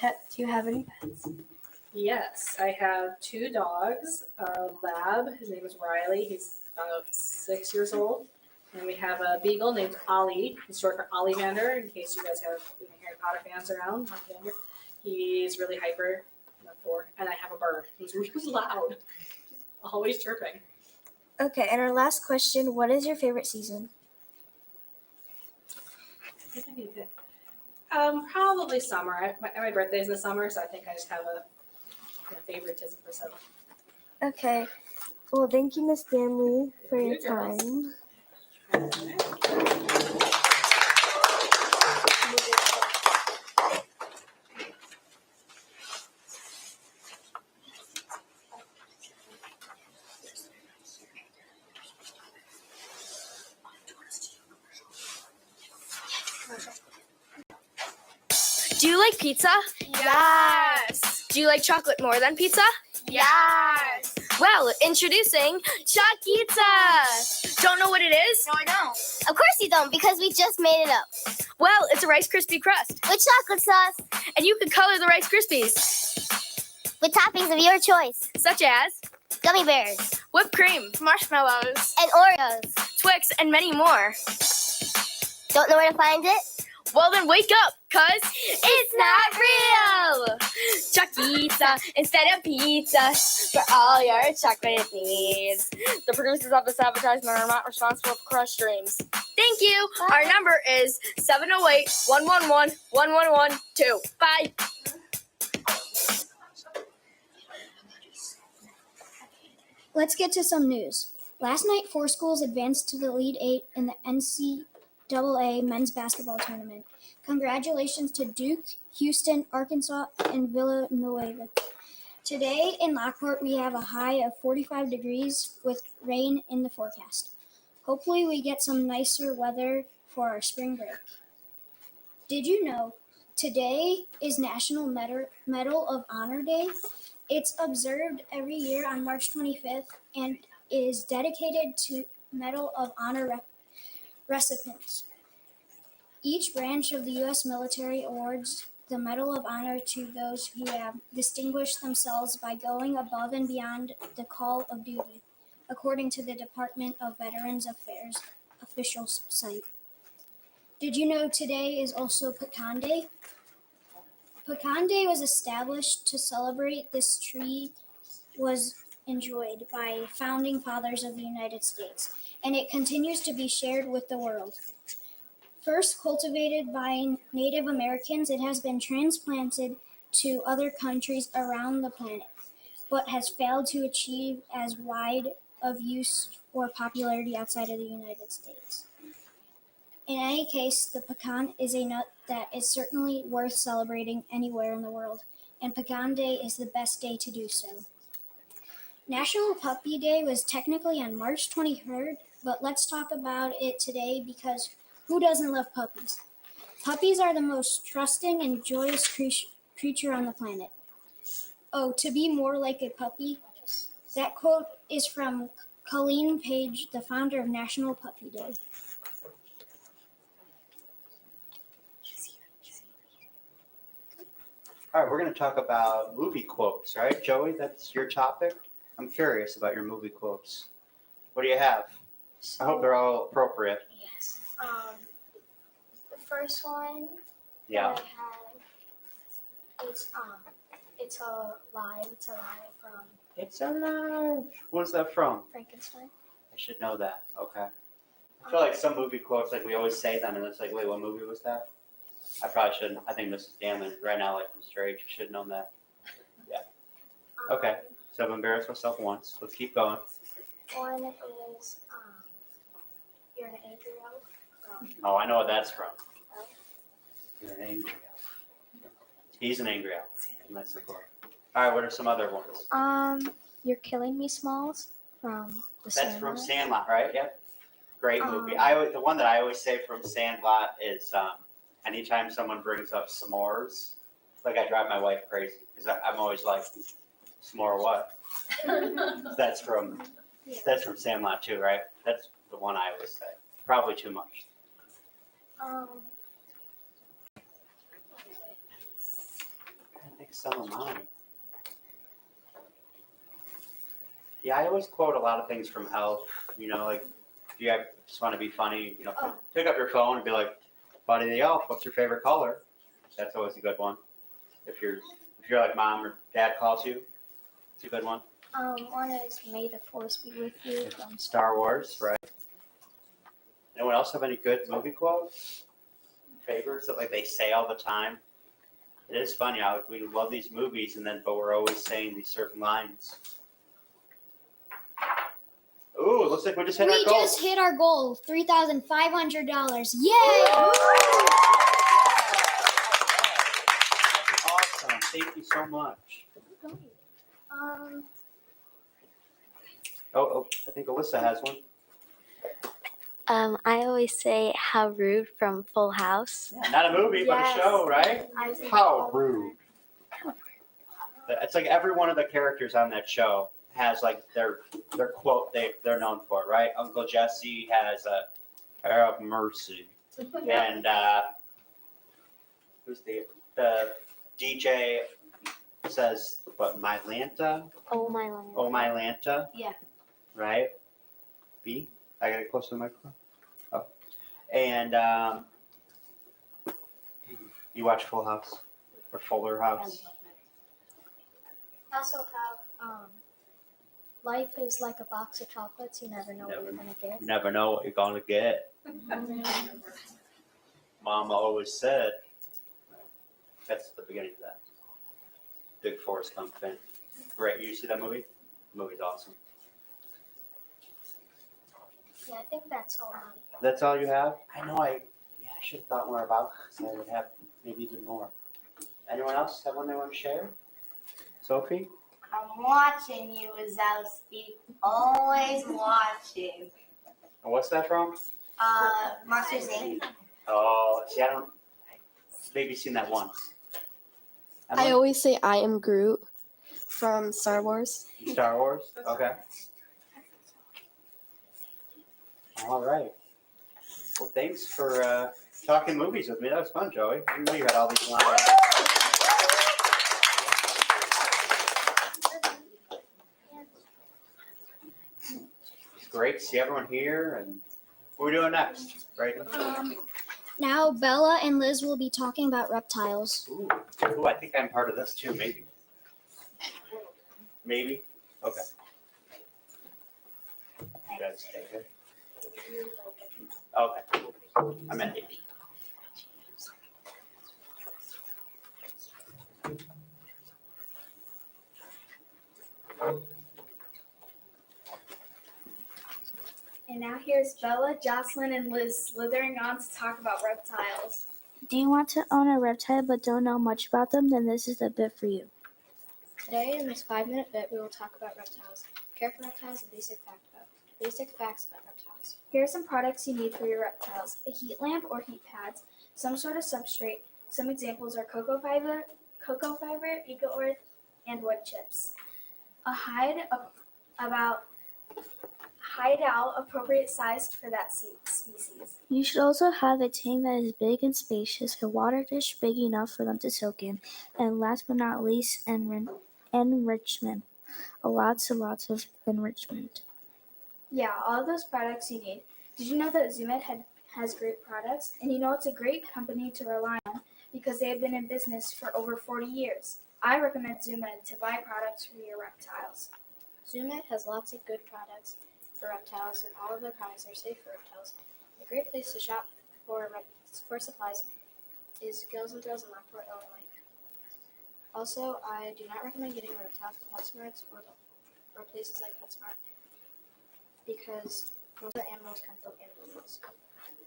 Do you have any pets? Yes, I have 2 dogs, a lab, his name is Riley, he's about 6 years old. And we have a beagle named Ollie, he's short for Ollivander, in case you guys have any Harry Potter fans around. Ollivander. He's really hyper, 4. And I have a bird, he's really loud, always chirping. Okay, and our last question, what is your favorite season? Probably summer. My birthday's in the summer, so I think I just have a favoritism for summer. Okay. Well, thank you, Miss Stanley, for your you, girls. time. Do you like pizza? Yes. Do you like chocolate more than pizza? Yes. Well, introducing Choquita. Don't know what it is? No, I don't. Of course you don't, because we just made it up. Well, it's a Rice Krispie crust. With chocolate sauce. And you can color the Rice Krispies. With toppings of your choice. Such as Gummy bears. whipped cream, marshmallows, And Oreos. Twix, and many more. Don't know where to find it? Well, then wake up, cuz it's not real. Choquita instead of pizza for all your chocolate needs. The producers of this advertisement are not responsible for crushed dreams. Thank you. Bye. Our number is 708-111-1112. Bye. Let's get to some news. Last night, 4 schools advanced to the Elite 8 in the NCAA men's basketball tournament. Congratulations to Duke, Houston, Arkansas, and Villanova. Today in Lockport, we have a high of 45 degrees with rain in the forecast. Hopefully, we get some nicer weather for our spring break. Did you know today is National Medal of Honor Day? It's observed every year on March 25th and is dedicated to Medal of Honor recipients. Each branch of the U.S. military awards the Medal of Honor to those who have distinguished themselves by going above and beyond the call of duty, according to the Department of Veterans Affairs official site. Did you know today is also Pecan Day? Pecan Day was established to celebrate this tree was enjoyed by founding fathers of the United States, and it continues to be shared with the world. First cultivated by Native Americans, it has been transplanted to other countries around the planet, but has failed to achieve as wide of use or popularity outside of the United States. In any case, the pecan is a nut that is certainly worth celebrating anywhere in the world, and Pecan Day is the best day to do so. National Puppy Day was technically on March 23rd, but let's talk about it today because who doesn't love puppies? Puppies are the most trusting and joyous creature on the planet. Oh, to be more like a puppy? That quote is from Colleen Page, the founder of National Puppy Day. All right, we're going to talk about movie quotes, right? Joey, that's your topic. I'm curious about your movie quotes. What do you have? I hope they're all appropriate. Yes. The first one Yeah. that I have is it's a lie. It's a lie from It's a lie. What's that from? Frankenstein. I should know that. Okay. I feel like some movie quotes, like we always say them, and it's like, wait, what movie was that? I probably shouldn't. I think Mrs. Stanley right now, like from Strange, you should have known that. Yeah. Okay. So I've embarrassed myself once. Let's keep going. One is you're an angry elf from Oh, I know what that's from. You're an angry elf. He's an angry elf. And that's the quote. All right, what are some other ones? You're Killing Me, Smalls from the That's from Sandlot. Sandlot, right? Yep. Great movie. The one that I always say from Sandlot is anytime someone brings up s'mores, like I drive my wife crazy because I'm always like, s'more what? That's from Sandlot too, right? That's the one I always say. Probably too much. I think some of mine. Yeah, I always quote a lot of things from Elf. You know, like if you just want to be funny, you know, pick up your phone and be like, "Buddy the Elf, what's your favorite color?" That's always a good one. If you're like mom or dad calls you, it's a good one. One is May the Force be with you from Star Wars, right? Anyone else have any good movie quotes? favorites that like they say all the time. It is funny how we love these movies but we're always saying these certain lines. Ooh, it looks like we just hit our We goal. just hit our goal, $3,500. Yay! Awesome. Thank you so much. Oh, I think Alyssa has one. I always say how rude from Full House. Yeah, not a movie, but a show, right? How rude. It's like every one of the characters on that show has like their quote they're known for, right? Uncle Jesse has a "Have mercy," and who's the DJ says what? My Lanta. Oh my land. Oh my Lanta. Yeah. Right. B. I gotta get close to the microphone. Oh, and you watch Full House or Fuller House? I also have life is like a box of chocolates. You never know what you're gonna get. You never know what you're gonna get. Mama always said. That's the beginning of that. Big Forrest Gump fan. Great. You see that movie? The movie's awesome. Yeah, I think that's all. That's all you have? I know. I should have thought more about this. I would have maybe even more. Anyone else have one they want to share? Sophie? I'm watching you, Wazowski. Always watching. And what's that from? Monsters Inc. Oh, see, I don't. Maybe seen that once. I always say I am Groot from Star Wars. Star Wars? Okay. All right. Well, thanks for talking movies with me. That was fun, Joey. I didn't know you had all these lines. It's great to see everyone here. And what are we doing next, right? Now Bella and Liz will be talking about reptiles. Ooh, I think I'm part of this too, maybe. Maybe? Okay. You guys stay here. Okay. I'm at 80. And now here's Bella, Jocelyn, and Liz slithering on to talk about reptiles. Do you want to own a reptile but don't know much about them? Then this is the bit for you. Today, in this 5-minute bit, we will talk about reptiles, care for reptiles, and basic facts about reptiles. Here are some products you need for your reptiles: a heat lamp or heat pads, some sort of substrate. Some examples are cocoa fiber, eco earth, and wood chips. A hideout appropriate sized for that species. You should also have a tank that is big and spacious, a water dish big enough for them to soak in, and last but not least, enrichment. Lots and lots of enrichment. Yeah, all of those products you need. Did you know that ZooMed has great products? And you know it's a great company to rely on because they have been in business for over 40 years. I recommend ZooMed to buy products for your reptiles. ZooMed has lots of good products for reptiles, and all of their products are safe for reptiles. A great place to shop for supplies is Gills and Thrills in Lockport, Illinois. Also, I do not recommend getting reptiles from PetSmart or places like PetSmart because most of the animals come from animals.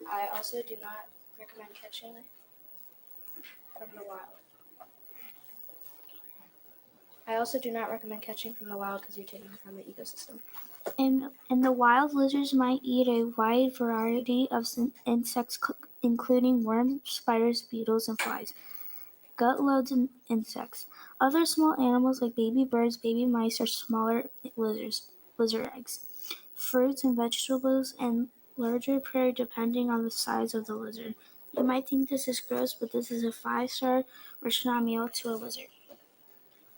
I also do not recommend catching from the wild. Because you're taking it from the ecosystem. In the wild, lizards might eat a wide variety of insects, including worms, spiders, beetles, and flies. Gut loads of insects. Other small animals like baby birds, baby mice, or smaller lizard eggs. Fruits and vegetables, and larger prey depending on the size of the lizard. You might think this is gross, but this is a 5-star restaurant meal to a lizard.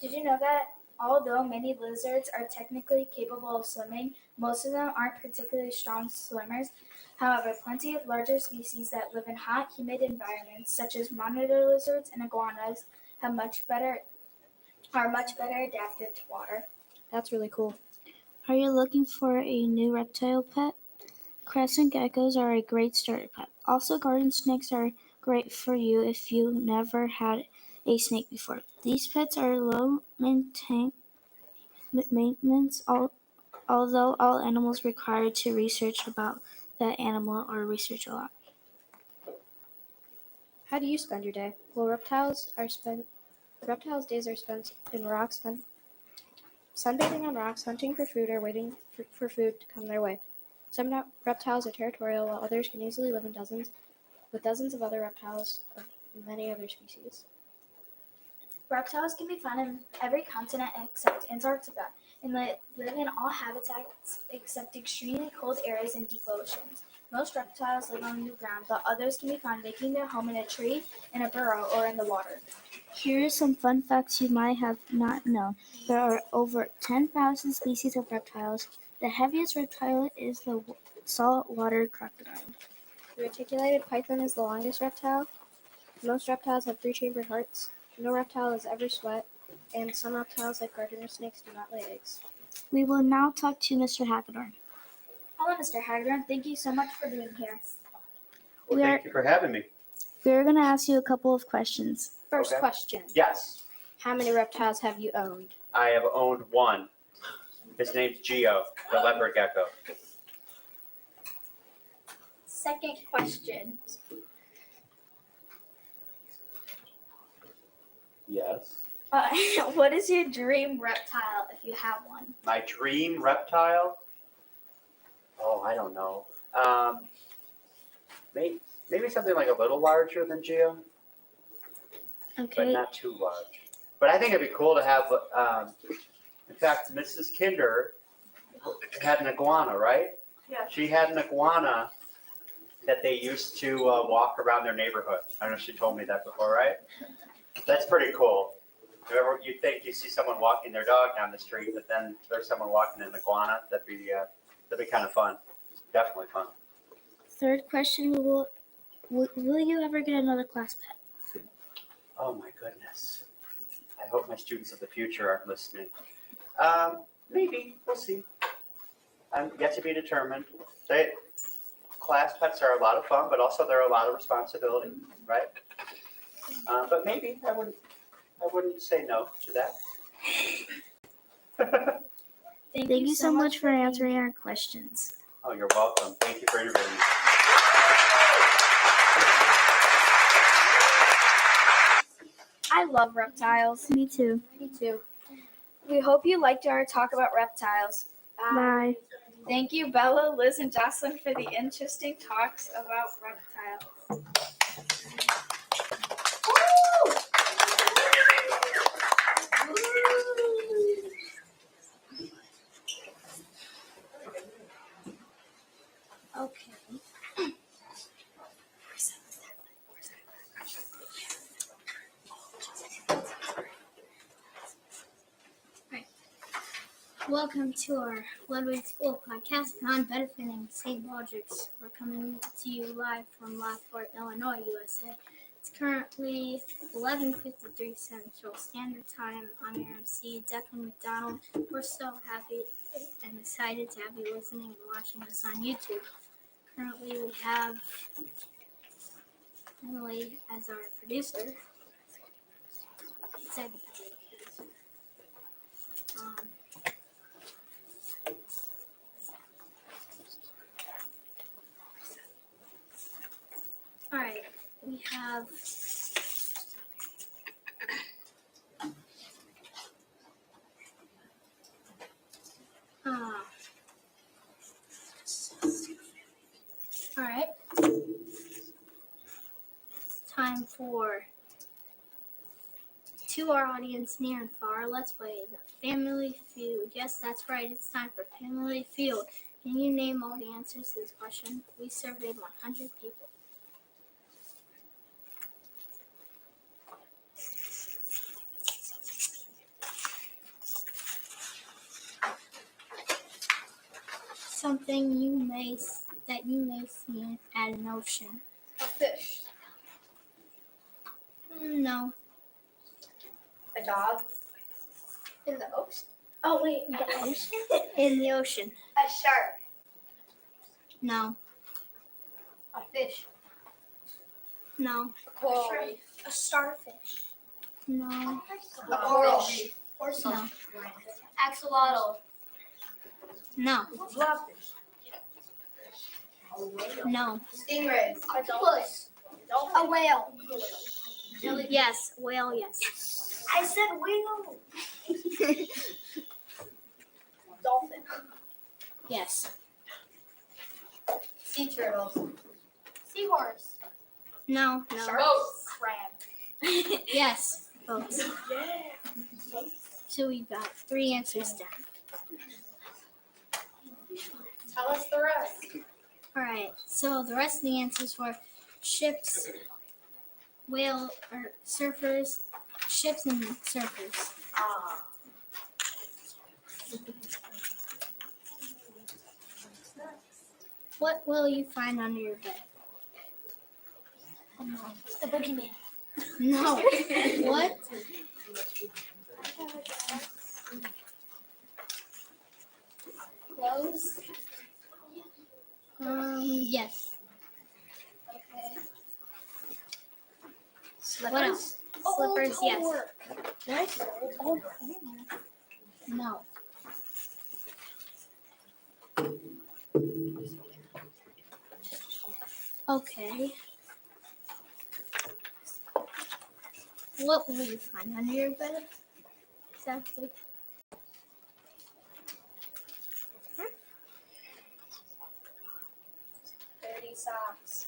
Did you know that although many lizards are technically capable of swimming, most of them aren't particularly strong swimmers? However, plenty of larger species that live in hot, humid environments, such as monitor lizards and iguanas, are much better adapted to water. That's really cool. Are you looking for a new reptile pet? Crescent geckos are a great starter pet. Also, garden snakes are great for you if you never had a snake before. These pets are low maintenance, although all animals require to research about that animal or research a lot. How do you spend your day? Well, reptiles days are spent in rocks, sunbathing on rocks, hunting for food, or waiting for food to come their way. Some reptiles are territorial, while others can easily live in dozens of other reptiles of many other species. Reptiles can be found in every continent except Antarctica, and live in all habitats except extremely cold areas and deep oceans. Most reptiles live on the ground, but others can be found making their home in a tree, in a burrow, or in the water. Here are some fun facts you might have not known. There are over 10,000 species of reptiles. The heaviest reptile is the saltwater crocodile. The reticulated python is the longest reptile. Most reptiles have 3-chambered hearts. No reptile has ever sweat, and some reptiles, like gardener snakes, do not lay eggs. We will now talk to Mr. Hagedorn. Hello, Mr. Hagedorn. Thank you so much for being here. Well, thank you for having me. We're going to ask you a couple of questions. First question. Yes, How many reptiles have you owned? I have owned one. His name's Geo, the leopard gecko. Second question. Yes. What is your dream reptile if you have one? My dream reptile? Oh, I don't know. Maybe something like a little larger than Geo, but Okay. not too large. But I think it'd be cool to have, in fact, Mrs. Kinder had an iguana, right? Yeah. She had an iguana that they used to walk around their neighborhood. I know she told me that before, right? That's pretty cool. Whenever you think you see someone walking their dog down the street, but then there's someone walking an iguana, that'd be kind of fun. Definitely fun. Third question, will you ever get another class pet? Oh my goodness. I hope my students of the future aren't listening. Maybe, we'll see. I'm yet to be determined. Class pets are a lot of fun, but also they're a lot of responsibility, right? But maybe I wouldn't say no to that. Thank you so much for answering our questions. Oh, you're welcome. Thank you for interviewing me. I love reptiles. Me too. Me too. We hope you liked our talk about reptiles. Bye. Thank you, Bella, Liz, and Jocelyn for the interesting talks about reptiles. Okay. Welcome to our Ludwig School Podcastathon benefiting St. Baldrick's. We're coming to you live from Lockport, Illinois, USA. It's currently 11:53 Central Standard Time. I'm your MC, Declan McDonald. We're so happy and excited to have you listening and watching us on YouTube. Currently, we have Emily as our producer. Executive producer. All right, we have all right. Time for to our audience near and far. Let's play the Family Feud. Yes, that's right. It's time for Family Feud. Can you name all the answers to this question? We surveyed 100 people. Something that you may see at an ocean. A fish. No. A dog. In the ocean. Oh wait, the ocean? In the ocean. A shark. No. A fish. No. Coral reef. A starfish. No. A coral reef. Or No. something. Axolotl. No. Blobfish. No. Stingray. Octopus. A whale. Yes. Whale, yes. I said whale. Dolphin. Yes. Sea turtles. Seahorse. No. No. Boats. Crab. Yes. Boats. Yeah. So we've got 3 answers down. Tell us the rest. All right. So the rest of the answers were ships, whale or surfers, ships and surfers. What will you find under your bed? The boogeyman. No. What? Clothes. Yes. Okay. What else? Slippers, yes. What? No. Okay. What will you find under your bed? Exactly. Dirty socks.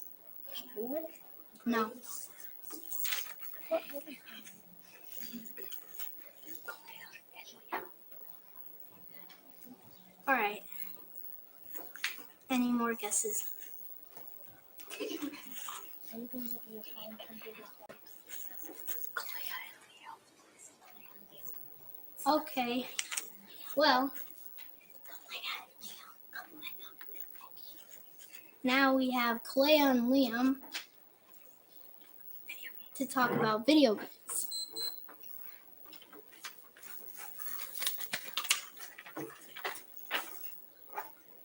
No. All right. Any more guesses? Okay. Well, now we have Clea and Liam to talk about video games.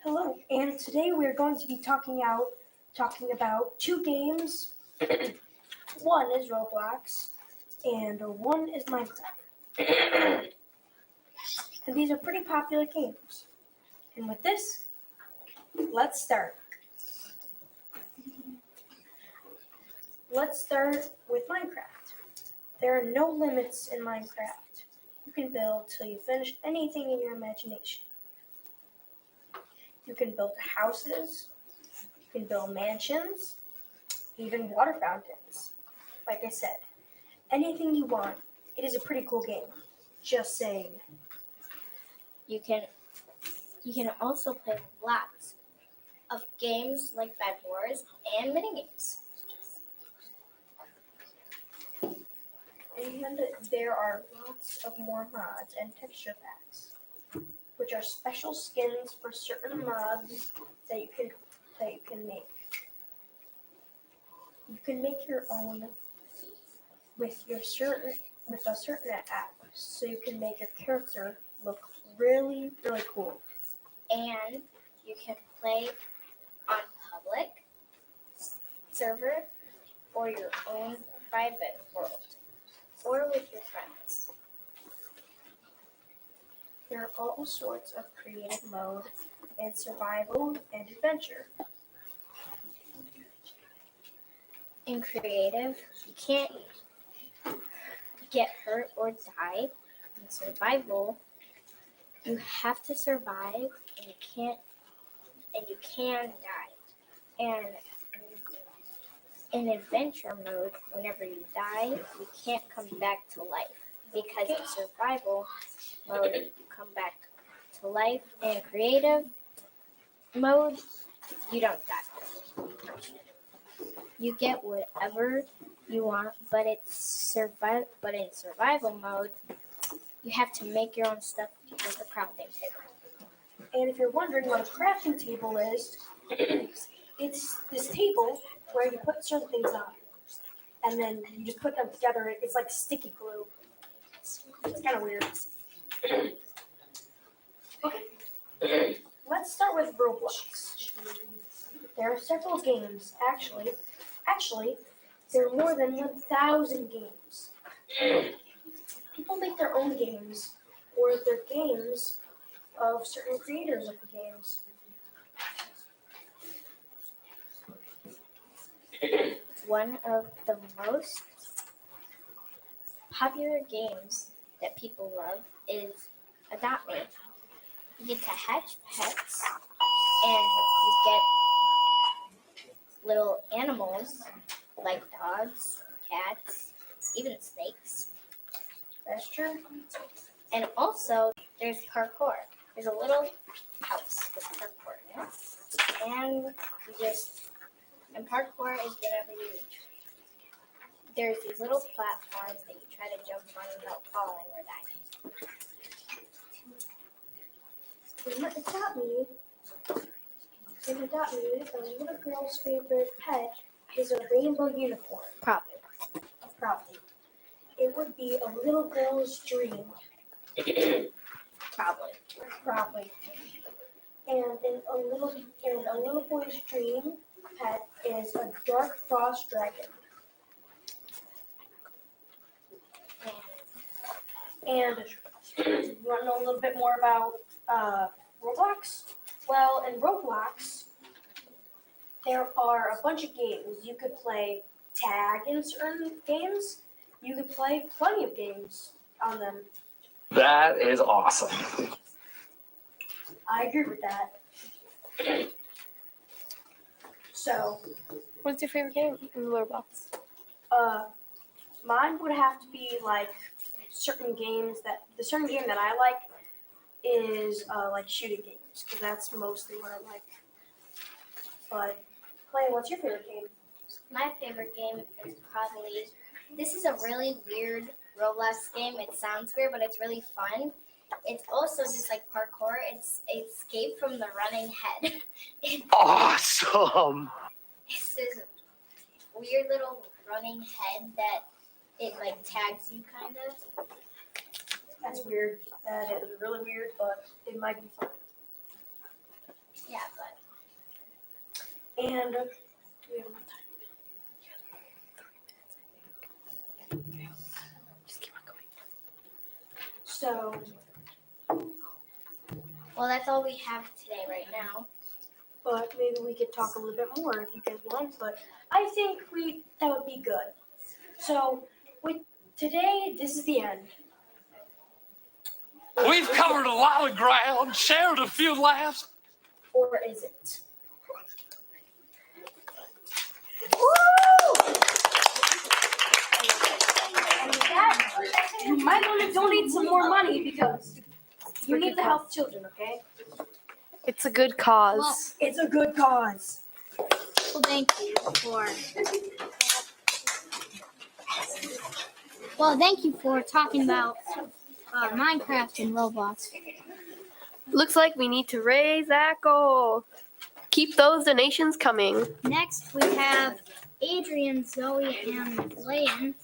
Hello, and today we're going to be talking about 2 games. One is Roblox, and one is Minecraft. And these are pretty popular games. And with this, let's start. Let's start with Minecraft. There are no limits in Minecraft. You can build till you finish anything in your imagination. You can build houses, you can build mansions, even water fountains. Like I said, anything you want. It is a pretty cool game. Just saying. You can also play lots of games like Bed Wars and minigames. And there are lots of more mods and texture packs, which are special skins for certain mobs that you can make. You can make your own with a certain app, so you can make your character look really, really cool. And you can play on public server or your own private world or with your friends. There are all sorts of creative mode and survival and adventure. In creative, you can't get hurt or die. In survival, you have to survive and you can die. And in adventure mode, whenever you die, you can't come back to life. Because in survival mode, you come back to life. And in creative mode, you don't die. You get whatever you want, but in survival mode, you have to make your own stuff with a crafting table. And if you're wondering what a crafting table is, it's this table where you put certain things on, and then you just put them together. It's like sticky glue. It's kind of weird. Okay, let's start with Roblox. There are several games. Actually, There are more than 1,000 games. People make their own games, or they're games of certain creators of the games. One of the most popular games that people love is Adopt Me. You get to hatch pets and you get little animals like dogs, cats, even snakes. That's true. And also, there's parkour. There's a little house with parkour in it. And parkour is whatever you there's these little platforms that you try to jump on without falling or dying. In Adopt Me, the little girl's favorite pet is a rainbow unicorn. Probably. It would be a little girl's dream. Probably. And a little boy's dream pet is a dark frost dragon. And you want to know a little bit more about Roblox? Well, in Roblox, there are a bunch of games. You could play tag in certain games. You could play plenty of games on them. That is awesome. I agree with that. So, What's your favorite game in Roblox? mine would have to be like certain games the certain game that I like is like shooting games because that's mostly what I like. But Clay, what's your favorite game? My favorite game is probably, this is a really weird Roblox game. It sounds weird, but it's really fun. It's also just like parkour. It's Escape from the Running Head. Awesome. It's this weird little running head that it like tags you kind of. That's weird. That is really weird, but it might be fun. Yeah, but. And do we have enough time? Just keep on going. So, Well, that's all we have today right now. but maybe we could talk a little bit more if you guys want. But I think that would be good. So, with today, this is the end. We've covered a lot of ground, shared a few laughs. Or is it? And with that, you might want to donate some more money because you need to help children, okay? It's a good cause. It's a good cause. Well, thank you for talking about Minecraft and Roblox. Looks like we need to raise that goal. Keep those donations coming. Next, we have Adrian, Zoe, and Layan.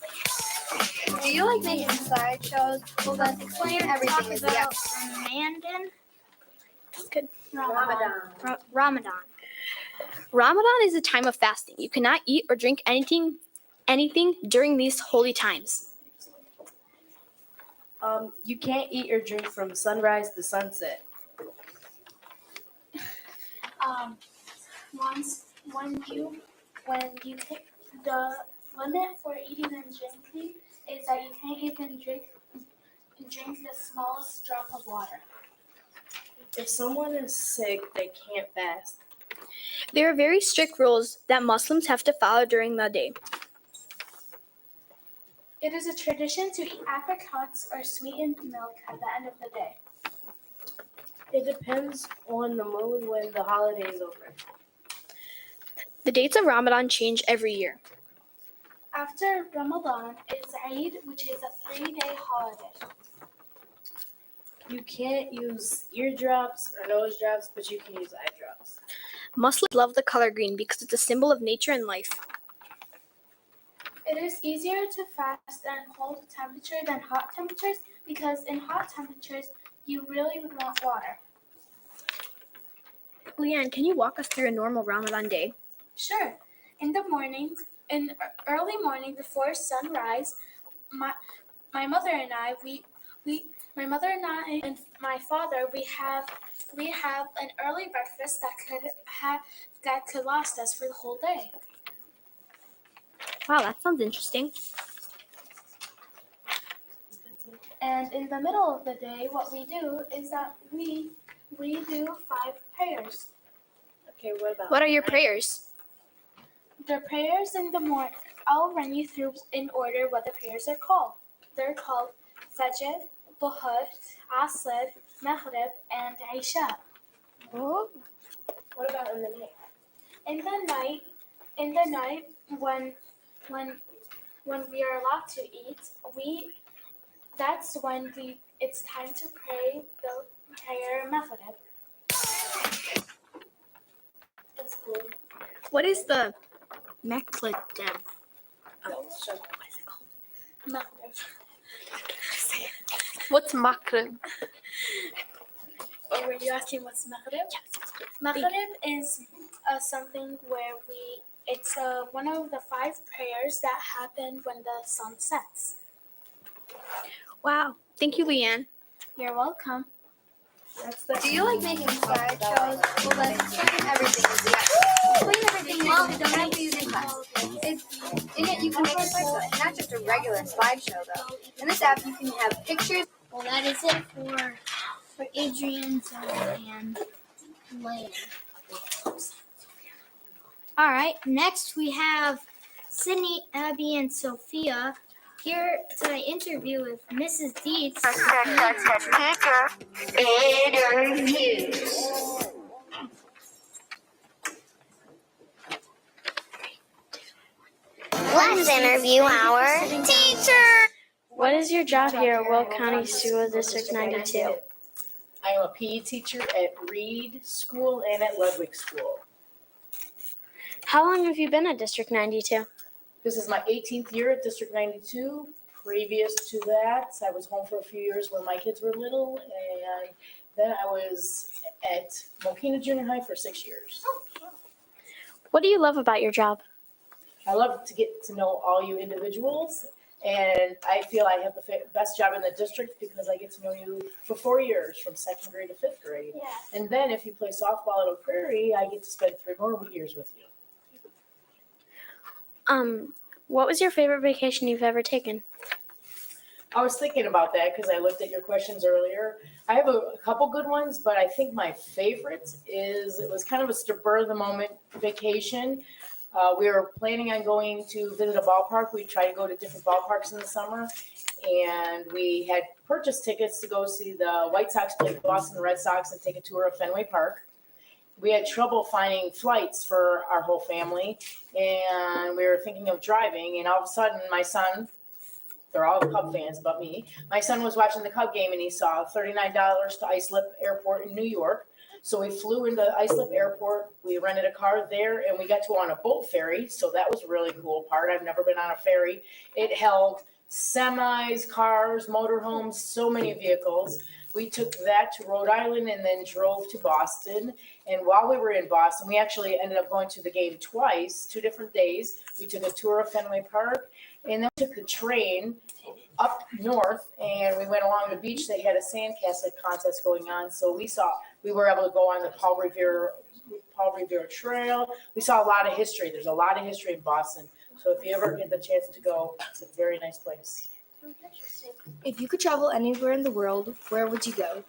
Do you like making slideshows? Well, then explain everything. Is About Ramadan. Good. Ramadan. Ramadan is a time of fasting. You cannot eat or drink anything during these holy times. You can't eat or drink from sunrise to sunset. When you pick the limit for eating and drinking is that you can't even drink the smallest drop of water. If someone is sick, they can't fast. There are very strict rules that Muslims have to follow during the day. It is a tradition to eat apricots or sweetened milk at the end of the day. It depends on the moon when the holiday is over. The dates of Ramadan change every year. After Ramadan is Eid, which is a 3-day holiday. You can't use eardrops or nose drops, but you can use eye drops. Muslims love the color green because it's a symbol of nature and life. It is easier to fast in cold temperature than hot temperatures because in hot temperatures, you really would want water. Leanne, can you walk us through a normal Ramadan day? Sure. In the morning, in early morning before sunrise, my mother and I my mother and I and my father we have an early breakfast that could last us for the whole day. Wow, that sounds interesting. And in the middle of the day, what we do is that we do 5 prayers. Okay, what about? What are your prayers? The prayers in the morning, I'll run you through in order what the prayers are called. They're called Fajr, Dhuhr, Asr, Maghrib, and Isha. Oh. What about in the night? In the night, when we are allowed to eat, it's time to pray the prayer Maghrib. That's cool. What is the Mekhlid? Maghrib. What's Maghrib? Or were you asking what's Maghrib? Maghrib is something where it's one of the 5 prayers that happen when the sun sets. Wow. Thank you, Leanne. You're welcome. Do you like making slideshows? Well, then everything is explain everything well. You don't have to use in class. In it, you can make a slideshow, not just a regular slideshow, though. In this app, you can have pictures. Well, that is it for Adrian, Zoe, and Lane. All right, next we have Sydney, Abby, and Sophia here to interview with Mrs. Dietz. Let's interview our teacher. What is your job here at Will County School District 92? I am a PE teacher at Reed School and at Ludwig School. How long have you been at District 92? This is my 18th year at District 92. Previous to that, I was home for a few years when my kids were little, and then I was at Mokina Junior High for 6 years. What do you love about your job? I love to get to know all you individuals, and I feel I have the best job in the district because I get to know you for 4 years, from 2nd grade to 5th grade. Yeah. And then if you play softball at Oak Prairie, I get to spend 3 more years with you. What was your favorite vacation you've ever taken? I was thinking about that because I looked at your questions earlier. I have a couple good ones, but I think my favorite it was kind of a spur of the moment vacation. We were planning on going to visit a ballpark. We try to go to different ballparks in the summer. And we had purchased tickets to go see the White Sox play Boston Red Sox and take a tour of Fenway Park. We had trouble finding flights for our whole family, and we were thinking of driving. And all of a sudden, my son, they're all Cub fans but me, my son was watching the Cub game, and he saw $39 to Islip Airport in New York. So we flew into Islip Airport, we rented a car there, and we got to go on a boat ferry. So that was a really cool part. I've never been on a ferry. It held semis, cars, motorhomes, so many vehicles. We took that to Rhode Island and then drove to Boston. And while we were in Boston, we actually ended up going to the game twice, 2 different days. We took a tour of Fenway Park, and then we took the train up north, and we went along the beach. They had a sandcastle contest going on, so we were able to go on the Paul Revere Trail. We saw a lot of history. There's a lot of history in Boston, so if you ever get the chance to go, it's a very nice place. If you could travel anywhere in the world, where would you go?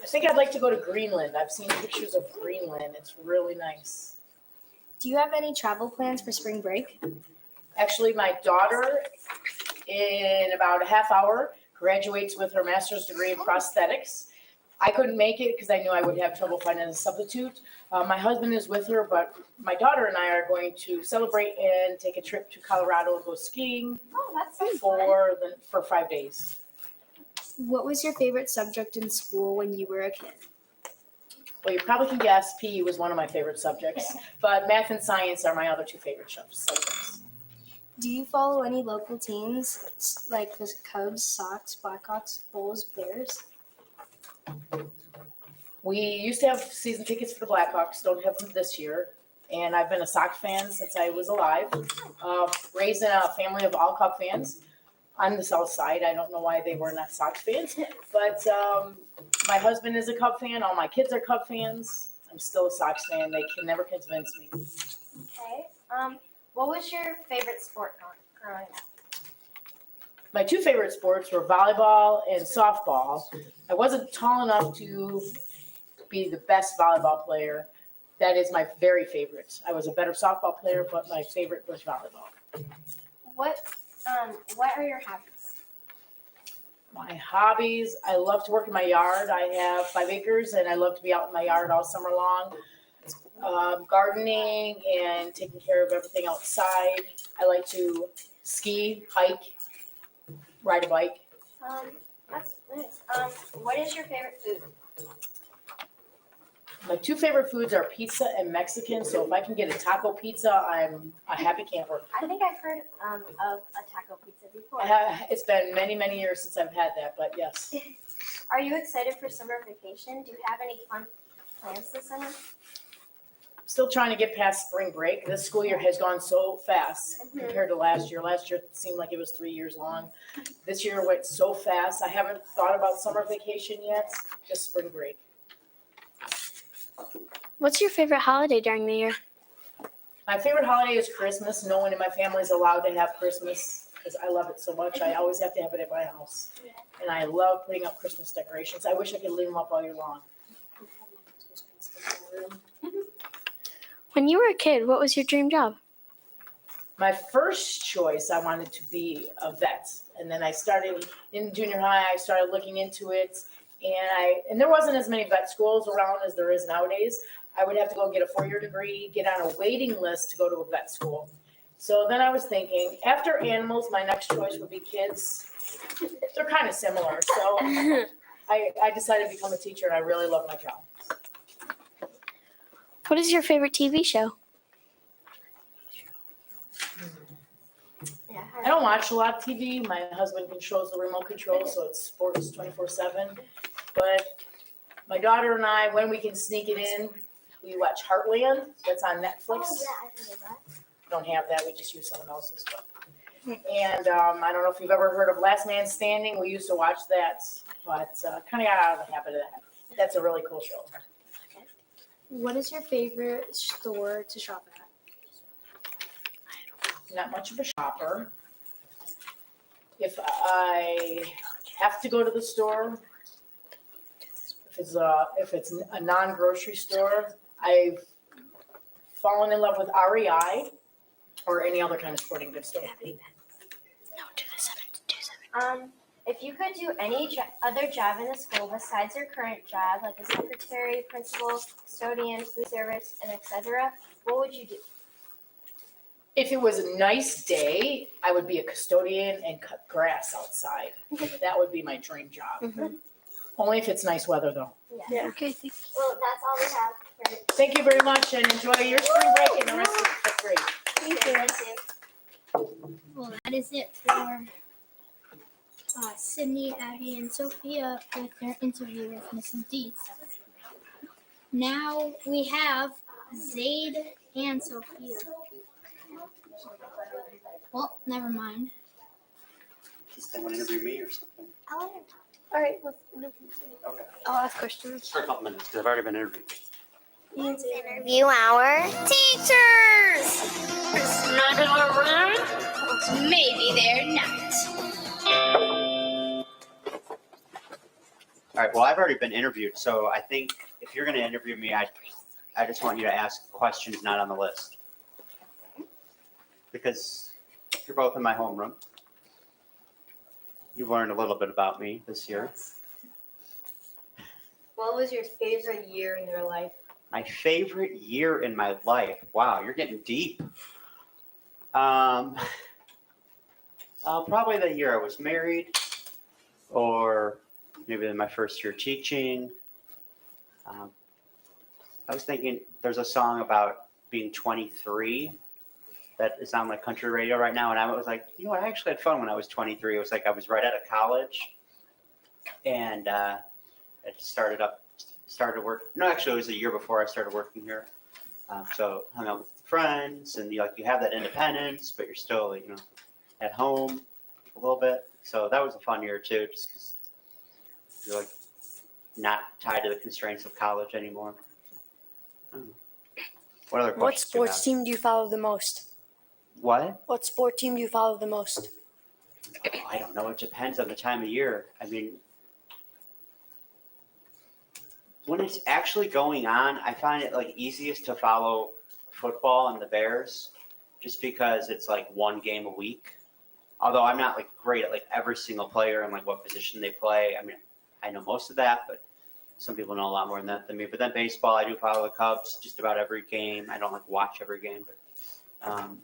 I think I'd like to go to Greenland. I've seen pictures of Greenland. It's really nice. Do you have any travel plans for spring break? Actually, my daughter, in about a half hour, graduates with her master's degree in prosthetics. I couldn't make it because I knew I would have trouble finding a substitute. My husband is with her, but my daughter and I are going to celebrate and take a trip to Colorado and go skiing for 5 days. What was your favorite subject in school when you were a kid? Well, you probably can guess PE was one of my favorite subjects, but math and science are my other 2 favorite subjects. Do you follow any local teams like the Cubs, Sox, Blackhawks, Bulls, Bears? We used to have season tickets for the Blackhawks, don't have them this year. and I've been a Sox fan since I was alive. Raised in a family of all Cub fans on the South Side. I don't know why they were not Sox fans, but my husband is a Cub fan. All my kids are Cub fans. I'm still a Sox fan. They can never convince me. Okay. What was your favorite sport growing up? My two favorite sports were volleyball and softball. I wasn't tall enough to be the best volleyball player. That is my very favorite. I was a better softball player, but my favorite was volleyball. What are your hobbies? My hobbies, I love to work in my yard. I have 5 acres and I love to be out in my yard all summer long. Gardening and taking care of everything outside. I like to ski, hike, ride a bike. That's nice. What is your favorite food? My 2 favorite foods are pizza and Mexican. So if I can get a taco pizza, I'm a happy camper. I think I've heard of a taco pizza before. It's been many, many years since I've had that, but yes. Are you excited for summer vacation? Do you have any fun plans this summer? Still trying to get past spring break. This school year has gone so fast compared to last year. Last year it seemed like it was 3 years long. This year went so fast. I haven't thought about summer vacation yet, just spring break. What's your favorite holiday during the year? My favorite holiday is Christmas. No one in my family is allowed to have Christmas because I love it so much. I always have to have it at my house. And I love putting up Christmas decorations. I wish I could leave them up all year long. When you were a kid, what was your dream job? My first choice, I wanted to be a vet. And then I started in junior high, I started looking into it. And there wasn't as many vet schools around as there is nowadays. I would have to go get a 4-year degree, get on a waiting list to go to a vet school. So then I was thinking, after animals, my next choice would be kids. They're kind of similar. So I decided to become a teacher, and I really love my job. What is your favorite TV show? I don't watch a lot of TV. My husband controls the remote control, so it's sports 24/7. But my daughter and I, when we can sneak it in, we watch Heartland. That's on Netflix. Oh, yeah, I heard of that. Don't have that. We just use someone else's. And I don't know if you've ever heard of Last Man Standing. We used to watch that, but kind of got out of the habit of that. That's a really cool show. What is your favorite store to shop at? Not much of a shopper. If I have to go to the store, if it's a non-grocery store, I've fallen in love with REI or any other kind of sporting goods store. If you could do any other job in the school besides your current job, like a secretary, principal, custodian, food service, and etc., what would you do? If it was a nice day, I would be a custodian and cut grass outside. That would be my dream job. Only if it's nice weather, though. Yeah. Okay. Well, that's all we have. Thank you very much, and enjoy your spring break and the rest of the fifth grade. Thank you. Well, that is it for Sydney, Abby, and Sophia with their interview with Mrs. Deeds. Now we have Zaid and Sophia. Well, never mind. They want to interview me or something? All right. Okay. I'll ask questions. For a couple minutes, because I've already been interviewed. Interview our teachers. Maybe they're rude. Maybe they're not. All right, well, I've already been interviewed, so I think if you're going to interview me, I just want you to ask questions not on the list. Because you're both in my homeroom. You've learned a little bit about me this year. What was your favorite year in your life? My favorite year in my life. Wow, you're getting deep. Probably the year I was married, or maybe my first year teaching. I was thinking there's a song about being 23 that is on like country radio right now, and I was like, you know what? I actually had fun when I was 23. It was like I was right out of college, and I started work. No, actually, it was a year before I started working here. So hung out with friends, and you have that independence, but you're still at home a little bit. So that was a fun year too, just because you're like not tied to the constraints of college anymore. What other questions? What sports team do you follow the most? What? What sport team do you follow the most? Oh, I don't know. It depends on the time of year. I mean, when it's actually going on, I find it like easiest to follow football and the Bears, just because it's like one game a week. Although I'm not like great at like every single player and like what position they play. I mean, I know most of that, but some people know a lot more than that than me. But then baseball, I do follow the Cubs just about every game. I don't like watch every game, but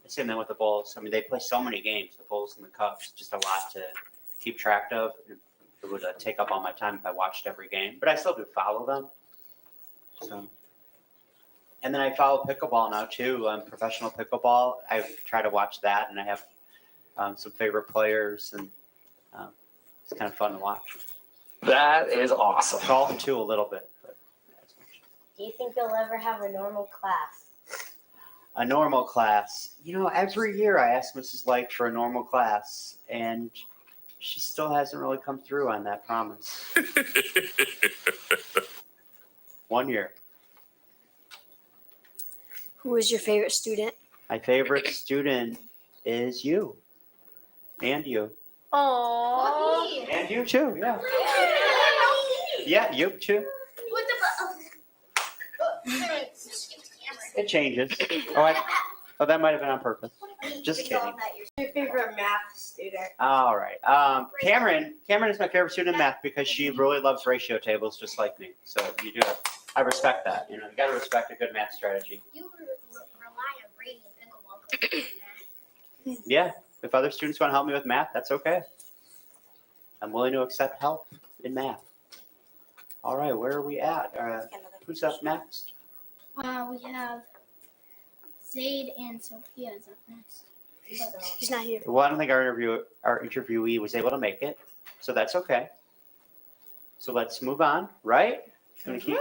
same thing with the Bulls. I mean, they play so many games, the Bulls and the Cubs, just a lot to keep track of. It would take up all my time if I watched every game, but I still do follow them. So, and then I follow pickleball now too. Professional pickleball. I try to watch that, and I have some favorite players, and it's kind of fun to watch. That is awesome. Golf too, a little bit. But Do you think you'll ever have a normal class? a normal class. Every year I ask Mrs. Light for a normal class, and she still hasn't really come through on that promise. 1 year. Who is your favorite student? My favorite student is you. And you. Aww. And you too, yeah. Yeah, you too. It changes. Oh, that might have been on purpose. Just kidding. Your favorite math student? All right. Cameron is my favorite student in math because she really loves ratio tables just like me. So I respect that. You got to respect a good math strategy. You rely on reading pickleball. Yeah. If other students want to help me with math, that's okay. I'm willing to accept help in math. All right. Where are we at? Who's up next? We have Zaid and Sophia is up next. He's not here. Well, I don't think our interviewee was able to make it, so that's okay. So let's move on, right? Gonna keep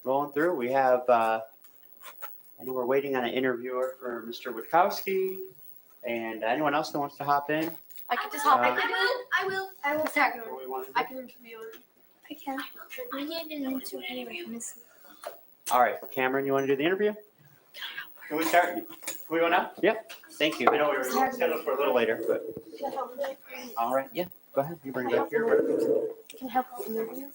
rolling through. We have, I know we're waiting on an interviewer for Mr. Witkowski, and anyone else that wants to hop in. I can just hop in. I will. Tag him. What do we want to do? I can interview him. I can. I need an interview. All right, Cameron, you want to do the interview? Can we start? Can we go now? Yep. Thank you. I know we were scheduled for a little later, but all right. Yeah, go ahead. You bring it back here. Can help with the interview.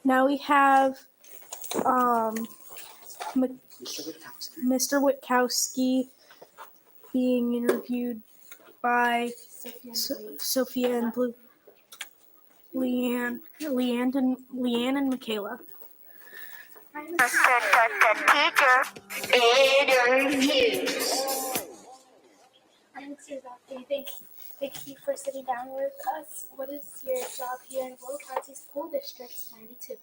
Now we have Mr. Witkowski being interviewed by Sophia and Leanne and Michaela. Thank you for sitting down with us. What is your job here in Will County School District 92?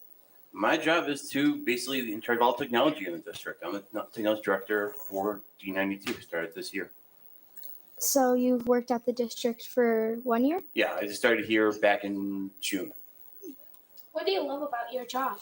My job is to basically in charge of all technology in the district. I'm the technology director for D92, started this year. So you've worked at the district for 1 year? Yeah, I just started here back in June. What do you love about your job?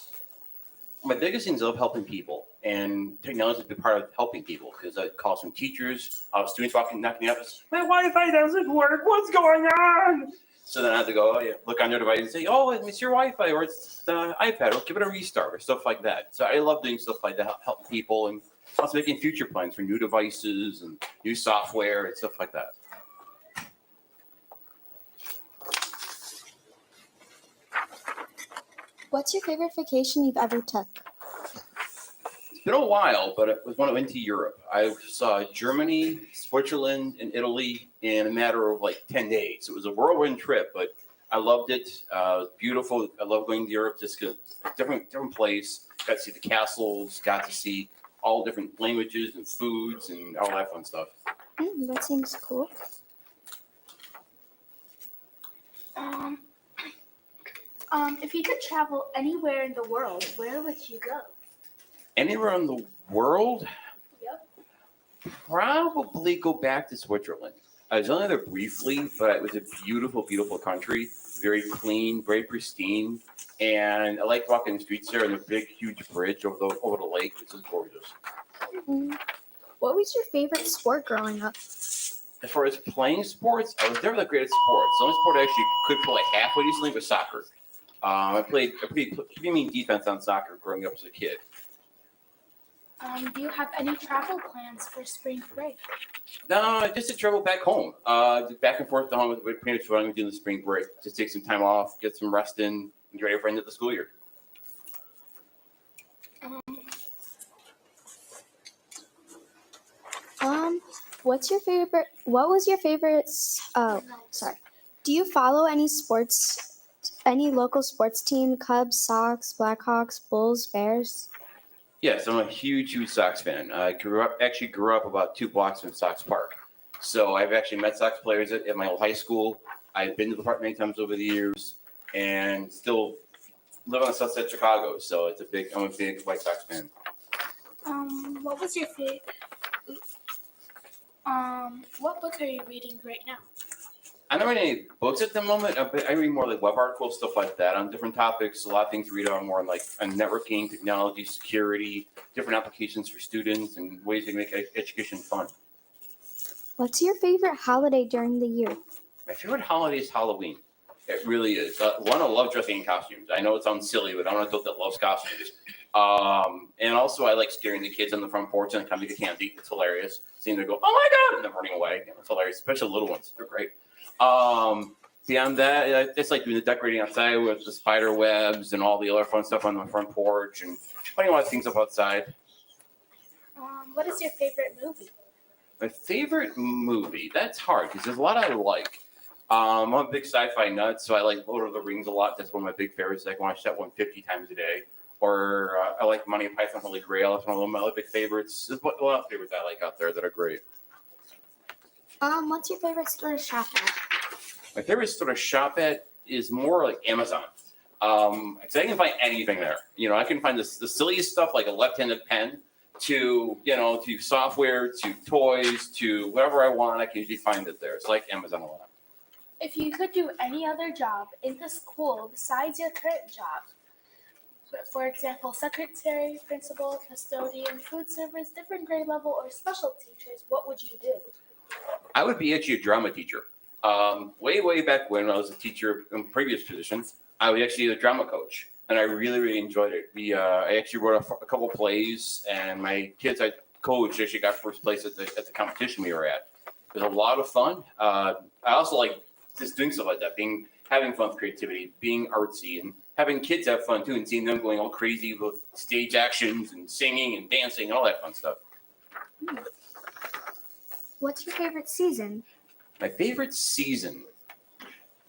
My biggest thing is I love helping people, and technology is a big part of helping people because I call some teachers, students knocking the office, my Wi-Fi doesn't work, what's going on? So then I have to go, look on their device and say, oh, it's your Wi-Fi or it's the iPad, or give it a restart or stuff like that. So I love doing stuff like that, helping people, and also making future plans for new devices and new software and stuff like that. What's your favorite vacation you've ever took? It's been a while, but it was when I went to Europe. I saw Germany, Switzerland, and Italy in a matter of like 10 days. It was a whirlwind trip, but I loved it. It was beautiful. I love going to Europe just because it's a different place. Got to see the castles, got to see all different languages and foods and all that fun stuff. That seems cool. If you could travel anywhere in the world, where would you go? Anywhere in the world? Yep. Probably go back to Switzerland. I was only there briefly, but it was a beautiful, beautiful country. Very clean, very pristine. And I liked walking the streets there and the big, huge bridge over the lake, which is gorgeous. What was your favorite sport growing up? As far as playing sports, I was never the greatest at sports. The only sport I actually could play halfway decently was soccer. I played pretty mean defense on soccer growing up as a kid. Do you have any travel plans for spring break? No, just to travel back home. Back and forth to home with pretty much what I'm going to do in the spring break. Just take some time off, get some rest in, and get ready for the end of the school year. What was your favorite, do you follow any local sports team, Cubs, Sox, Blackhawks, Bulls, Bears? Yes, I'm a huge, huge Sox fan. I grew up about 2 blocks from Sox Park. So I've actually met Sox players at my old high school. I've been to the park many times over the years and still live on the south side of Chicago. So I'm a big White Sox fan. What was your favorite? What book are you reading right now? I'm not reading any books at the moment. I read more like web articles, stuff like that on different topics. A lot of things to read on more on networking, technology, security, different applications for students, and ways to make education fun. What's your favorite holiday during the year? My favorite holiday is Halloween. It really is. One, I love dressing in costumes. I know it sounds silly, but I'm an adult that loves costumes. And also, I like scaring the kids on the front porch and coming to candy. It's hilarious. Seeing them go, "Oh my God!" and then running away. It's hilarious, especially little ones. They're great. Beyond that, it's like doing the decorating outside with the spider webs and all the other fun stuff on the front porch and putting a lot of things up outside. What is your favorite movie? My favorite movie? That's hard because there's a lot I like. I'm a big sci-fi nut, so I like Lord of the Rings a lot. That's one of my big favorites. I can watch that one 50 times a day. Or I like Monty Python Holy Grail. That's one of my other big favorites. There's a lot of favorites I like out there that are great. What's your favorite store to shop at? My favorite store to shop at is more like Amazon. Because I can find anything there. I can find the silliest stuff like a left-handed pen to software, to toys, to whatever I want. I can usually find it there. It's like Amazon a lot. If you could do any other job in the school besides your current job, for example, secretary, principal, custodian, food servers, different grade level, or special teachers, what would you do? I would be actually a drama teacher. Way back when I was a teacher in previous positions, I was actually a drama coach, and I really, really enjoyed it. I actually wrote a couple plays, and my kids I coached actually got first place at the competition we were at. It was a lot of fun. I also like just doing stuff like that, having fun with creativity, being artsy, and having kids have fun too, and seeing them going all crazy with stage actions and singing and dancing and all that fun stuff. What's your favorite season? My favorite season?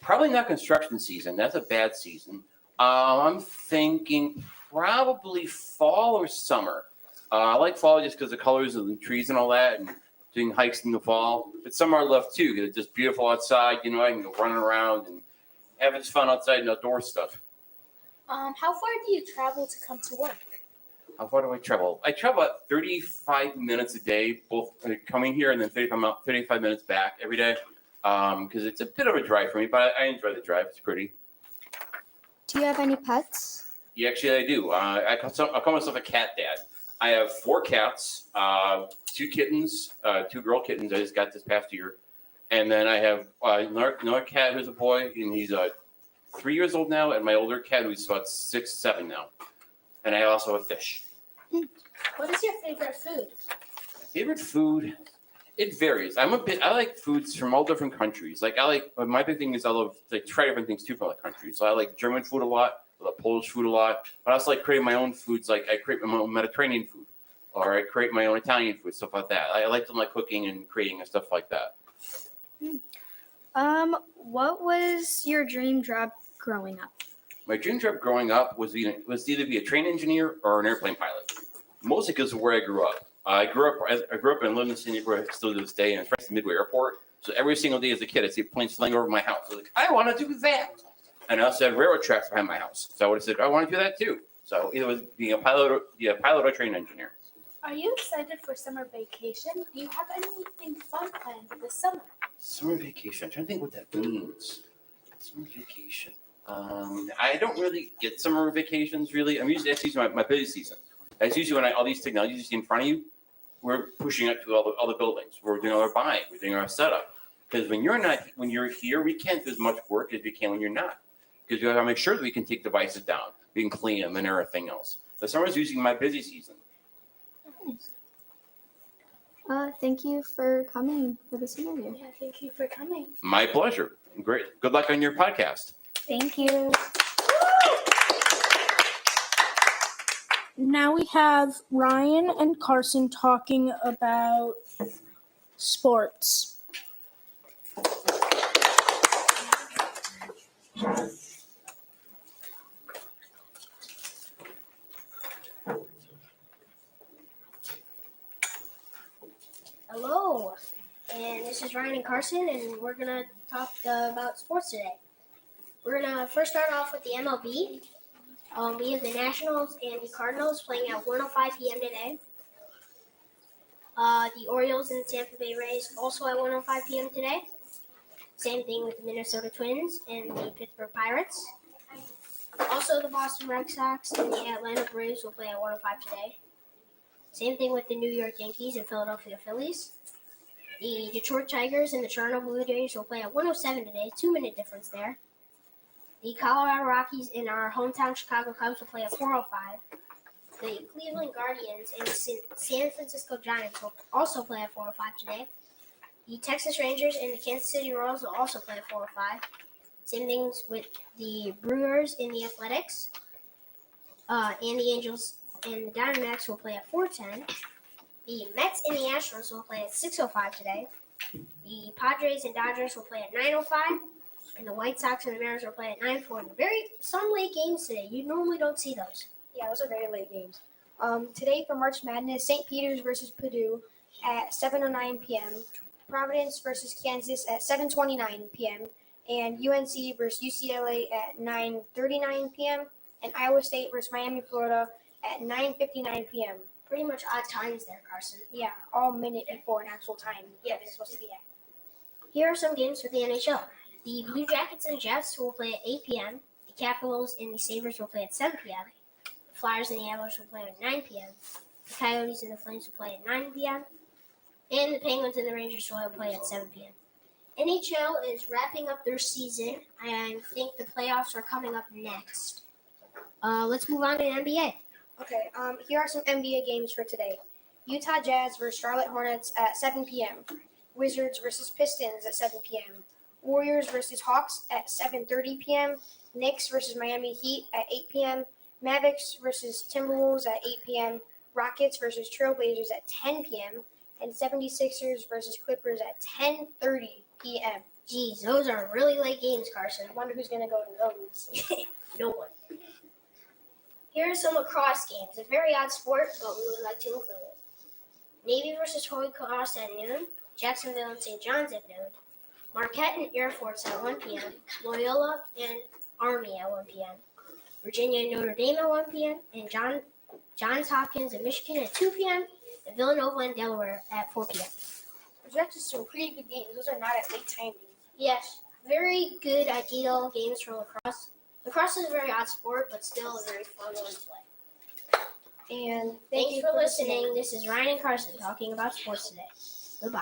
Probably not construction season. That's a bad season. I'm thinking probably fall or summer. I like fall just because the colors of the trees and all that, and doing hikes in the fall. But summer I love too because it's just beautiful outside. I can go running around and having fun outside and outdoor stuff. How far do you travel to come to work? How far do I travel? I travel about 35 minutes a day, both coming here and then 35 minutes back every day, because it's a bit of a drive for me, but I enjoy the drive. It's pretty. Do you have any pets? Yeah, actually, I do. I call myself a cat dad. I have 4 cats, 2 kittens, 2 girl kittens I just got this past year. And then I have another cat who's a boy, and he's 3 years old now, and my older cat who's about 6, 7 now. And I also have fish. What is your favorite food? Favorite food? It varies. I like foods from all different countries. My big thing is I love try different things too from other countries. So I like German food a lot. I love Polish food a lot. But I also like creating my own foods. Like I create my own Mediterranean food, or I create my own Italian food, stuff like that. I like cooking and creating and stuff like that. What was your dream job growing up? My dream job growing up was either be a train engineer or an airplane pilot. Mostly because of where I grew up. I grew up and lived in the city where I still to this day, and it's right at the Midway Airport. So every single day as a kid, I'd see planes flying over my house. I was like, I want to do that. And I also had railroad tracks behind my house. So I would have said, I want to do that too. So either was being a pilot or train engineer. Are you excited for summer vacation? Do you have anything fun planned this summer? Summer vacation. I'm trying to think what that means. Summer vacation. I don't really get summer vacations really. That's usually my busy season. That's usually when all these technologies you see in front of you, we're pushing up to all the buildings. We're doing all our buying. We're doing our setup. Because when you're here, we can't do as much work as we can when you're not. Because we have to make sure that we can take devices down, we can clean them and everything else. The summer is usually my busy season. Thank you for coming for this interview. Yeah, thank you for coming. My pleasure. Great. Good luck on your podcast. Thank you. Now we have Ryan and Carson talking about sports. Hello, and this is Ryan and Carson, and we're gonna talk about sports today. We're gonna first start off with the MLB. We have the Nationals and the Cardinals playing at 1:05 p.m. today. The Orioles and the Tampa Bay Rays also at 1:05 p.m. today. Same thing with the Minnesota Twins and the Pittsburgh Pirates. Also, the Boston Red Sox and the Atlanta Braves will play at 1:05 today. Same thing with the New York Yankees and Philadelphia Phillies. The Detroit Tigers and the Toronto Blue Jays will play at 1:07 today. 2-minute difference there. The Colorado Rockies and our hometown Chicago Cubs will play at 4:05. The Cleveland Guardians and the San Francisco Giants will also play at 4:05 today. The Texas Rangers and the Kansas City Royals will also play at 4:05. Same things with the Brewers and the Athletics. And the Angels and the Diamondbacks will play at 4:10. The Mets and the Astros will play at 6:05 today. The Padres and Dodgers will play at 9:05. And the White Sox and the Mariners will play at 9:40. Some late games today. You normally don't see those. Yeah, those are very late games. Today for March Madness, St. Peter's versus Purdue at 7:09 p.m. Providence versus Kansas at 7:29 p.m. and UNC versus UCLA at 9:39 p.m. and Iowa State versus Miami, Florida at 9:59 p.m. Pretty much odd times there, Carson. Yeah, all minute before an actual time. Yeah, it's supposed to be at. Here are some games for the NHL. The Blue Jackets and Jets will play at 8 p.m. The Capitals and the Sabres will play at 7 p.m. The Flyers and the Avalanche will play at 9 p.m. The Coyotes and the Flames will play at 9 p.m. And the Penguins and the Rangers will play at 7 p.m. NHL is wrapping up their season. I think the playoffs are coming up next. Let's move on to the NBA. Okay, here are some NBA games for today. Utah Jazz versus Charlotte Hornets at 7 p.m. Wizards versus Pistons at 7 p.m. Warriors versus Hawks at 7:30 p.m. Knicks versus Miami Heat at 8 p.m. Mavericks versus Timberwolves at 8 p.m. Rockets versus Trailblazers at 10 p.m. and 76ers versus Clippers at 10:30 p.m. Geez, those are really late games, Carson. I wonder who's going to go to those. No one. Here are some lacrosse games. A very odd sport, but we would like to include it. Navy versus Holy Cross at noon. Jacksonville and St. John's at noon. Marquette and Air Force at 1 p.m. Loyola and Army at 1 p.m. Virginia and Notre Dame at 1 p.m. and Johns Hopkins and Michigan at 2 p.m. and Villanova and Delaware at 4 p.m. There's actually some pretty good games. Those are not at late timing. Yes, very good, ideal games for lacrosse. Lacrosse is a very odd sport, but still a very fun one to play. And thank you for listening. This is Ryan and Carson talking about sports today. Goodbye.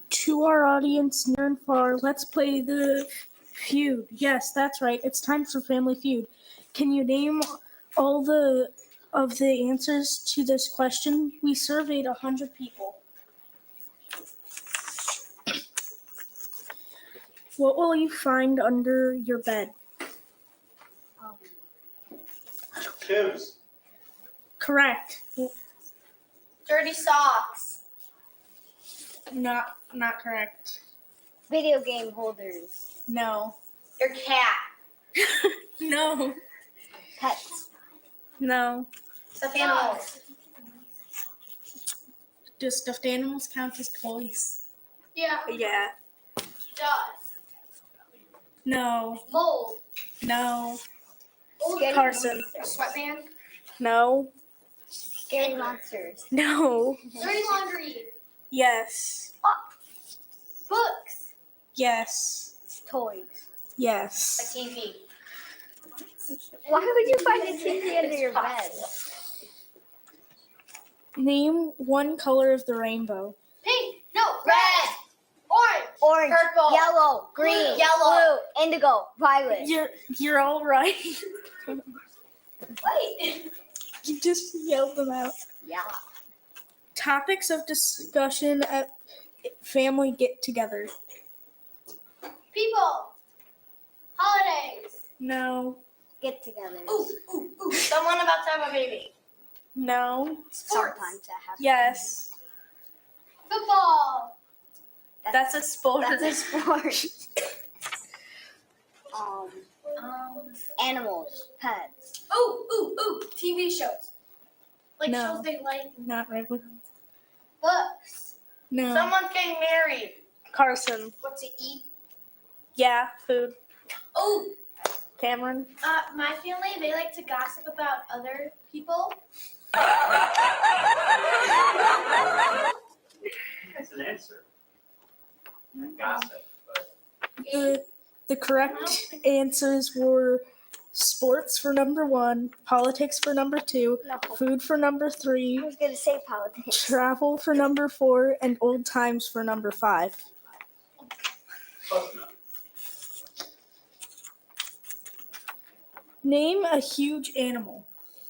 To our audience near and far, let's play the feud. Yes, that's right. It's time for Family Feud. Can you name all of the answers to this question? We surveyed 100 people. What will you find under your bed? Shoes. Correct. Dirty socks. Not correct. Video game holders. No. Your cat. No. Pets. No. Stuffed animals. Do stuffed animals count as toys? Yeah. Yeah. Dust. No. Mold. No. Scary Carson. Sweatband. No. Scary monsters. No. Dirty laundry. Yes. Books. Yes. Toys. A Yes. TV. Why would you find a TV under your bed? Name one color of the rainbow. Pink. No. Red. Orange. Orange, Purple. yellow, green, Yellow. blue, indigo, violet. You're all right. Wait. You just yelled them out. Yeah. Topics of discussion at family get-together. People. Holidays. No. Get together. Ooh. Someone about to have a baby. No. Sometimes that happens. Yes. Football. That's a sport. That's a sport. Animals, pets. Ooh. TV shows. Like No. shows they like. Not regular. Books. No. Someone's getting married. Carson. What to eat? Yeah. Food. Oh. Cameron. My family, they like to gossip about other people. That's an answer. Gossip. The correct answers were sports for number 1, politics for number 2, food for number 3, I was gonna say politics. travel for number 4, and old times for number 5. Close enough. Name a huge animal.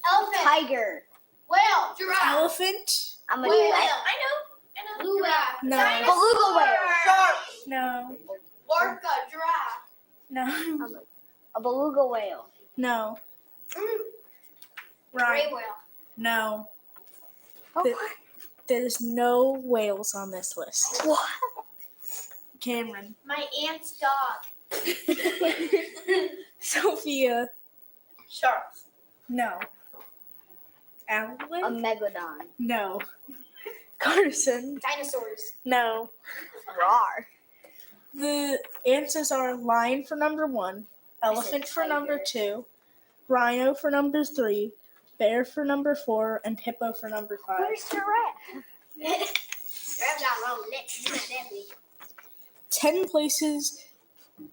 Elephant. Tiger. Whale. Giraffe. Elephant. I'm a Whale. I know. Blue whale. No. Beluga whale. Shark. No. Orca. Giraffe. No. A beluga whale. No. Gray Right. whale. No. Oh. There's no whales on this list. What? Cameron. My aunt's dog. Sophia. Sharks. No. A Alan? megalodon. No. Carson. Dinosaurs. No. Rawr. The answers are lion for number 1, elephant for number 2, rhino for number 3, bear for number 4, and hippo for number 5. Where's giraffe? Grab that long neck. 10 places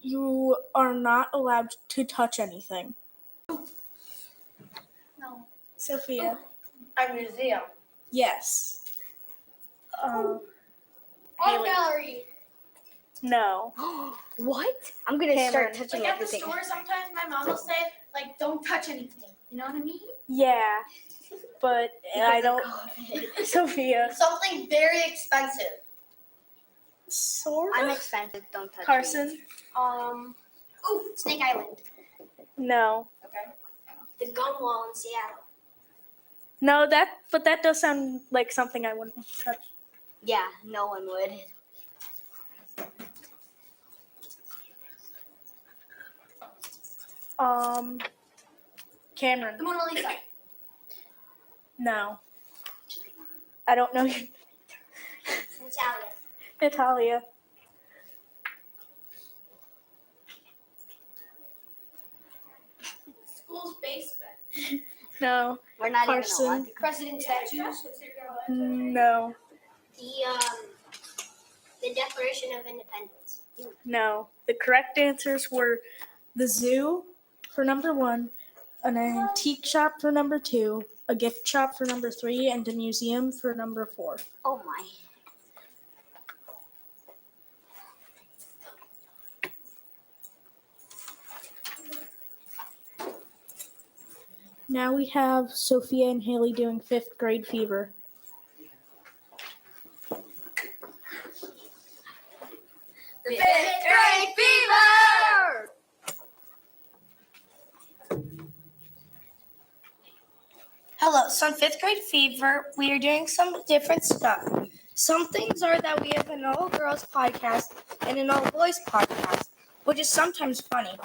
you are not allowed to touch anything. No. Sophia. A museum. Yes. Art Haley. gallery. No. What? I'm gonna start Cameron. touching Like at the everything. store, sometimes my mom will say, like, don't touch anything. You know what I mean? Yeah. But I don't. Sophia. Something very expensive. Sort I'm of. expensive. Don't touch me. Carson. Ooh, Snake Island. No. Okay. The gun wall in Seattle. No, but that does sound like something I wouldn't touch. Yeah, no one would. Cameron. The Mona Lisa. No. I don't know. Natalia. Natalia. School's basement. No. We're not Carson. even allowed to. President statues. No. The Declaration of Independence. No. The correct answers were the zoo for number 1, an antique shop for number 2, a gift shop for number 3, and a museum for number 4. Oh my. Now we have Sophia and Haley doing 5th grade fever. The 5th grade fever! Hello, so on 5th grade fever, we are doing some different stuff. Some things are that we have an all-girls podcast and an all-boys podcast, which is sometimes funny.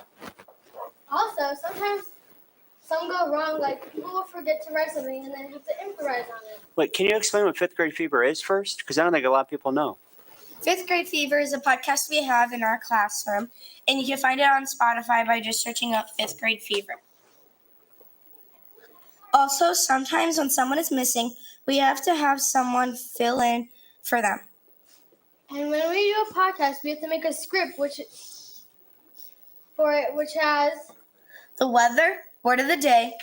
Also, sometimes some go wrong, like people will forget to write something and then have to improvise on it. Wait, can you explain what fifth grade fever is first? Because I don't think a lot of people know. Fifth Grade Fever is a podcast we have in our classroom, and you can find it on Spotify by just searching up Fifth Grade Fever. Also, sometimes when someone is missing, we have to have someone fill in for them. And when we do a podcast, we have to make a script which has The weather, word of the day,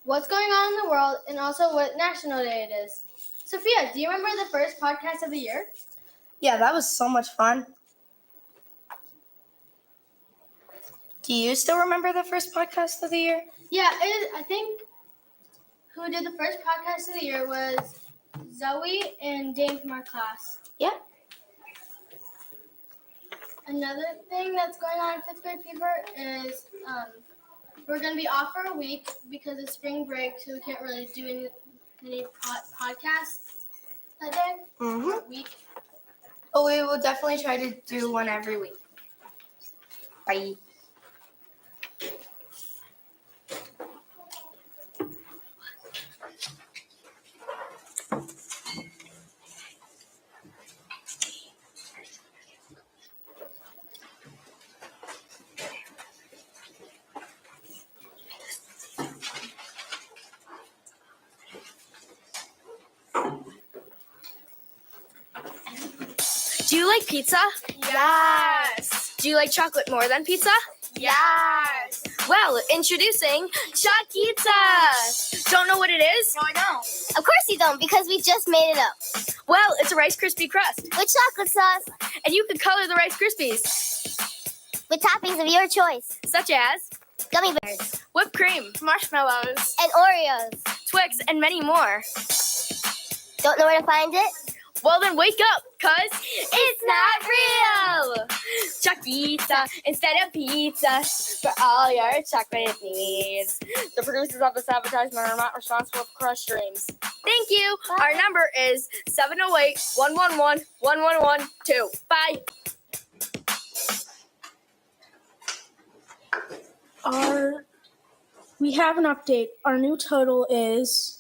what's going on in the world, and also what National Day it is. Sophia, do you remember the first podcast of the year? Yeah, that was so much fun. Do you still remember the first podcast of the year? Yeah, I think who did the first podcast of the year was Zoe and Dane from our class. Yeah. Another thing that's going on in fifth grade fever is we're going to be off for a week because it's spring break, so we can't really do any podcasts that day. Mm-hmm. Week. Oh, we will definitely try to do one every week. Bye. Do you like pizza? Yes. Do you like chocolate more than pizza? Yes. Well, introducing Choquita. Don't know what it is? No, I don't. Of course you don't, because we just made it up. Well, it's a Rice Krispie crust. With chocolate sauce. And you could color the Rice Krispies. With toppings of your choice. Such as gummy bears, whipped cream, marshmallows, and Oreos, Twix, and many more. Don't know where to find it? Well, then wake up, cuz it's not real! Choquita instead of pizza for all your chocolate needs. The producers of this advertisement are not responsible for crushed dreams. Thank you. Bye. Our number is 708-111-1112. Bye. We have an update. Our new total is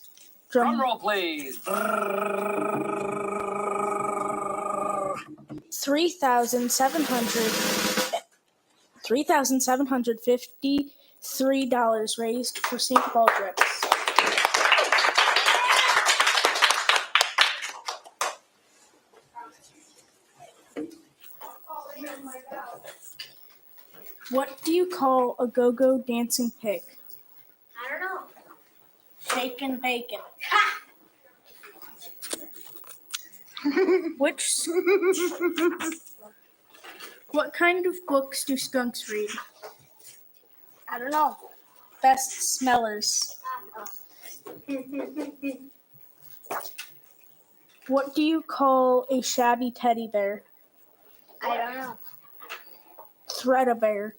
Drum roll, please. $3,753 raised for St. Baldrick. What do you call a go-go dancing pig? I don't know. Shake and bacon. What kind of books do skunks read? I don't know. Best smellers. What do you call a shabby teddy bear? I don't know. Thread-a-bear.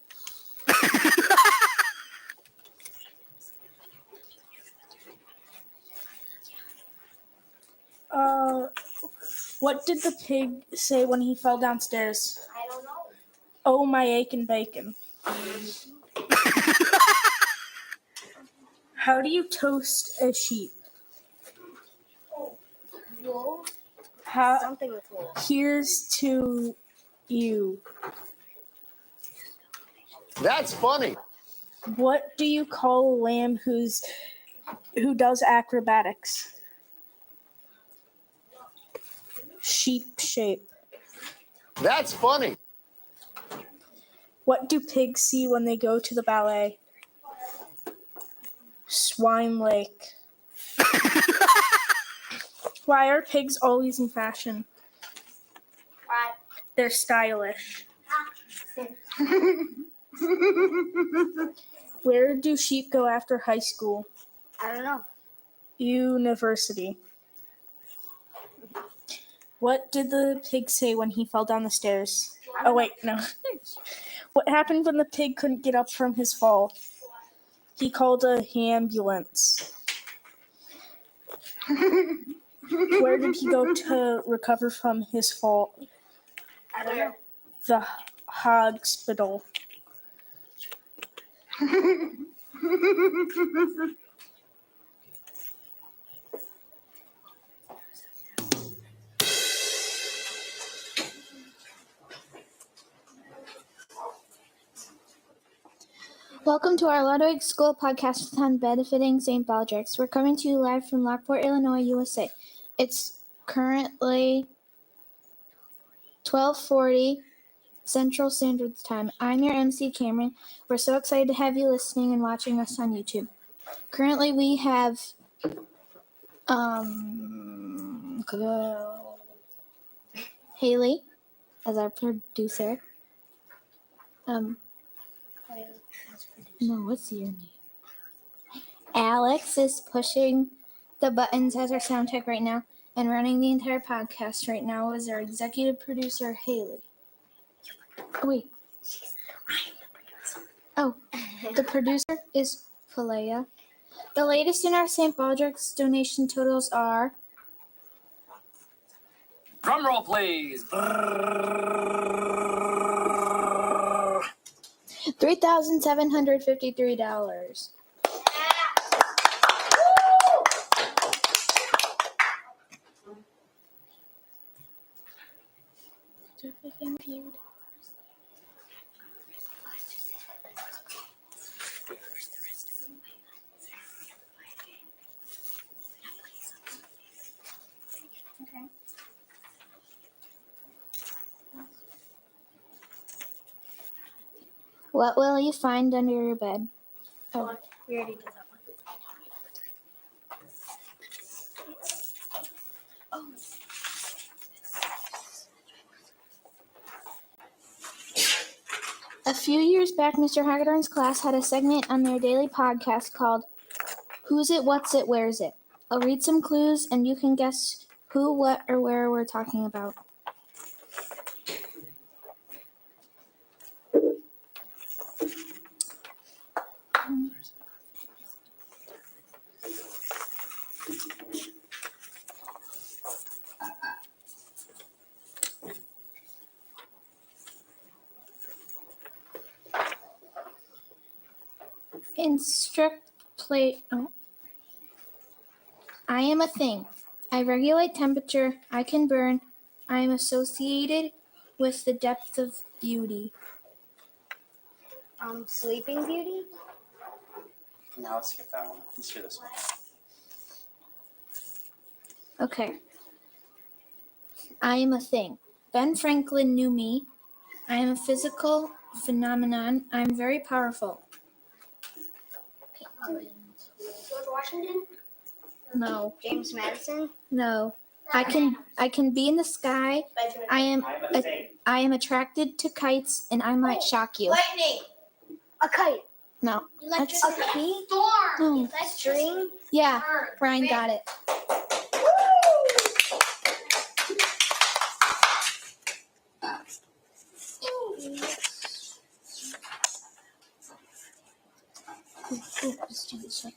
What did the pig say when he fell downstairs? I don't know. Oh, my aching bacon. How do you toast a sheep? Wool. Something with wool. Here's to you. That's funny. What do you call a lamb who does acrobatics? Sheep shape. That's funny. What do pigs see when they go to the ballet? Swine Lake. Why are pigs always in fashion? Why? They're stylish. Where do sheep go after high school? I don't know. University. What did the pig say when he fell down the stairs? Oh, wait, no. What happened when the pig couldn't get up from his fall? He called a ambulance. Where did he go to recover from his fall? I don't know. The hospital. Welcome to our Ludwig School Podcastathon benefiting St. Baldrick's. We're coming to you live from Lockport, Illinois, USA. It's currently 12:40 Central Standard Time. I'm your MC, Cameron. We're so excited to have you listening and watching us on YouTube. Currently, we have Haley as our producer. No, what's your name? Alex is pushing the buttons as our sound tech right now, and running the entire podcast right now is our executive producer, Haley. Oh, wait. Oh, the producer is Falea. The latest in our St. Baldrick's donation totals are Drum roll, please. $3,753. Feud. Okay. What will you find under your bed? Oh, We already did that one. A few years back, Mr. Hagedorn's class had a segment on their daily podcast called Who's It, What's It, Where's It? I'll read some clues and you can guess who, what, or where we're talking about. Instruct play. Oh. I am a thing. I regulate temperature. I can burn. I am associated with the depth of beauty. Sleeping Beauty? No, let's skip that one. Let's do this one. Okay. I am a thing. Ben Franklin knew me. I am a physical phenomenon. I'm very powerful. George Washington? No. James Madison? No. I can be in the sky. I am attracted to kites and I might shock you. Lightning! A kite. No. Electricity. A key? No. Storm. String? Yeah, Ryan got it. Let's do this one.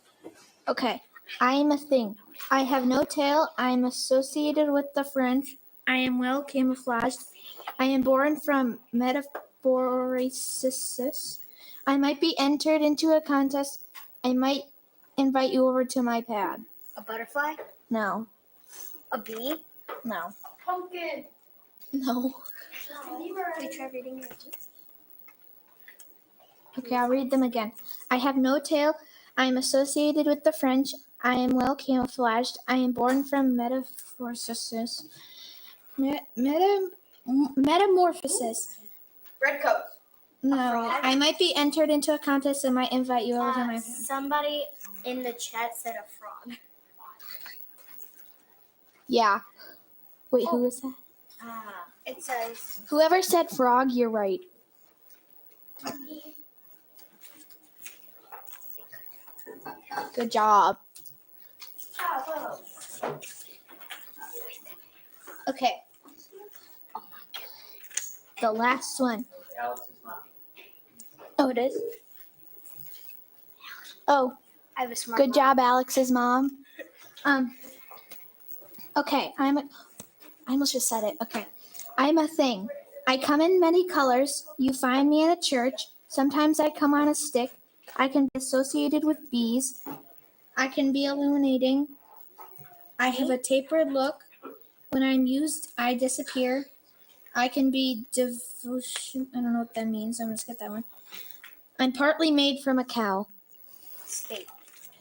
Okay. I am a thing. I have no tail. I am associated with the French. I am well camouflaged. I am born from metamorphosis. I might be entered into a contest. I might invite you over to my pad. A butterfly? No. A bee? No. Pumpkin. No. Can you try reading it? Okay, I'll read them again. I have no tail. I am associated with the French. I am well camouflaged. I am born from metamorphosis. Metamorphosis. Red coat. No, I might be entered into a contest and might invite you over to my pad. Somebody in the chat said a frog. Yeah. Wait, who was that? It says. Whoever said frog, you're right. Good job. Okay. The last one. Alex's mom. Oh, it is? Oh, I have a smart good job, Alex's mom. Okay, I almost just said it. Okay. I'm a thing. I come in many colors. You find me in a church. Sometimes I come on a stick. I can be associated with bees. I can be illuminating. I have a tapered look. When I'm used, I disappear. I can be devotion. I don't know what that means. I'm going to skip that one. I'm partly made from a cow. Steak.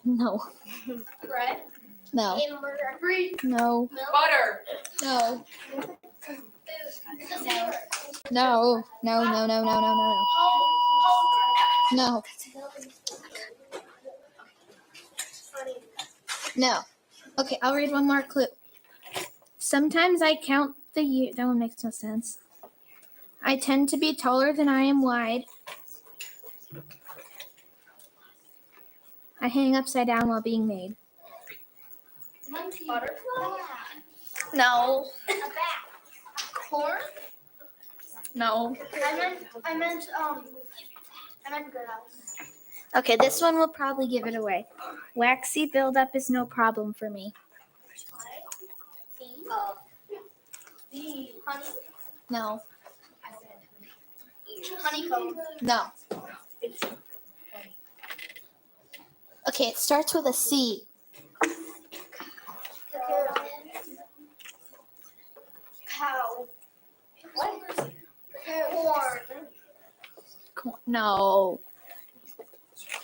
No. Bread. No. Hamburger. No. Butter. No. No. No. No. No. No. No. No. No. No. Okay, I'll read one more clue. Sometimes I count the year. That one makes no sense. I tend to be taller than I am wide. I hang upside down while being made. Butterfly. No. A bat. Corn. No. I meant good house. Okay, this one will probably give it away. Waxy buildup is no problem for me. Honey. No. Honeycomb. No. Okay, it starts with a C. Cow. What? Corn. No.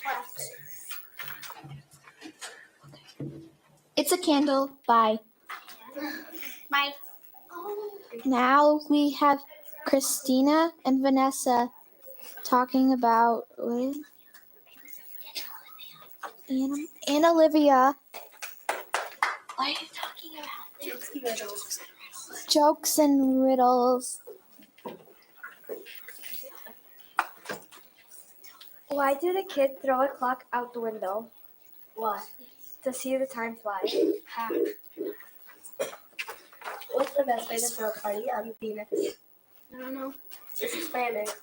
Plastic. It's a candle. Bye. Bye. Now we have Christina and Vanessa talking about and Olivia. What are you talking about? Jokes and riddles. Why did a kid throw a clock out the window? What? To see the time fly. How? What's the best way to throw a party on Venus? I don't know. Just explain it.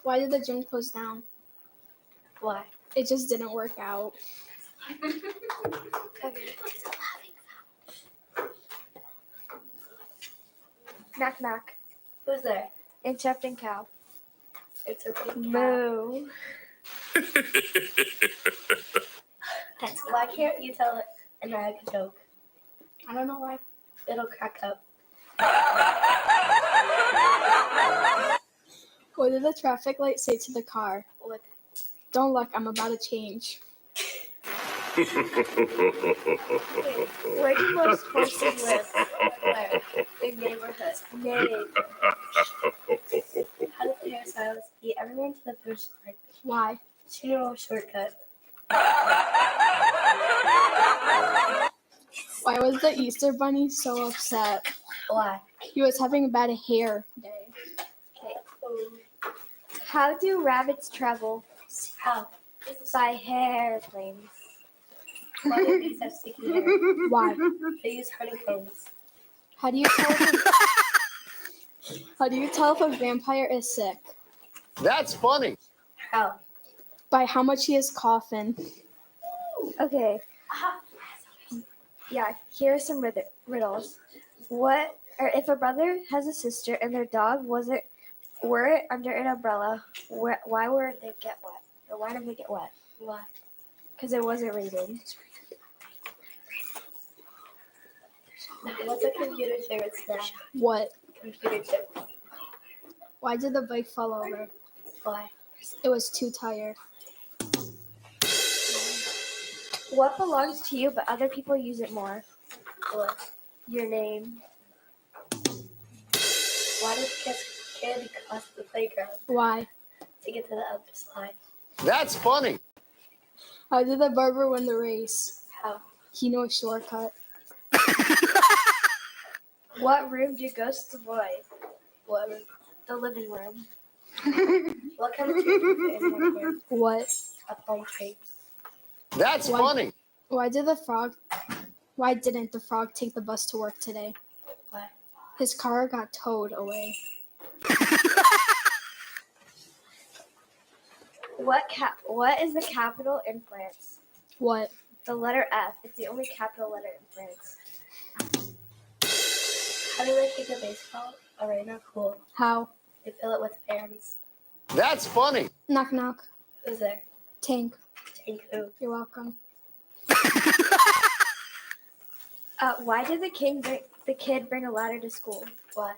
Why did the gym close down? Why? It just didn't work out. Knock knock. Who's there? Interrupting cow. It's a big Moo. Why can't you tell a drag a joke? I don't know why. It'll crack up. What did the traffic light say to the car? What? Don't look, I'm about to change. Where do most horses live? Where? Big neighborhood. Nay. How did the hairstylist beat everyone to the first part? Why? She knew a shortcut. Why was the Easter Bunny so upset? Why? He was having a bad hair day. Okay. How do rabbits travel? How? By airplanes. Why do bees have sticky hair? Why? They use honeycombs. How do you tell if a vampire is sick? That's funny. How? By how much he is coughing. Okay. Yeah, here are some riddles. What, or if a brother has a sister and their dog were under an umbrella, why were they get wet? Or why did they get wet? Why? Because it wasn't raining. What's a computer favorite snack? What? Computer chip. Why did the bike fall over? Why? It was too tired. What belongs to you but other people use it more? What? Your name. Why does candy cost the playground? Why? To get to the other side. That's funny. How did the barber win the race? How? He knew a shortcut. What room do ghosts avoid? What? The living room. What kind of tree is in one here? What? A palm tree. That's funny. Why didn't the frog take the bus to work today? Why? His car got towed away. What is the capital in France? What? The letter F. It's the only capital letter in France. How do they take a baseball arena cool? How? They fill it with fans. That's funny. Knock knock. Who's there? Tank. Tank who? You're welcome. Why did the kid bring a ladder to school? Why?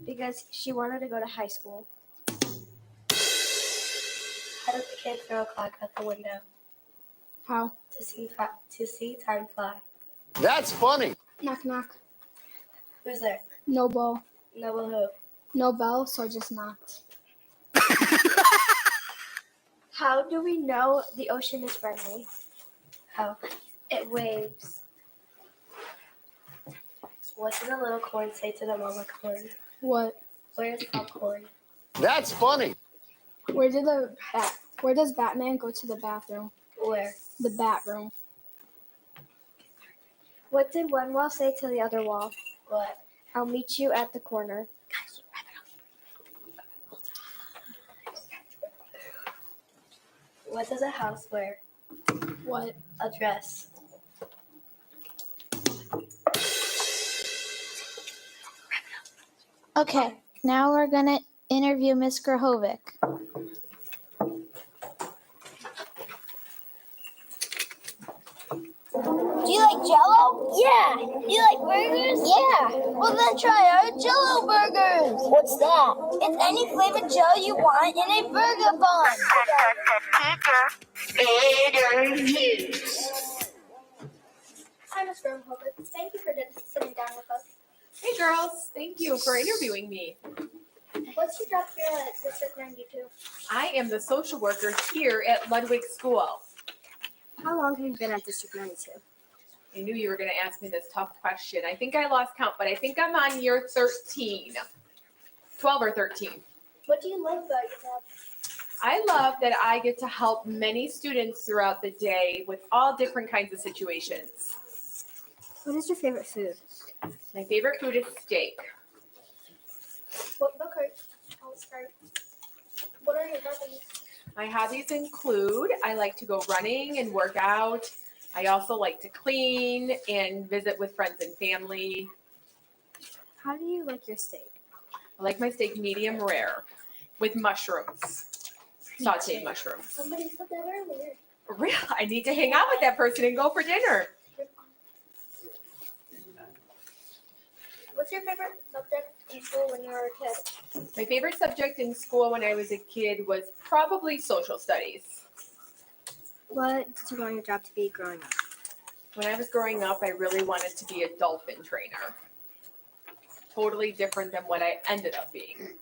Because she wanted to go to high school. How did the kid throw a clock out the window? How? To see time fly. That's funny. Knock knock. Who's there? Noble. Noble who? No bell, so I just knocked. How do we know the ocean is friendly? How? It waves. What did the little corn say to the mama corn? What? Where's popcorn? That's funny. Where does Batman go to the bathroom? Where? The bat room. What did one wall say to the other wall? What? I'll meet you at the corner. What does a house wear? What? A dress. Okay, now we're gonna interview Miss Grahovic. Do you like Jello? Yeah. You like burgers? Yeah. Well, then try our Jello burgers. What's that? It's any flavored Jello you want in a burger bun. Hi, Ms. Grumhovic. Thank you for sitting down with us. Hey girls, thank you for interviewing me. What's your job here at District 92? I am the social worker here at Ludwig School. How long have you been at District 92? I knew you were going to ask me this tough question. I think I lost count, but I think I'm on year 13. 12 or 13. What do you love about your job? I love that I get to help many students throughout the day with all different kinds of situations. What is your favorite food? My favorite food is steak. What are your hobbies? My hobbies include I like to go running and work out. I also like to clean and visit with friends and family. How do you like your steak? I like my steak medium rare with mushrooms, sauteed mushrooms. Somebody said that earlier. Real, I need to hang out with that person and go for dinner. What's your favorite subject in school when you were a kid? My favorite subject in school when I was a kid was probably social studies. What did you want your job to be growing up? When I was growing up, I really wanted to be a dolphin trainer. Totally different than what I ended up being.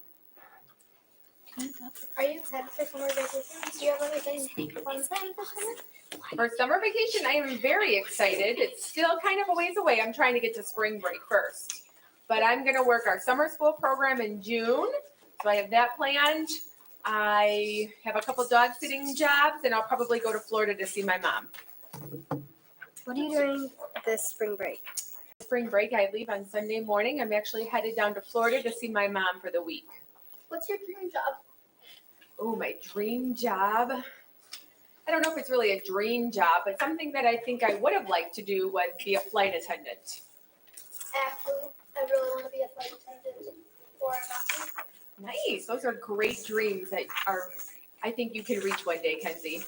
Are you excited for summer vacation? Do you have anything fun planned for summer? For summer vacation, I am very excited. It's still kind of a ways away. I'm trying to get to spring break first. But I'm going to work our summer school program in June. So I have that planned. I have a couple dog sitting jobs, and I'll probably go to Florida to see my mom. What are you doing this spring break? Spring break, I leave on Sunday morning. I'm actually headed down to Florida to see my mom for the week. What's your dream job? Oh, my dream job. I don't know if it's really a dream job, but something that I think I would have liked to do was be a flight attendant. Actually, I really want to be a flight attendant or a doctor. Nice. Those are great dreams that are, I think you can reach one day, Kenzie.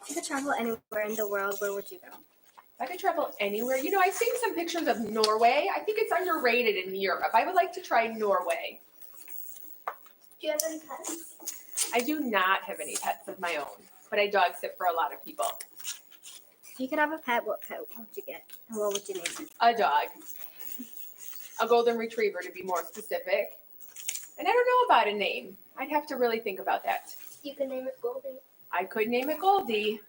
If you could travel anywhere in the world, where would you go? If I could travel anywhere, I've seen some pictures of Norway. I think it's underrated in Europe. I would like to try Norway. Do you have any pets? I do not have any pets of my own, but I dog sit for a lot of people. If you could have a pet, what pet would you get? And what would you name it? A dog. A golden retriever, to be more specific. And I don't know about a name. I'd have to really think about that. You can name it Goldie. I could name it Goldie.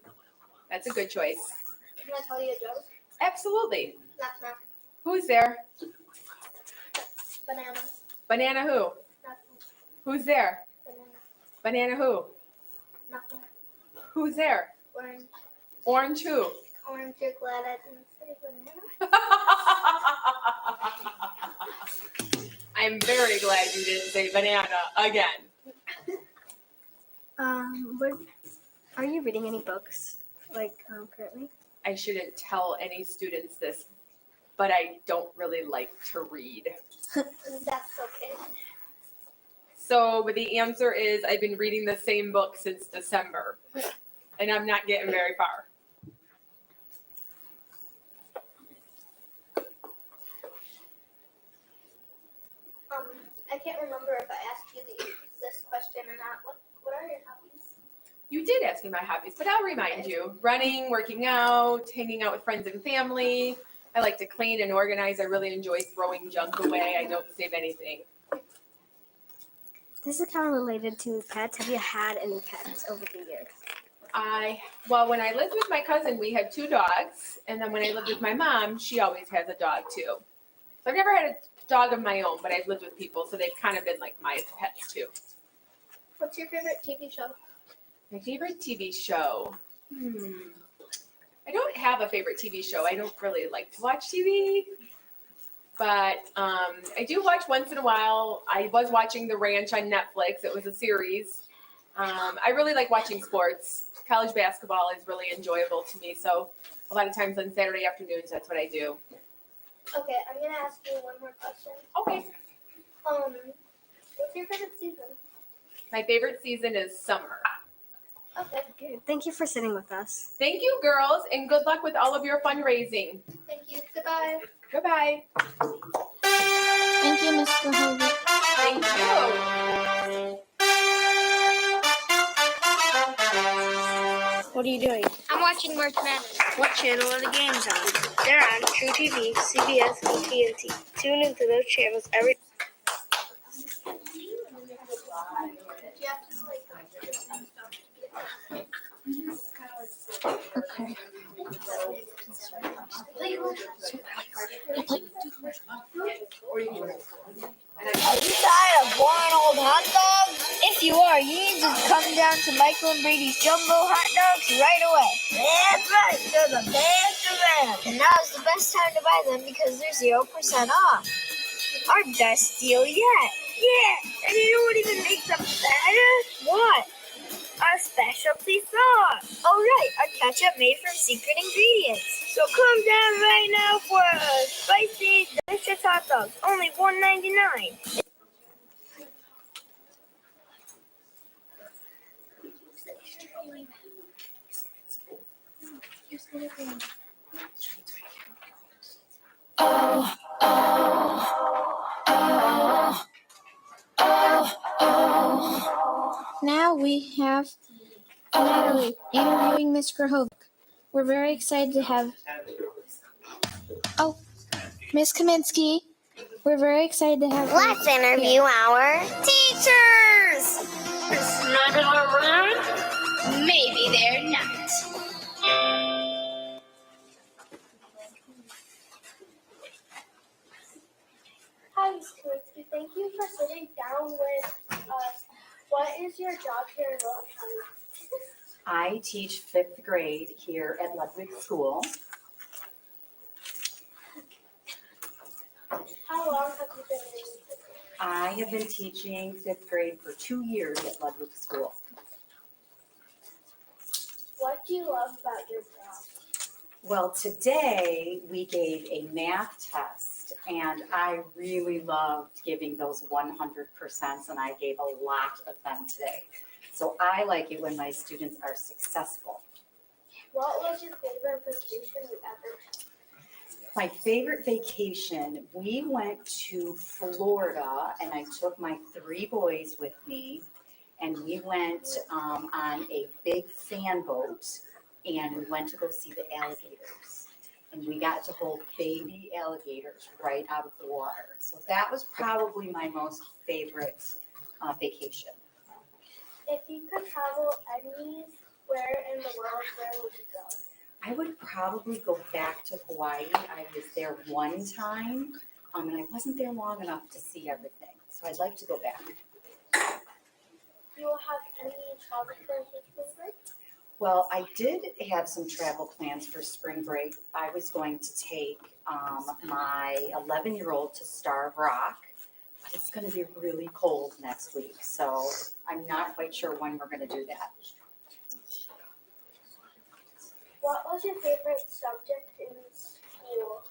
That's a good choice. Can I tell you a joke? Absolutely. Knock knock. Who's there? Banana. Banana who? Nothing. Who's there? Banana. Banana who? Nothing. Who's there? Orange. Orange who? Orange, you're glad I didn't say banana. I'm very glad you didn't say banana again. Are you reading any books, currently? I shouldn't tell any students this, but I don't really like to read. That's okay. So, but the answer is I've been reading the same book since December, and I'm not getting very far. I can't remember if I asked you this question or not. What are your hobbies? You did ask me my hobbies, but I'll remind you. Running, working out, hanging out with friends and family. I like to clean and organize. I really enjoy throwing junk away. I don't save anything. This is kind of related to pets. Have you had any pets over the years? Well, when I lived with my cousin, we had 2 dogs. And then when I lived with my mom, she always has a dog too. So I've never had a dog of my own, but I've lived with people. So they've kind of been like my pets too. What's your favorite TV show? My favorite TV show? I don't have a favorite TV show. I don't really like to watch TV. But I do watch once in a while. I was watching The Ranch on Netflix. It was a series. I really like watching sports. College basketball is really enjoyable to me. So a lot of times on Saturday afternoons, that's what I do. Okay, I'm going to ask you one more question. Okay. What's your favorite season? My favorite season is summer. Okay. Good. Thank you for sitting with us. Thank you, girls, and good luck with all of your fundraising. Thank you. Goodbye. Goodbye. Thank you, Ms. Verhoeven. Thank you. What are you doing? I'm watching March Madness. What channel are the games on? They're on True TV, CBS, and TNT. Tune into those channels every. Okay. Are you tired of boring old hot dogs? If you are, you need to come down to Michael and Brady's Jumbo Hot Dogs right away. That's right, they're the best around. And now's the best time to buy them because they're 0% off. Our best deal yet. Yeah, and you know what even makes them better? What? Our specialty sauce. Oh right, our ketchup made from secret ingredients. So come down right now for a spicy, delicious hot dog. Only $1.99. Now we have Natalie interviewing Ms. Verhoeven. We're very excited to have. Oh, Ms. Kaminsky. We're very excited to have. Let's interview our teachers. Maybe they're rude. Maybe they're not. Hi, Ms. Kaminsky. Thank you for sitting down with us. What is your job here in Willow County? I teach 5th grade here at Ludwig School. How long have you been in 5th grade? I have been teaching 5th grade for 2 years at Ludwig School. What do you love about your job? Well, today we gave a math test and I really loved giving those 100%, and I gave a lot of them today. So I like it when my students are successful. What was your favorite vacation you ever took? My favorite vacation, we went to Florida and I took my 3 boys with me and we went on a big fan boat and we went to go see the alligators. And we got to hold baby alligators right out of the water. So that was probably my most favorite vacation. If you could travel anywhere in the world, where would you go? I would probably go back to Hawaii. I was there one time, and I wasn't there long enough to see everything. So I'd like to go back. Do you have any travel plans for spring break? Well, I did have some travel plans for spring break. I was going to take my 11-year-old to Starved Rock, but it's going to be really cold next week. So I'm not quite sure when we're going to do that. What was your favorite subject in school?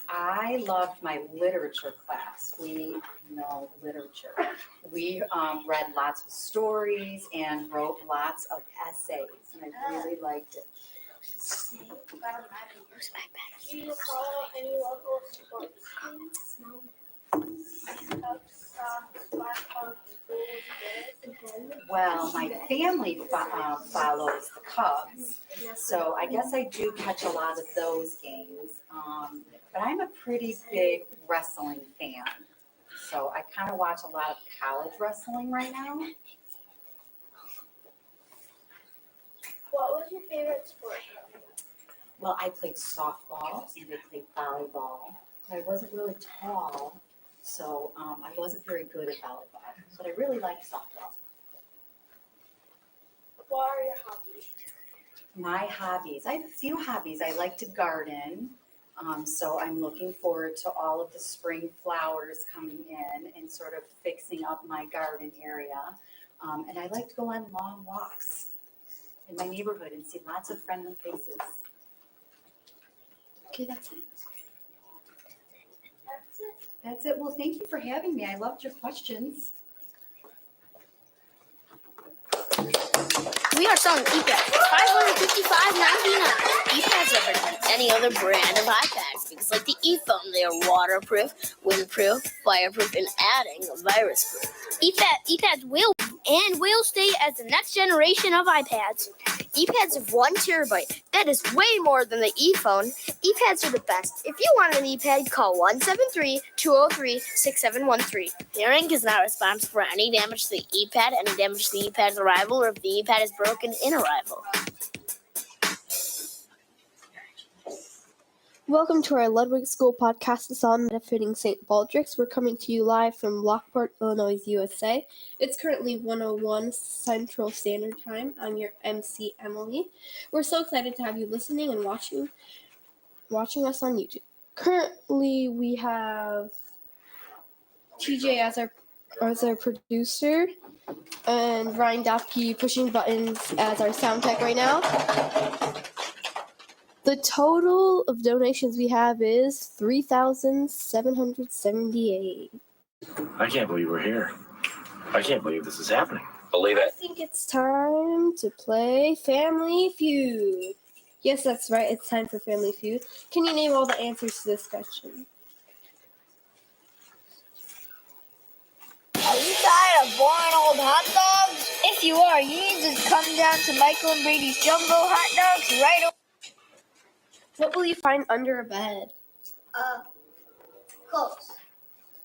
I loved my literature class. We know literature. We read lots of stories and wrote lots of essays, and I really liked it. Do you follow any local sports teams? Well, my family follows the Cubs, so I guess I do catch a lot of those games. But I'm a pretty big wrestling fan, so I kind of watch a lot of college wrestling right now. What was your favorite sport? Well, I played softball and I played volleyball. I wasn't really tall, so I wasn't very good at volleyball, but I really liked softball. What are your hobbies? My hobbies, I have a few hobbies. I like to garden, so I'm looking forward to all of the spring flowers coming in and sort of fixing up my garden area. And I like to go on long walks in my neighborhood and see lots of friendly faces. Okay, that's it. That's it. Well, thank you for having me. I loved your questions. We are selling ePads for $555.99. ePads represent any other brand of iPads because, like the ePhone, they are waterproof, windproof, fireproof, and adding virus-proof. ePads will stay as the next generation of iPads. ePads of 1 terabyte. That is way more than the ePhone. ePads are the best. If you want an ePad, call 173-203-6713. Pairing is not responsible for any damage to the ePad, any damage to the ePad's arrival, or if the ePad is broken in arrival. Welcome to our Ludwig School Podcastathon benefiting St. Baldrick's. We're coming to you live from Lockport, Illinois, USA. It's currently 1:01 Central Standard Time. I'm your MC, Emily. We're so excited to have you listening and watching us on YouTube. Currently, we have TJ as our producer and Ryan Dapke pushing buttons as our sound tech right now. The total of donations we have is $3,778. I can't believe we're here. I can't believe this is happening. Believe I it. think it's time to play Family Feud. Yes, that's right. It's time for Family Feud. Can you name all the answers to this question? Are you tired of boring old hot dogs? If you are, you need to come down to Michael and Brady's Jumbo Hot Dogs right away. What will you find under a bed? Close.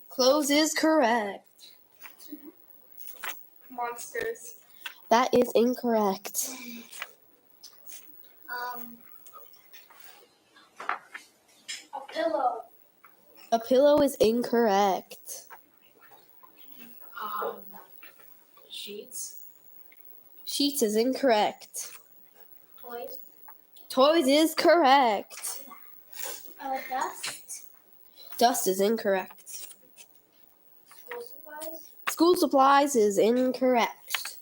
Clothes is correct. Monsters. That is incorrect. A pillow. A pillow is incorrect. Sheets. Sheets is incorrect. Toys. Toys is correct. Dust. Dust is incorrect. School supplies. School supplies is incorrect.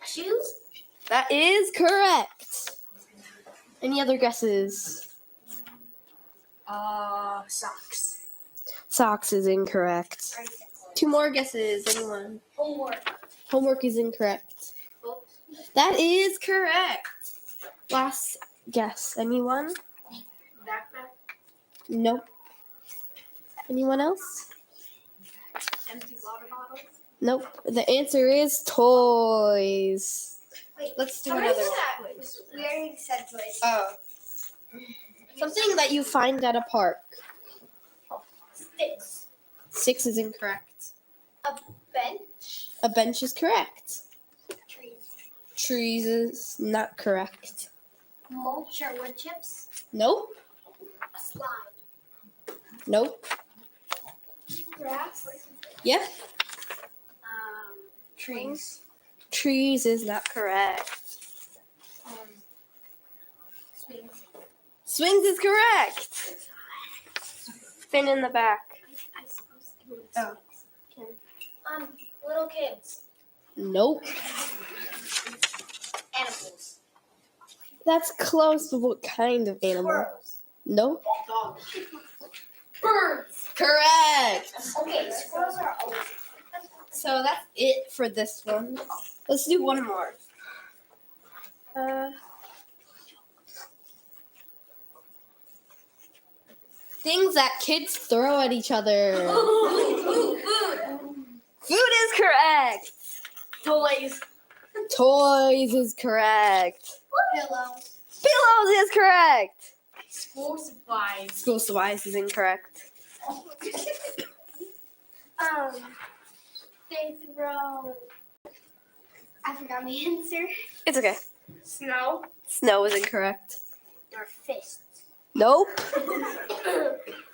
Shoes. That is correct. Any other guesses? Socks. Socks is incorrect. 2 more guesses. Anyone? Homework. Homework is incorrect. Books. That is correct. Last guess. Anyone? Backpack. Nope. Anyone else? Empty water bottles. Nope. The answer is toys. Wait, Let's do how many another is one. that? We already said toys. Oh. Something that you find at a park. Sticks. 6 is incorrect. A bench. A bench is correct. Trees. Trees is not correct. Mulch or wood chips. Nope. A slide. Nope. Grass. Yeah. Trees. Trees is not correct. Swings. Swings is correct. Fin in the back. Oh. Little kids. Nope. Animals. That's close, but what kind of animal? No. Birds. Correct. Okay, squirrels are always. So that's it for this one. Let's do one more. Things that kids throw at each other. Food is correct. Toys. Toys is correct. Pillows. Pillows is correct. School supplies. School supplies is incorrect. They throw. I forgot my answer. It's okay. Snow. Snow is incorrect. Or fists. Nope.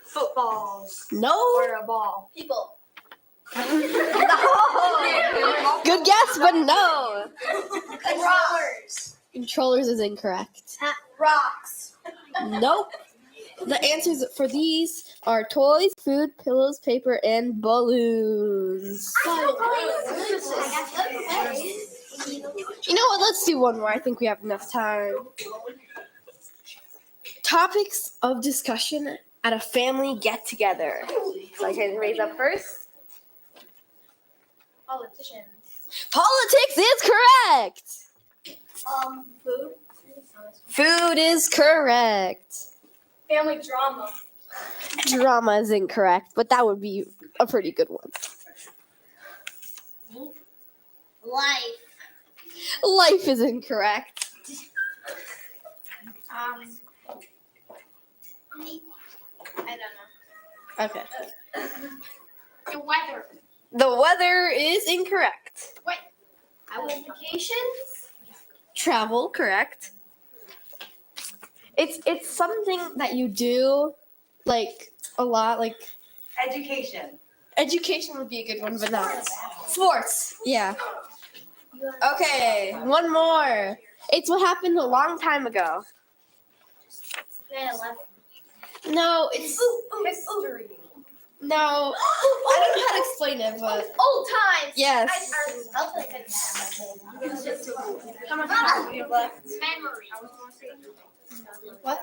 Footballs. No. Or a ball. People. No. Good guess, but no. Controllers. Controllers is incorrect. Rocks. Nope. The answers for these are toys, food, pillows, paper, and balloons. You know what? Let's do one more. I think we have enough time. Topics of discussion at a family get-together. So I can raise up first. Politicians. Politics is correct. Food. Food is correct. Family drama. Drama is incorrect, but that would be a pretty good one. Life. Life is incorrect. I don't know. Okay. The weather. The weather is incorrect. Wait. Vacations. Travel, correct. It's something that you do like a lot, like Education. education would be a good one, but not sports. Yeah. Okay, one more. It's what happened a long time ago. 9/11. No, it's History. no. I don't know how to explain it, but Old times. yes. I'll take it. How much time do we have left? Memory. What?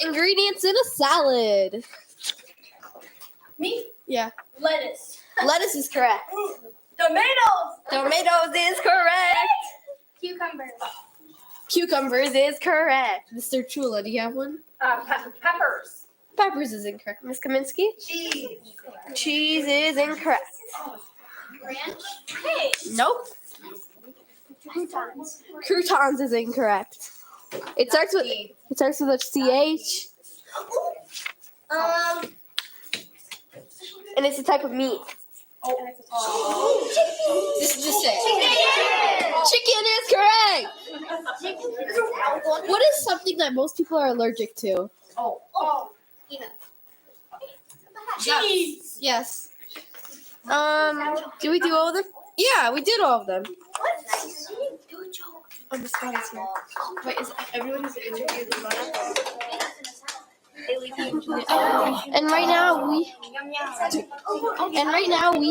Ingredients in a salad. Me? Yeah. Lettuce. Lettuce is correct. Tomatoes. Tomatoes is correct. Cucumbers. Cucumbers is correct. Mr. Chula, do you have one? Peppers. Peppers is incorrect. Miss Kaminsky? Cheese. Cheese is incorrect. Ranch. Hey. Nope. Croutons. Croutons is incorrect. It starts with a CH, and it's a type of meat. This is just it. Chicken is correct. What is something that most people are allergic to? Cheese. Yes. Do we do all of them? Yeah, we did all of them. Oh, the spot is here. Wait, is everyone who's interviewed the And right now we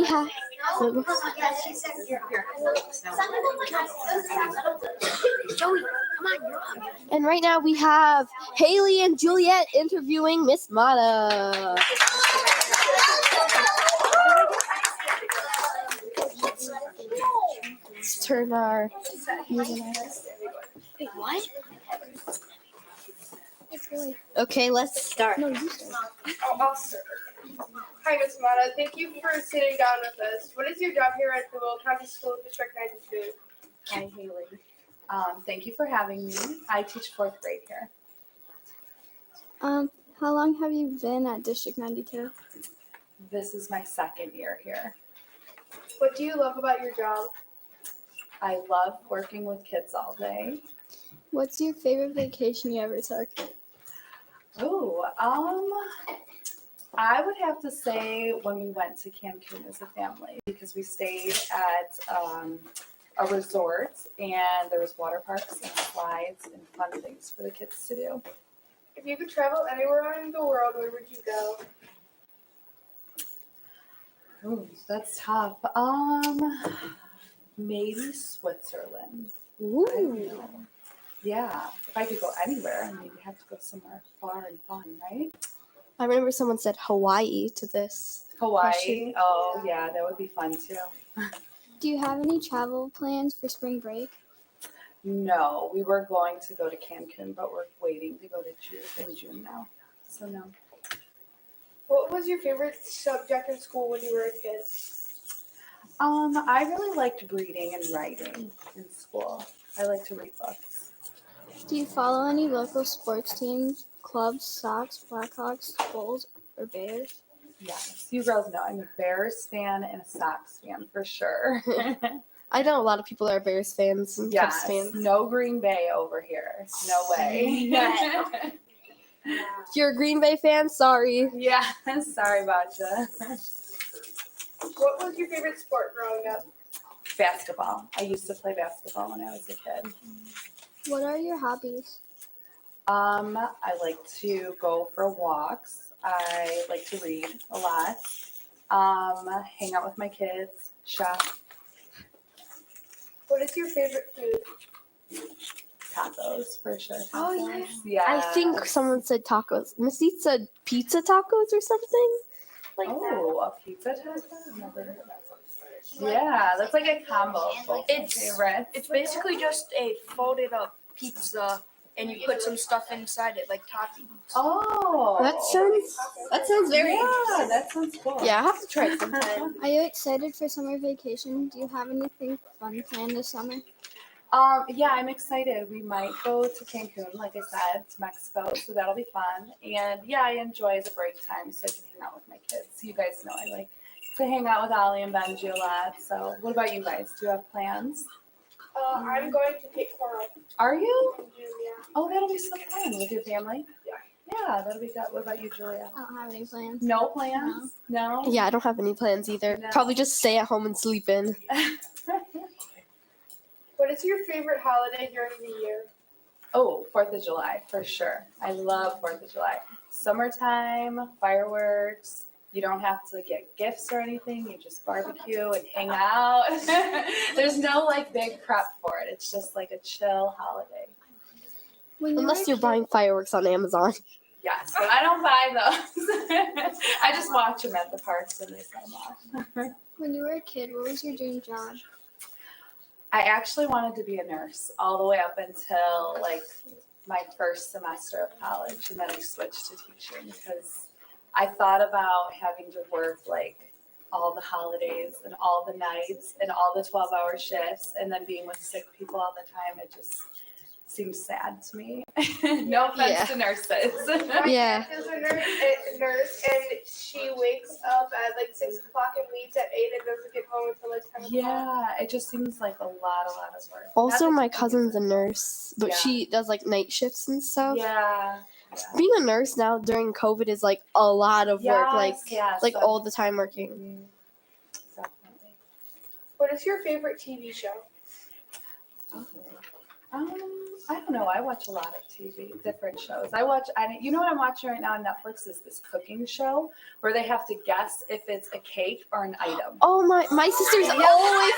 have. And right now we have Haley and Juliet interviewing Miss Mata. Let's turn our music on. Wait, what? Okay, let's start. Oh, I'll start. Hi, Miss Mata. Thank you for sitting down with us. What is your job here at the Will County School District 92? Hi, Haley. Thank you for having me. I teach 4th grade here. How long have you been at District 92? This is my 2nd year here. What do you love about your job? I love working with kids all day. What's your favorite vacation you ever took? Oh, I would have to say when we went to Cancun as a family because we stayed at a resort and there was water parks and slides and fun things for the kids to do. If you could travel anywhere in the world, where would you go? Ooh, that's tough. Maybe Switzerland. I don't know. Yeah, if I could go anywhere, I mean, you have to go somewhere far and fun, right? I remember someone said Hawaii to this. Hawaii. question. Oh, yeah, that would be fun too. Do you have any travel plans for spring break? No, we were going to go to Cancun, but we're waiting to go to June now. So no. What was your favorite subject in school when you were a kid? I really liked reading and writing in school. I like to read books. Do you follow any local sports teams, clubs, Sox, Blackhawks, Bulls, or Bears? Yes, you girls know I'm a Bears fan and a Sox fan for sure. I know a lot of people that are Bears fans and Cubs Yes, fans. no Green Bay over here. No way. If you're a Green Bay fan, sorry. Yeah, sorry about you. What was your favorite sport growing up? Basketball. I used to play basketball when I was a kid. What are your hobbies? I like to go for walks. I like to read a lot. Hang out with my kids, shop. What is your favorite food? Tacos, for sure. Tacos. Oh, Yeah. I think someone said tacos. Missy said pizza tacos or something like that. Oh, a pizza taco? I've never heard of that. Yeah, that's like a combo of both my favorites. It's basically just a folded up pizza, and you put some stuff inside it, like toppings. Oh. That sounds very Yeah, that sounds cool. Yeah, I have to try it sometime. Are you excited for summer vacation? Do you have anything fun planned this summer? Yeah, I'm excited. We might go to Cancun, like I said, to Mexico, so that'll be fun. And yeah, I enjoy the break time so I can hang out with my kids. So you guys know I like to hang out with Ollie and Benji a lot. So what about you guys? Do you have plans? I'm going to Cape Coral. Are you? in June, yeah. Oh, that'll be so fun with your family. Yeah. Yeah, that'll be good. What about you, Julia? I don't have any plans. No plans? No? Yeah, I don't have any plans either. No. Probably just stay at home and sleep in. What is your favorite holiday during the year? Oh, 4th of July, for sure. I love 4th of July. Summertime, fireworks. You don't have to get gifts or anything. You just barbecue and hang out. There's no like big prep for it. It's just like a chill holiday. Unless you're buying fireworks on Amazon. Yes, but I don't buy those. I just watch them at the parks when they set them off. When you were a kid, what was your dream job? I actually wanted to be a nurse all the way up until like my first semester of college, and then I switched to teaching because I thought about having to work like all the holidays and all the nights and all the 12-hour shifts and then being with sick people all the time. It just seems sad to me. No offense to nurses. Yeah. My aunt is a nurse, and she wakes up at like 6 o'clock and leaves at 8 and doesn't get home until like 10 o'clock. Yeah, it just seems like a lot of work. Also, Not my that- cousin's a nurse, but Yeah. she does like night shifts and stuff. Yeah. Being a nurse now during COVID is like a lot of work, like Yes, like so- all the time working. Definitely. What is your favorite TV show? I don't know. I watch a lot of TV, different shows. You know what I'm watching right now on Netflix is this cooking show where they have to guess if it's a cake or an item. Oh my sister's always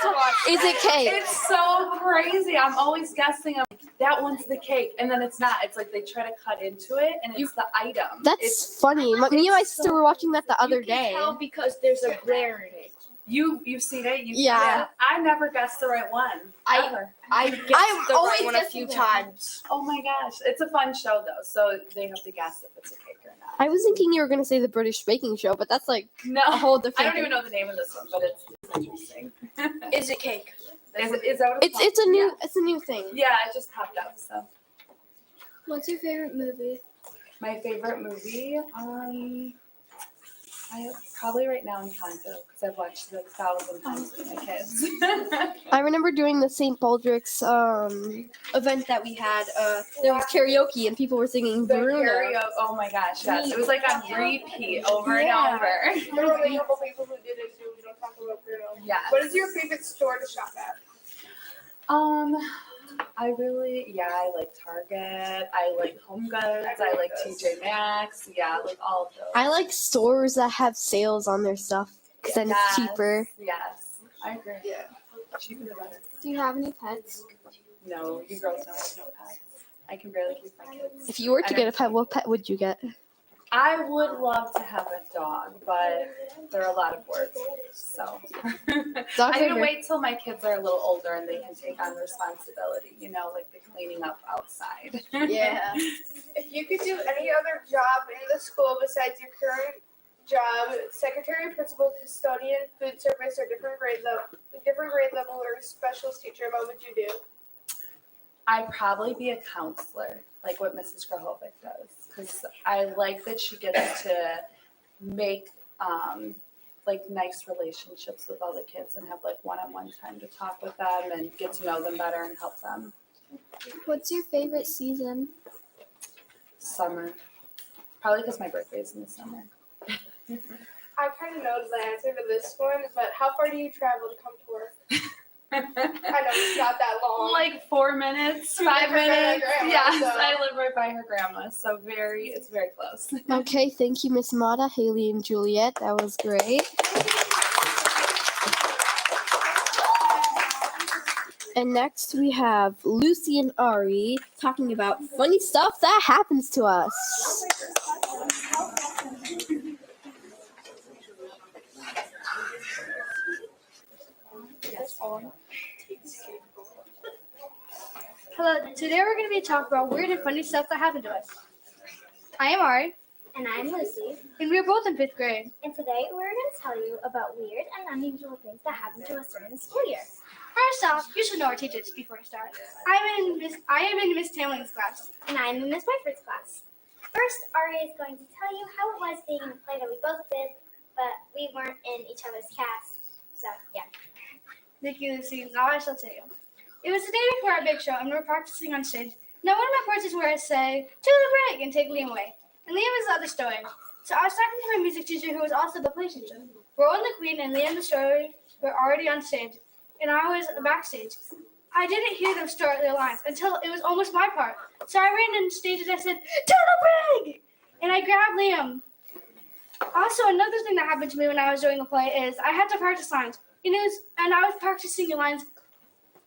is it cake? It's so crazy. I'm always guessing that one's the cake, and then it's not. It's like they try to cut into it, and it's the item. That's funny. Me and my sister were watching that the other day. Because there's a glare in it. You've seen it? Yeah. I never guessed the right one. Ever. I guessed the right one a few times. Oh my gosh. It's a fun show though, so they have to guess if it's a cake or not. I was thinking you were gonna say the British baking show, but that's like No, a whole different. I don't thing. even know the name of this one, but it's interesting. Is it cake? Is that what it's It's called? it's a new thing. Yeah, it just popped up. So What's your favorite movie? my favorite movie, I probably right now Encanto because I've watched it 1,000 times with my kids. I remember doing the St. Baldrick's event that we had. There was karaoke and people were singing The Bruno. karaoke, oh my gosh, yes. It was like on repeat over and Yeah. over. There were only a couple people who did it too. We don't talk about Bruno. Yes. What is your favorite store to shop at? I like Target. I like Home Goods. I like TJ Maxx. Yeah, like all of those. I like stores that have sales on their stuff because then it's cheaper. Yes, I agree. Yeah. Cheaper the better. Do you have any pets? No, you girls know I have no pets. I can barely keep my kids. If you were to get a pet, what pet would you get? I would love to have a dog, but they're a lot of work. So Dogs I'm are gonna very- wait till my kids are a little older and they can take on responsibility, like the cleaning up outside. Yeah. If you could do any other job in the school besides your current job, secretary, principal, custodian, food service, or different grade level or specialist teacher, what would you do? I'd probably be a counselor, like what Mrs. Grahovic does, because I like that she gets to make nice relationships with all the kids and have one-on-one time to talk with them and get to know them better and help them. What's your favorite season? Summer, probably because my birthday is in the summer. I kind of know the answer to this one, but how far do you travel to come to work? I know it's not that long. Like 4 minutes, You live 5 right by my minutes. grandma, Yes, so- I live right by her grandma, so it's very close. Okay, thank you, Miss Mata, Haley, and Juliet. That was great. And next we have Lucy and Ari talking about funny stuff that happens to us. Hello, today we're going to be talking about weird and funny stuff that happened to us. I am Ari. And I'm Lucy. And we're both in 5th grade. And today we're going to tell you about weird and unusual things that happen to us during the school year. First off, you should know our teachers before I start. I am in Miss Tamling's class. And I'm in Miss Whiteford's class. First, Ari is going to tell you how it was being in a play that we both did, but we weren't in each other's cast. So, yeah. Thank you, Lucy. Now I shall tell you. It was the day before our big show, and we were practicing on stage. Now, one of my parts is where I say, to the break, and take Liam away. And Liam is the other story. So I was talking to my music teacher, who was also the play teacher. Ro and the Queen and Liam the story were already on stage, and I was backstage. I didn't hear them start their lines until it was almost my part. So I ran on stage and I said, to the break! And I grabbed Liam. Also, another thing that happened to me when I was doing the play is I had to practice lines. And I was practicing the lines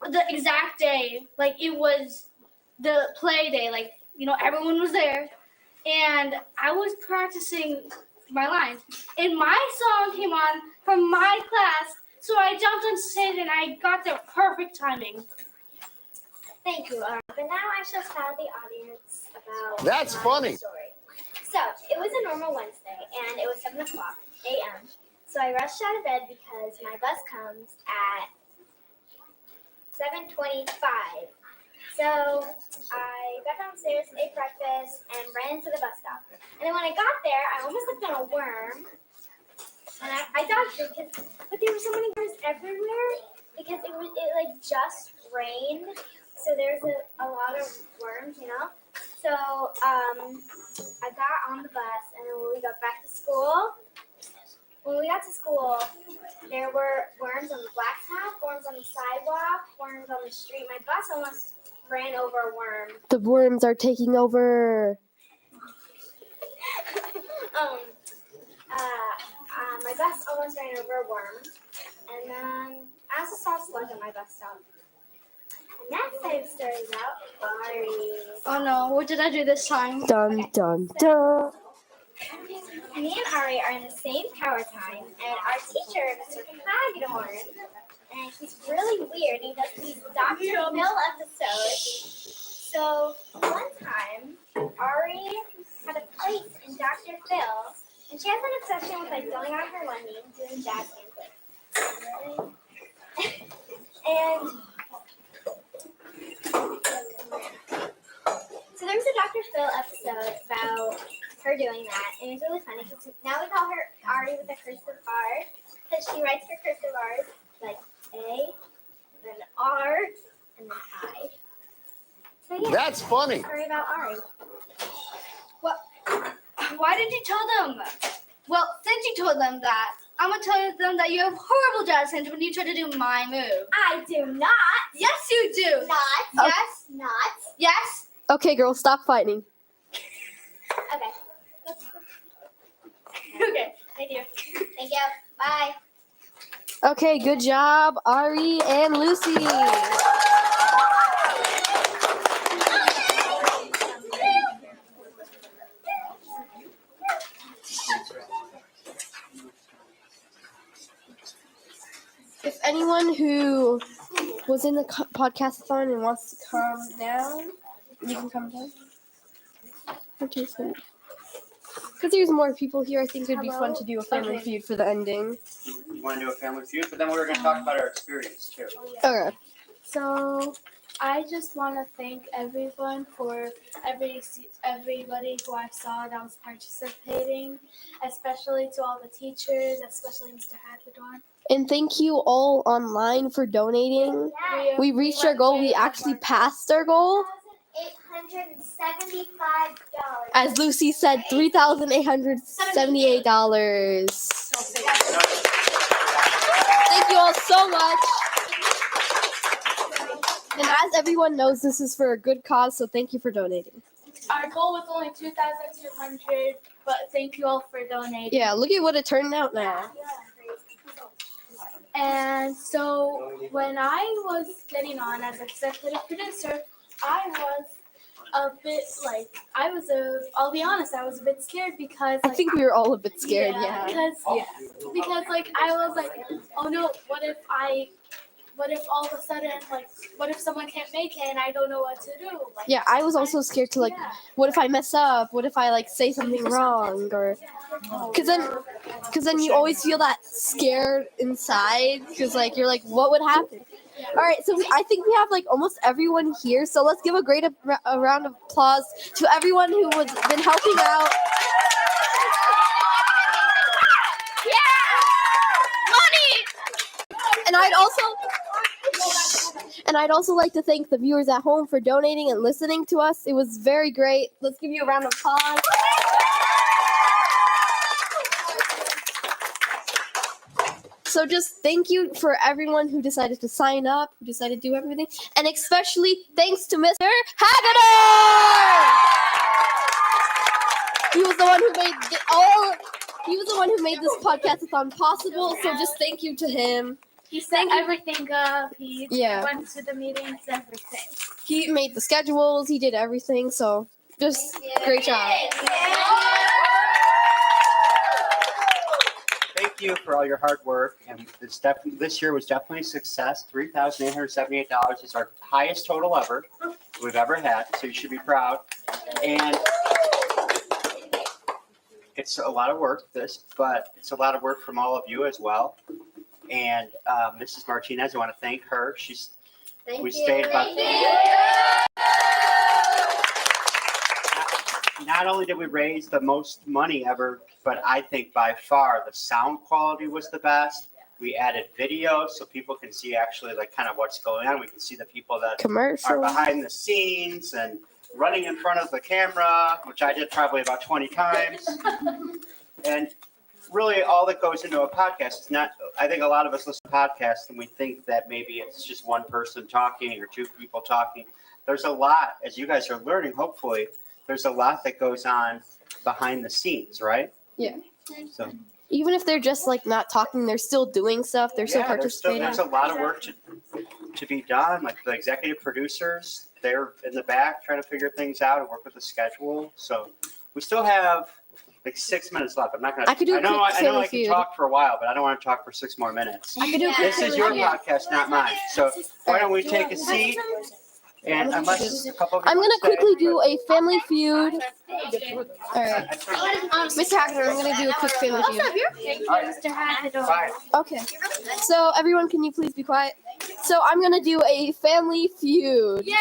the exact day, like it was the play day, everyone was there, and I was practicing my lines, and my song came on from my class, so I jumped on stage and I got the perfect timing. Thank you, Ari. But now I shall tell the audience about That's my funny. story. So, it was a normal Wednesday, and it was 7 o'clock a.m. So I rushed out of bed because my bus comes at 7:25. So I got downstairs, ate breakfast, and ran to the bus stop. And then when I got there, I almost stepped on a worm. And I dodged it, but there were so many worms everywhere because it just rained. So there's a lot of worms, So I got on the bus, and then when we got back to school, there were worms on the blacktop, worms on the sidewalk, worms on the street. My bus almost ran over a worm. The worms are taking over. My bus almost ran over a worm, and then I also saw a slug on my bus stop. And next I have stories about Ari. Oh no, what did I do this time? Dun, dun, dun. Me and Ari are in the same power time, and our teacher, Mr. Hagedorn, and he's really weird. He does these Dr. Phil episodes. So one time, Ari had a place in Dr. Phil, and she has an obsession with going on her one knee and doing jazz hands. And so there was a Dr. Phil episode about her doing that, and it's really funny because now we call her Ari with a cursive R, because she writes her cursive R's like A, and then R, and then I. So yeah, That's funny. Sorry about Ari. What? Why did you tell them? Well, since you told them that, I'm gonna tell them that you have horrible jazz hands when you try to do my move. I do not. Yes, you do. Not. Yes. Not. Yes. Okay, girls, stop fighting. Okay. Okay. Thank you. Thank you. Bye. Okay, good job, Ari and Lucy. If anyone who was in the podcastathon and wants to come down, you can come down. Okay, so because there's more people here, I think it'd be fun to do a family feud for the ending. You want to do a family feud, but then we're going to talk about our experience too. Okay. So I just want to thank everyone for everybody who I saw that was participating, especially to all the teachers, especially Mr. Hagedorn. And thank you all online for donating. We reached our goal. We actually passed our goal. $875. As Lucy said, $3,878. Thank you all so much. And as everyone knows, this is for a good cause, so thank you for donating. Our goal was only 2,200, but thank you all for donating. Yeah, look at what it turned out now. And so when I was getting on as executive producer, I was a bit I'll be honest, I was a bit scared because I think we were all a bit scared, yeah. Because I was like, oh no, what if all of a sudden, what if someone can't make it and I don't know what to do? Yeah, I was also scared to what if I mess up? What if I say something wrong? Or because then you always feel that scared inside because you're like, what would happen? All right, so I think we have almost everyone here. So let's give a round of applause to everyone who has been helping out. And I'd also like to thank the viewers at home for donating and listening to us. It was very great. Let's give you a round of applause. So just thank you for everyone who decided to sign up, who decided to do everything. And especially thanks to Mr. Hagedorn! He was the one who made this podcastathon possible. So just thank you to him. He set everything up. He went to the meetings, everything. He made the schedules. He did everything. So just great job. Thank you for all your hard work. And this year was definitely a success. $3,878 is our highest total ever we've ever had. So you should be proud. And it's a lot of work, but it's a lot of work from all of you as well. And Mrs. Martinez, I want to thank her. We stayed about. Not only did we raise the most money ever, but I think by far the sound quality was the best. We added video so people can see actually kind of what's going on. We can see the people that are behind the scenes and running in front of the camera, which I did probably about 20 times. And really all that goes into a podcast is not, I think a lot of us listen to podcasts and we think that maybe it's just one person talking or two people talking. There's a lot, as you guys are learning, hopefully, there's a lot that goes on behind the scenes, right? Yeah. So even if they're just not talking, they're still doing stuff. They're still participating. There's a lot of work to be done. Like the executive producers, they're in the back trying to figure things out and work with the schedule. So we still have 6 minutes left. I'm not going to. I know I can talk for a while, but I don't want to talk for 6 more minutes. This is your podcast, not mine. So why don't we take a seat? And unless a couple of you I'm going to quickly do a family feud. All right. Mr. Hagedorn, I'm going to do a quick family feud. Mr. Hagedorn. Okay. So everyone, can you please be quiet? So I'm going to do a family feud. Yay!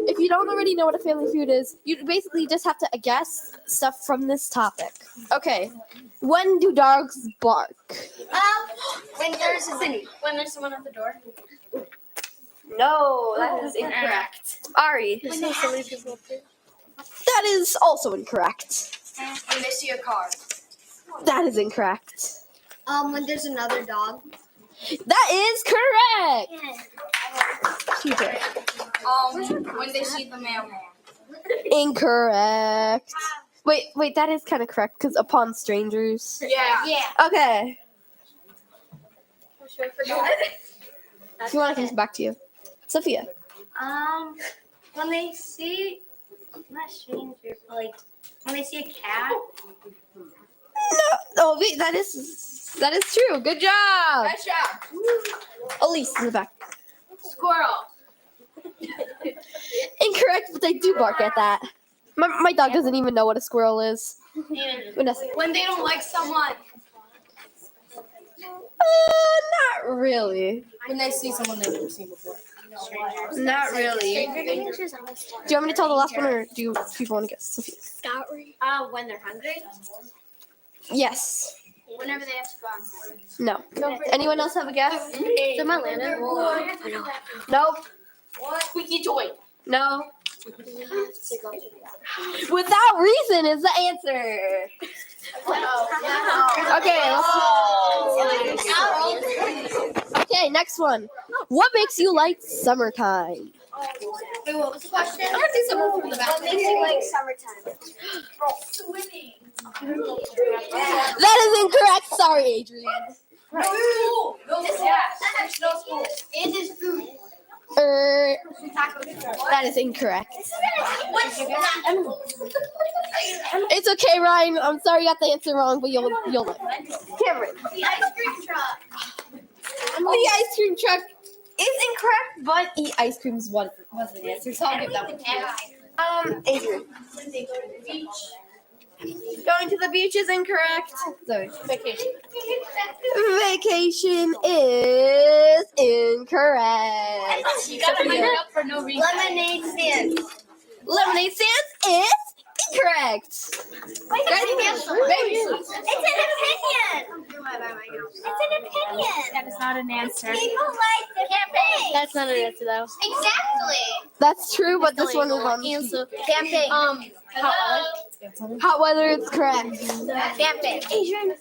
If you don't already know what a family feud is, you basically just have to guess stuff from this topic. Okay. When do dogs bark? When there's someone at the door. No, that is incorrect. Ari. That is also incorrect. When they see a car. That is incorrect. When there's another dog. That is correct. When they see the mailman. Incorrect. Wait, that is kind of correct because upon strangers. Yeah. Okay. sure I forgot. If you want, I can come back to you. Sophia. When they see, not stranger, like when they see a cat. Oh, wait, that is true. Good job. Nice job. Elise in the back. Squirrel. Incorrect, but they do bark at that. My dog doesn't even know what a squirrel is. Vanessa. When they don't like someone. Not really. When they see someone they've never seen before. Not really. Do you want me to tell the last one, or do people want to guess? Sophia. When they're hungry. Yes. Whenever they have to go outside. No. Anyone else have a guess? They're my landed. Nope. Squeaky toy. No. Without reason is the answer. Okay, next one. What makes you like summertime? Wait, what was the question? I'm gonna do someone from the back. What makes you like summertime? Swimming. That is incorrect. Sorry, Adrian. No school. No school. It is food. That is incorrect. It's okay, Ryan. I'm sorry you got the answer wrong, but you'll learn. Cameron. The ice cream truck. The ice cream truck is incorrect, but eat ice cream was the answer, so I'll give that one. Adrian. Going to the beach is incorrect. Sorry. Vacation. Vacation is incorrect. You gotta make it up for no reason. Lemonade stand. Lemonade stands is incorrect. Wait, it's an opinion. It's an opinion. That is not an answer. People like the campaign. That's not an answer though. Exactly. That's true, but this one is on the Answer. Campaign. hot weather is correct. Campaign. Adrian.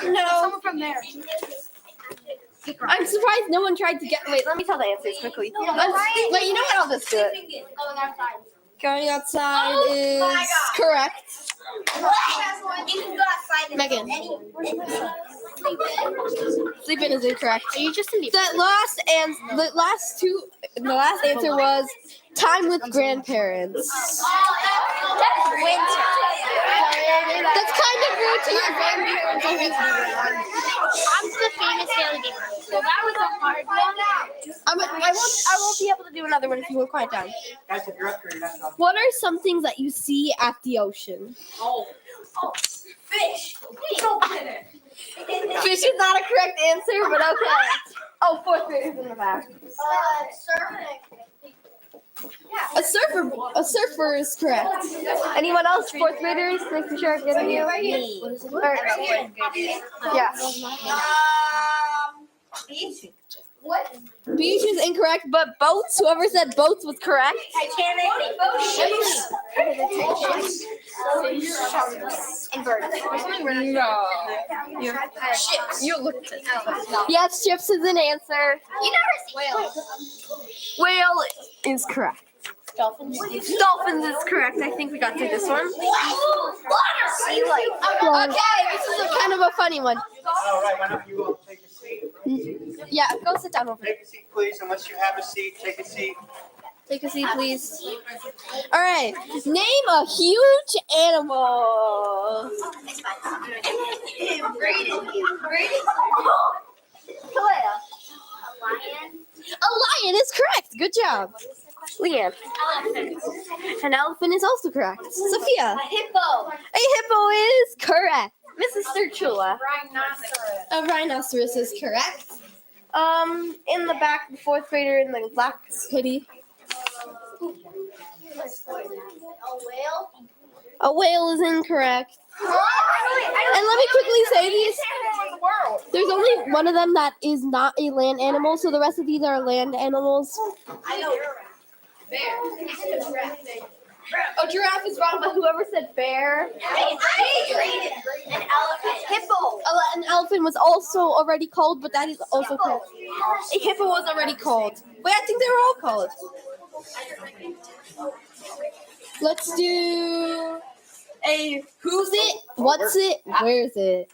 No. Someone from there. I'm surprised no one tried to get. Wait, let me tell the answers quickly. Wait, you know what? I'll just do it. Going outside. Going outside is correct. You can go outside. Megan. Sleep in is incorrect. Are you just in the last answer was time with grandparents. Winter. That's kind of rude to your grandparents. I'm the famous Daily Gamer. So that was a hard one. I won't be able to do another one if you won't quiet down. Guys, if you're up here, that's not. What are some things that you see at the ocean? Fish. Fish is not a correct answer, but okay. Oh, fourth graders in the back. Surfing. A surfer is correct. Anyone else? Fourth graders? Making sure I'm getting you. Yeah. Beach. What? Beach is incorrect, but boats. Whoever said boats was correct. Titanic. No. Ships. You looked at it. Yes, ships is an answer. You never see whale. Whale is correct. Dolphins is correct. I think we got through this one. Sea life. Okay, this is a kind of a funny one. All right, why don't you all take a seat? Yeah, go sit down over there. Take a seat, please. Unless you have a seat, take a seat. Take a seat, please. All right, name a huge animal. A lion is correct. Good job. Leanne. An elephant is also correct. Sophia. A hippo. A hippo is correct. Mrs. Sturchula. Rhinoceros. A rhinoceros is correct. In the back, the fourth grader in the black hoodie. A whale. A whale is incorrect. And let me quickly say these. There's only one of them that is not a land animal, so the rest of these are land animals. I know. Bear. A giraffe is wrong, but whoever said bear. An elephant. Hippo. An elephant was also already called, but that is also correct. A hippo was already called. Wait, I think they were all called. Let's do a who's it, what's it, where's it.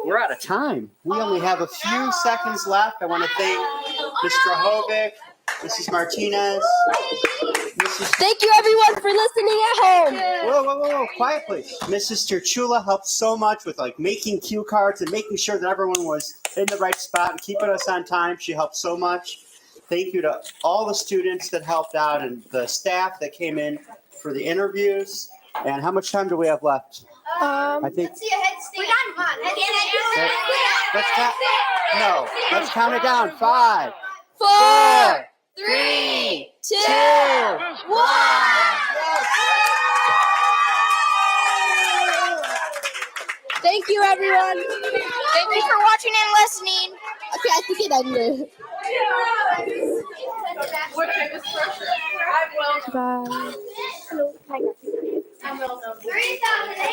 we're out of time. We only have a few seconds left. I want to thank Mr. Hovick, Mrs. Martinez, Mrs. Thank you, everyone, for listening at home. Whoa, quiet, please. Mrs. Terchula helped so much with like making cue cards and making sure that everyone was in the right spot and keeping us on time. She helped so much. Thank you to all the students that helped out and the staff that came in for the interviews. And how much time do we have left? I think. Let's see a headstand. We're done. Come on. Let's count. No, let's count it down. 5, 4, 3, 2, 1. Thank you, everyone. Thank you for watching and listening. Okay, I think it ended. What type of structure? Bye. $3,000.